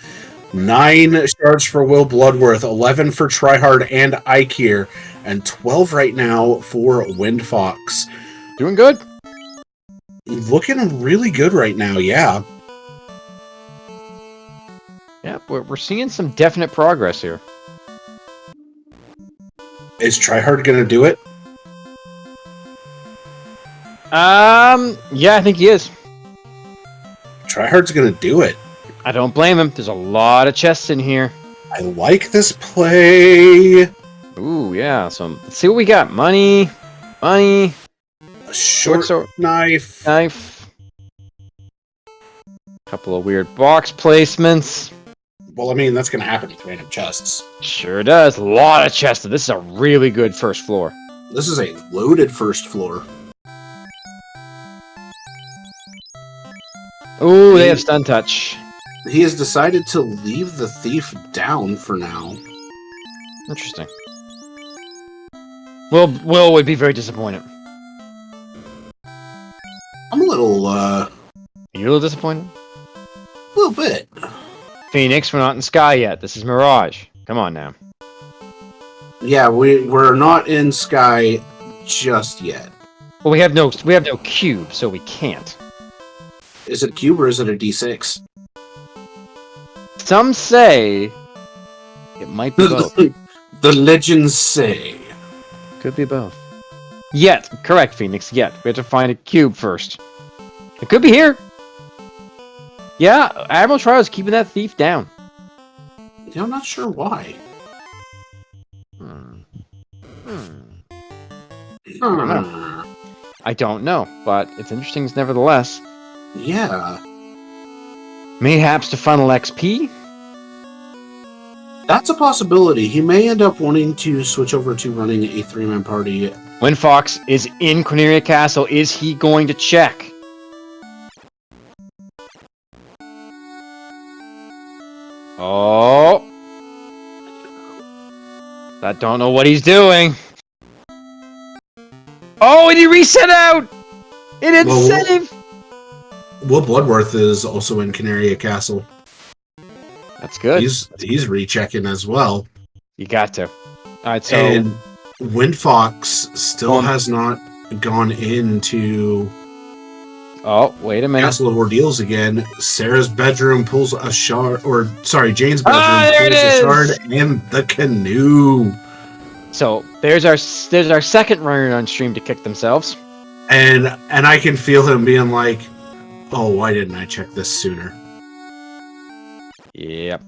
9 shards for Will Bloodworth, 11 for Tryhard and Ikir, and 12 right now for Windfox. Doing good. Looking really good right now, yeah. Yeah, we're seeing some definite progress here. Is Tryhard going to do it? Yeah, I think he is. Tryhard's going to do it. I don't blame him. There's a lot of chests in here. I like this play. Ooh, yeah. So let's see what we got. Money. A short knife. Couple of weird box placements. Well, I mean, that's going to happen with random chests. Sure does. A lot of chests. This is a really good first floor. This is a loaded first floor. Ooh, they have stun touch. He has decided to leave the thief down for now. Interesting. Will would be very disappointed. I'm a little, You a little disappointed? a little bit. Phoenix, we're not in Sky yet. This is Mirage. Come on now. Yeah, we're not in Sky just yet. Well, we have no cube, so we can't. Is it a cube or is it a D6? Some say it might be both. The legends say. Could be both. Yet, correct, Phoenix. Yet, we have to find a cube first. It could be here. Yeah, Admiral Trial is keeping that thief down. Yeah, I'm not sure why. I don't know, but it's interesting nevertheless. Yeah. Mayhaps to funnel XP? That's a possibility. He may end up wanting to switch over to running a 3-man party. When Fox is in Corneria Castle, is he going to check? Oh. I don't know what he's doing. Oh, and he reset out! It didn't save! Will Bloodworth is also in Canaria Castle. That's good. He's rechecking as well. You got to. Alright, so... And Windfox still has not gone into... Oh, wait a minute. Castle of Ordeals again. Sarah's bedroom pulls a shard, Jane's bedroom there pulls it a shard and the canoe. So there's our second runner on stream to kick themselves. And I can feel him being like, "Oh, why didn't I check this sooner?" Yep.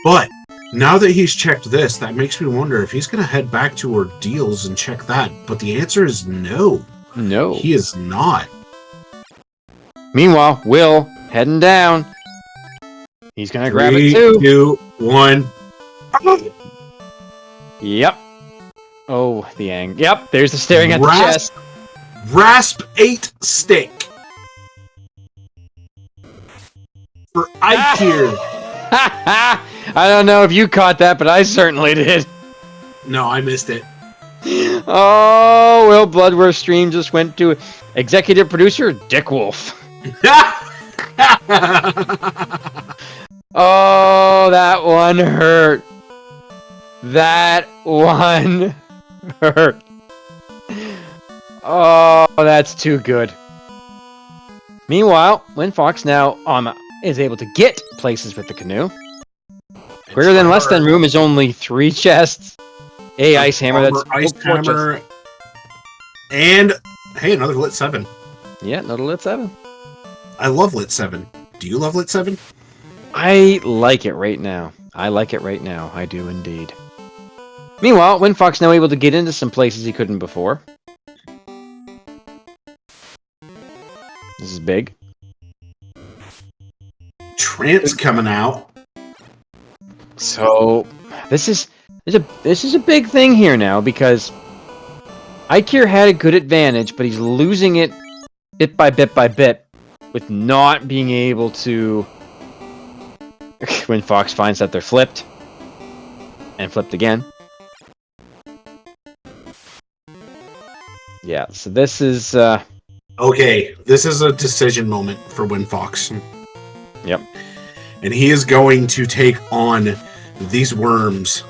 But now that he's checked this, that makes me wonder if he's going to head back to Ordeals and check that. But the answer is no. No. He is not. Meanwhile, Will heading down. He's gonna grab it 3, 2, 1. Yep. Oh, the ang. Yep. There's the staring at the chest. Rasp 8 stick for IQ. I don't know if you caught that, but I certainly did. No, I missed it. Oh, Will Bloodworth stream just went to executive producer Dick Wolf. Oh, that one hurt. That one hurt. Oh, that's too good. Meanwhile, Windfox now is able to get places with the canoe. Greater than less than room is only 3 chests. A ice hammer. That's ice hammer. And hey, another lit 7. Yeah, another lit 7. I love lit 7. Do you love lit 7? I like it right now. I do indeed. Meanwhile, Windfox now able to get into some places he couldn't before. This is big. Trance coming out. So this is a big thing here now because Ikir had a good advantage, but he's losing it bit by bit with not being able to. When Fox finds that they're flipped and flipped again. Yeah, so this is okay. This is a decision moment for Windfox. Yep. And he is going to take on these worms.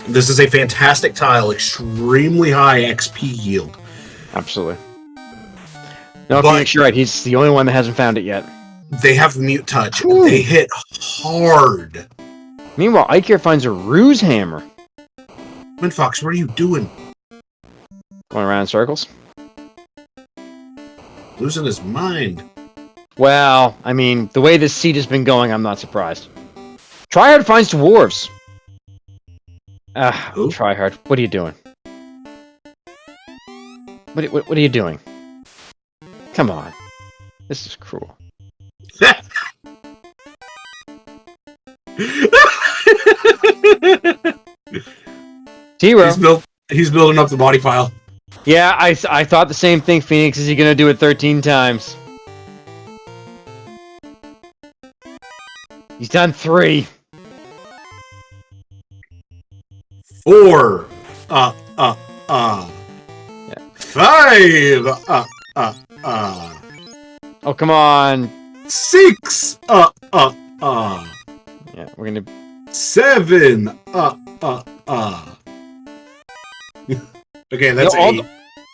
This is a fantastic tile, extremely high XP yield. Absolutely. No, Phoenix, you're right. He's the only one that hasn't found it yet. They have mute touch. Ooh. They hit hard. Meanwhile, Ikir finds a ruse hammer. Windfox, what are you doing? Going around in circles. Losing his mind. Well, I mean, the way this seed has been going, I'm not surprised. Tryhard finds dwarves. Tryhard, what are you doing? What are you doing? Come on. This is cruel. T-Row. He's building up the body pile. Yeah, I thought the same thing, Phoenix. Is he gonna do it 13 times? He's done 3. 4. 5. Oh, come on. 6. Yeah, we're gonna 7. Okay, that's 8.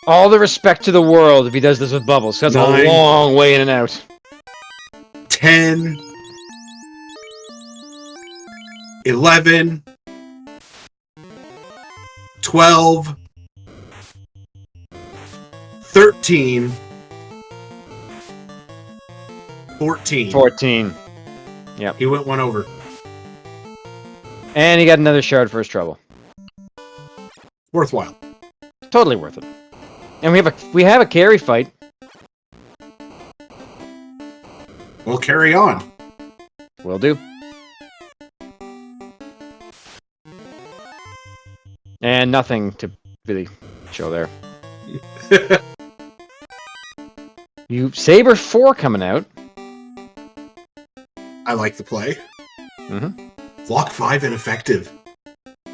All the respect to the world if he does this with bubbles. That's 9. a long way in and out. 10. 11. 12. 13. 14. 14. Yep. He went one over. And he got another shard for his trouble. Worthwhile. Totally worth it. And we have a carry fight. We'll carry on. Will do. And nothing to really show there. You Saber 4 coming out. I like the play. Mm-hmm. Block 5 ineffective.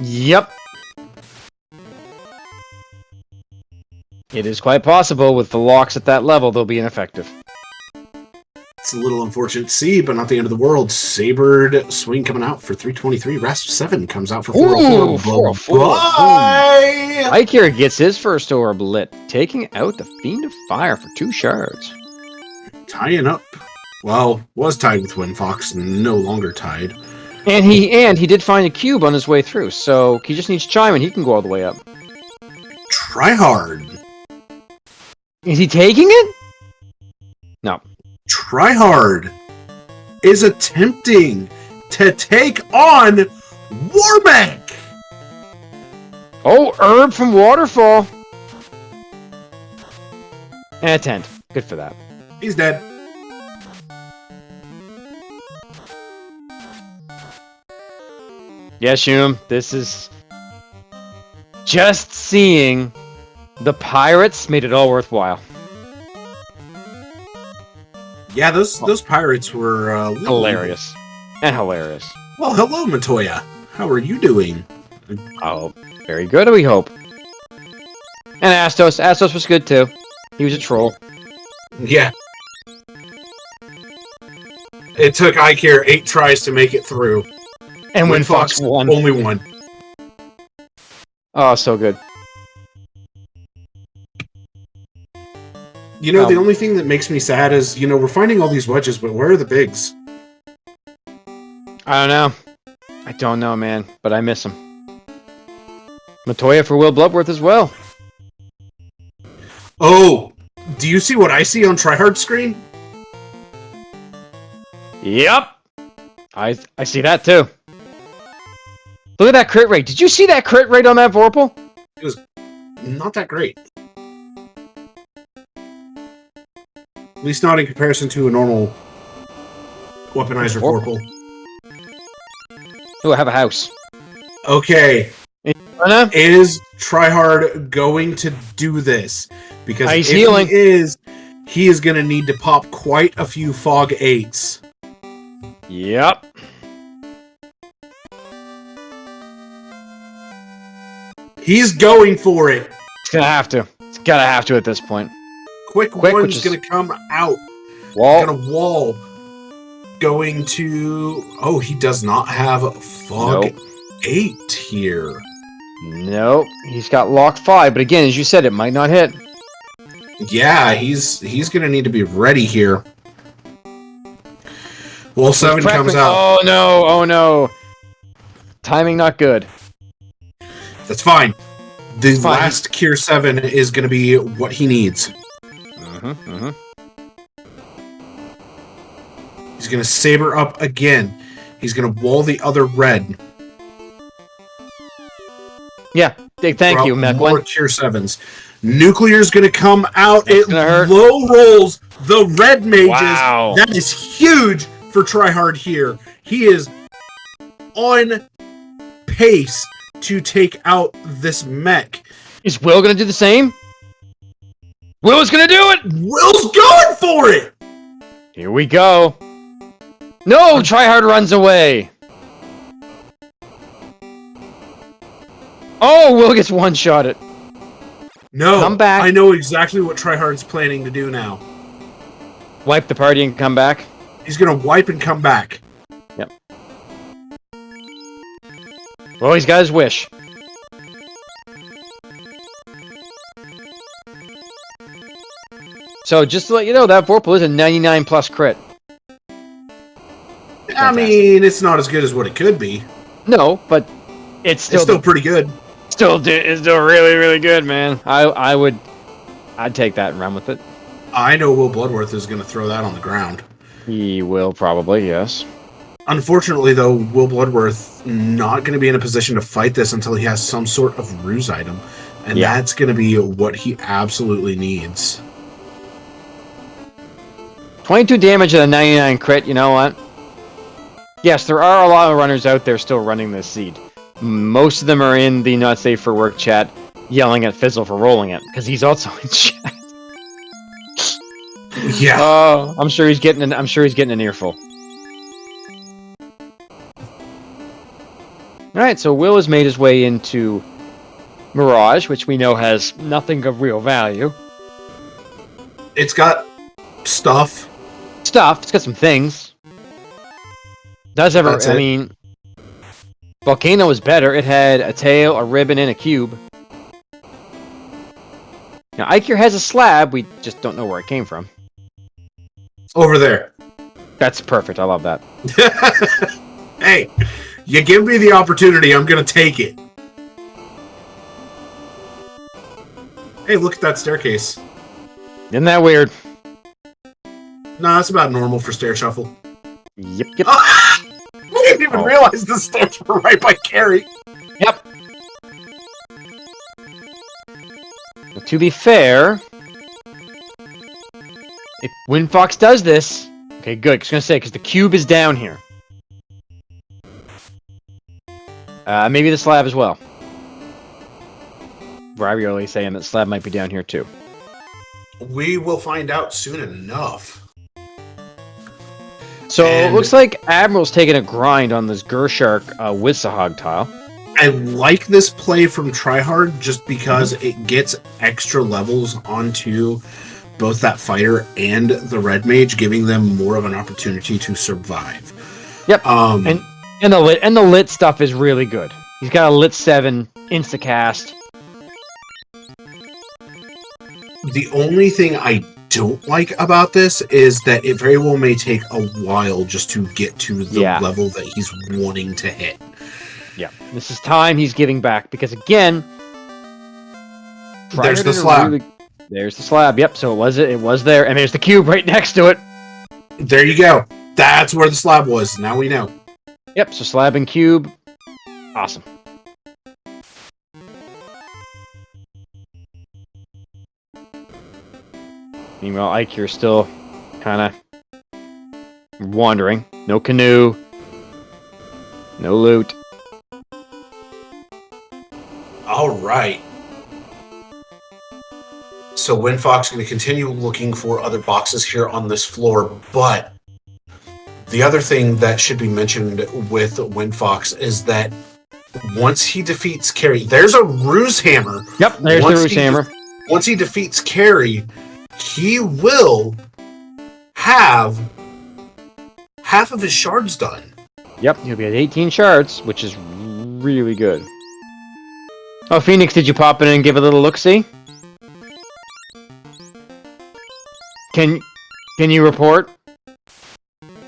Yep. It is quite possible with the locks at that level they'll be ineffective. It's a little unfortunate to see, but not the end of the world. Sabered swing coming out for 323. Rasp 7 comes out for 404. 404. Bye! Ikir gets his first orb lit, taking out the Fiend of Fire for 2 shards. Tying up. Well, was tied with Windfox, no longer tied. And he did find a cube on his way through, so he just needs Chime and he can go all the way up. Try hard. Is he taking it? No. Try hard is attempting to take on Warbeck. Oh, Herb from Waterfall. And a tent. Good for that. He's dead. Yeah, Shum, this is just seeing the pirates made it all worthwhile. Yeah, those pirates were hilarious. And hilarious. Well, hello, Matoya. How are you doing? Oh, very good, we hope. And Astos. Astos was good too. He was a troll. Yeah. It took Ikir 8 tries to make it through. And Windfox won. Only one. Oh, so good. You know, the only thing that makes me sad is, you know, we're finding all these wedges, but where are the bigs? I don't know. I don't know, man, but I miss him. Matoya for Will Bloodworth as well. Oh, do you see what I see on Tryhard screen? Yep. I see that too. Look at that crit rate. Did you see that crit rate on that Vorpal? It was not that great. At least not in comparison to a normal weaponizer Vorpal. Oh, I have a house. Okay. Is Tryhard going to do this? Because he's if healing. he is going to need to pop quite a few Fog 8s. Yep. He's going for it. It's gonna have to. It's gotta have to at this point. Quick one's going to come out. Wall. Gonna wall. Going to... Oh, he does not have Fog 8 here. Nope. He's got lock 5, but again, as you said, it might not hit. Yeah, he's going to need to be ready here. Wall 7 comes out. Oh no, oh no. Timing not good. That's fine. The last Cure 7 is going to be what he needs. He's going to Saber up again. He's going to wall the other red. Yeah, thank you, Mechlin. More Cure 7s. Nuclear's going to come out. It low rolls the red mages. Wow. That is huge for Tryhard here. He is on pace to take out this mech. Is Will gonna do the same? Will is gonna do it! Will's going for it! Here we go. No, Tryhard runs away. Oh, Will gets one-shotted. No, Come back. I know exactly what Tryhard's planning to do now. Wipe the party and come back. He's gonna wipe and come back. Yep. Well, he's got his wish. So, just to let you know, that Vorpal is a 99 plus crit. I mean, it's not as good as what it could be. No, but it's still pretty good. It's still really, really good, man. I'd take that and run with it. I know Will Bloodworth is going to throw that on the ground. He will probably, yes. Unfortunately, though, Will Bloodworth not going to be in a position to fight this until he has some sort of ruse item, and that's going to be what he absolutely needs. 22 damage at a 99 crit, you know what? Yes, there are a lot of runners out there still running this seed. Most of them are in the not safe for work chat yelling at Fizzle for rolling it, because he's also in chat. Yeah. Oh, I'm sure he's getting an earful. Alright, so Will has made his way into Mirage, which we know has nothing of real value. It's got stuff. It's got some things. I mean, Volcano was better. It had a tail, a ribbon, and a cube. Now, Ikir has a slab. We just don't know where it came from. Over there. That's perfect. I love that. Hey, you give me the opportunity, I'm going to take it. Hey, look at that staircase. Isn't that weird? Nah, that's about normal for stair shuffle. Yep. I didn't even realize the stairs were right by Carrie. Yep. Well, to be fair, if Windfox does this, okay, good. I was gonna say because the cube is down here. Maybe the slab as well. Ravioli saying that slab might be down here too. We will find out soon enough. So it looks like Admiral's taking a grind on this Gershark Wissahog tile. I like this play from Tryhard just because it gets extra levels onto both that fighter and the Red Mage, giving them more of an opportunity to survive. Yep. And the lit stuff is really good. He's got a lit 7 instacast. The only thing I don't like about this is that it very well may take a while just to get to the level that he's wanting to hit. Yeah, this is time he's giving back because again, there's the slab. There's the slab. Yep. So it was there, and there's the cube right next to it. There you go. That's where the slab was. Now we know. Yep. So slab and cube. Awesome. Meanwhile, Ike, you're still kind of wandering. No canoe. No loot. All right. So Windfox is going to continue looking for other boxes here on this floor, but the other thing that should be mentioned with Windfox is that once he defeats Carrie, there's a ruse hammer. Yep, there's the ruse hammer. Once he defeats Carrie, he will have half of his shards done. Yep, he'll be at 18 shards, which is really good. Oh, Phoenix, did you pop in and give a little look-see? Can you report?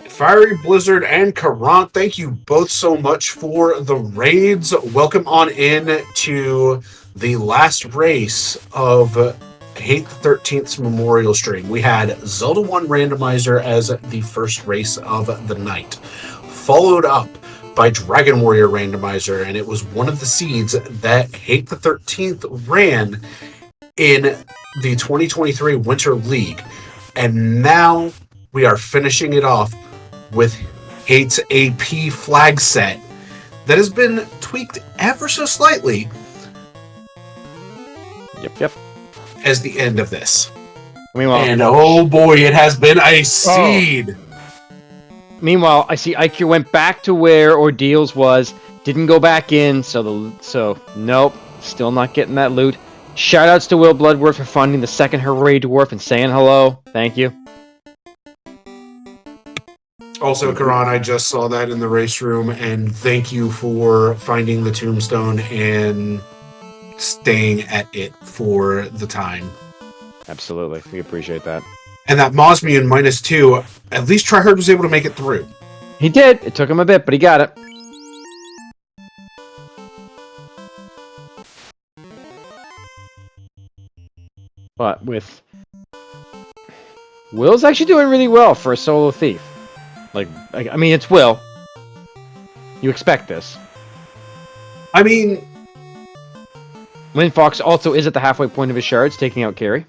Fiery Blizzard and Karant, thank you both so much for the raids. Welcome on in to the last race of Hate the 13th's Memorial Stream. We had Zelda 1 Randomizer as the first race of the night, followed up by Dragon Warrior Randomizer, and it was one of the seeds that Hate the 13th ran in the 2023 Winter League. And now we are finishing it off with Hate's AP flag set that has been tweaked ever so slightly Yep. as the end of this. Meanwhile, And oh boy, it has been a seed. Meanwhile, I see IQ went back to where Ordeals was, didn't go back in, so nope, still not getting that loot. Shoutouts to Will Bloodworth for funding the second Hooray Dwarf and saying hello. Thank you. Also, Karan, I just saw that in the race room, and thank you for finding the tombstone and staying at it for the time. Absolutely, we appreciate that. And that Mosmian -2, at least Tryhard was able to make it through. He did. It took him a bit, but he got it. But with Will's actually doing really well for a solo thief. I mean, it's Will. You expect this. I mean, Windfox also is at the halfway point of his shards, taking out Carrie.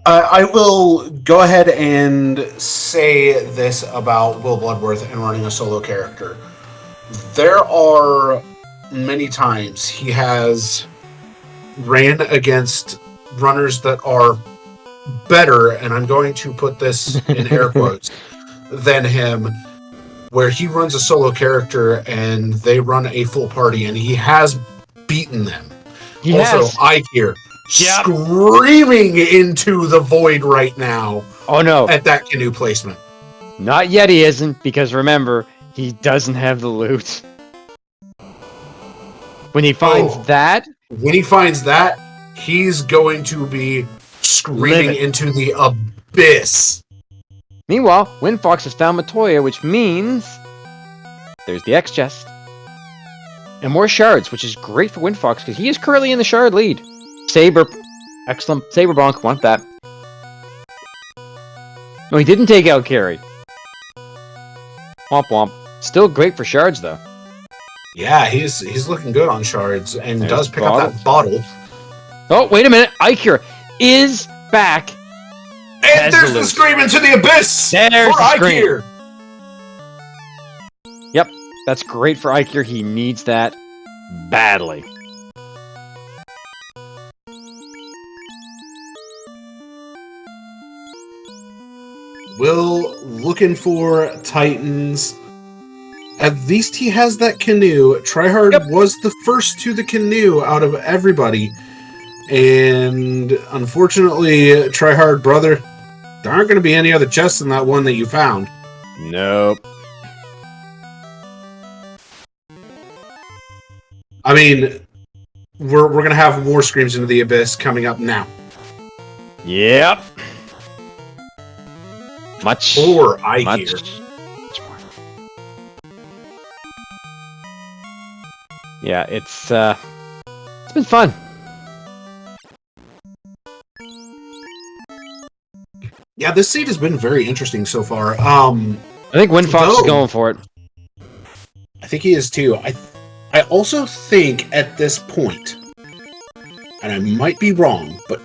I will go ahead and say this about Will Bloodworth and running a solo character. There are many times he has ran against runners that are better, and I'm going to put this in air quotes, than him, where he runs a solo character and they run a full party, and he has beaten them. I hear screaming into the void right now. Oh no! At that canoe placement. Not yet, he isn't, because remember, he doesn't have the loot. When he finds that, he's going to be screaming into the abyss. Meanwhile, Windfox has found Matoya, which means there's the X chest. And more shards, which is great for Windfox, because he is currently in the shard lead. Saber, excellent. Saber bonk, want that. No, he didn't take out Carrie. Womp womp. Still great for shards, though. Yeah, he's looking good on shards, and There's does pick up that bottle. Oh, wait a minute. Ikir is back. And there's the scream into the abyss! There's for the scream. Ikir! Yep, that's great for Ikir. He needs that badly. Will looking for Titans. At least he has that canoe. Tryhard was the first to the canoe out of everybody. And unfortunately, Tryhard brother, there aren't going to be any other chests than that one that you found. Nope. I mean, we're going to have more screams into the abyss coming up now. Yep. Much more, I hear. Much more. Yeah, it's been fun. Yeah, this seed has been very interesting so far. I think Windfox is going for it. I think he is too. I also think at this point, and I might be wrong, but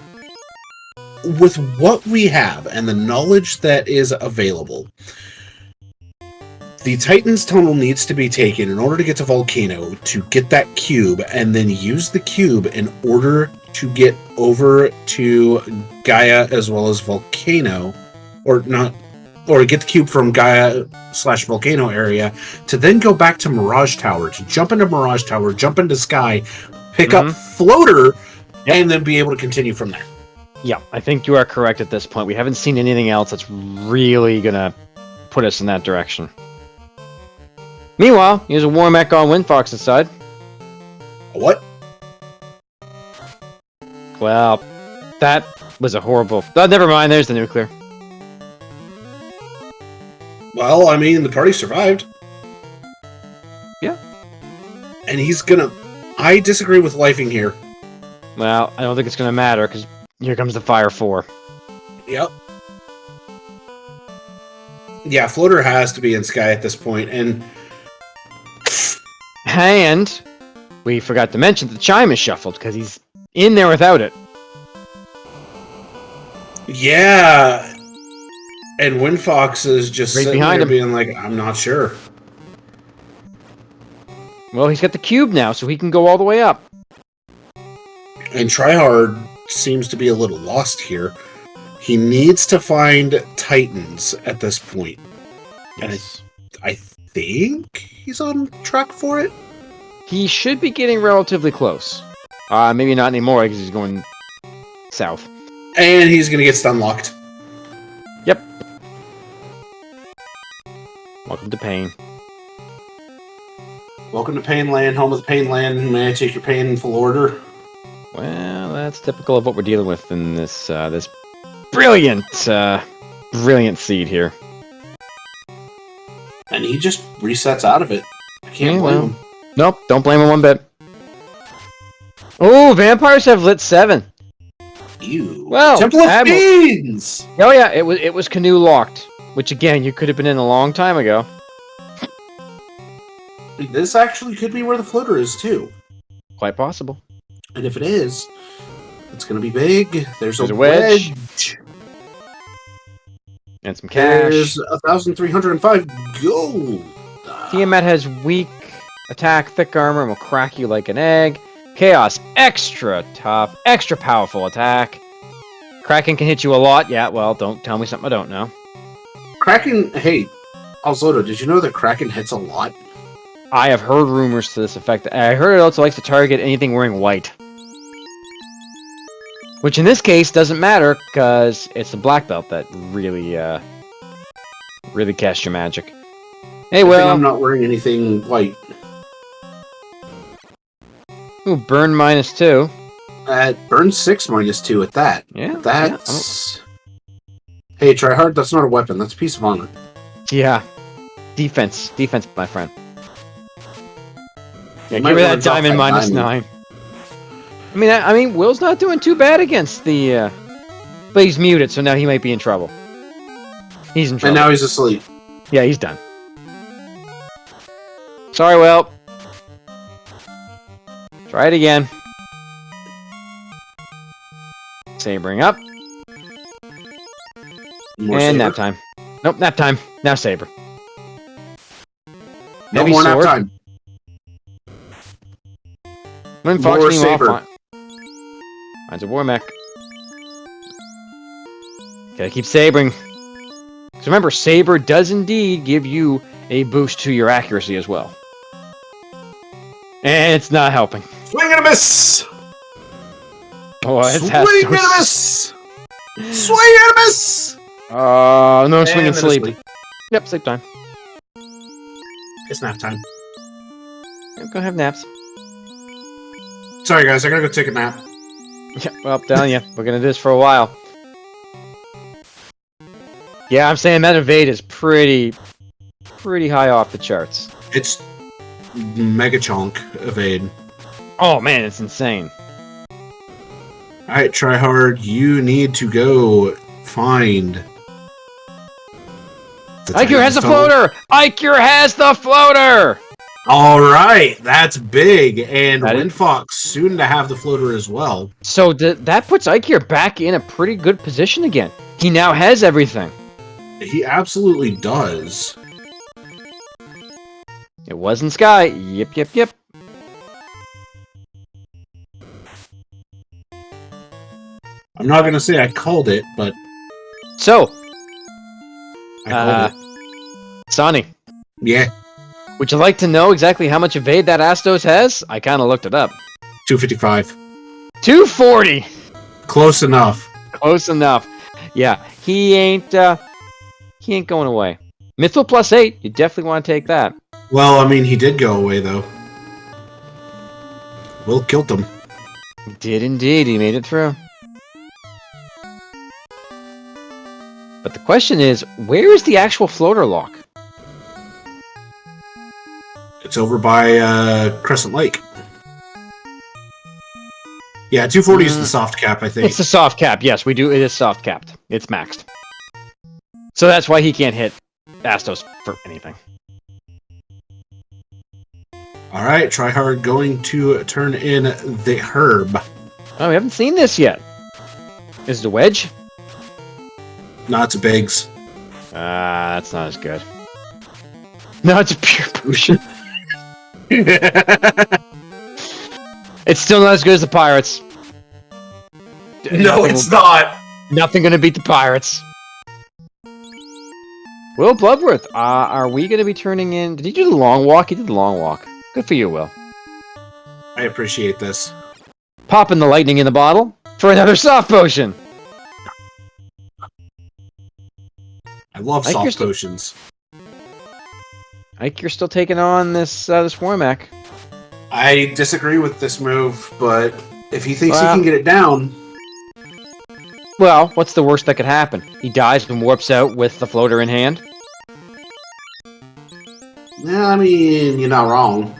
with what we have and the knowledge that is available, the Titan's tunnel needs to be taken in order to get to Volcano to get that cube, and then use the cube in order to get over to Gaia as well as Volcano, or get the cube from Gaia/Volcano area, to then go back to Mirage Tower, to jump into Mirage Tower, jump into Sky, pick up Floater, and then be able to continue from there. Yeah, I think you are correct at this point. We haven't seen anything else that's really gonna put us in that direction. Meanwhile, here's a Warmech on Windfox's side. What? Well, that was a horrible... Oh, never mind, there's the nuclear. Well, I mean, the party survived. Yeah. And he's gonna... I disagree with Lifing here. Well, I don't think it's gonna matter, because here comes the Fire 4. Yep. Yeah, Floater has to be in Sky at this point, and we forgot to mention the Chime is shuffled, because he's in there without it. Yeah. And Windfox is just right sitting behind there him, being like, I'm not sure. Well, he's got the cube now, so he can go all the way up. And Tryhard seems to be a little lost here. He needs to find Titans at this point. Yes. And I think he's on track for it. He should be getting relatively close. Maybe not anymore because he's going south. And he's going to get stun locked. Yep. Welcome to pain. Welcome to Painland, home of the Painland. May I take your pain in full order? Well, that's typical of what we're dealing with in this this brilliant seed here. And he just resets out of it. I can't blame him. Nope, don't blame him one bit. Oh, vampires have lit 7. Ew. Well, Temple of Fiends! Oh yeah, it was canoe locked, which again you could have been in a long time ago. This actually could be where the floater is too. Quite possible. And if it is, it's going to be big. There's a wedge. And some cash. There's 1,305 gold. Tiamat has weak attack, thick armor, and will crack you like an egg. Chaos, extra tough, extra powerful attack. Kraken can hit you a lot. Yeah, well, don't tell me something I don't know. Kraken, hey, Alzoto, did you know that Kraken hits a lot? I have heard rumors to this effect. I heard it also likes to target anything wearing white. Which in this case doesn't matter, because it's the black belt that really, really casts your magic. Hey, well... I'm not wearing anything white. Ooh, burn -2. Burn 6 -2 at that. Yeah. That's... Hey, try hard, that's not a weapon, that's a piece of honor. Yeah. Defense, my friend. Yeah, Might give me wanna that drop diamond that -9. I mean, Will's not doing too bad against the, but he's muted, so now he might be in trouble. He's in trouble. And now he's asleep. Yeah, he's done. Sorry, Will. Try it again. Sabering up. More and saber. nap time. Nope, nap time. Now saber. No Heavy more sword. nap time. When Fox More meanwhile saber. finds a war mech. Gotta keep sabering. Because remember, saber does indeed give you a boost to your accuracy as well. And it's not helping. Swing and a miss! Oh, it's Swing and a miss! Swing and a miss! No swing and then a sleep. Yep, sleep time. It's nap time. Yep, go have naps. Sorry, guys, I gotta go take a nap. Yeah, well, I'm telling you, we're gonna do this for a while. Yeah, I'm saying that evade is pretty high off the charts. It's mega chunk evade. Oh man, it's insane. Alright, try hard. You need to go find. Icure has the floater! Icure has the floater! Alright, that's big. And Windfox soon to have the floater as well. So that puts Icure back in a pretty good position again. He now has everything. He absolutely does. It wasn't Sky. Yep. I'm not gonna say I called it, but So, I called it. Sonny. Yeah. Would you like to know exactly how much evade that Astos has? I kind of looked it up. 255. 240. Close enough. Close enough. Yeah, he ain't going away. Mythal +8. You definitely want to take that. Well, I mean, he did go away though. Will killed him. He did indeed. He made it through. But the question is, where is the actual floater lock? It's over by Crescent Lake. Yeah, 240 is the soft cap, I think. It's the soft cap. Yes, we do. It is soft capped. It's maxed. So that's why he can't hit Astos for anything. All right, try hard going to turn in the herb. Oh, we haven't seen this yet. Is it a wedge? No, it's a Biggs. That's not as good. No, it's a pure potion. It's still not as good as the Pirates. No, it's not. Nothing gonna beat the Pirates. Will Bloodworth, are we gonna be turning in? Did you do the long walk? You did the long walk. Good for you, Will. I appreciate this. Popping the lightning in the bottle for another soft potion. I love Ike, soft potions. Ike, you're still taking on this Warmack. I disagree with this move, but if he thinks Well- he can get it down, Well, what's the worst that could happen? He dies and warps out with the floater in hand. yeah, I mean, you're not wrong.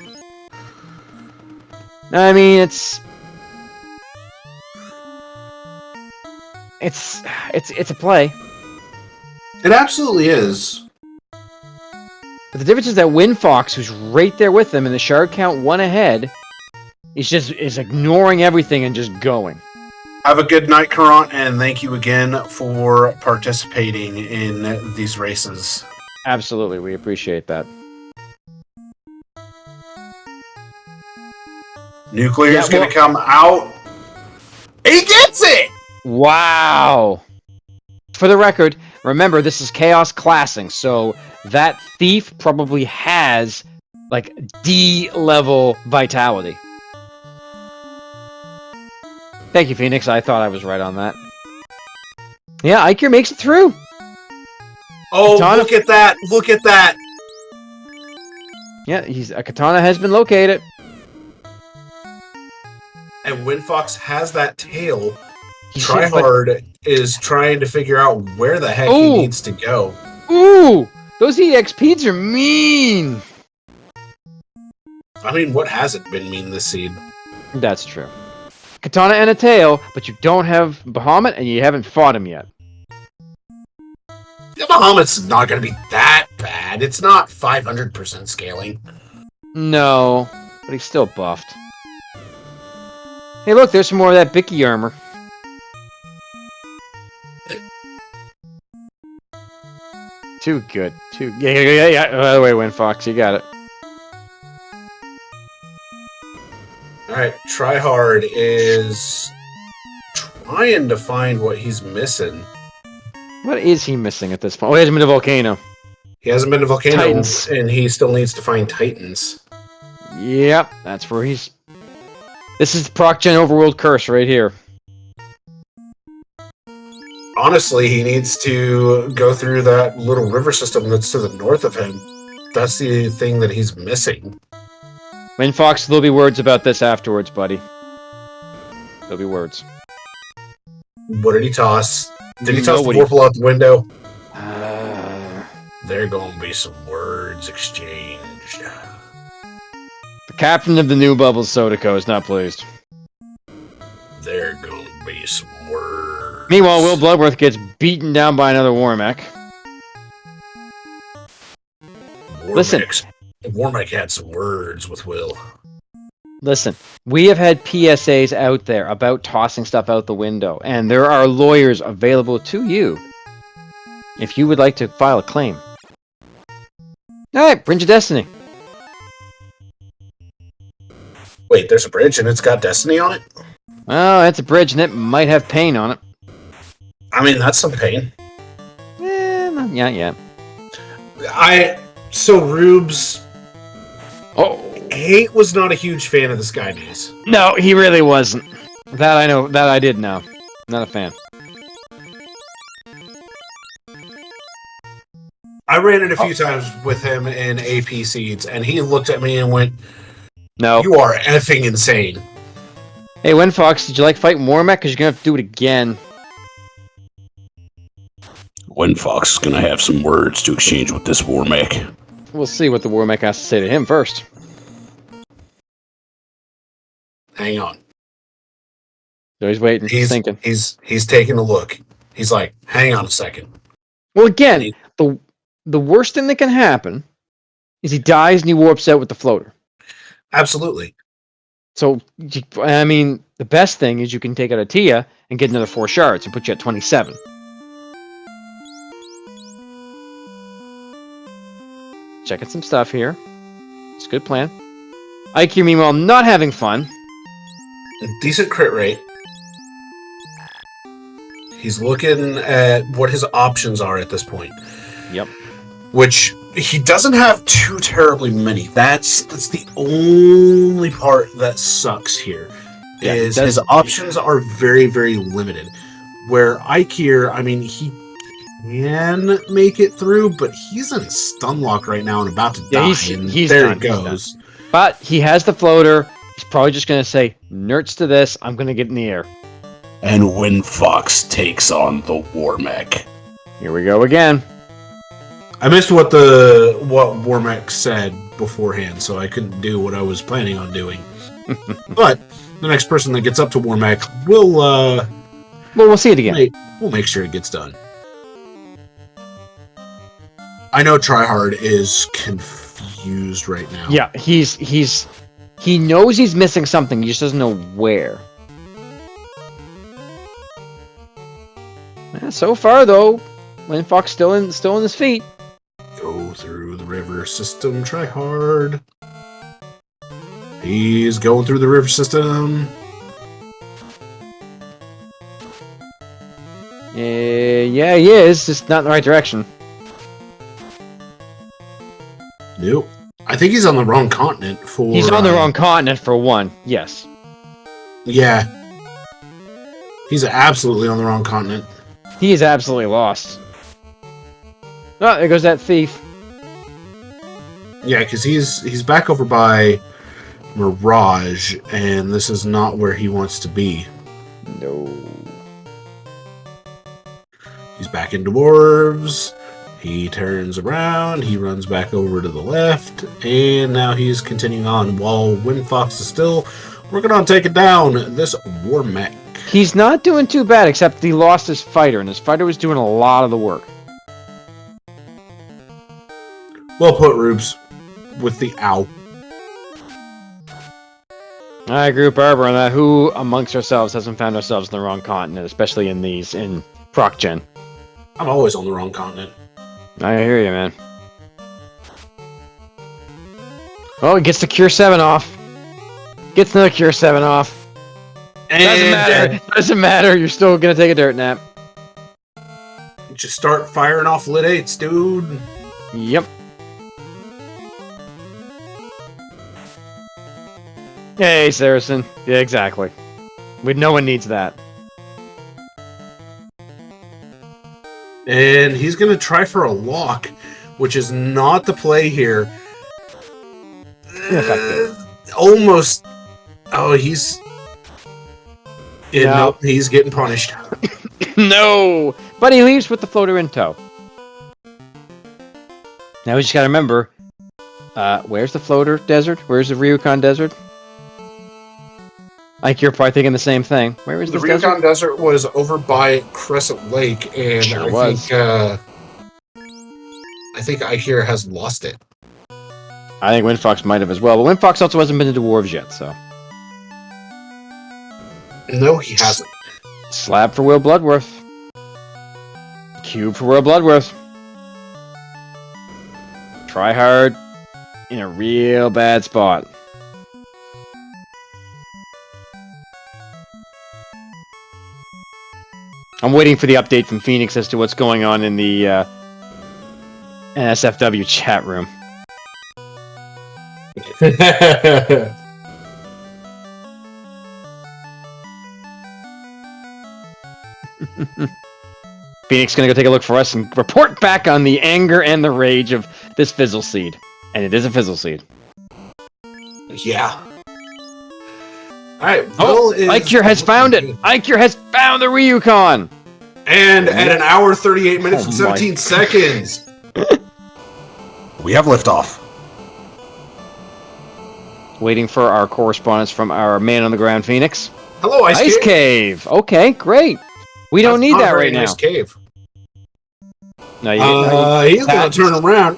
I mean, it's a play. It absolutely is. But the difference is that Windfox, who's right there with him, and the shard count one ahead, is ignoring everything and just going. Have a good night, Karant, and thank you again for participating in these races. Absolutely, we appreciate that. Nuclear's Yeah, going to come out. He gets it! Wow! For the record, remember this is Chaos Classing, so that thief probably has like D level vitality. Thank you, Phoenix. I thought I was right on that. Yeah, Iker makes it through. Oh, Katana. look at that! Look at that! Yeah, a katana has been located. And Windfox has that tail. He's- Tryhard is trying to figure out where the heck he Ooh. needs to go. Ooh! Those EXPs are mean! I mean, what hasn't been mean this seed? That's true. Katana and a tail, but you don't have Bahamut and you haven't fought him yet. The Bahamut's not going to be that bad. It's not 500% scaling. No, but he's still buffed. Hey, look, there's some more of that Bicky armor. Too good. Yeah. By the way, Windfox, you got it. Alright, Tryhard is trying to find what he's missing. What is he missing at this point? Oh, he hasn't been to Volcano. He hasn't been to Volcano, Titans. and he still needs to find Titans. Yep, that's where he's... This is Proc Gen Overworld Curse right here. Honestly, he needs to go through that little river system that's to the north of him. That's the thing that he's missing. Windfox, there'll be words about this afterwards, buddy. There'll be words. What did he toss? Did he toss the Nobody- Vorpal out the window? There are going to be some words exchanged. The captain of the New Bubbles Sodaco is not pleased. There are going to be some words. Meanwhile, Will Bloodworth gets beaten down by another Warmack. Listen. Warmack had some words with Will. Listen, we have had PSAs out there about tossing stuff out the window, and there are lawyers available to you if you would like to file a claim. Alright, Bridge of Destiny. Wait, there's a bridge and it's got Destiny on it? Oh, it's a bridge and it might have pain on it. I mean, that's some pain. Yeah. So Rubes... Oh. Hate was not a huge fan of the Sky Days. No, he really wasn't. That I know. That I did know. Not a fan. I ran it a few times with him in AP Seeds, and he looked at me and went, No. "You are effing insane." Hey, Windfox, did you like fighting Warmack? Because you're going to have to do it again. Windfox is going to have some words to exchange with this Warmack. We'll see what the Warmack has to say to him first. Hang on. So he's waiting. He's thinking. He's taking a look. He's like, "Hang on a second." Well, again, the worst thing that can happen is he dies and he warps out with the floater. Absolutely. So, I mean, the best thing is you can take out a Tia and get another 4 shards and put you at 27. Checking some stuff here. It's a good plan. IQ, meanwhile, not having fun. Decent crit rate. He's looking at what his options are at this point. Yep. Which he doesn't have too terribly many. That's the only part that sucks here. Yeah, is his options are very, very limited. Where Ikir, I mean, he can make it through, but he's in stun lock right now and about to die. He's there done, he goes. But he has the floater. He's probably just going to say, nerds to this, I'm going to get in the air. And Windfox takes on the War Mech. Here we go again. I missed what War Mech said beforehand, so I couldn't do what I was planning on doing. But the next person that gets up to War Mech will we'll see it again. We'll make sure it gets done. I know Tryhard is confused right now. Yeah, he knows he's missing something, he just doesn't know where. So far though, Windfox still in his feet. Go through the river system, Tryhard. He's going through the river system. Yeah, he is, just not in the right direction. Nope. I think he's on the wrong continent for... He's on the wrong continent for one, yes. Yeah. He's absolutely on the wrong continent. He is absolutely lost. Oh, there goes that thief. Yeah, because he's back over by Mirage, and this is not where he wants to be. No. He's back in Dwarves. He turns around, he runs back over to the left, and now he's continuing on while Windfox is still working on taking down this War Mech. He's not doing too bad, except he lost his fighter, and his fighter was doing a lot of the work. Well put, Rubes, with the ow. I agree with Barbara on that. Who amongst ourselves hasn't found ourselves in the wrong continent, especially in Proc Gen? I'm always on the wrong continent. I hear you, man. Oh, he gets the Cure 7 off. Gets another Cure 7 off. Doesn't matter. Doesn't matter. You're still gonna take a dirt nap. Just start firing off lit 8s, dude. Yep. Hey, Saracen. Yeah, exactly. No one needs that. And he's going to try for a lock, which is not the play here. Almost. Oh, he's... Yeah, no, he's getting punished. No! But he leaves with the floater in tow. Now we just gotta remember, where's the floater desert? Where's the Ryukon desert? I think you're probably thinking the same thing. Where is the this Ryukon desert was over by Crescent Lake, and I think Ikir has lost it. I think Windfox might have as well, but Windfox also hasn't been to Dwarves yet, so... No, he hasn't. Slab for Will Bloodworth. Cube for Will Bloodworth. Try hard in a real bad spot. I'm waiting for the update from Phoenix as to what's going on in the NSFW chat room. Phoenix gonna go take a look for us and report back on the anger and the rage of this Fizzle Seed. And it is a Fizzle Seed. Yeah. Alright, oh, Ikir has found it! Ikir has found the Ryukon! And at an hour, 38 minutes and 17 seconds, we have liftoff. Waiting for our correspondence from our man on the ground, Phoenix. Hello, Ice Cave! Okay, great. We don't need that right now. Ice Cave. No, he's gonna turn around.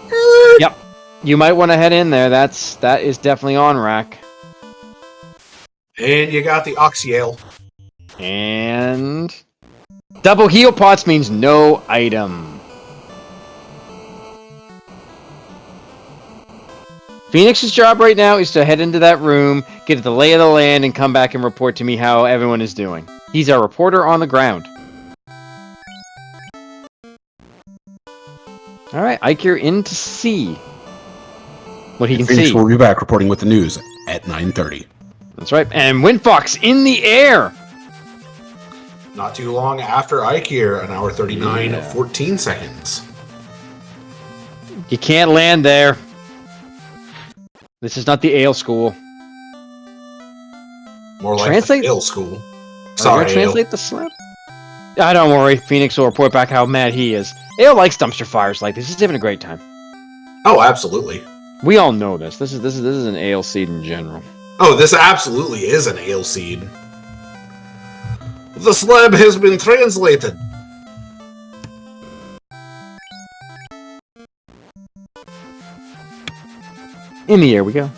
Yep. You might want to head in there. That is definitely on rack. And you got the Oxyale. And double heal pots means no item. Phoenix's job right now is to head into that room, get the lay of the land, and come back and report to me how everyone is doing. He's our reporter on the ground. All right, Ike, you're in to see what he can Phoenix see. will be back reporting with the news at 9:30. That's right. And Windfox in the air. Not too long after Ike here, an hour 39, Yeah. 14 seconds. You can't land there. This is not the ale school. More like Translate- the Ale School. Are you Sorry, gonna translate the slap? Don't worry. Phoenix will report back how mad he is. Ale likes dumpster fires like this. He's having a great time. Oh, absolutely. We all know this. This is an ale seed in general. Oh, this absolutely is an ale seed. The slab has been translated. In the air we go.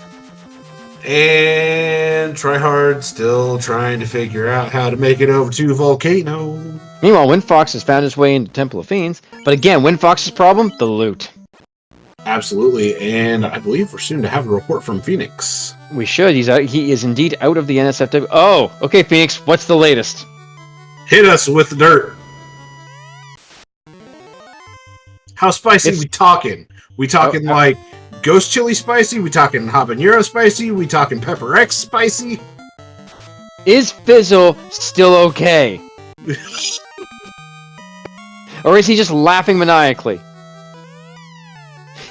And Tryhard still trying to figure out how to make it over to Volcano. Meanwhile, Windfox has found his way into Temple of Fiends. But again, Windfox's problem, the loot. Absolutely, and I believe we're soon to have a report from Phoenix. We should. He's out. He is indeed out of the NSFW. Oh, okay, Phoenix. What's the latest? Hit us with the dirt. How spicy we talking? We talking like ghost chili spicy? We talking habanero spicy? We talking pepper X spicy? Is Fizzle still okay? Or is he just laughing maniacally?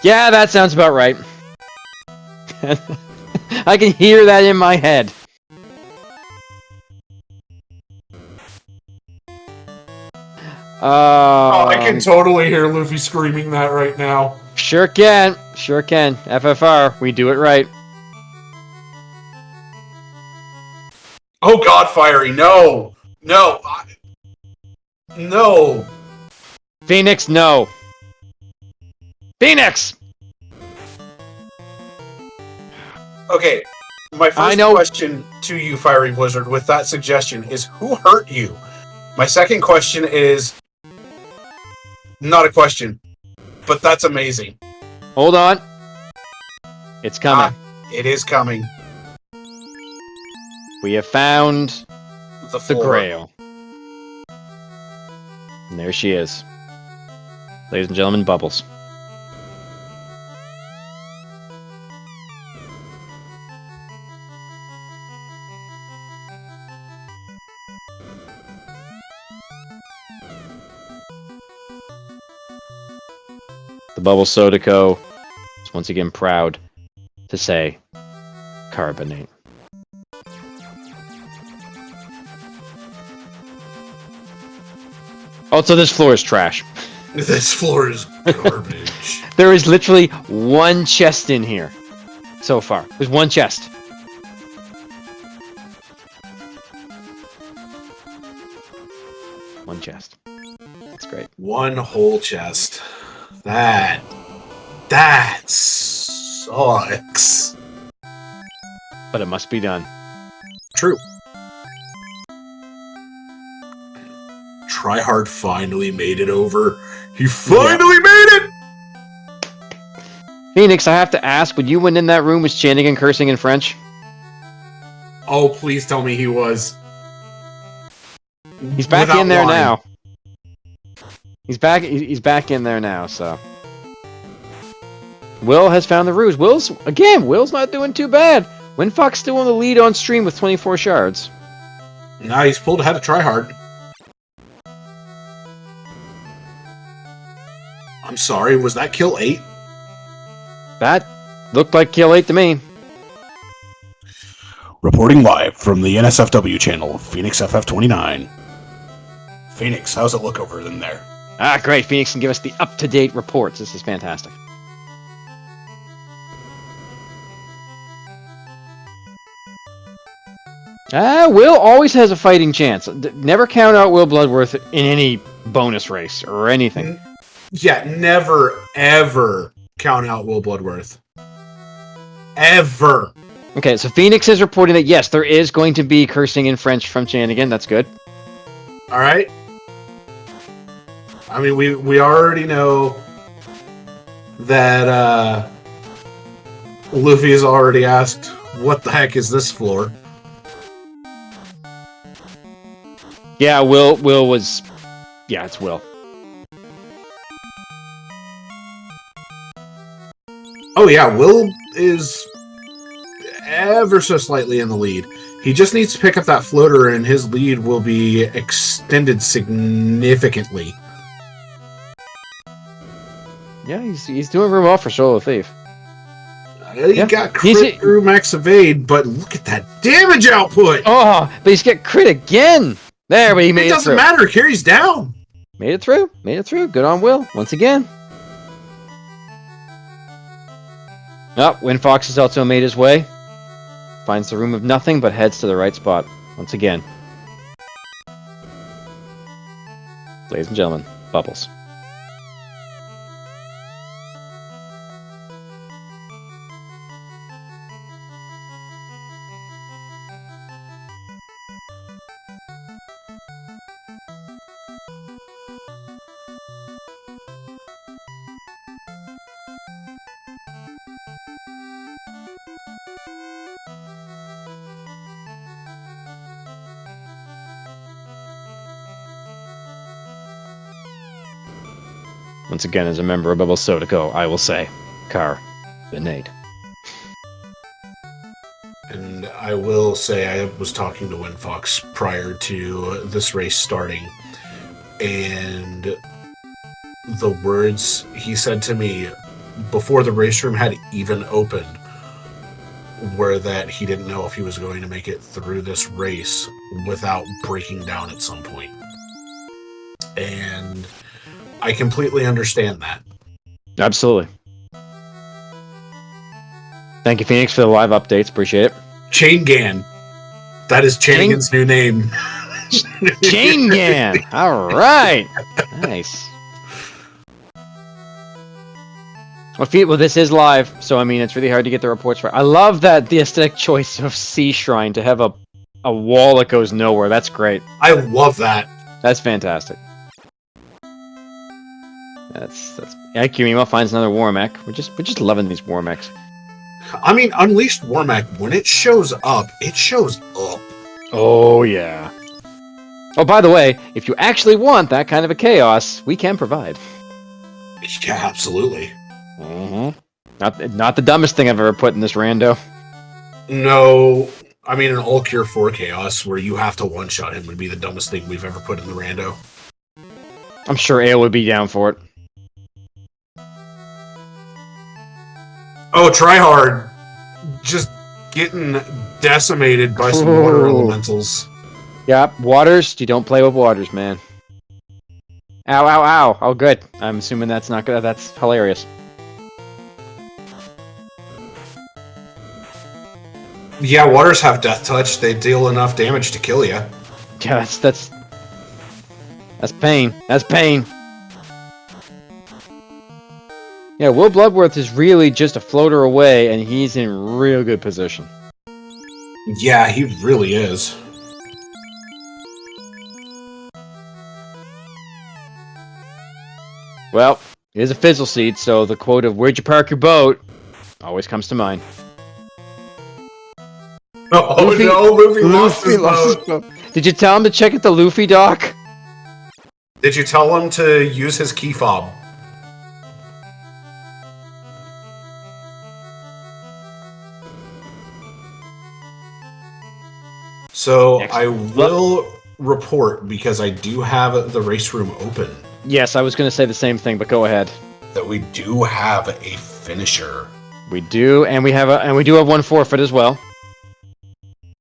Yeah, that sounds about right. I can hear that in my head. I can totally hear Luffy screaming that right now. Sure can. Sure can. FFR, we do it right. Oh God, Fiery, no! No! No! Phoenix, no. Phoenix! Okay, my first question to you, Fiery Blizzard, with that suggestion is who hurt you? My second question is not a question, but that's amazing. Hold on. It's coming. It is coming. We have found the Grail. And there she is. Ladies and gentlemen, Bubbles. The Bubble Soda Co. is once again proud to say carbonate. Also, this floor is trash. This floor is garbage. There is literally one chest in here so far. There's one chest. One chest. That's great. One whole chest. That sucks. But it must be done. True. Tryhard finally made it over. He finally made it! Phoenix, I have to ask, when you went in that room, was chanting and cursing in French? Oh, please tell me he was. He's back Without in there lying. now. He's back in there now, so. Will has found the ruse. Will's not doing too bad. Windfox still on the lead on stream with 24 shards. Nah, he's pulled ahead of Tryhard. I'm sorry, was that kill 8? That looked like kill 8 to me. Reporting live from the NSFW channel, Phoenix FF29. Phoenix, how's it look over in there? Ah, great. Phoenix can give us the up-to-date reports. This is fantastic. Will always has a fighting chance. Never count out Will Bloodworth in any bonus race or anything. Yeah, never, ever count out Will Bloodworth. Ever. Okay, so Phoenix is reporting that, yes, there is going to be cursing in French from Chanigan. That's good. Alright. I mean, we already know that, Luffy has already asked, what the heck is this floor? Yeah, Will was... Yeah, it's Will. Oh yeah, Will is ever so slightly in the lead. He just needs to pick up that floater and his lead will be extended significantly. Yeah, he's doing very well for Solo Thief. He got crit through max evade, but look at that damage output! Oh, but he's got crit again! There, but he made it through. It doesn't matter, carries down! Made it through. Made it through. Good on Will, once again. Oh, Windfox has also made his way. Finds the room of nothing, but heads to the right spot. Once again. Ladies and gentlemen, Bubbles. Once again, as a member of Bubble Sodico, I will say, carbonate. And I will say I was talking to Windfox prior to this race starting, and the words he said to me before the race room had even opened were that he didn't know if he was going to make it through this race without breaking down at some point. And I completely understand that. Absolutely. Thank you, Phoenix, for the live updates. Appreciate it. Chaingan. That is Chanigan's new name. Chaingan! Alright! Nice. Well, this is live, so I mean, it's really hard to get the reports right. I love that the aesthetic choice of Sea Shrine to have a wall that goes nowhere. That's great. I love that. That's fantastic. Yeah, Kirima finds another Warmech. We're just loving these Warmechs. I mean, Unleashed Warmech, when it shows up, it shows up. Oh, yeah. Oh, by the way, if you actually want that kind of a chaos, we can provide. Yeah, absolutely. Mm-hmm. Not the dumbest thing I've ever put in this rando. No, I mean, an All Cure 4 Chaos where you have to one-shot him would be the dumbest thing we've ever put in the rando. I'm sure Ale would be down for it. Oh, Tryhard. Just getting decimated by some water elementals. Yep, waters. You don't play with waters, man. Ow, ow, ow. Oh, good. I'm assuming that's not good. That's hilarious. Yeah, waters have death touch. They deal enough damage to kill you. Yeah, that's pain. That's pain. Yeah, Will Bloodworth is really just a floater away, and he's in real good position. Yeah, he really is. Well, it is a fizzle seed, so the quote of "Where'd you park your boat?" always comes to mind. Oh Luffy, no, Luffy lost his boat. Did you tell him to check at the Luffy dock? Did you tell him to use his key fob? So I will report, because I do have the race room open, Yes, I was going to say the same thing, but go ahead. that we do have a finisher. We do, and we do have one forfeit as well.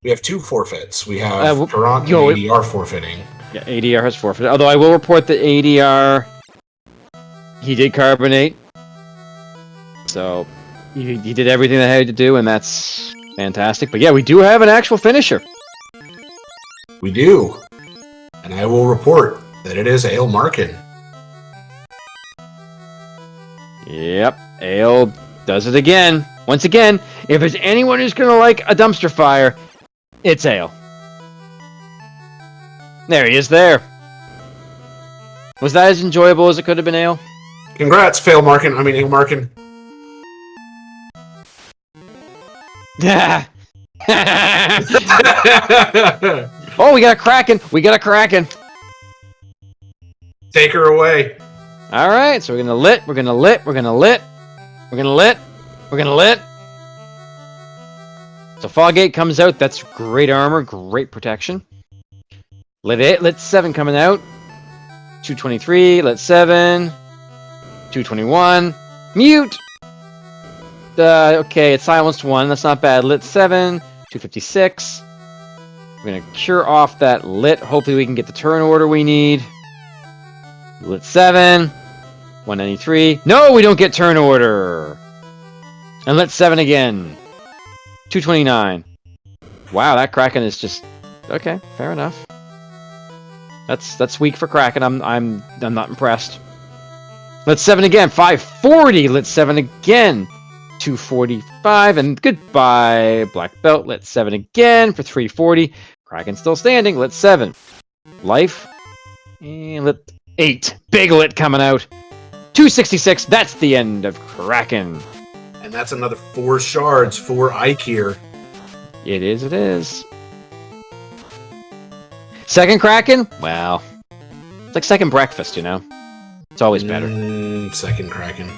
We have two forfeits. We have Durant and yo, ADR forfeiting. Yeah, ADR has forfeited. Although I will report that ADR, he did carbonate. So, he did everything that he had to do, and that's fantastic. But yeah, we do have an actual finisher. We do. And I will report that it is Ale Markin. Yep, Ale does it again. Once again, if there's anyone who's going to like a dumpster fire, it's Ale. There he is there. Was that as enjoyable as it could have been, Ale? Congrats, Ale Markin. Yeah. Oh, we got a Kraken. We got a Kraken. Take her away. All right, so we're gonna lit. We're gonna lit. We're gonna lit. We're gonna lit. We're gonna lit. So Foggate comes out. That's great armor, great protection. Lit 8, lit 7 coming out. 223, lit 7. 221. Mute. Okay, it's silenced 1. That's not bad. Lit 7. 256. We're gonna cure off that lit. Hopefully we can get the turn order we need. Lit 7. 193. No, we don't get turn order. And lit 7 again. 229. Wow, that Kraken is just okay. Fair enough. That's weak for Kraken. I'm not impressed. Lit 7 again. 540. Lit 7 again. 245 and goodbye. Black belt. Lit 7 again for 340. Kraken still standing. Lit 7. Life. And lit 8. Big lit coming out. 266. That's the end of Kraken. And that's another 4 shards for Ikir. It is, it is. Second Kraken? Well, it's like second breakfast, you know? It's always better. Second Kraken.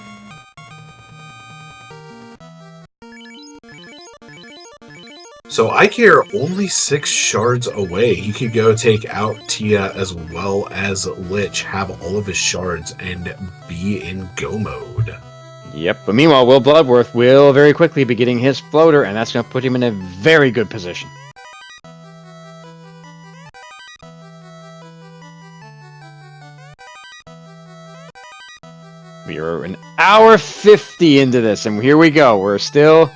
So Ikir only 6 shards away. He could go take out Tia as well as Lich, have all of his shards, and be in go mode. Yep, but meanwhile, Will Bloodworth will very quickly be getting his floater, and that's going to put him in a very good position. We are an hour 50 into this, and here we go. We're still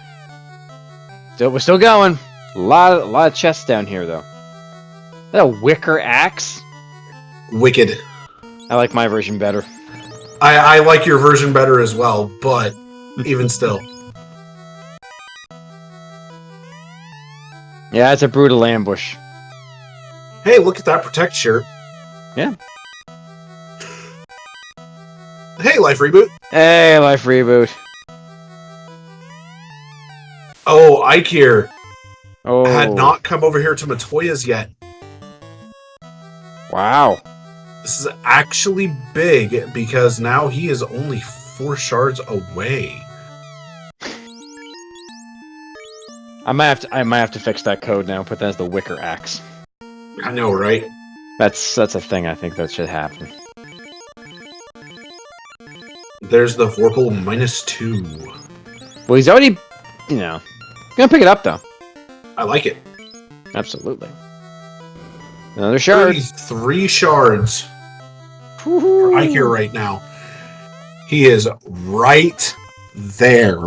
going. A lot of chests down here, though. Is that a wicker axe? Wicked. I like my version better. I like your version better as well, but even still. Yeah, it's a brutal ambush. Hey, look at that protect shirt. Yeah. Hey, Life Reboot. Hey, Life Reboot. Oh, Ikir Oh. had not come over here to Matoya's yet. Wow. This is actually big because now he is only 4 shards away. I might have to fix that code now. Put that as the wicker axe. I know, right? That's a thing. I think that should happen. There's the Vorpal -2. Well, he's already, gonna pick it up though. I like it. Absolutely. Another shard. 33 shards for Ikir right now. He is right there.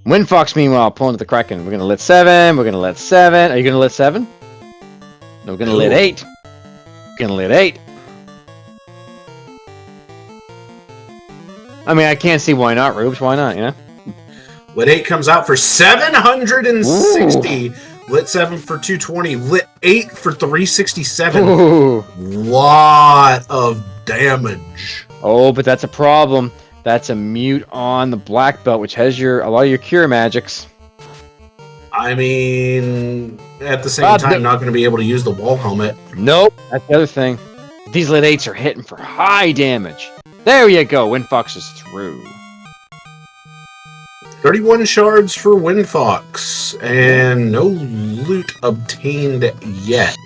Windfox, meanwhile, pulling to the Kraken. We're gonna lit 7. We're gonna lit 7. Are you gonna lit 7? No, we're gonna lit 8. We're gonna lit 8. I mean, I can't see why not, Rubes. Why not, Lit 8 comes out for 760. Ooh. Lit 7 for 220. Lit 8 for 367. Ooh. Lot of damage. Oh, but that's a problem. That's a mute on the black belt, which has a lot of your cure magics. I mean, at the same time, not going to be able to use the wall helmet. Nope, that's the other thing. These lit 8s are hitting for high damage. There you go. Windfox is through. 31 shards for Windfox, and no loot obtained yet.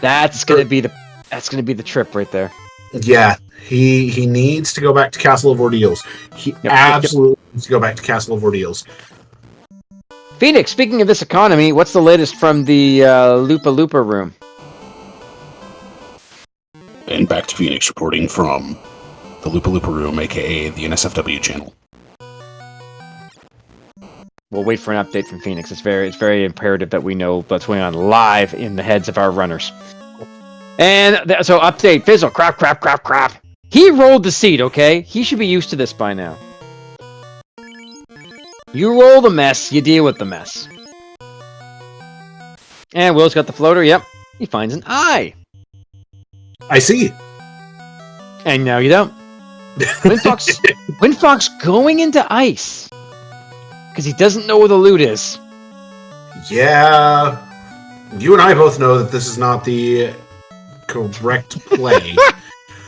That's gonna be the trip right there. Yeah, he needs to go back to Castle of Ordeals. He absolutely needs to go back to Castle of Ordeals. Phoenix, speaking of this economy, what's the latest from the Lupa Lupa room? And back to Phoenix reporting from the Lupa Lupa room, aka the NSFW channel. We'll wait for an update from Phoenix. It's very imperative that we know what's going on live in the heads of our runners. And so update, Fizzle, crap. He rolled the seed, okay? He should be used to this by now. You roll the mess, you deal with the mess. And Will's got the floater, yep. He finds an eye. I see. And now you don't. Windfox going into ice. Because he doesn't know where the loot is. Yeah, you and I both know that this is not the correct play.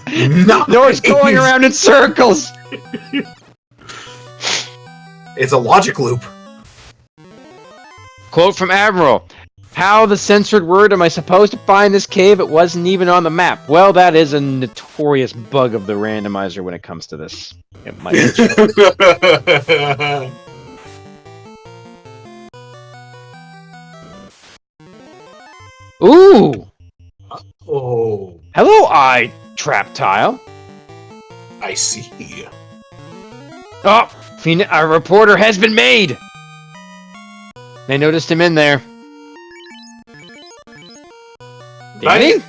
No, it's going around in circles. It's a logic loop. Quote from Admiral. How the censored word am I supposed to find this cave? It wasn't even on the map. Well, that is a notorious bug of the randomizer when it comes to this. It might be Ooh! Oh. Hello, eye trap tile. I see. Oh! A reporter has been made! They noticed him in there. Danny?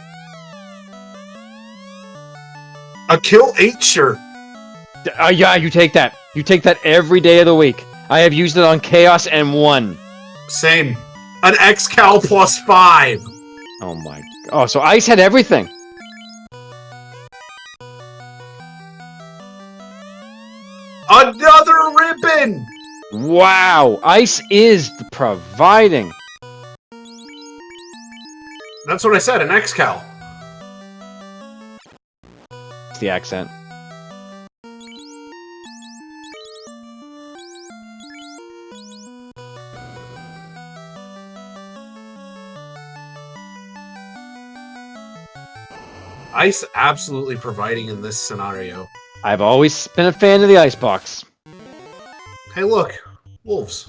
A kill 8 shirt. Yeah, you take that. You take that every day of the week. I have used it on Chaos and won. Same. An X-Cal +5. Oh my. Oh, so Ice had everything. Another ribbon. Wow. Ice is providing. That's what I said, an X-Cal. It's the accent. Ice absolutely providing in this scenario. I've always been a fan of the Icebox. Hey, look. Wolves.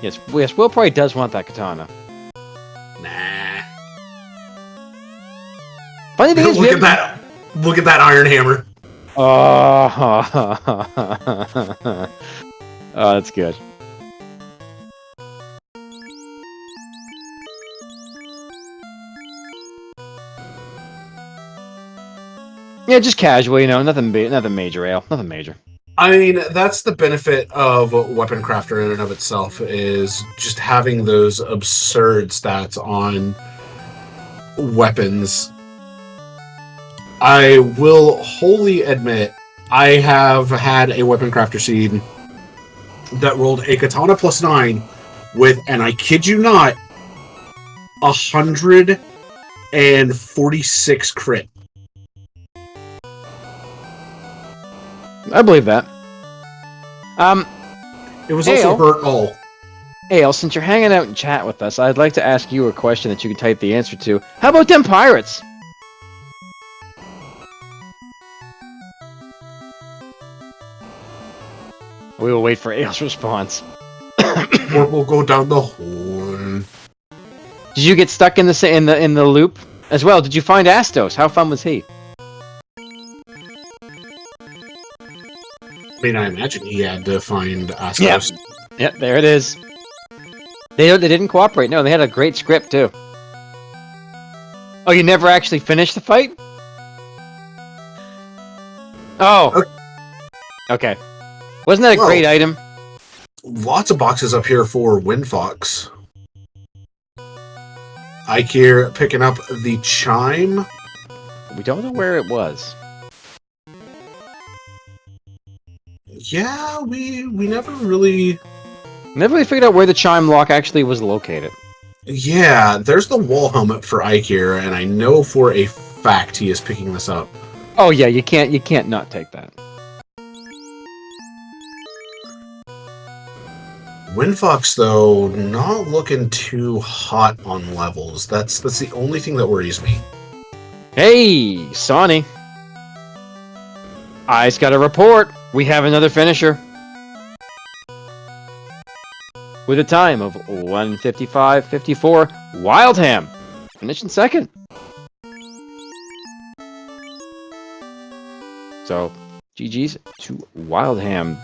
Yes, Will probably does want that katana. Nah. Funny thing is, look at that. Look at that iron hammer. Oh, oh, that's good. Yeah, just casual, you know, nothing major, Ale. Nothing major. I mean, that's the benefit of Weapon Crafter in and of itself, is just having those absurd stats on weapons. I will wholly admit, I have had a Weapon Crafter seed that rolled a katana +9 with, and I kid you not, 146 crit. I believe that. It was also hurt all. Ale, since you're hanging out in chat with us, I'd like to ask you a question that you can type the answer to. How about them pirates? We will wait for Ale's response. Or we'll go down the hole. Did you get stuck in the loop as well? Did you find Astos? How fun was he? I mean, I imagine he had to find Astos. Yep, there it is. They didn't cooperate. No, they had a great script too. Oh, you never actually finished the fight? Oh. Okay. Wasn't that a great item? Lots of boxes up here for Windfox. Ike here picking up the chime. We don't know where it was. Yeah, we never really figured out where the chime lock actually was located. Yeah, there's the wall helmet for Ike here, and I know for a fact he is picking this up. Oh yeah, you can't not take that. Windfox, though, not looking too hot on levels. That's the only thing that worries me. Hey, Sonny. I's got a report. We have another finisher. With a time of 1:55.54, Wildham finished in second. So, GG's to Wildham,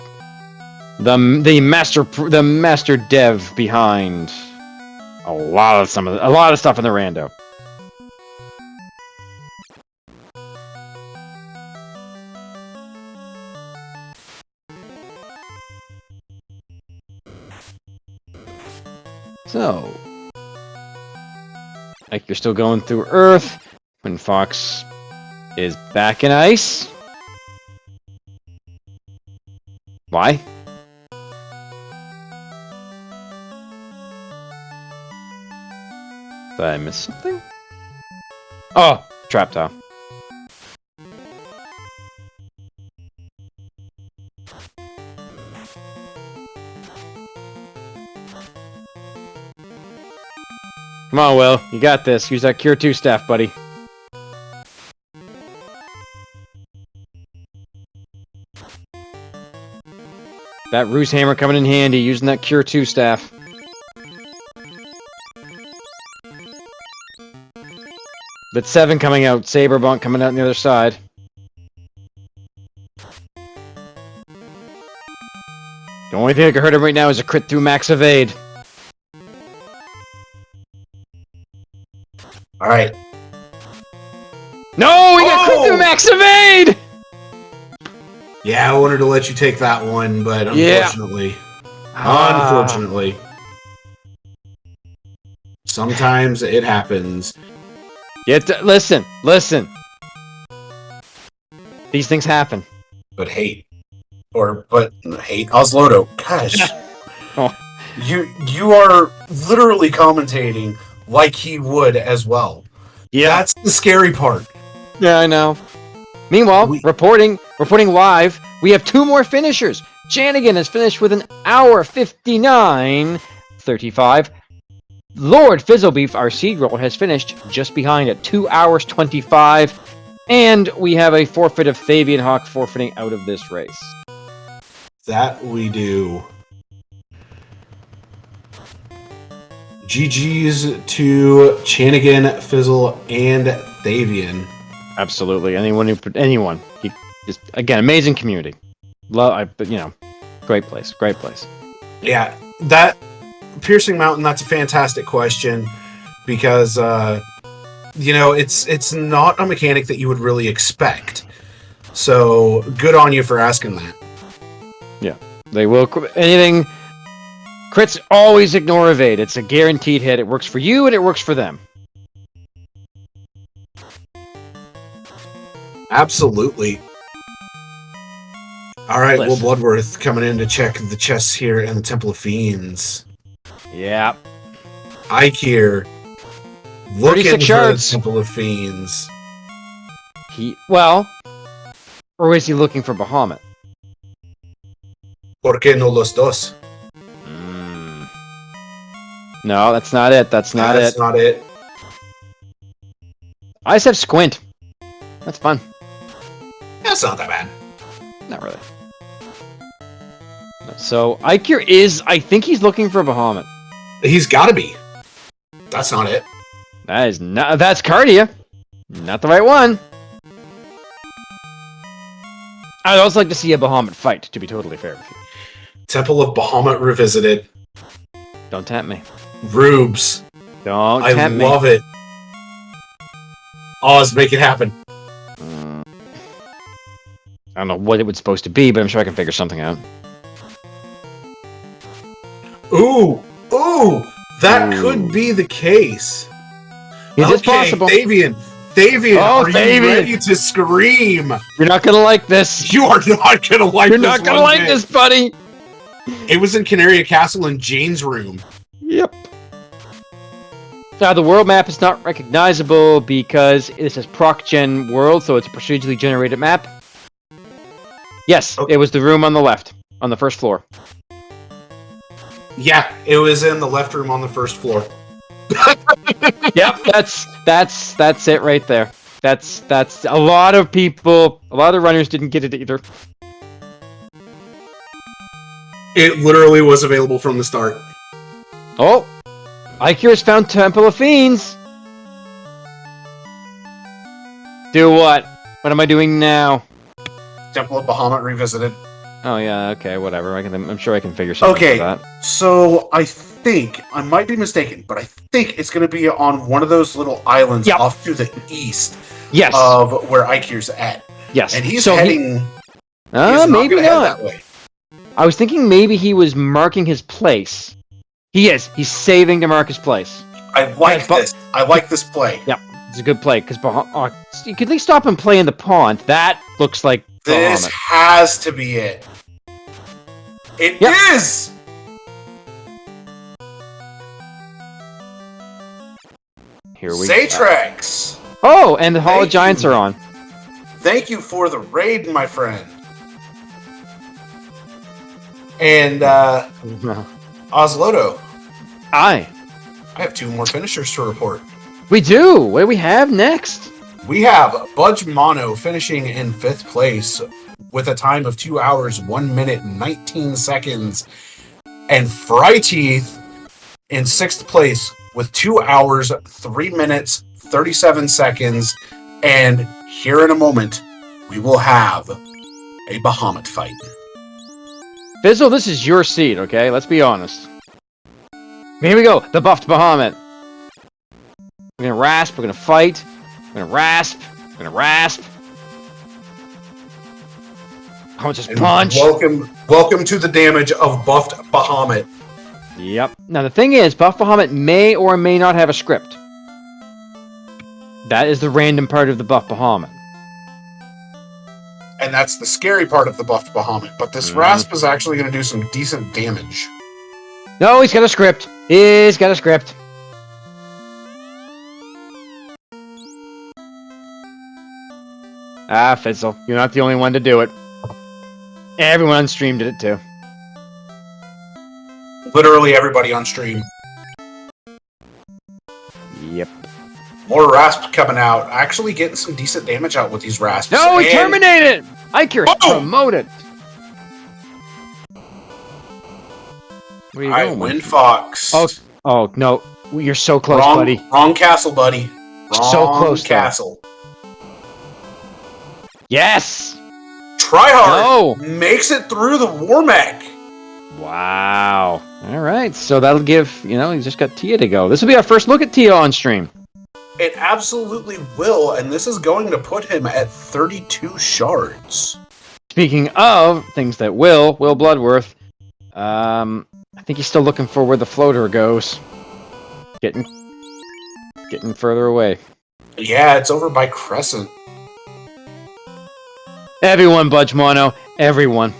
the master dev behind a lot of stuff in the rando. So, like, you're still going through Earth. When Fox is back in ice. Why? Did I miss something? Oh, trap tile. Come on, Will. You got this. Use that Cure 2 staff, buddy. That Ruse Hammer coming in handy, using that Cure 2 staff. But 7 coming out. Saberbunk coming out on the other side. The only thing that can hurt him right now is a crit through max evade. All right. No, we got crit through max evade! Yeah, I wanted to let you take that one, but unfortunately, unfortunately, sometimes it happens. Listen. These things happen. But hate Oslodo. Gosh, you are literally commentating like he would as well. Yeah, that's the scary part. Yeah, I know. Meanwhile, reporting live, we have 2 more finishers. Janigan has finished with an hour 59:35. Lord Fizzlebeef, our seed roller, has finished just behind at 2 hours 25. And we have a forfeit of Fabian Hawk forfeiting out of this race. That we do. GG's to Chanigan, Fizzle, and Thavian. Absolutely. Anyone. Just again, amazing community. Great place. Yeah, that Piercing Mountain. That's a fantastic question because it's not a mechanic that you would really expect. So good on you for asking that. Yeah, they will. Anything. Crits always ignore evade. It's a guaranteed hit. It works for you and it works for them. Absolutely. All right, Listen. Will Bloodworth coming in to check the chests here in the Temple of Fiends. Yeah. Ike here. Looking 36 for yards. the Temple of Fiends. Or is he looking for Bahamut? ¿Por qué no los dos? No, that's not it. That's not it. I just have Squint. That's fun. That's not that bad. Not really. So, Ikir I think he's looking for Bahamut. He's gotta be. That's not it. That's Cardia. Not the right one. I'd also like to see a Bahamut fight, to be totally fair with you. Temple of Bahamut Revisited. Don't tempt me. Rubes. Don't I tempt me. love it. Oz, make it happen. I don't know what it was supposed to be, but I'm sure I can figure something out. Ooh, that could be the case. Is it possible? Thavian, are you ready to scream? You're not gonna like this. You are not gonna like You're this. not gonna like this, buddy. It was in Canaria Castle in Jane's room. Yep. Now, the world map is not recognizable because this is proc-gen world, so it's a procedurally generated map. Yes, It was the room on the left, on the first floor. Yeah, it was in the left room on the first floor. Yep, that's it right there. That's a lot of people, a lot of runners didn't get it either. It literally was available from the start. Oh, Ikir has found Temple of Fiends. Do what? What am I doing now? Temple of Bahamut Revisited. Oh yeah, okay, whatever. I'm sure I can figure something Okay, out. Okay, so I might be mistaken, but I think it's going to be on one of those little islands off to the east. Yes. Of where Ikir's at. Yes. And he's So heading. Maybe head not. that way. I was thinking maybe he was marking his place. He is. He's saving to mark his place. I like this. I like this play. Yep, it's a good play because you could at least stop and play in the pond. That looks like This Bahamut. has to be it. It is. Here we Zatrex! Oh, and the Hall of Thank Giants you. are on. Thank you for the raid, my friend. And Oslodo, Aye. I have 2 more finishers to report. We do. What do we have next? We have Budge Mono finishing in 5th place with a time of 2 hours, 1 minute, 19 seconds. And Fryteeth in 6th place with 2 hours, 3 minutes, 37 seconds. And here in a moment, we will have a Bahamut fight. Fizzle, this is your seed, okay? Let's be honest. Here we go. The buffed Bahamut. We're gonna rasp. We're gonna fight. We're gonna rasp. We're gonna rasp. I'll just And punch. Welcome to the damage of buffed Bahamut. Yep. Now the thing is, buffed Bahamut may or may not have a script. That is the random part of the buffed Bahamut. And that's the scary part of the buffed Bahamut. But this Rasp is actually going to do some decent damage. No, he's got a script. He's got a script. Ah, Fizzle, you're not the only one to do it. Everyone on stream did it too. Literally everybody on stream. Yep. More Rasp coming out. Actually getting some decent damage out with these Rasps. No, he terminated! Ike, promoted! Where are you Alright, going? Wind Fox. Oh, no. You're so close, wrong, buddy. Wrong castle, buddy. Wrong So close, though. castle. Yes! Tryhard makes it through the War Mech. Wow. Alright, so that'll give, he's just got Tia to go. This will be our first look at Tia on stream. It absolutely will, and this is going to put him at 32 shards. Speaking of things that Will Bloodworth, I think he's still looking for where the floater goes. Getting further away. Yeah, it's over by Crescent. Everyone, Budge Mono. Everyone.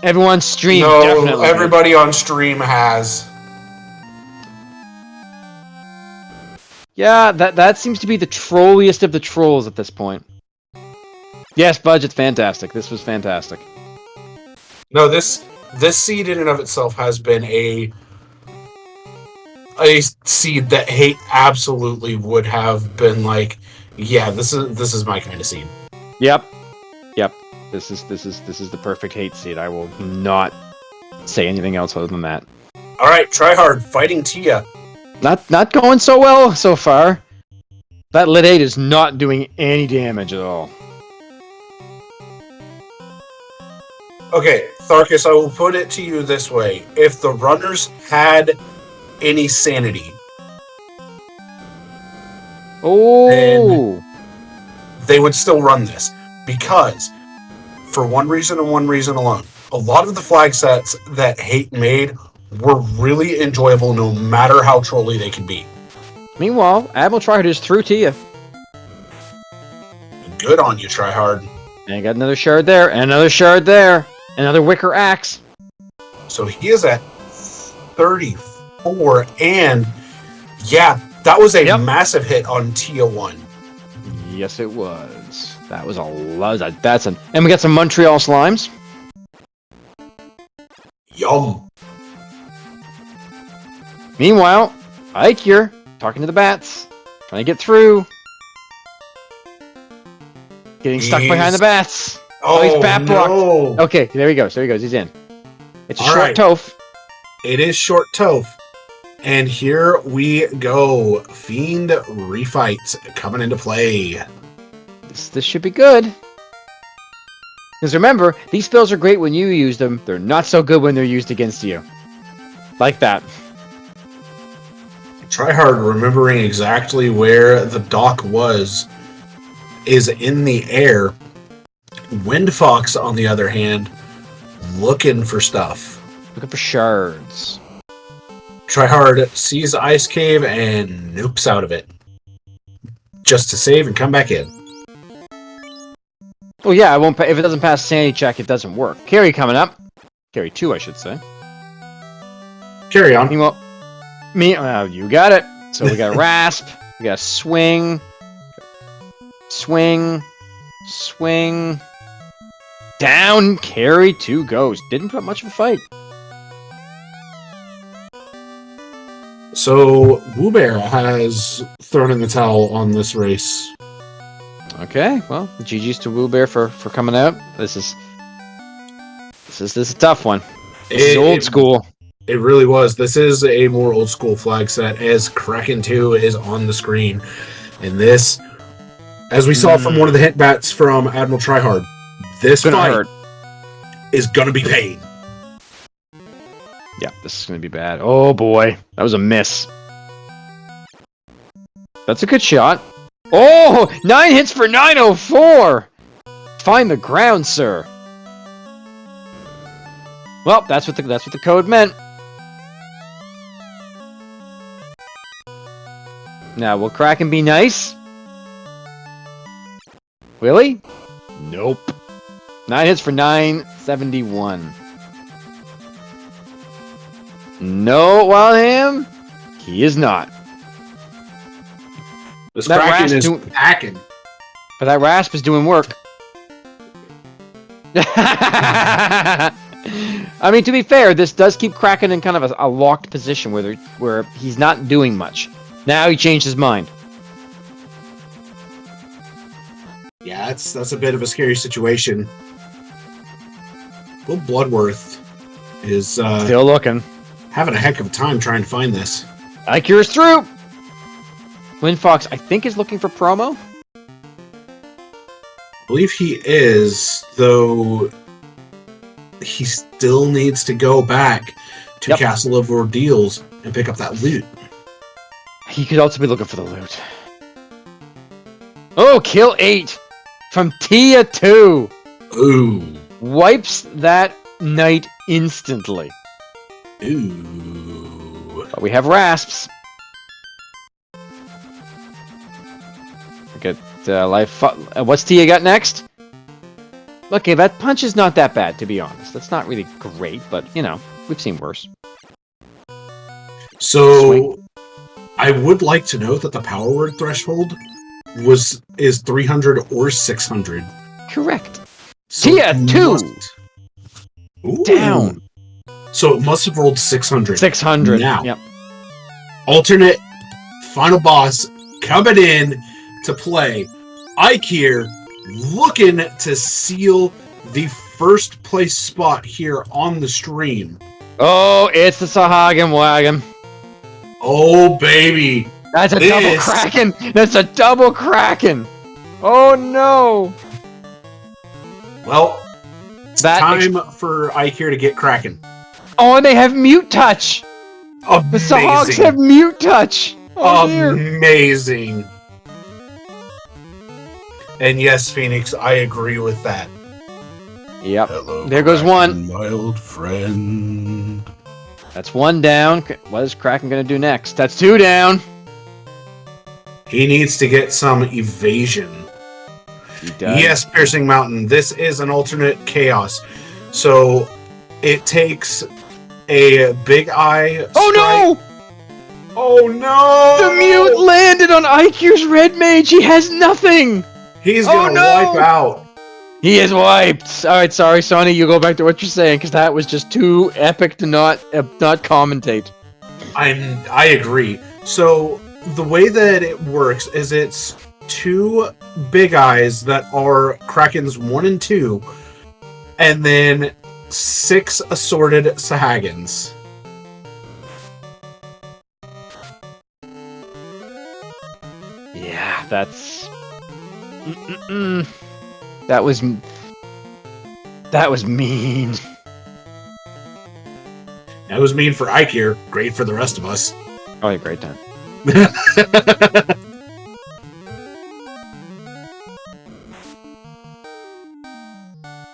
Everyone stream, No, definitely. everybody on stream has. Yeah, that seems to be the trolliest of the trolls at this point. Yes, Budge, it's fantastic. This was fantastic. No, this seed in and of itself has been a seed that Hate absolutely would have been like, yeah, this is my kind of seed. Yep. This is the perfect Hate seed. I will not say anything else other than that. All right, Tryhard fighting Tia. Not going so well so far. That Lit 8 is not doing any damage at all. Okay, Tharkus, I will put it to you this way. If the runners had any sanity, then they would still run this. Because, for one reason and one reason alone, a lot of the flag sets that Hate made were really enjoyable no matter how trolly they could be. Meanwhile, Admiral Tryhard is through Tia. Good on you, Tryhard. And I got another shard there, and another shard there. Another wicker axe. So he is at 34, and yeah, that was a massive hit on Tia 1. Yes, it was. That was a lot. And we got some Montreal slimes. Yum. Meanwhile, Ike here, talking to the bats, trying to get through. Getting stuck behind the bats. He's bat blocked. No. Okay, there he goes. He's in. It's a All short right. toph. It is short toph. And here we go. Fiend refights coming into play. This should be good. Because remember, these spells are great when you use them. They're not so good when they're used against you. Like that. Tryhard remembering exactly where the dock was is in the air. Wind Fox, on the other hand, looking for stuff. Looking for shards. Tryhard sees Ice Cave and noopes out of it. Just to save and come back in. Oh yeah, I won't. If it doesn't pass sanity check, it doesn't work. Carry coming up. Carry 2, I should say. Carry on. Me, you got it. So we got a rasp. We got a swing. Swing. Swing. Down. Carry. 2 goes. Didn't put much of a fight. So Woobear has thrown in the towel on this race. Okay. Well, GG's to Woobear for coming out. This is a tough one. This is old school. It really was. This is a more old school flag set as Kraken 2 is on the screen. And this, as we saw from one of the hit bats from Admiral Tryhard, this fight is going to be pain. Yeah, this is going to be bad. Oh boy, that was a miss. That's a good shot. Oh, 9 hits for 904. Find the ground, sir. Well, that's what the code meant. Now, will Kraken be nice? Will he? Nope. 9 hits for 971. No, Wildham, he is not. This Kraken is packing. But that rasp is doing work. I mean, to be fair, this does keep Kraken in kind of a locked position where he's not doing much. Now he changed his mind. Yeah, that's a bit of a scary situation. Will Bloodworth is still looking. Having a heck of a time trying to find this. IQ's through! Windfox, I think, is looking for promo. I believe he is, though he still needs to go back to Castle of Ordeals and pick up that loot. He could also be looking for the loot. Oh, kill 8 from Tia 2. Ooh. Wipes that knight instantly. Ooh. But we have rasps. Get life. What's Tia got next? Okay, that punch is not that bad, to be honest. That's not really great, but you know, we've seen worse. So, I would like to note that the power word threshold is 300 or 600. Correct. So Tia 2 down. So it must have rolled 600. 600 now. Yep. Alternate final boss coming in to play. Ikir looking to seal the first place spot here on the stream. Oh, it's the Sahagin Wagon. Oh, baby. That's a double Kraken. That's a double Kraken. Oh, no. Well, it's time for Ikir to get Kraken. Oh, and they have mute touch. Amazing. The Seahawks have mute touch. Oh, amazing. Dear. And yes, Phoenix, I agree with that. Yep. Hello, there goes one. My old friend. That's 1 down. What is Kraken going to do next? That's 2 down. He needs to get some evasion. He does. Yes, Piercing Mountain. This is an alternate chaos. So it takes a big eye. Oh no! Oh no! The mute landed on IQ's red mage. He has nothing. He's gonna wipe out. He is wiped. All right, sorry, Sonny. You go back to what you're saying because that was just too epic to not commentate. I agree. So the way that it works is it's 2 big eyes that are Krakens 1 and 2, and then 6 assorted Sahagins. Yeah, that's. That was mean. That was mean for Ikir. Great for the rest of us. Oh, yeah, great time.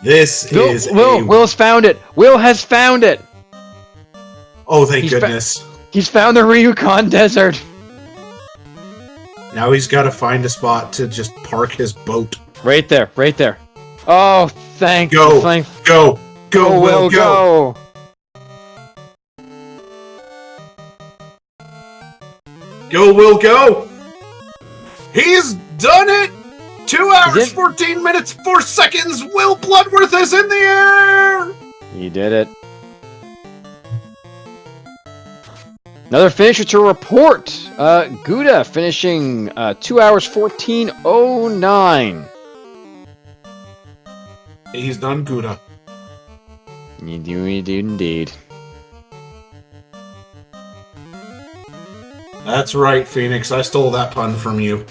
This is Will's found it. Will has found it. Oh, thank goodness. He's found the Ryukon Desert. Now he's got to find a spot to just park his boat. Right there, right there. Oh, thank go, thank go, Will, go. Go, Will, go! He's done it! 2 hours, 14 minutes, 4 seconds! Will Bloodworth is in the air! You did it. Another finisher to report. Gouda finishing 2 hours 14:09. He's done Gouda. You do indeed. That's right, Phoenix. I stole that pun from you.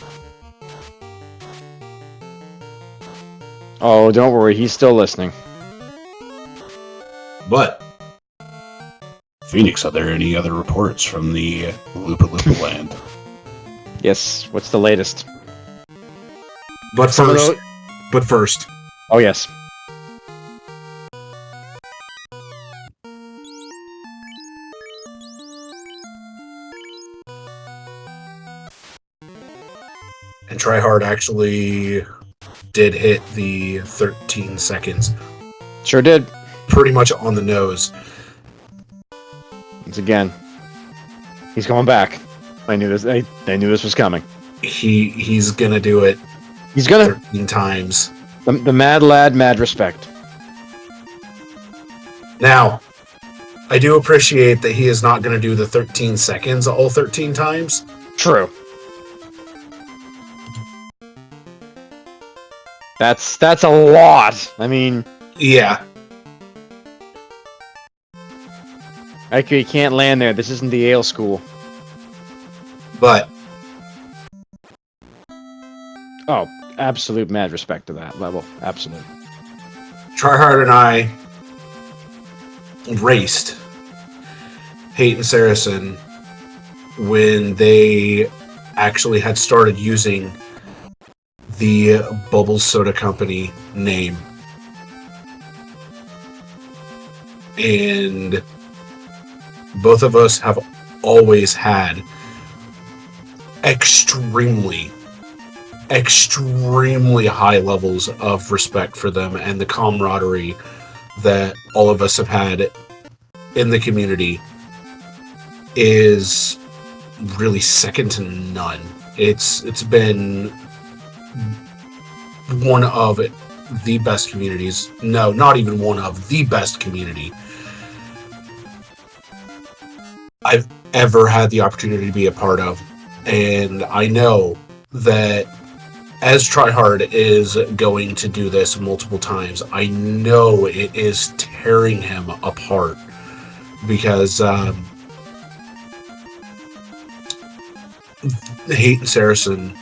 Oh, don't worry. He's still listening. But, Phoenix, are there any other reports from the Lupa Lupa land? Yes. What's the latest? But first. Oh, yes. And Tryhard actually did hit the 13 seconds. Sure did. Pretty much on the nose. Once again, he's going back. I knew this. I knew this was coming. He's gonna do it. He's gonna 13 times. The mad lad, mad respect. Now, I do appreciate that he is not gonna do the 13 seconds all 13 times. True. That's a lot. I mean, yeah. You can't land there. This isn't the ale school. But oh, absolute mad respect to that level. Absolute. Tryhard and I raced HaateXIII Saracen when they actually had started using the Bubbles Soda Company name. And both of us have always had extremely high levels of respect for them, and the camaraderie that all of us have had in the community is really second to none. It's been one of the best communities. No, not even one of the best community I've ever had the opportunity to be a part of. And I know that as Tryhard is going to do this multiple times, I know it is tearing him apart because HaateXIII Saracen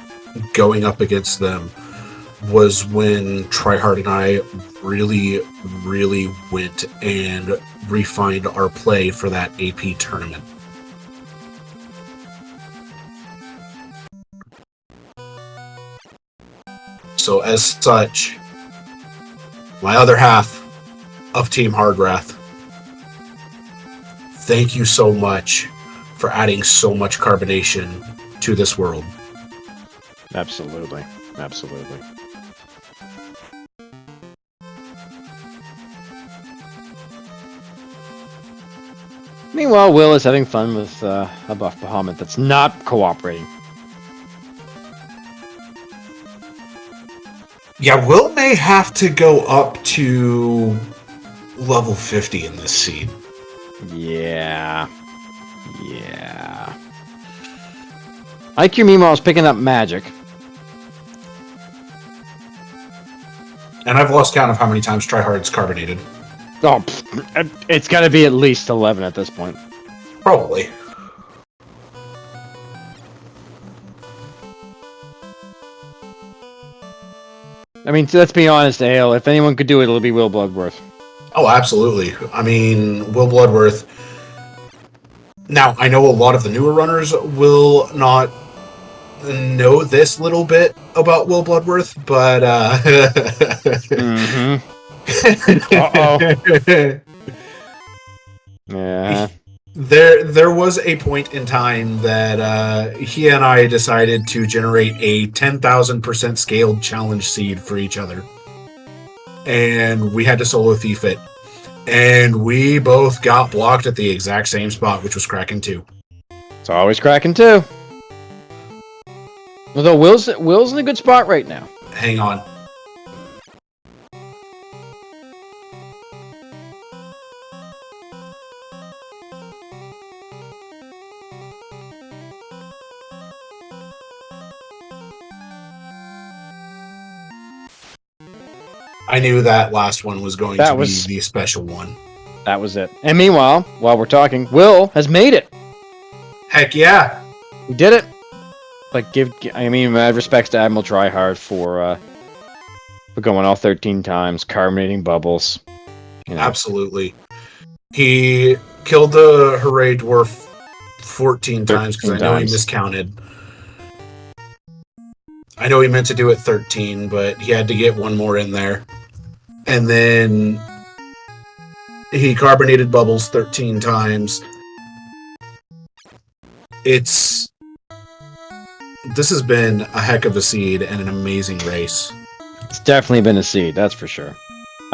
going up against them was when Tryhard and I really went and refined our play for that AP tournament. So as such, my other half of Team Hardwrath, thank you so much for adding so much carbonation to this world. Absolutely. Absolutely. Meanwhile, Will is having fun with a buff Bahamut that's not cooperating. Yeah, Will may have to go up to level 50 in this seed. Yeah. IQ, meanwhile, is picking up magic. And I've lost count of how many times Tryhard's carbonated. Oh, it's got to be at least 11 at this point. Probably. I mean, let's be honest, Ale. If anyone could do it, it'll be Will Bloodworth. Oh, absolutely. I mean, Will Bloodworth. Now, I know a lot of the newer runners will not know this little bit about Will Bloodworth, but Uh-oh. Yeah. There was a point in time that he and I decided to generate a 10,000% scaled challenge seed for each other. And we had to solo thief it. And we both got blocked at the exact same spot, which was Kraken 2. It's always Kraken 2. Although Will's in a good spot right now. Hang on. I knew that last one was going to be the special one. That was it. And meanwhile, while we're talking, Will has made it. Heck yeah. We did it. Like, mad respects to Admiral Tryhard for going off 13 times, carbonating bubbles. You know. Absolutely. He killed the Hooray Dwarf 14 times because I know he miscounted. I know he meant to do it 13, but he had to get one more in there. And then he carbonated bubbles 13 times. This has been a heck of a seed and an amazing race. It's definitely been a seed, that's for sure.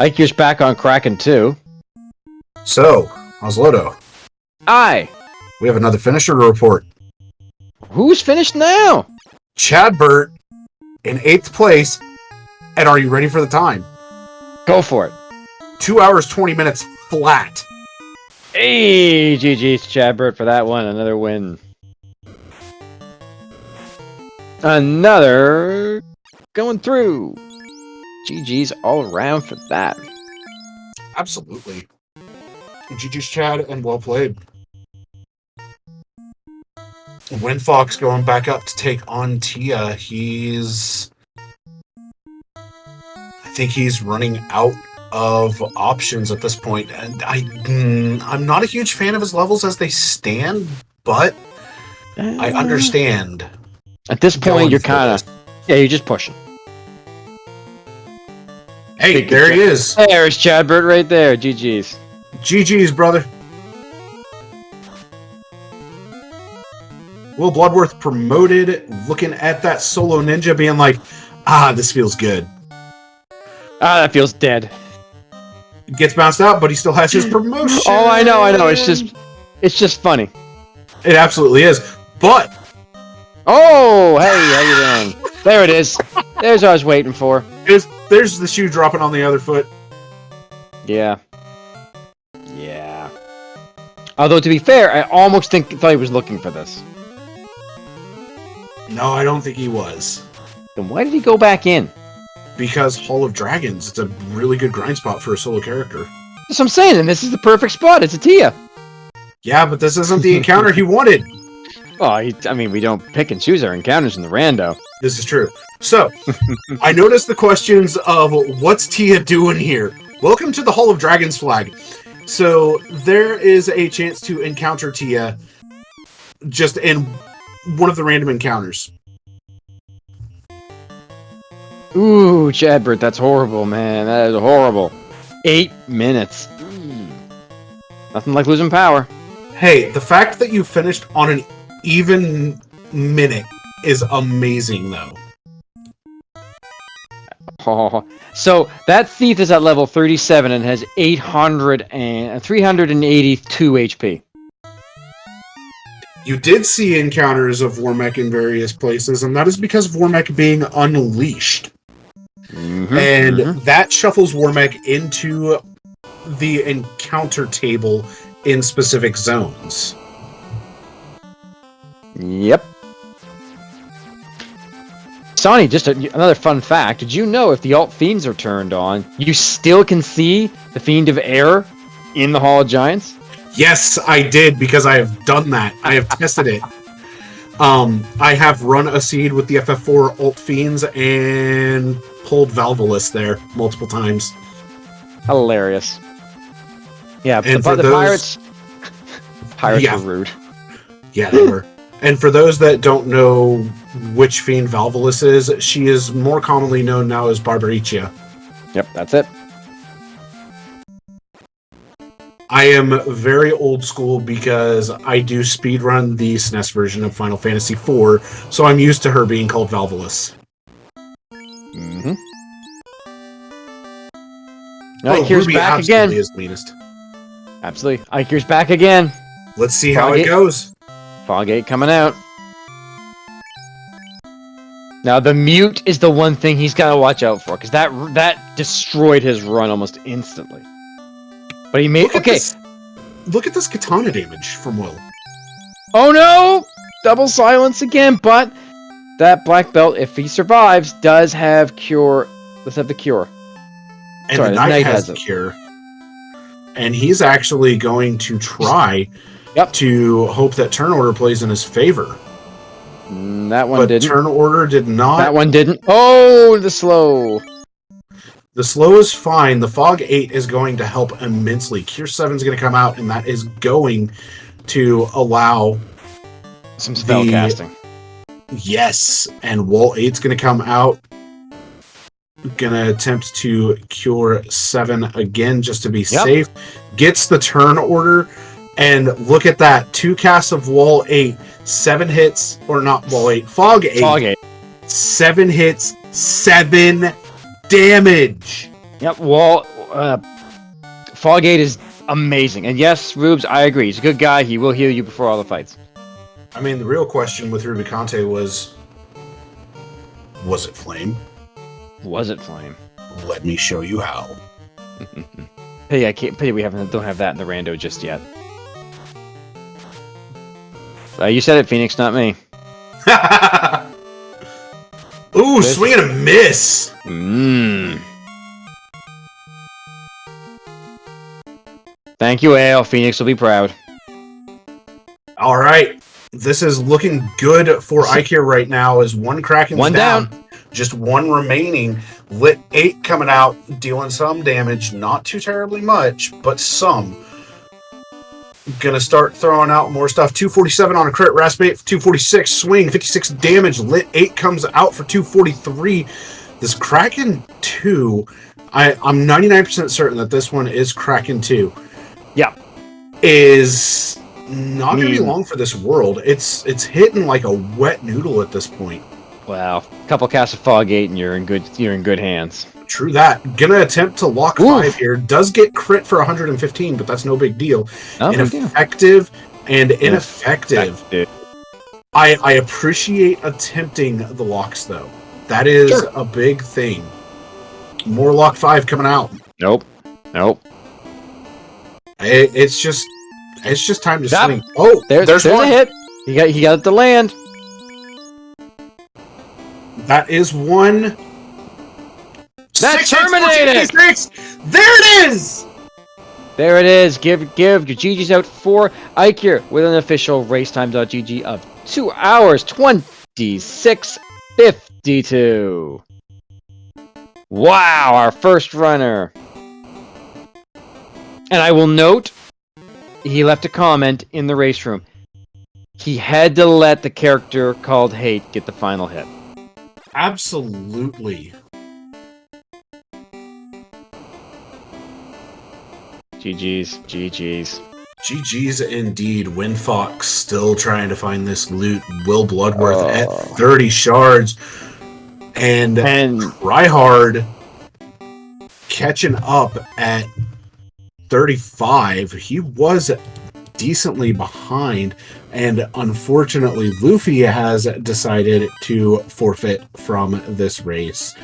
Ike's back on Kraken too. So, Oslodo. Aye. We have another finisher to report. Who's finished now? Chad Burt in 8th place. And are you ready for the time? Go for it. 2 hours, 20 minutes flat. Hey, GG's Chad Burt for that one. Another win. Another going through. GG's all around for that. Absolutely. GG's Chad, and well played. When Fox going back up to take on Tia, I think he's running out of options at this point, and I'm not a huge fan of his levels as they stand, but I understand. At this point, you're kind of you're just pushing. Hey, there he is. There's Chad Burt right there. GG's. GG's, brother. Will Bloodworth promoted, looking at that solo ninja, being like, this feels good. That feels dead. Gets bounced out, but he still has his promotion. Oh, I know. It's just funny. It absolutely is. But oh, hey, how you doing? There it is. There's what I was waiting for. There's the shoe dropping on the other foot. Yeah. Although to be fair, I almost thought he was looking for this. No, I don't think he was. Then why did he go back in? Because Hall of Dragons, it's a really good grind spot for a solo character. That's what I'm saying, and this is the perfect spot. It's a Tia. Yeah, but this isn't the encounter he wanted. Well, we don't pick and choose our encounters in the rando. This is true. So, I noticed the questions of what's Tia doing here? Welcome to the Hall of Dragons flag. So, there is a chance to encounter Tia just in one of the random encounters. Ooh, Chadbert, that's horrible, man. That is horrible. 8 minutes. Nothing like losing power. Hey, the fact that you finished on an even minute is amazing, though. Oh, so that thief is at level 37 and has 382 HP. You did see encounters of Wormek in various places, and that is because of Wormek being unleashed. That shuffles Wormek into the encounter table in specific zones. Yep. Sonny, just another fun fact. Did you know if the Alt Fiends are turned on, you still can see the Fiend of Air in the Hall of Giants? Yes, I did, because I have done that. I have tested it. I have run a seed with the FF4 Alt Fiends and pulled Valvolus there multiple times. Hilarious. Yeah, and the Pirates were rude. Yeah, they were. And for those that don't know which Fiend Valvolus is, she is more commonly known now as Barbaricia. Yep, that's it. I am very old school because I do speedrun the SNES version of Final Fantasy IV, so I'm used to her being called Valvolus. Ike's back again. Is meanest. Absolutely. Ike's back again. Let's see how it goes. Fogate coming out. Now the mute is the one thing he's got to watch out for, because that destroyed his run almost instantly. But he made Look at this katana damage from Will. Oh no! Double silence again, but that black belt, if he survives, does have cure. Let's have the cure. And the knight has the cure. And he's actually going to try to hope that turn order plays in his favor. That one didn't. Turn order did not. That one didn't. Oh, the slow. The slow is fine. The Fog 8 is going to help immensely. Cure 7 is going to come out, and that is going to allow some spell casting. Yes, and Wall 8 is going to come out. Going to attempt to Cure 7 again just to be safe. Gets the turn order, and look at that. 2 casts of Wall 8, 7 hits, or not Wall 8, Fog 8. Fog 8. 7 hits, 7 damage. Yep, Fog 8 is amazing. And yes, Rubes, I agree. He's a good guy. He will heal you before all the fights. I mean, the real question with Rubicante was it flame? Was it flame? Let me show you how. Pity we don't have that in the rando just yet. You said it, Phoenix, not me. Ooh, swing and a miss. Thank you, Ale. Phoenix will be proud. All right. This is looking good for Ikea right now as one Kraken's one down. Just one remaining. Lit 8 coming out, dealing some damage. Not too terribly much, but some. Gonna start throwing out more stuff. 247 on a crit. Rasp 8 for 246. Swing, 56 damage. Lit 8 comes out for 243. This Kraken 2, I'm 99% certain that this one is Kraken 2. Yeah. Is not going to be long for this world. It's hitting like a wet noodle at this point. Wow. Couple casts of Fog 8 and you're in good hands. True that. Gonna attempt to lock 5 here. Does get crit for 115, but that's no big deal. Ineffective and ineffective. I appreciate attempting the locks though. That is a big thing. More lock 5 coming out. Nope. It's just time to swing. Oh, there's one. A hit. He got it to land. That is one. That terminated. There it is. There it is. Give your GG's out for Ikea with an official racetime.gg of 2 hours 26:52. Wow, our first runner. And I will note, he left a comment in the race room. He had to let the character called Hate get the final hit. Absolutely. GG's. GG's indeed. Windfox still trying to find this loot. Will Bloodworth at 30 shards. And Tryhard catching up at 35. He was decently behind, and unfortunately Luffy has decided to forfeit from this race.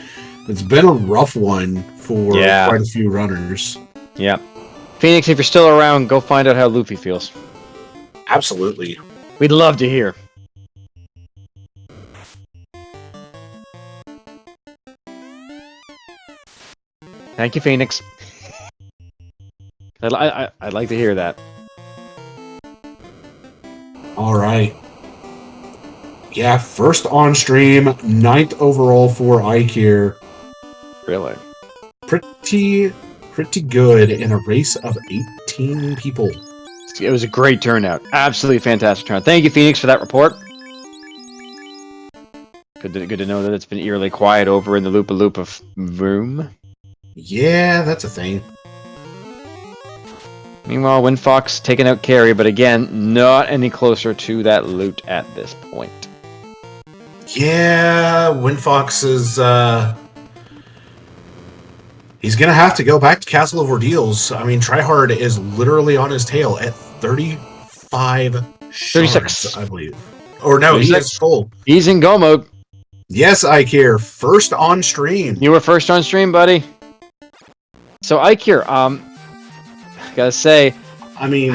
It's been a rough one for quite a few runners. Yeah. Phoenix, if you're still around, go find out how Luffy feels. Absolutely. We'd love to hear. Thank you, Phoenix. I'd like to hear that. All right. Yeah, first on stream, 9th overall for Ikea. Really? Pretty good in a race of 18 people. It was a great turnout. Absolutely fantastic turnout. Thank you, Phoenix, for that report. Good to know that it's been eerily quiet over in the loop of room. Yeah, that's a thing. Meanwhile, Windfox taking out Carrie, but again, not any closer to that loot at this point. Yeah, Windfox is, he's going to have to go back to Castle of Ordeals. I mean, Tryhard is literally on his tail at 35 shards, 36, I believe. Or no, 36. He is full. He's in go mode. Yes, Ikir, first on stream. You were first on stream, buddy. So Ikir, gotta say, I mean,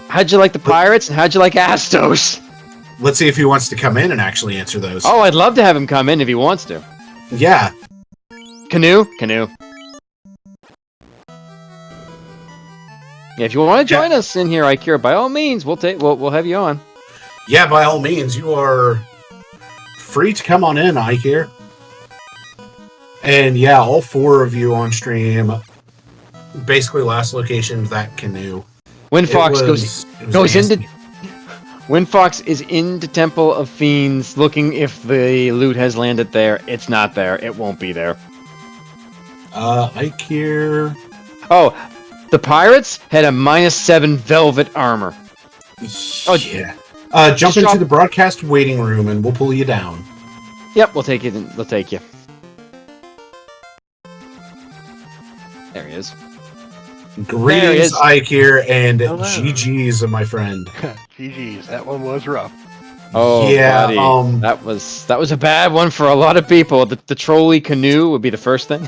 how'd you like the pirates and how'd you like Astos? Let's see if he wants to come in and actually answer those. Oh, I'd love to have him come in if he wants to. Yeah. Canoe. Yeah, if you want to join us in here, Ikir, by all means, we'll have you on. Yeah, by all means, you are free to come on in, Ikir. And yeah, all 4 of you on stream. Basically, last location that canoe. Windfox goes into. Windfox is into Temple of Fiends, looking if the loot has landed there. It's not there. It won't be there. Ikir. Oh, the pirates had a -7 velvet armor. Oh yeah. Jump into the broadcast waiting room, and we'll pull you down. Yep, we'll take you. We'll take you. There he is. Greetings, Ikir, and GG's, my friend. GG's. That one was rough. Oh, yeah, buddy. That was a bad one for a lot of people. The trolley canoe would be the first thing.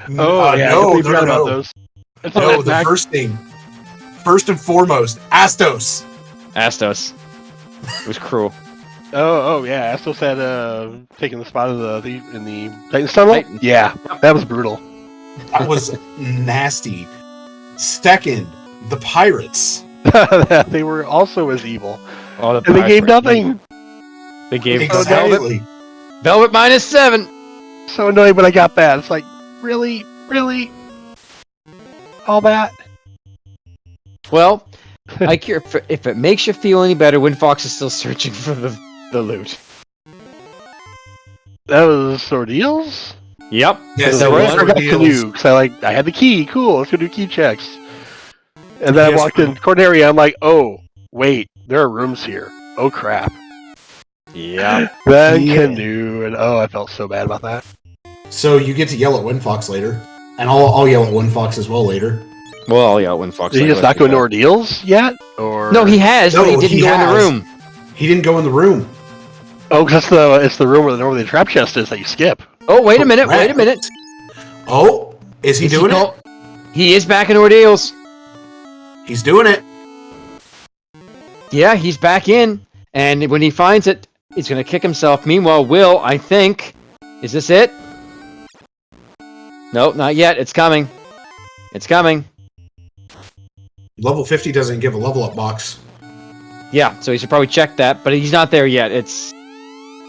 Yeah, no, those. No, the first thing. First and foremost, Astos. It was cruel. Oh yeah, Astos had taken the spot of the in the Titan's tunnel. Yeah, that was brutal. That was nasty. Second, the pirates. They were also as evil. Oh, and they gave nothing. They gave exactly. Velvet -7. So annoying when I got that. It's like, really? All that? Well, Ikir, if it makes you feel any better, Windfox is still searching for the loot. That was ordeals? Yep. Yes, I got the canoe, because I had the key. Cool, let's go do key checks. And then I walked in Corneria, I'm like, oh, wait, there are rooms here. Oh, crap. Yeah. Then canoe, and I felt so bad about that. So you get to yell at Windfox later. And I'll yell at Windfox as well later. Well, I'll yell at Windfox Did he just not go into ordeals yet? Or no, he has, but he didn't go in the room. He didn't go in the room. Oh, because it's the room where normally the trap chest is that you skip. Oh, wait a minute. Oh, is he doing it? He is back in ordeals. He's doing it. Yeah, he's back in. And when he finds it, he's going to kick himself. Meanwhile, Will, I think... Is this it? Nope, not yet. It's coming. Level 50 doesn't give a level up box. Yeah, so he should probably check that, but he's not there yet. It's...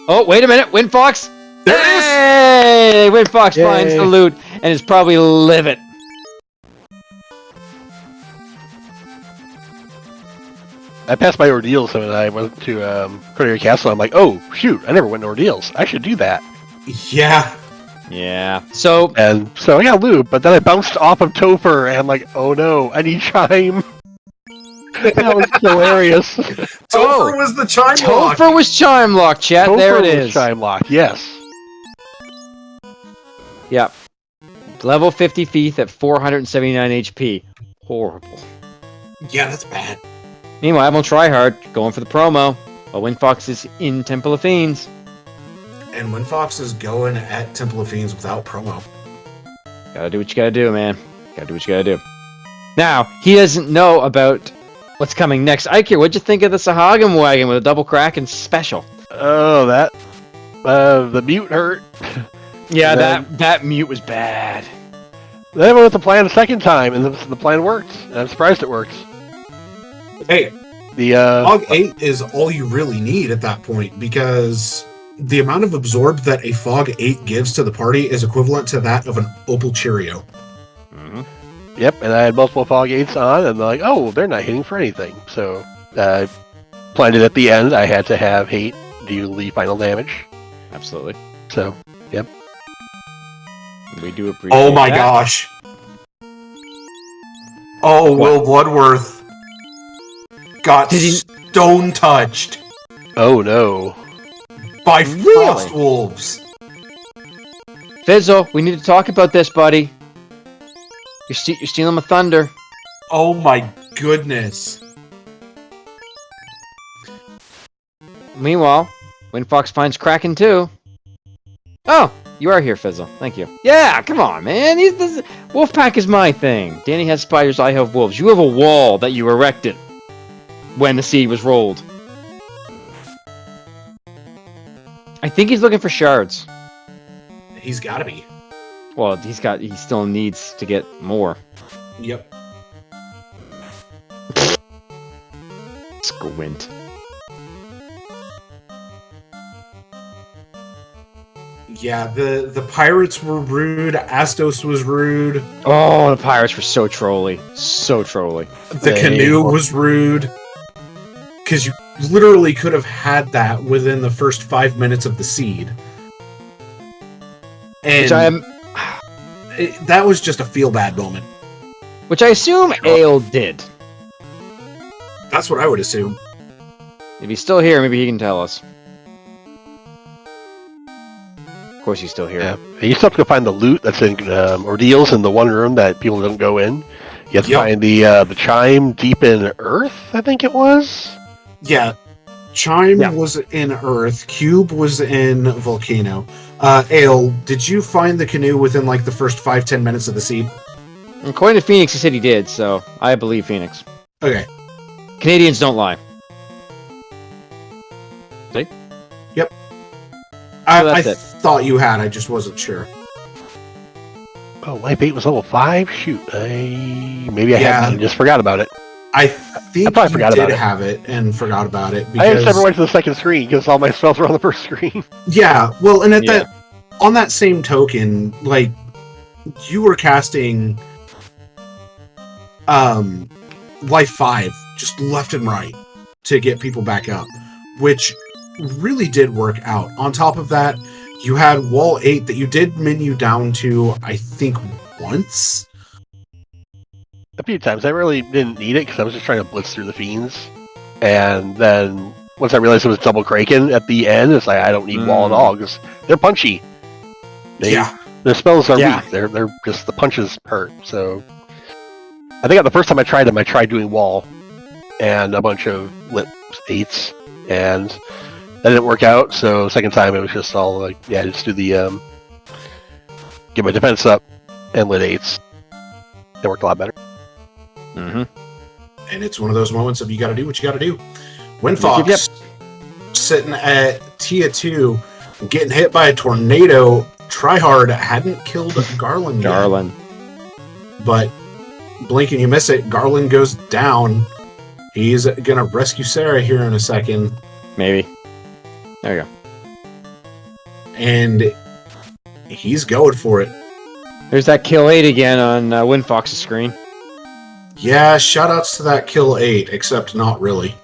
Oh, wait a minute. Windfox! There it is! Hey! Windfox finds the loot, and is probably livid. I passed by ordeals and I went to Corneria Castle. I'm like, oh, shoot, I never went to ordeals. I should do that. Yeah. Yeah. So I got loot, but then I bounced off of Topher, and I'm like, oh no, I need chime. That was hilarious. Topher was the chime lock. Topher was chime lock, chat. Topher there it was is. Chime lock, yes. Yep. Level 50 Thief at 479 HP. Horrible. Yeah, that's bad. Meanwhile, I'm on Tryhard, going for the promo, while Windfox is in Temple of Fiends. And Windfox is going at Temple of Fiends without promo. Gotta do what you gotta do, man. Gotta do what you gotta do. Now, he doesn't know about what's coming next. Ikir, what'd you think of the Sahagam wagon with a double Kraken special? Oh, that... the mute hurt. Yeah, that mute was bad. Then I went with the plan a second time, and the plan worked. And I'm surprised it worked. Hey, the Fog 8 is all you really need at that point, because the amount of absorb that a Fog 8 gives to the party is equivalent to that of an Opal Cheerio. Mm-hmm. Yep, and I had multiple Fog 8s on, and they're like, oh, they're not hitting for anything. So, planned it at the end. I had to have Hate do the final damage. Absolutely. So, yep. We do appreciate Oh my gosh. Oh, what? Will Bloodworth got stone touched. Oh no. By Frost Wolves. Fizzle, we need to talk about this, buddy. You're stealing my thunder. Oh my goodness. Meanwhile, Windfox finds Kraken too. Oh, you are here, Fizzle. Thank you. Yeah, come on, man. Wolfpack is my thing. Danny has spiders, I have wolves. You have a wall that you erected when the seed was rolled. I think he's looking for shards. He's got to be. Well, he still needs to get more. Yep. Squint. Yeah, the pirates were rude. Astos was rude. Oh, the pirates were so trolly. So trolly. The canoe was rude. Because you literally could have had that within the first 5 minutes of the seed. And that was just a feel-bad moment. Which I assume Ale did. That's what I would assume. If he's still here, maybe he can tell us. Of course he's still here. Yeah. You still have to go find the loot that's in Ordeals in the one room that people don't go in. You have to find the chime deep in Earth, I think it was? Yeah. Chime was in Earth. Cube was in Volcano. Ale, did you find the canoe within like the first 5-10 minutes of the seed? According to Phoenix, he said he did, so I believe Phoenix. Okay. Canadians don't lie. See? Yep. So I thought you had, I just wasn't sure. Oh, Life 8 was level 5? Shoot, maybe I had and just forgot about it. I think I probably forgot about it. Have it and forgot about it. Because... I just never went to the second screen because all my spells were on the first screen. Yeah, well, and that on that same token, like you were casting Life 5 just left and right to get people back up, which really did work out. On top of that, you had Wall 8 that you did menu down to, I think, once. A few times. I really didn't need it because I was just trying to blitz through the fiends. And then once I realized it was double Kraken at the end, it's like I don't need wall at all because they're punchy. Their spells are weak. They're just the punches hurt. So I think the first time I tried them, I tried doing wall and a bunch of lit 8s, and that didn't work out. So second time it was just all like, just do the get my defense up and lit 8s. It worked a lot better. And it's one of those moments of you got to do what you got to do. Windfox sitting at Tier 2, getting hit by a tornado. Tryhard hadn't killed Garland yet. But blink and you miss it. Garland goes down. He's going to rescue Sarah here in a second. Maybe. There you go. And he's going for it. There's that kill 8 again on Windfox's screen. Yeah, shoutouts to that kill 8, except not really.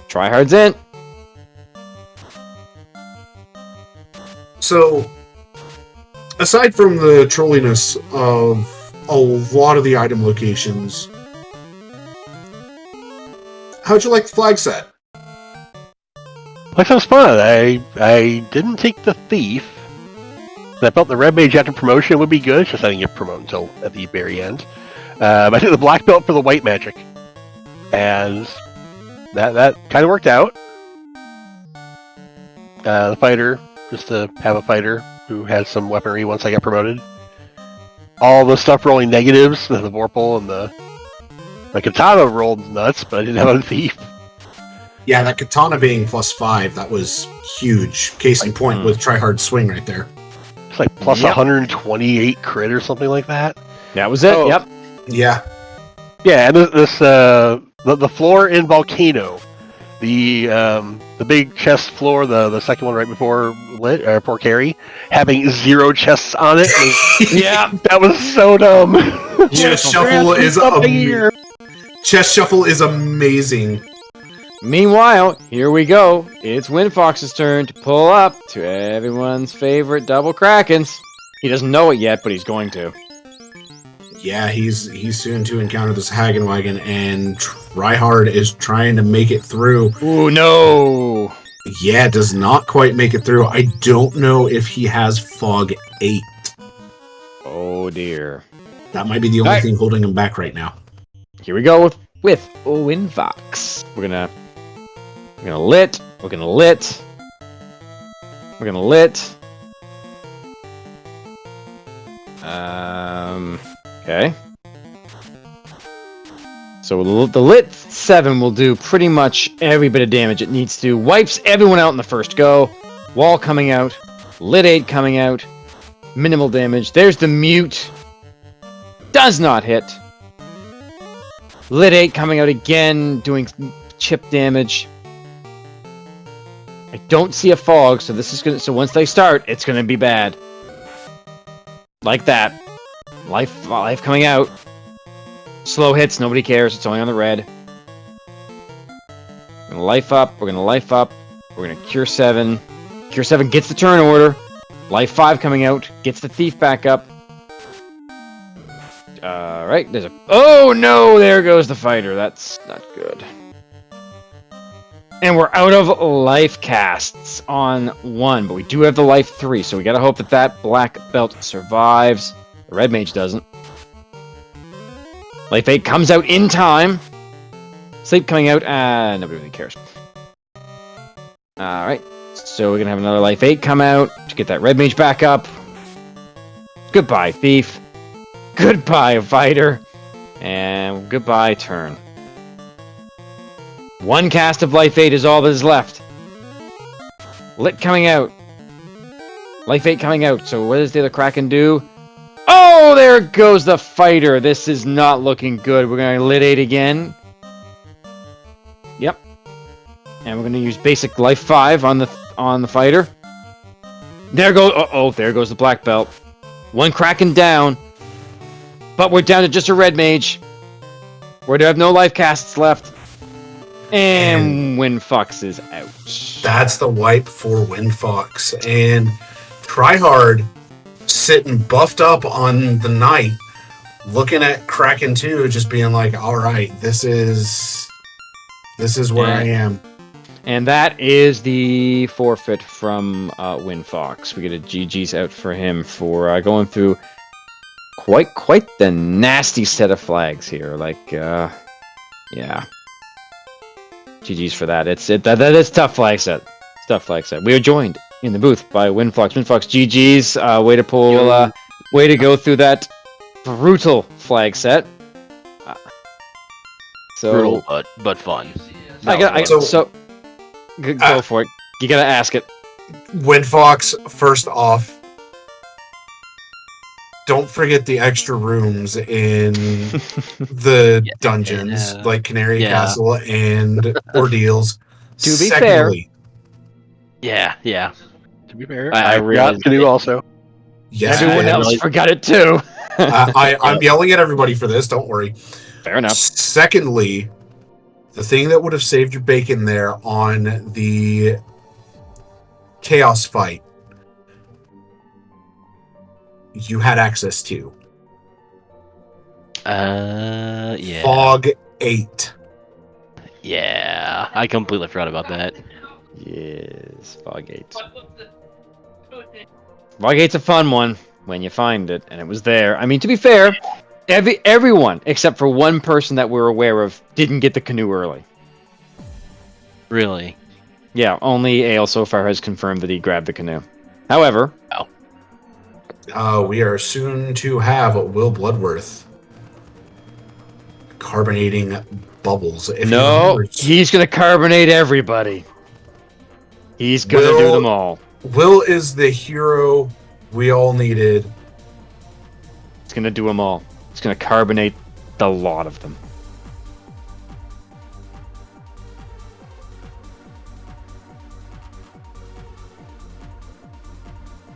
Tryhard's in. So, aside from the trolliness of a lot of the item locations, how'd you like the flag set? Flag set was fun. I didn't take the thief. I felt the red mage after promotion would be good. It's just I didn't get promoted until at the very end. I took the black belt for the white magic, and that kind of worked out. The fighter, just to have a fighter who had some weaponry once I got promoted. All the stuff rolling negatives, the Vorpal and the katana rolled nuts, but I didn't have a thief. Yeah, that katana being +5, that was huge. Case in point with Tryhard swing right there. It's like plus 128 crit or something like that. That was it. Yep. Yeah. Yeah, and the floor in Volcano, the big chest floor, the second one right before before carry, having 0 chests on it. That was so dumb. Chest shuffle is amazing. Meanwhile, here we go. It's Windfox's turn to pull up to everyone's favorite double Krakens. He doesn't know it yet, but he's going to. Yeah, he's soon to encounter this Hagenwagen, and Tryhard is trying to make it through. Ooh, no! Yeah, does not quite make it through. I don't know if he has Fog 8. Oh, dear. That might be the only thing holding him back right now. Here we go with Windfox. We're gonna lit. We're gonna lit. Okay. So the lit 7 will do pretty much every bit of damage it needs to. Wipes everyone out in the first go. Wall coming out. Lit 8 coming out. Minimal damage. There's the mute. Does not hit. Lit 8 coming out again, doing chip damage. I don't see a fog, so this is gonna. So once they start, it's gonna be bad. Like that. Life coming out. Slow hits, nobody cares. It's only on the red. We're gonna life up. We're gonna life up. We're gonna cure 7. Cure 7 gets the turn order. Life 5 coming out. Gets the thief back up. Right. There's a. Oh no! There goes the fighter. That's not good. And we're out of life casts on 1, but we do have the life 3, so we gotta hope that that black belt survives. The red mage doesn't. Life 8 comes out in time. Sleep coming out. Nobody really cares. Alright. So we're gonna have another life 8 come out to get that red mage back up. Goodbye, thief. Goodbye, fighter. And goodbye, turn. 1 cast of life 8 is all that is left. Lit coming out. Life 8 coming out. So what does the other Kraken do? Oh, there goes the fighter. This is not looking good. We're going to lit 8 again. Yep. And we're going to use basic life 5 on the fighter. There goes. There goes the black belt. 1 Kraken down. But we're down to just a red mage. We have no life casts left. And Windfox is out. That's the wipe for Windfox. And Tryhard sitting buffed up on the night, looking at Kraken 2, just being like, all right, this is where I am. And that is the forfeit from Windfox. We get a GG's out for him for going through quite the nasty set of flags here. Like, yeah. GG's for that. That is tough flag set. It's tough flag set. We are joined in the booth by Windfox. Windfox, GG's. Way to pull. Way to go through that brutal flag set. Brutal, but fun. Go for it. You gotta ask it. Windfox, first off, don't forget the extra rooms in the dungeons, like Canary Castle and Ordeals. To be fair. Yeah. To be fair, I forgot to do also. Yes, everyone else forgot it too. I'm yelling at everybody for this. Don't worry. Fair enough. Secondly, the thing that would have saved your bacon there on the chaos fight, you had access to. Yeah. Fog 8. Yeah, I completely forgot about that. Yes, Fog 8. Fog 8's a fun one when you find it, and it was there. I mean, to be fair, everyone except for 1 person that we're aware of didn't get the canoe early. Really? Yeah, only Ale so far has confirmed that he grabbed the canoe. However, we are soon to have Will Bloodworth carbonating bubbles. He's going to carbonate everybody. He's going to do them all. Will is the hero we all needed. He's going to do them all. He's going to carbonate the lot of them.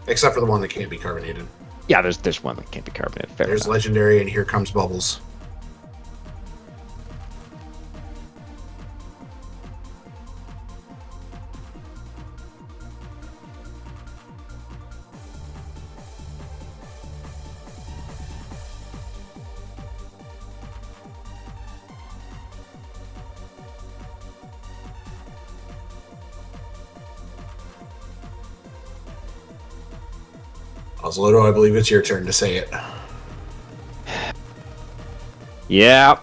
Except for the one that can't be carbonated. Yeah, there's one that can't be carbonated. Fair There's enough. Legendary, and here comes Bubbles. Osloto, I believe it's your turn to say it. Yeah.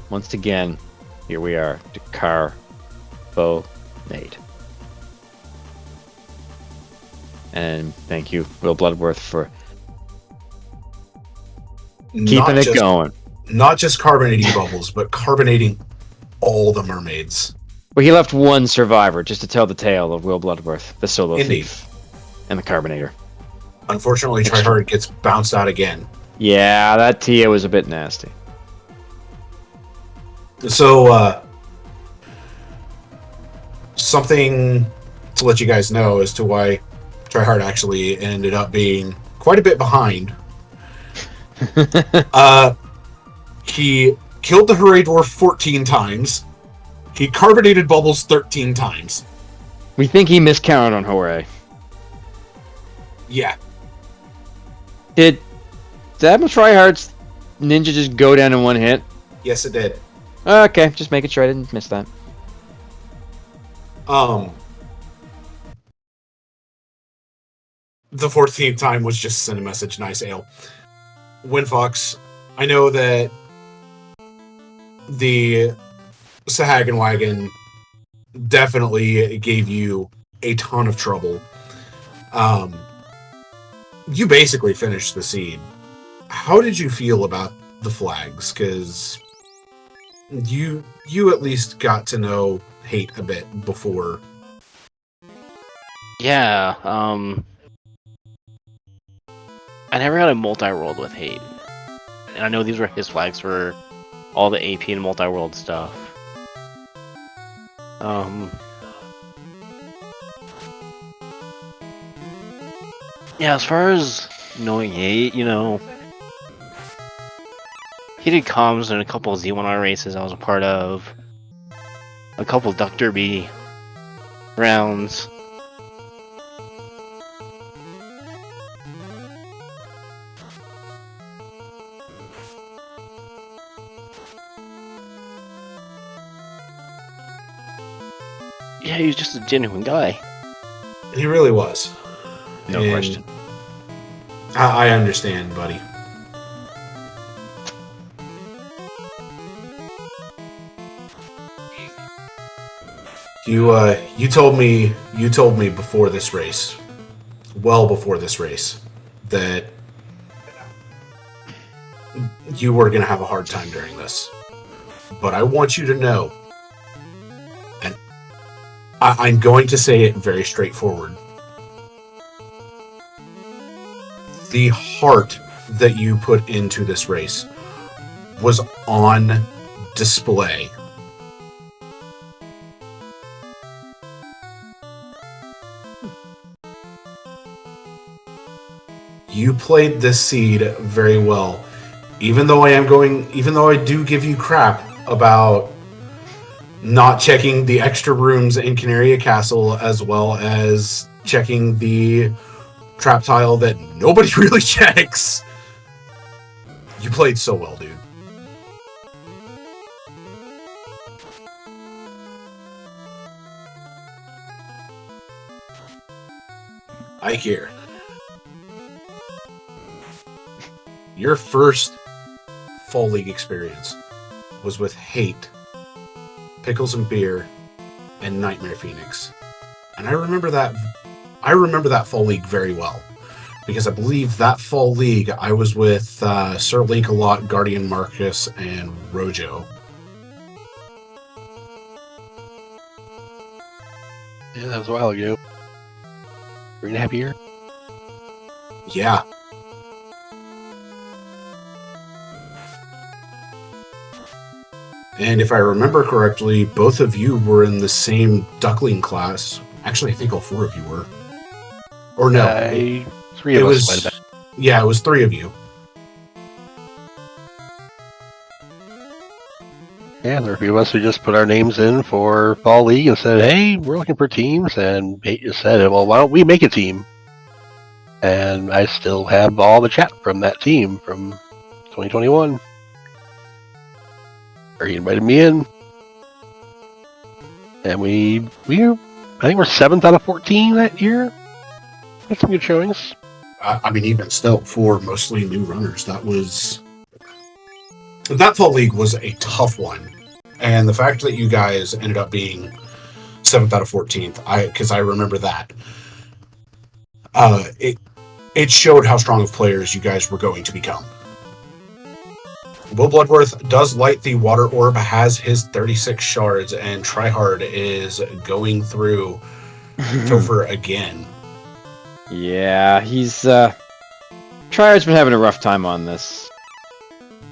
Once again, here we are to carbonate. And thank you, Will Bloodworth, for Not keeping it just- going. Not just carbonating bubbles, but carbonating all the mermaids. Well, he left one survivor just to tell the tale of Will Bloodworth, the solo Indeed. thief, and the carbonator. Unfortunately, Tryhard gets bounced out again. Yeah, that Tia was a bit nasty. So, something to let you guys know as to why Tryhard actually ended up being quite a bit behind. He killed the Hooray Dwarf 14 times. He carbonated bubbles 13 times. We think he miscounted on Hooray. Yeah. Did Admiral Tryhard's ninja just go down in one hit? Yes, it did. Okay, just making sure I didn't miss that. The 14th time was just send a message, nice ale. Windfox, I know that the Sahagan Wagon definitely gave you a ton of trouble. You basically finished the seed. How did you feel about the flags? Because you at least got to know Hate a bit before. Yeah, I never had a multi-world with Hate. And I know these were his flags for all the AP and multi-world stuff. Yeah, as far as knowing Hate, you know, he did comms in a couple of Z1R races I was a part of. A couple Duck Derby rounds. Yeah, he was just a genuine guy. He really was. No And question. I understand, buddy. You told me before this race, well before this race, that you were going to have a hard time during this. But I want you to know, and I'm going to say it very straightforward. The heart that you put into this race was on display. You played this seed very well. Even though I do give you crap about not checking the extra rooms in Canaria Castle, as well as checking the trap tile that nobody really checks. You played so well, dude. I hear. Your first Fall League experience was with Hate, Pickles and Beer, and Nightmare Phoenix. And I remember that Fall League very well. Because I believe that Fall League I was with Sir Link-A-Lot, Guardian Marcus, and Rojo. Yeah, that was a while ago. 3.5 years? Yeah. And if I remember correctly, both of you were in the same Duckling class. Actually, I think all four of you were. Or no. Three of us might have been. Yeah, it was three of you. Yeah, there were a few of us who just put our names in for Fall League and said, hey, we're looking for teams. And Hate just said, well, why don't we make a team? And I still have all the chat from that team from 2021. Where he invited me in. And I think we're 7th out of 14 that year. That's some good showings. I mean, even still, for mostly new runners, that Fall League was a tough one. And the fact that you guys ended up being 7th out of 14th, because I remember that. it showed how strong of players you guys were going to become. Will Bloodworth does light the water orb, has his 36 shards, and Tryhard is going through Topher again. Yeah, he's Tryhard's been having a rough time on this.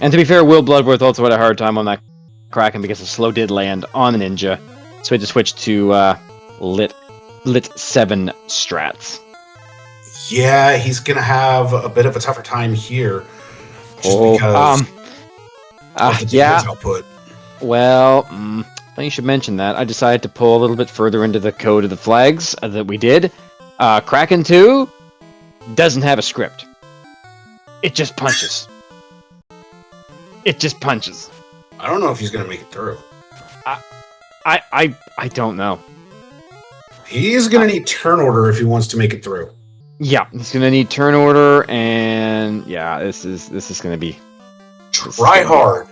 And to be fair, Will Bloodworth also had a hard time on that Kraken because the slow did land on the ninja. So we had to switch to lit 7 strats. Yeah, he's gonna have a bit of a tougher time here. Just because of the damage output. Well, funny you should mention that. I decided to pull a little bit further into the code of the flags that we did. Kraken 2 doesn't have a script. It just punches. It just punches. I don't know if he's gonna make it through. I don't know. He's gonna need turn order if he wants to make it through. Yeah, he's gonna need turn order, and yeah, this is gonna be. Try hard.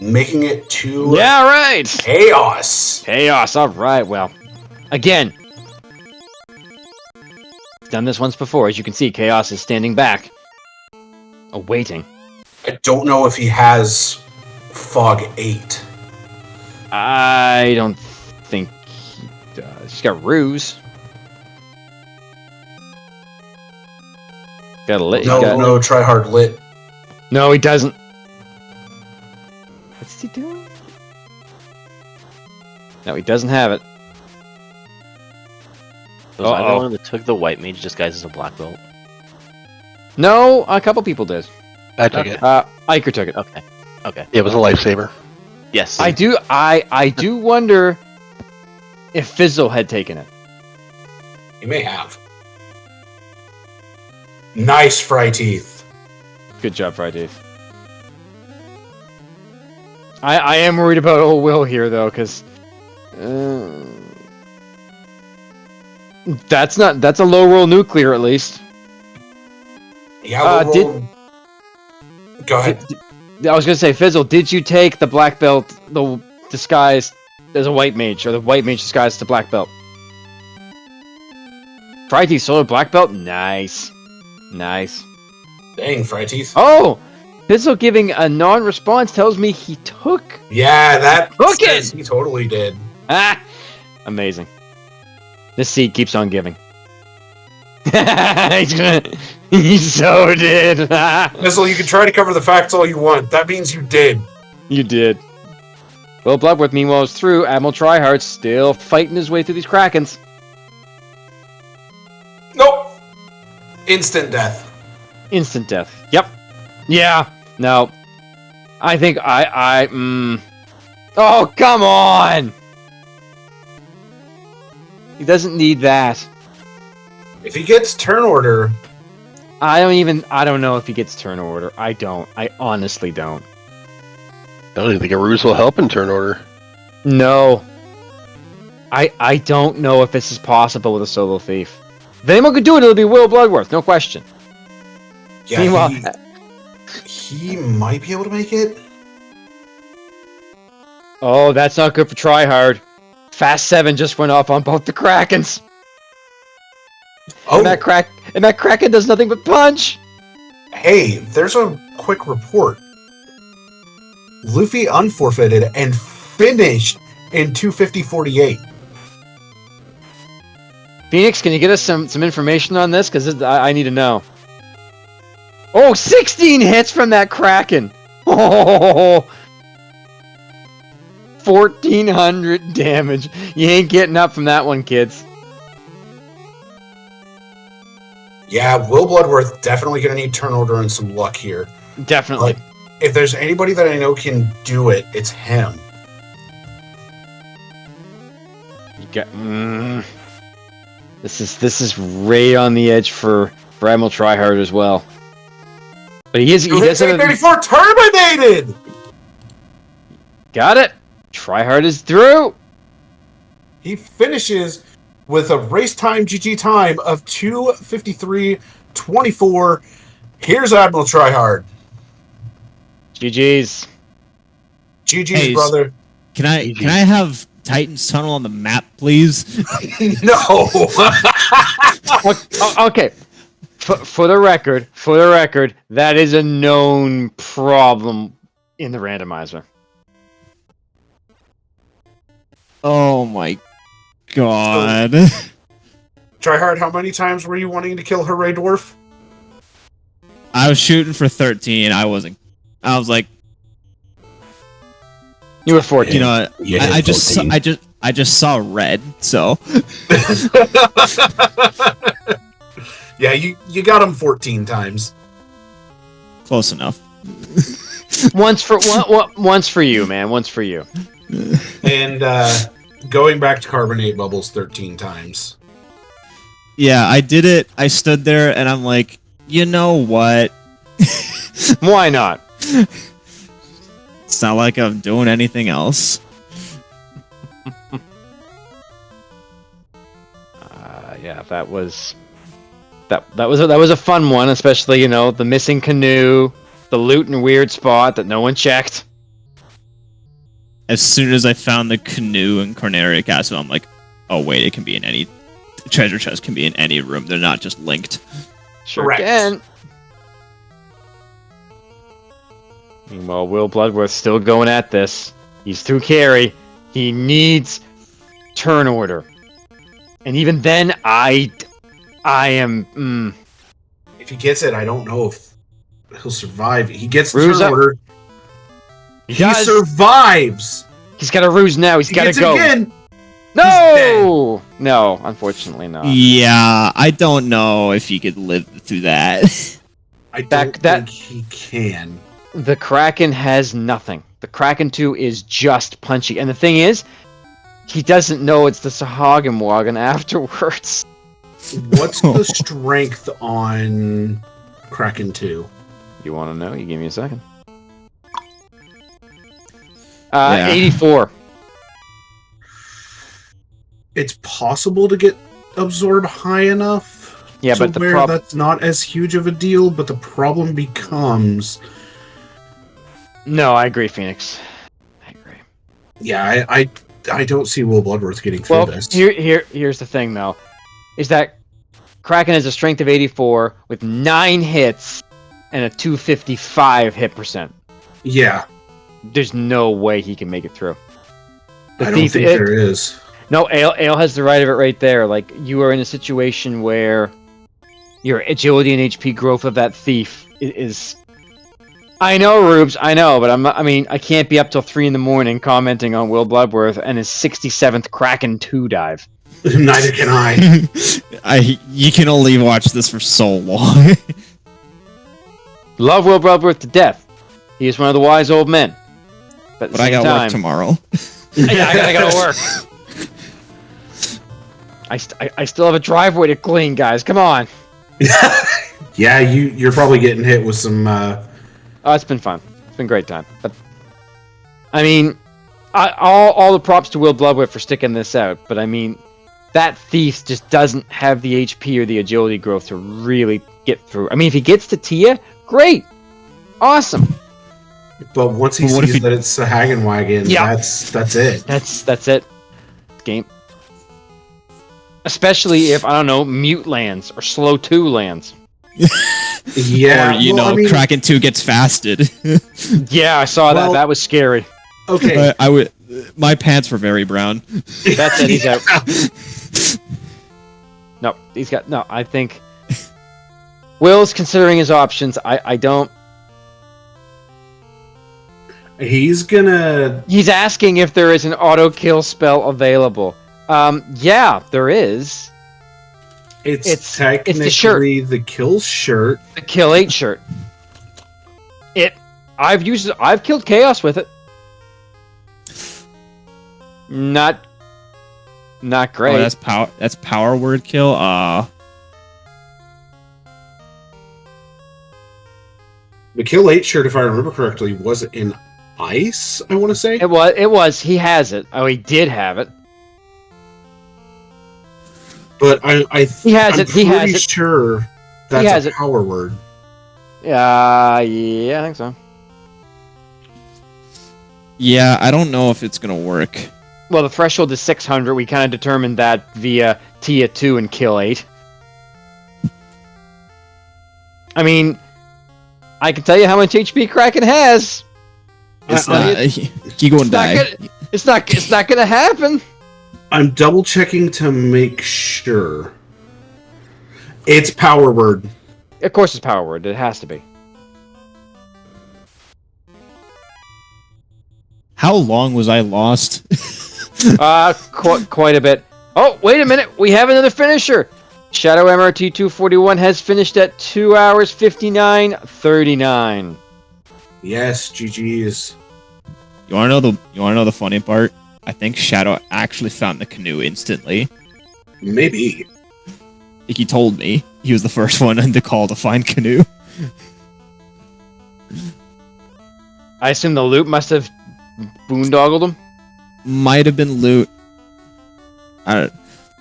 Making it to right. Chaos. All right. Well, again, done this once before. As you can see, Chaos is standing back, awaiting. I don't know if he has Fog 8. I don't think he does. He's got Ruse. Got a lit. No, try hard lit. No, he doesn't. What's he doing? No, he doesn't have it. Was I the one that took the white mage disguised as a black belt? No, a couple people did. I took it. Iker took it. Okay. It was a lifesaver. Yes. I do wonder if Fizzle had taken it. He may have. Nice fry teeth. Good job, Fry Teeth. I am worried about old Will here though, because that's a low roll nuclear at least. Yeah. Go ahead. I was gonna say, Fizzle, did you take the black belt, the disguise as a white mage, or the white mage disguised as a black belt? Fry Teeth solar black belt, nice. Dang, fry teeth. Oh, Fizzle giving a non-response tells me he took. Yeah, that took says it. He totally did. Amazing. This seed keeps on giving. He so did. Missile, you can try to cover the facts all you want. That means you did. You did. Well, Bloodworth, meanwhile, is through. Admiral Tryhard still fighting his way through these Krakens. Nope. Instant death. Instant death. Yep. Yeah. No. I think Oh, come on! He doesn't need that. If he gets turn order... I don't know if he gets turn order. I honestly don't. I don't even think a ruse will help in turn order. No. I don't know if this is possible with a solo thief. If anyone could do it, it'll be Will Bloodworth, no question. Yeah, meanwhile, he might be able to make it. Oh, that's not good for Tryhard. Fast 7 just went off on both the Krakens. Oh, and that Kraken does nothing but punch. Hey, there's a quick report. Luffy unforfeited and finished in 250.48. Phoenix, can you get us some information on this? Because I need to know. Oh, 16 hits from that Kraken. Oh, 1,400 damage. You ain't getting up from that one, kids. Yeah, Will Bloodworth definitely going to need turn order and some luck here. Definitely. But if there's anybody that I know can do it, it's him. You got. This is right on the edge for Admiral Tryhard as well. But he does have 34 terminated. Got it. Tryhard is through. He finishes with a race time GG time of 2:53.24. Here's Admiral Tryhard. GG's. GG's, brother. Can I have Titan's Tunnel on the map, please? No. Okay. For the record, that is a known problem in the randomizer. Oh my god. Tryhard, how many times were you wanting to kill Hooray Dwarf? I was shooting for 13. I was like, you were 14. You know, Yeah, I just saw red. So yeah, you got him 14 times. Close enough. Once for you, man. Once for you. And going back to carbonate bubbles 13 times. Yeah, I did it. I stood there and I'm like, you know what? Why not? It's not like I'm doing anything else. Yeah, that was a fun one, especially the missing canoe, the loot in a weird spot that no one checked. As soon as I found the canoe in Corneric Acid, I'm like, oh wait, it can be in any treasure chest can be in any room. They're not just linked. Sure can. Meanwhile, Will Bloodworth's still going at this. He's through carry. He needs turn order. And even then, I am... If he gets it, I don't know if he'll survive. He gets the Ruse turn up. order. He He survives! He's got a ruse now. He's got to gets it go. again! No! No, unfortunately not. Yeah, I don't know if he could live through that. I don't think he can. The Kraken has nothing. The Kraken 2 is just punchy. And the thing is, he doesn't know it's the Sahagin afterwards. What's the strength on Kraken 2? You want to know? You give me a second. Yeah. 84. It's possible to get absorbed high enough Yeah, to but the where that's not as huge of a deal, but the problem becomes... No, I agree, Phoenix. Yeah, I don't see Will Bloodworth getting through Well, this. here's the thing, though. Is that Kraken has a strength of 84 with 9 hits and a 255 hit percent. Yeah. There's no way he can make it through. I don't think there is. No, Ale has the right of it right there. Like, you are in a situation where your agility and HP growth of that thief is... I know, Rubes, I know, but I can't be up till 3 in the morning commenting on Will Bloodworth and his 67th Kraken 2 dive. Neither can I. You can only watch this for so long. Love Will Bloodworth to death. He is one of the wise old men. But I got work tomorrow. Yeah, I gotta work. I still have a driveway to clean, guys. Come on. Yeah, you're probably getting hit with some... Oh, it's been fun. It's been a great time. But I mean, all the props to Will Bloodworth for sticking this out. But I mean, that thief just doesn't have the HP or the agility growth to really get through. I mean, if he gets to Tia, great, awesome. But once he sees that it's a Hagen Wagon, that's it. That's it. Game. Especially if, I don't know, Mute lands or Slow 2 lands. Yeah, or Kraken 2 gets fasted. Yeah, I saw that. That was scary. Okay, my pants were very brown. That's it. He's out. No, he's got no. I think Will's considering his options. I don't. He's gonna. He's asking if there is an auto kill spell available. Yeah, there is. It's technically the shirt. The kill shirt. The kill 8 shirt. I've killed chaos with it. Not great. Oh, that's power word kill. The kill 8 shirt, if I remember correctly, was in ice. I want to say it was. He has it. Oh, he did have it. But he has it. He has it. Sure, that's a power word. Yeah, I think so. Yeah, I don't know if it's gonna work. Well, the threshold is 600. We kind of determined that via Tia 2 and kill 8. I mean, I can tell you how much HP Kraken has. It's not. He going to die. It's not gonna happen. I'm double checking to make sure. It's power word. Of course, it's power word. It has to be. How long was I lost? Quite a bit. Oh, wait a minute. We have another finisher. Shadow MRT 241 has finished at 2 hours 59:39. Yes, GG's. You wanna know the funny part? I think Shadow actually found the canoe instantly. Maybe. Like he told me he was the first one in the call to find canoe. I assume the loot must have boondoggled him. Might have been loot.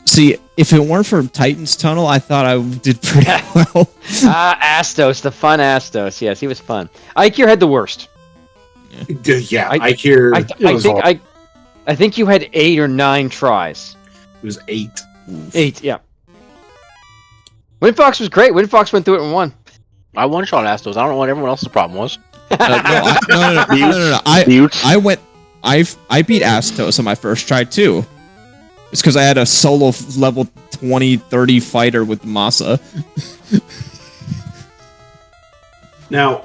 See, if it weren't for Titan's Tunnel, I thought I did pretty well. Astos, the fun Astos. Yes, he was fun. Ikir had the worst. Yeah, Ikir. I think you had 8 or 9 tries. It was 8. 8, yeah. Windfox was great. Windfox went through it in 1. I one-shot Astos. I don't know what everyone else's problem was. No. I beat Astos on my first try too. It's because I had a solo level 20-30 fighter with Masa. Now,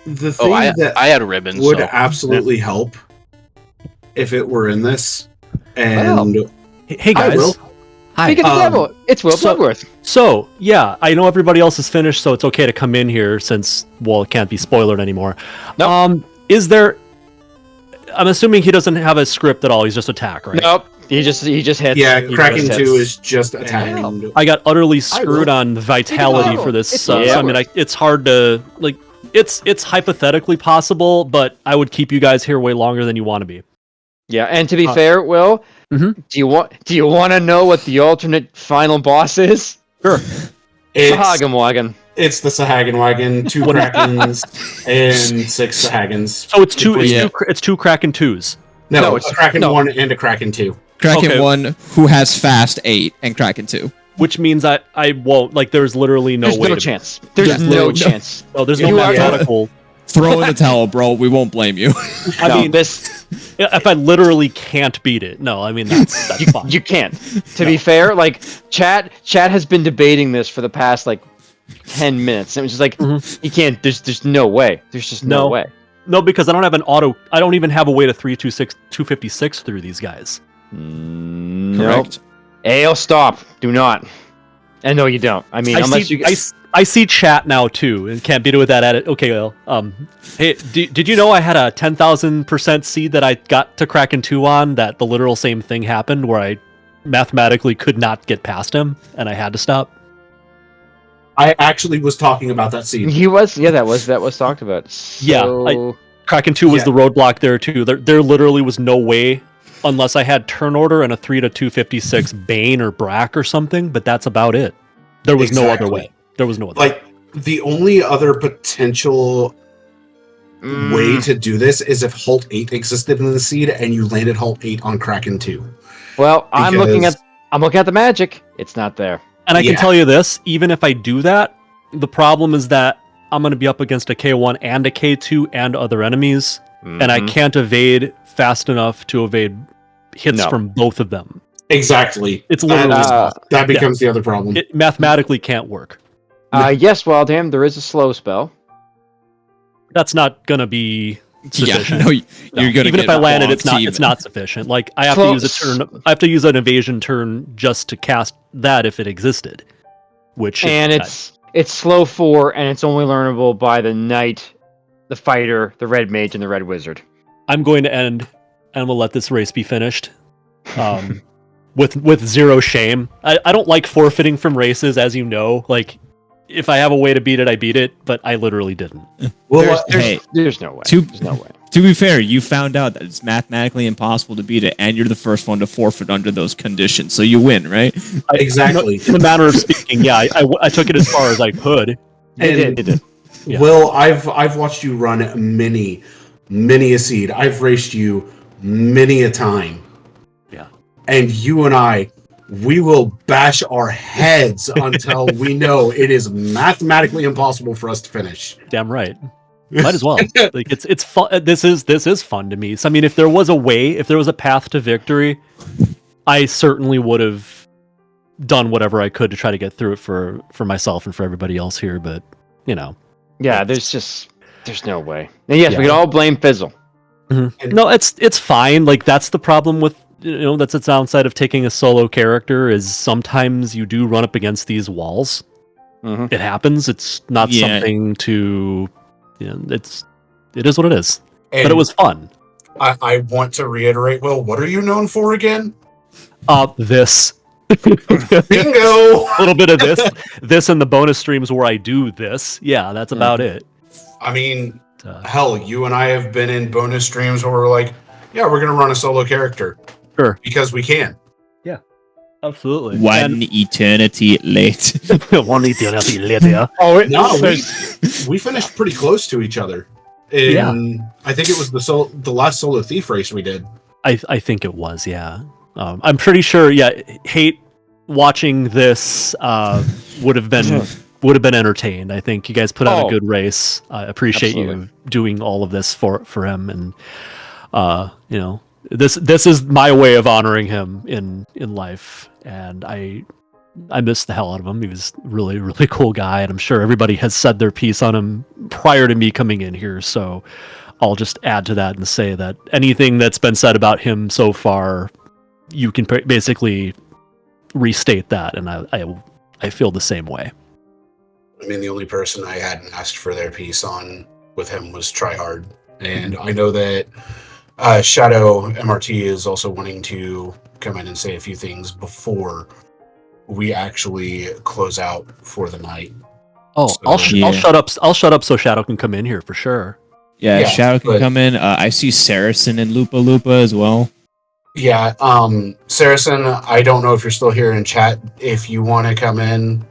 the thing that I had ribbons would absolutely help if it were in this. And hey guys, Will. Hi. Speak of the devil, it's Will Bloodworth. So yeah, I know everybody else is finished, so it's okay to come in here since it can't be spoiled anymore. Nope. Is there? I'm assuming he doesn't have a script at all. He's just attack, right? Nope. He just hits. Yeah, He Kraken just 2 hits. is just attack. I got utterly screwed on vitality for this. So I mean, it's hard to like. It's hypothetically possible, but I would keep you guys here way longer than you want to be. Yeah, and to be fair, Will, do you want to know what the alternate final boss is? Sure. Sahaganwagon. It's the Sahaganwagon, 2 Krakens and 6 Sahagans. So it's two Kraken 2s. No, it's a Kraken 1 and a Kraken 2. Kraken 1 who has fast 8 and Kraken 2. Which means I won't, like, there's literally no way. Chance. There's no chance. No, there's no mathematical. Throw in the towel, bro. We won't blame you. I mean, if I literally can't beat it, no, I mean, that's fine. You can't. To be fair, like, chat has been debating this for the past, like, 10 minutes. It was just like, you can't, there's no way. There's just no way. No, because I don't have I don't even have a way to 256 through these guys. Correct. Ale, stop. Do not. And no, you don't. I mean, I see chat now too, and can't beat it with that edit. Okay, well, hey, did you know I had a 10,000% seed that I got to Kraken 2 on? That the literal same thing happened, where I mathematically could not get past him, and I had to stop. I actually was talking about that seed. He was, yeah, that was talked about. So... Yeah, Kraken 2 was the roadblock there too. There literally was no way, unless I had turn order and a 3 to 256 Bane or Brack or something, but that's about it. There was no other way. There was no other way. The only other potential way to do this is if Halt 8 existed in the seed and you landed Halt 8 on Kraken 2. Well, I'm looking at the magic. It's not there. And I can tell you this, even if I do that, the problem is that I'm going to be up against a K1 and a K2 and other enemies, and I can't evade fast enough to evade hits from both of them. Exactly. It's literally that becomes the other problem. It mathematically can't work. Yes, Wildham, there is a slow spell. That's not going to be sufficient. Yeah, no, you're going to even if I land it, it's not sufficient. Like I have to use a turn. I have to use an evasion turn just to cast that if it existed. It's slow 4, and it's only learnable by the knight, the fighter, the red mage, and the red wizard. I'm going to end, and we'll let this race be finished. With zero shame. I don't like forfeiting from races, as you know. Like, if I have a way to beat it, I beat it, but I literally didn't. Well, there's no way. There's no way. To be fair, you found out that it's mathematically impossible to beat it, and you're the first one to forfeit under those conditions, so you win, right? Exactly. In a manner of speaking, yeah, I took it as far as I could. It did. Yeah. Will, I've watched you run many a seed. I've raced you many a time. Yeah. And you and I we will bash our heads until we know it is mathematically impossible for us to finish. Damn right. Might as well. Like it's fun. This is fun to me. So I mean, if there was a path to victory, I certainly would have done whatever I could to try to get through it for myself and for everybody else here. But yeah, there's no way. And yes, we can all blame Fizzle. Mm-hmm. No, it's fine. Like that's the problem with that's the downside of taking a solo character is sometimes you do run up against these walls. Mm-hmm. It happens. It's not something to. It is what it is. And but it was fun. I want to reiterate, Will, what are you known for again? This. Bingo! A little bit of this and the bonus streams where I do this. Yeah, that's about it. I mean, hell, you and I have been in bonus streams where we're like, yeah, we're going to run a solo character. Sure. Because we can. Yeah, absolutely. One eternity late. One eternity later. We finished pretty close to each other. I think it was the last solo thief race we did. I think it was, yeah. I'm pretty sure, Hate watching this would have been entertained. I think you guys put out a good race. I appreciate you doing all of this for him, and this is my way of honoring him in life, and I missed the hell out of him. He was really, really cool guy, and I'm sure everybody has said their piece on him prior to me coming in here, so I'll just add to that and say that anything that's been said about him so far, you can basically restate that, and I feel the same way. I mean, the only person I hadn't asked for their piece on with him was Tryhard, and I know that Shadow MRT is also wanting to come in and say a few things before we actually close out for the night. Oh, so, I'll shut up. I'll shut up so Shadow can come in here for sure. Yeah, Shadow can come in. I see Saracen and Lupa as well. Yeah, Saracen, I don't know if you're still here in chat. If you want to come in,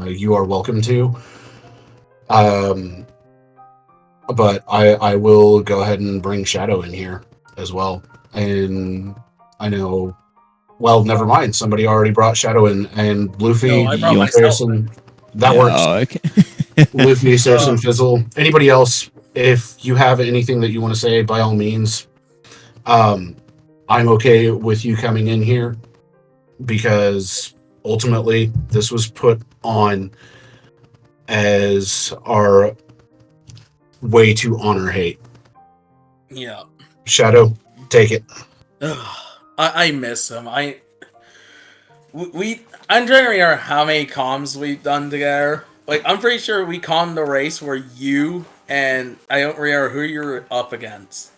you are welcome to. But I will go ahead and bring Shadow in here as well. And I know, well, never mind. Somebody already brought Shadow in, and Luffy, Saracen. That works. Oh, okay. Luffy, Saracen, Fizzle. Anybody else, if you have anything that you want to say, by all means. I'm okay with you coming in here because ultimately this was put on as our way to honor Hate. Yeah. Shadow, take it. I miss him. I'm trying to remember how many comms we've done together. Like, I'm pretty sure we commed the race where you and I don't remember who you were up against.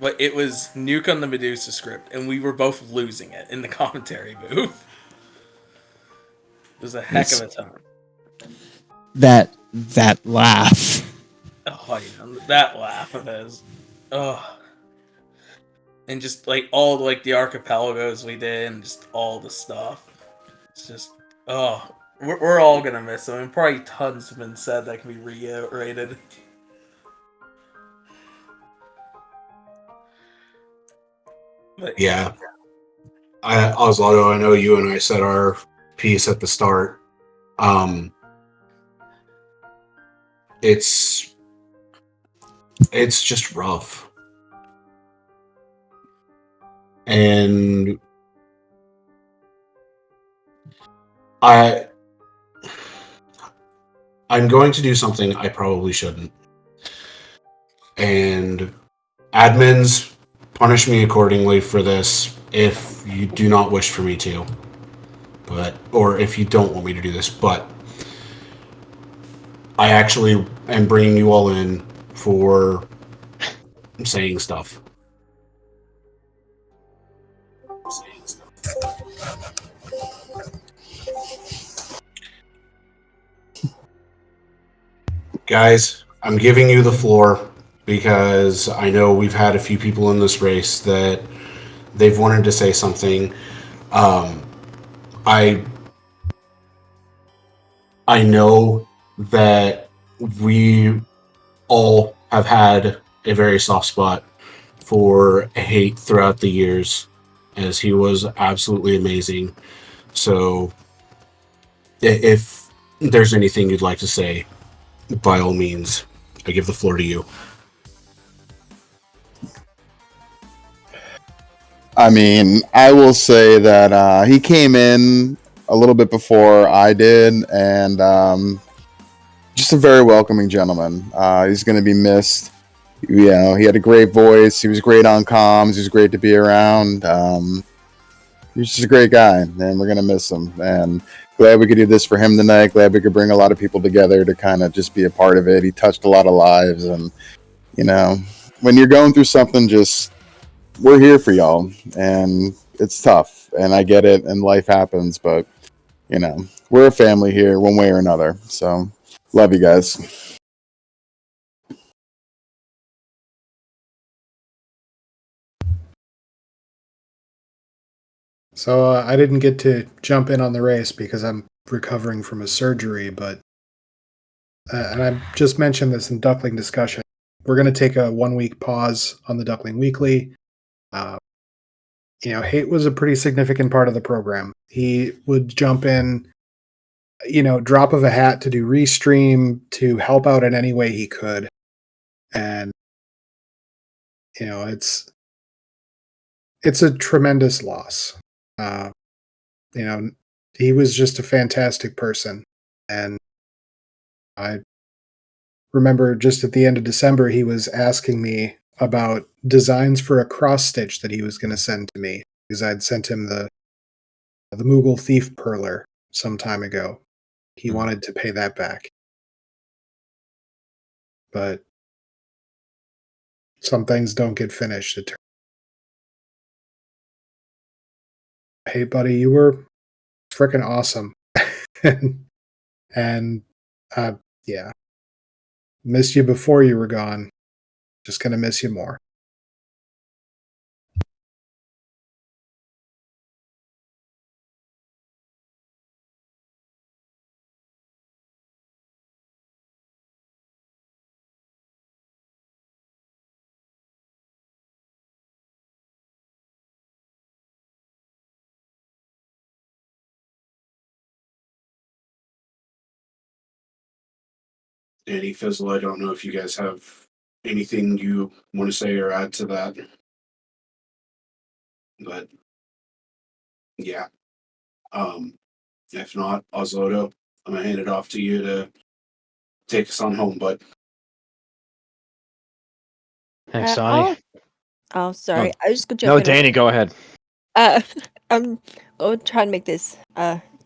But it was Nuke on the Medusa script, and we were both losing it in the commentary booth. It was a heck of a time. That laugh. Oh, yeah, that laugh of his. Oh. And just, like, all, like, the archipelagos we did, and just all the stuff. It's just, we're all gonna miss him. And probably tons have been said that can be reiterated. But yeah. Oslaudo, I know you and I said our piece at the start. It's just rough. And I'm going to do something I probably shouldn't. And admins, punish me accordingly for this if you do not wish for me to. Or if you don't want me to do this, but I actually am bringing you all in for saying stuff. Guys, I'm giving you the floor because I know we've had a few people in this race that they've wanted to say something. I know that we all have had a very soft spot for Hate throughout the years, as he was absolutely amazing. So, if there's anything you'd like to say, by all means, I give the floor to you. I mean, I will say that he came in a little bit before I did, and just a very welcoming gentleman. He's going to be missed. You know, he had a great voice. He was great on comms. He was great to be around. He's just a great guy, and we're going to miss him. And glad we could do this for him tonight. Glad we could bring a lot of people together to kind of just be a part of it. He touched a lot of lives, and, you know, when you're going through something, just, we're here for y'all, and it's tough, and I get it, and life happens, but, you know, we're a family here one way or another. So, love you guys. So I didn't get to jump in on the race because I'm recovering from a surgery, but and I just mentioned this in Duckling discussion. We're going to take a 1-week pause on the Duckling Weekly. Hate was a pretty significant part of the program. He would jump in, drop of a hat to do restream, to help out in any way he could. And, it's a tremendous loss. He was just a fantastic person. And I remember just at the end of December, he was asking me about designs for a cross stitch that he was going to send to me because I'd sent him the Moogle Thief Perler some time ago. He wanted to pay that back. But some things don't get finished. Hey, buddy, you were freaking awesome. and yeah. Missed you before you were gone. Just gonna miss you more. Danny, Fizzle, I don't know if you guys have anything you want to say or add to that. But yeah. If not, Oslodo, I'm gonna hand it off to you to take us on home, bud. Thanks, Sonny. Oh, sorry. Oh, I was just gonna jump no, in. Danny, go ahead. I'm gonna try and make this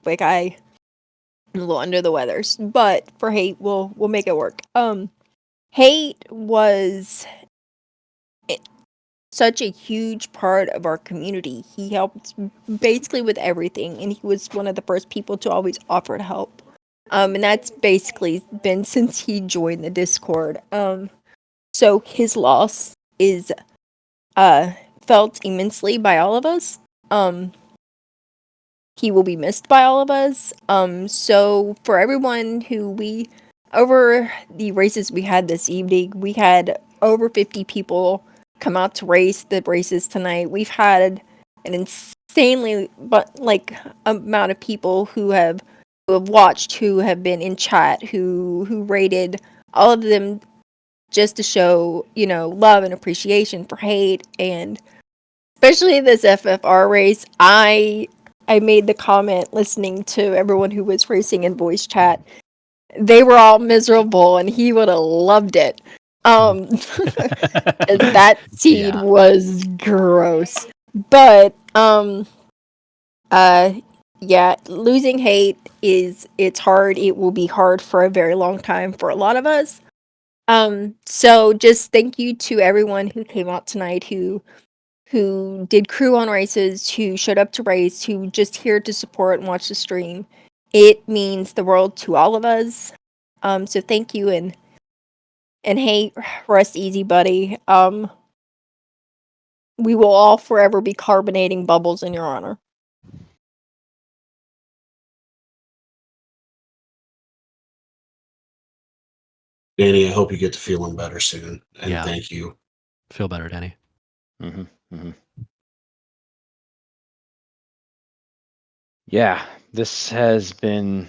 quick. I'm a little under the weather, but for Hate, we'll make it work. Hate was such a huge part of our community. He helped basically with everything, and he was one of the first people to always offer to help. And that's basically been since he joined the Discord. So his loss is felt immensely by all of us. He will be missed by all of us. So for everyone who over the races we had this evening, we had over 50 people come out to race the races tonight. We've had an insanely amount of people who have watched, who have been in chat, who rated, all of them just to show, love and appreciation for Hate, and especially this FFR race. I made the comment listening to everyone who was racing in voice chat. They were all miserable, and he would have loved it. 'Cause that seed was gross. But yeah, losing Hate it's hard. It will be hard for a very long time for a lot of us. So just thank you to everyone who came out tonight, who did crew on races, who showed up to race, who just here to support and watch the stream. It means the world to all of us. So thank you, and hey, rest easy, buddy. We will all forever be carbonating bubbles in your honor. Danny, I hope you get to feeling better soon. And Yeah. thank you. Feel better, Danny. Mm-hmm. Mm-hmm. Yeah, this has been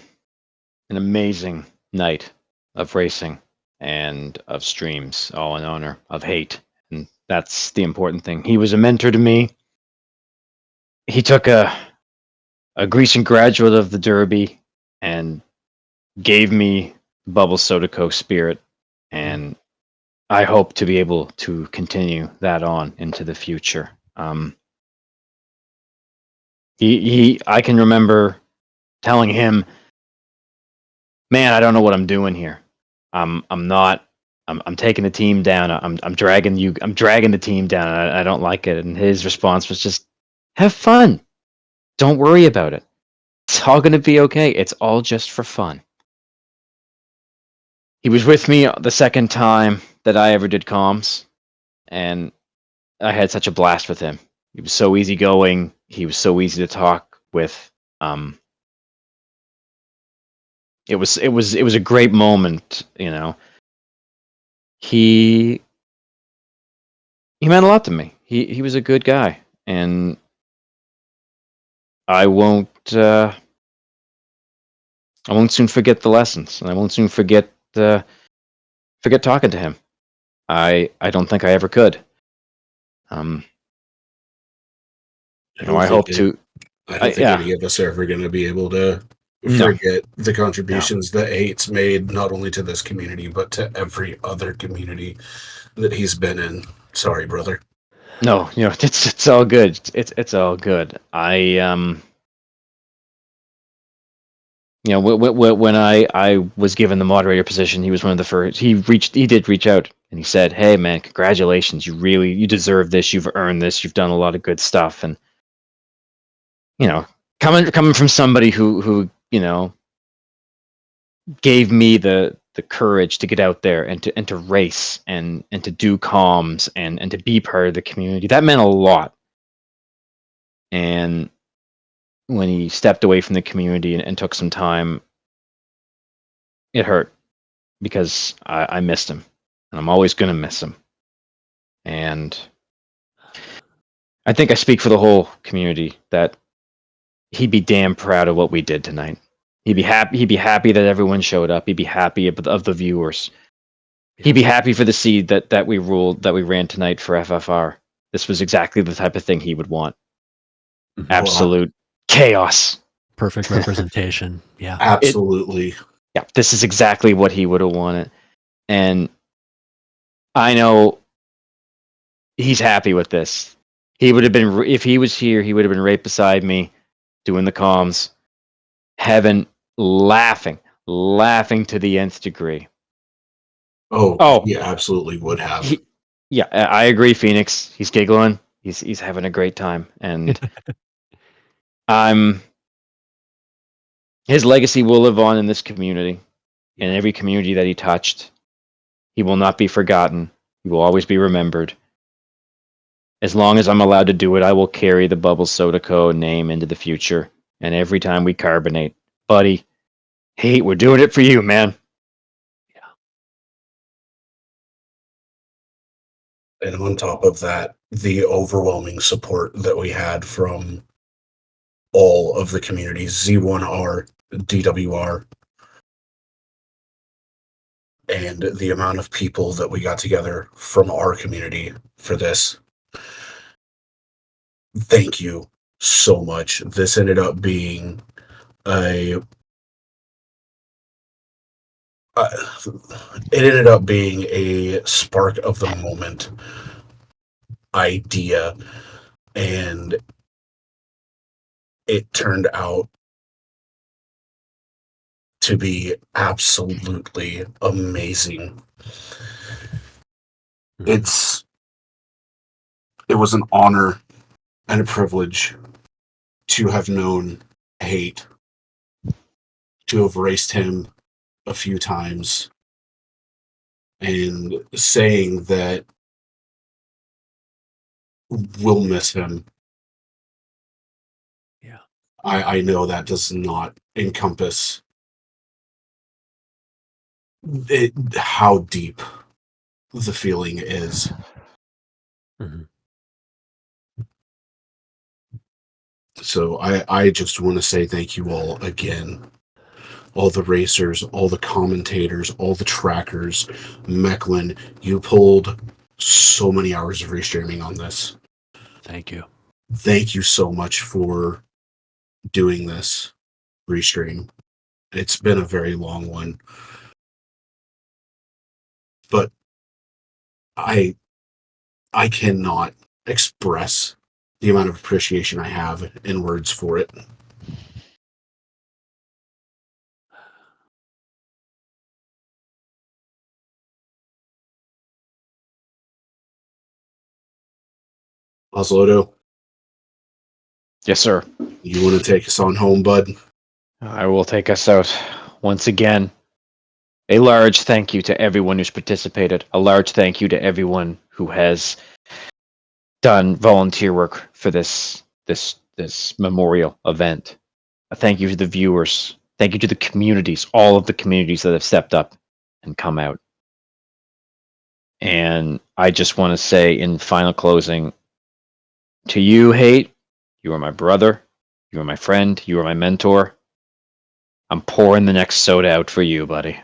an amazing night of racing and of streams, all in honor of Hate. And that's the important thing. He was a mentor to me. He took a recent graduate of the Derby and gave me Bubble Soda Coke spirit. And I hope to be able to continue that on into the future. I can remember telling him, "Man, I don't know what I'm doing here. I'm taking the team down. I'm dragging the team down. I don't like it." And his response was just, "Have fun. Don't worry about it. It's all going to be okay. It's all just for fun." He was with me the second time that I ever did comms, and I had such a blast with him. He was so easygoing. He was so easy to talk with. It was a great moment. He meant a lot to me. He was a good guy, and I won't soon forget the lessons, and I won't soon forget talking to him. I don't think I ever could. I hope to. I don't think any of us are ever going to be able to forget the contributions that Hate's made, not only to this community, but to every other community that he's been in. Sorry, brother. No, it's all good. It's all good. When I was given the moderator position, he was one of the first. He did reach out and he said, "Hey man, congratulations. You deserve this. You've earned this. You've done a lot of good stuff." And coming from somebody who gave me the courage to get out there and to race and to do comms and to be part of the community, that meant a lot. And when he stepped away from the community and took some time, it hurt because I missed him, and I'm always going to miss him. And I think I speak for the whole community that he'd be damn proud of what we did tonight. He'd be happy. He'd be happy that everyone showed up. He'd be happy of the viewers. He'd be happy for the seed that we ran tonight for FFR. This was exactly the type of thing he would want. Absolute chaos. Perfect representation. Yeah. Absolutely. Yeah, this is exactly what he would have wanted. And I know he's happy with this. He would have been, if he was here, he would have been right beside me doing the comms, laughing to the nth degree. Oh, he absolutely would have. I agree, Phoenix. He's giggling. He's having a great time, and his legacy will live on in this community, and every community that he touched. He will not be forgotten. He will always be remembered. As long as I'm allowed to do it, I will carry the Bubble Soda Co. name into the future. And every time we carbonate, buddy, hey, we're doing it for you, man. And on top of that, the overwhelming support that we had from all of the communities, Z1R, DWR, and the amount of people that we got together from our community for this. Thank you so much. This ended up being a spark of the moment idea, and it turned out to be absolutely amazing. It was an honor and a privilege to have known Hate, to have raced him a few times, and saying that we'll miss him. Yeah. I know that does not encompass how deep the feeling is. So I just want to say thank you all again. All the racers, all the commentators, all the trackers. Mecklin, you pulled so many hours of restreaming on this. Thank you. Thank you so much for doing this restream. It's been a very long one. But I cannot express the amount of appreciation I have in words for it. Oslodo, Yes, sir. you want to take us on home, bud? I will take us out once again. A large thank you to everyone who's participated. A large thank you to everyone who has done volunteer work for this memorial event. A thank you to the viewers. Thank you to the communities, all of the communities that have stepped up and come out. And I just want to say in final closing, to you, Hate, you are my brother, you are my friend, you are my mentor. I'm pouring the next soda out for you, buddy.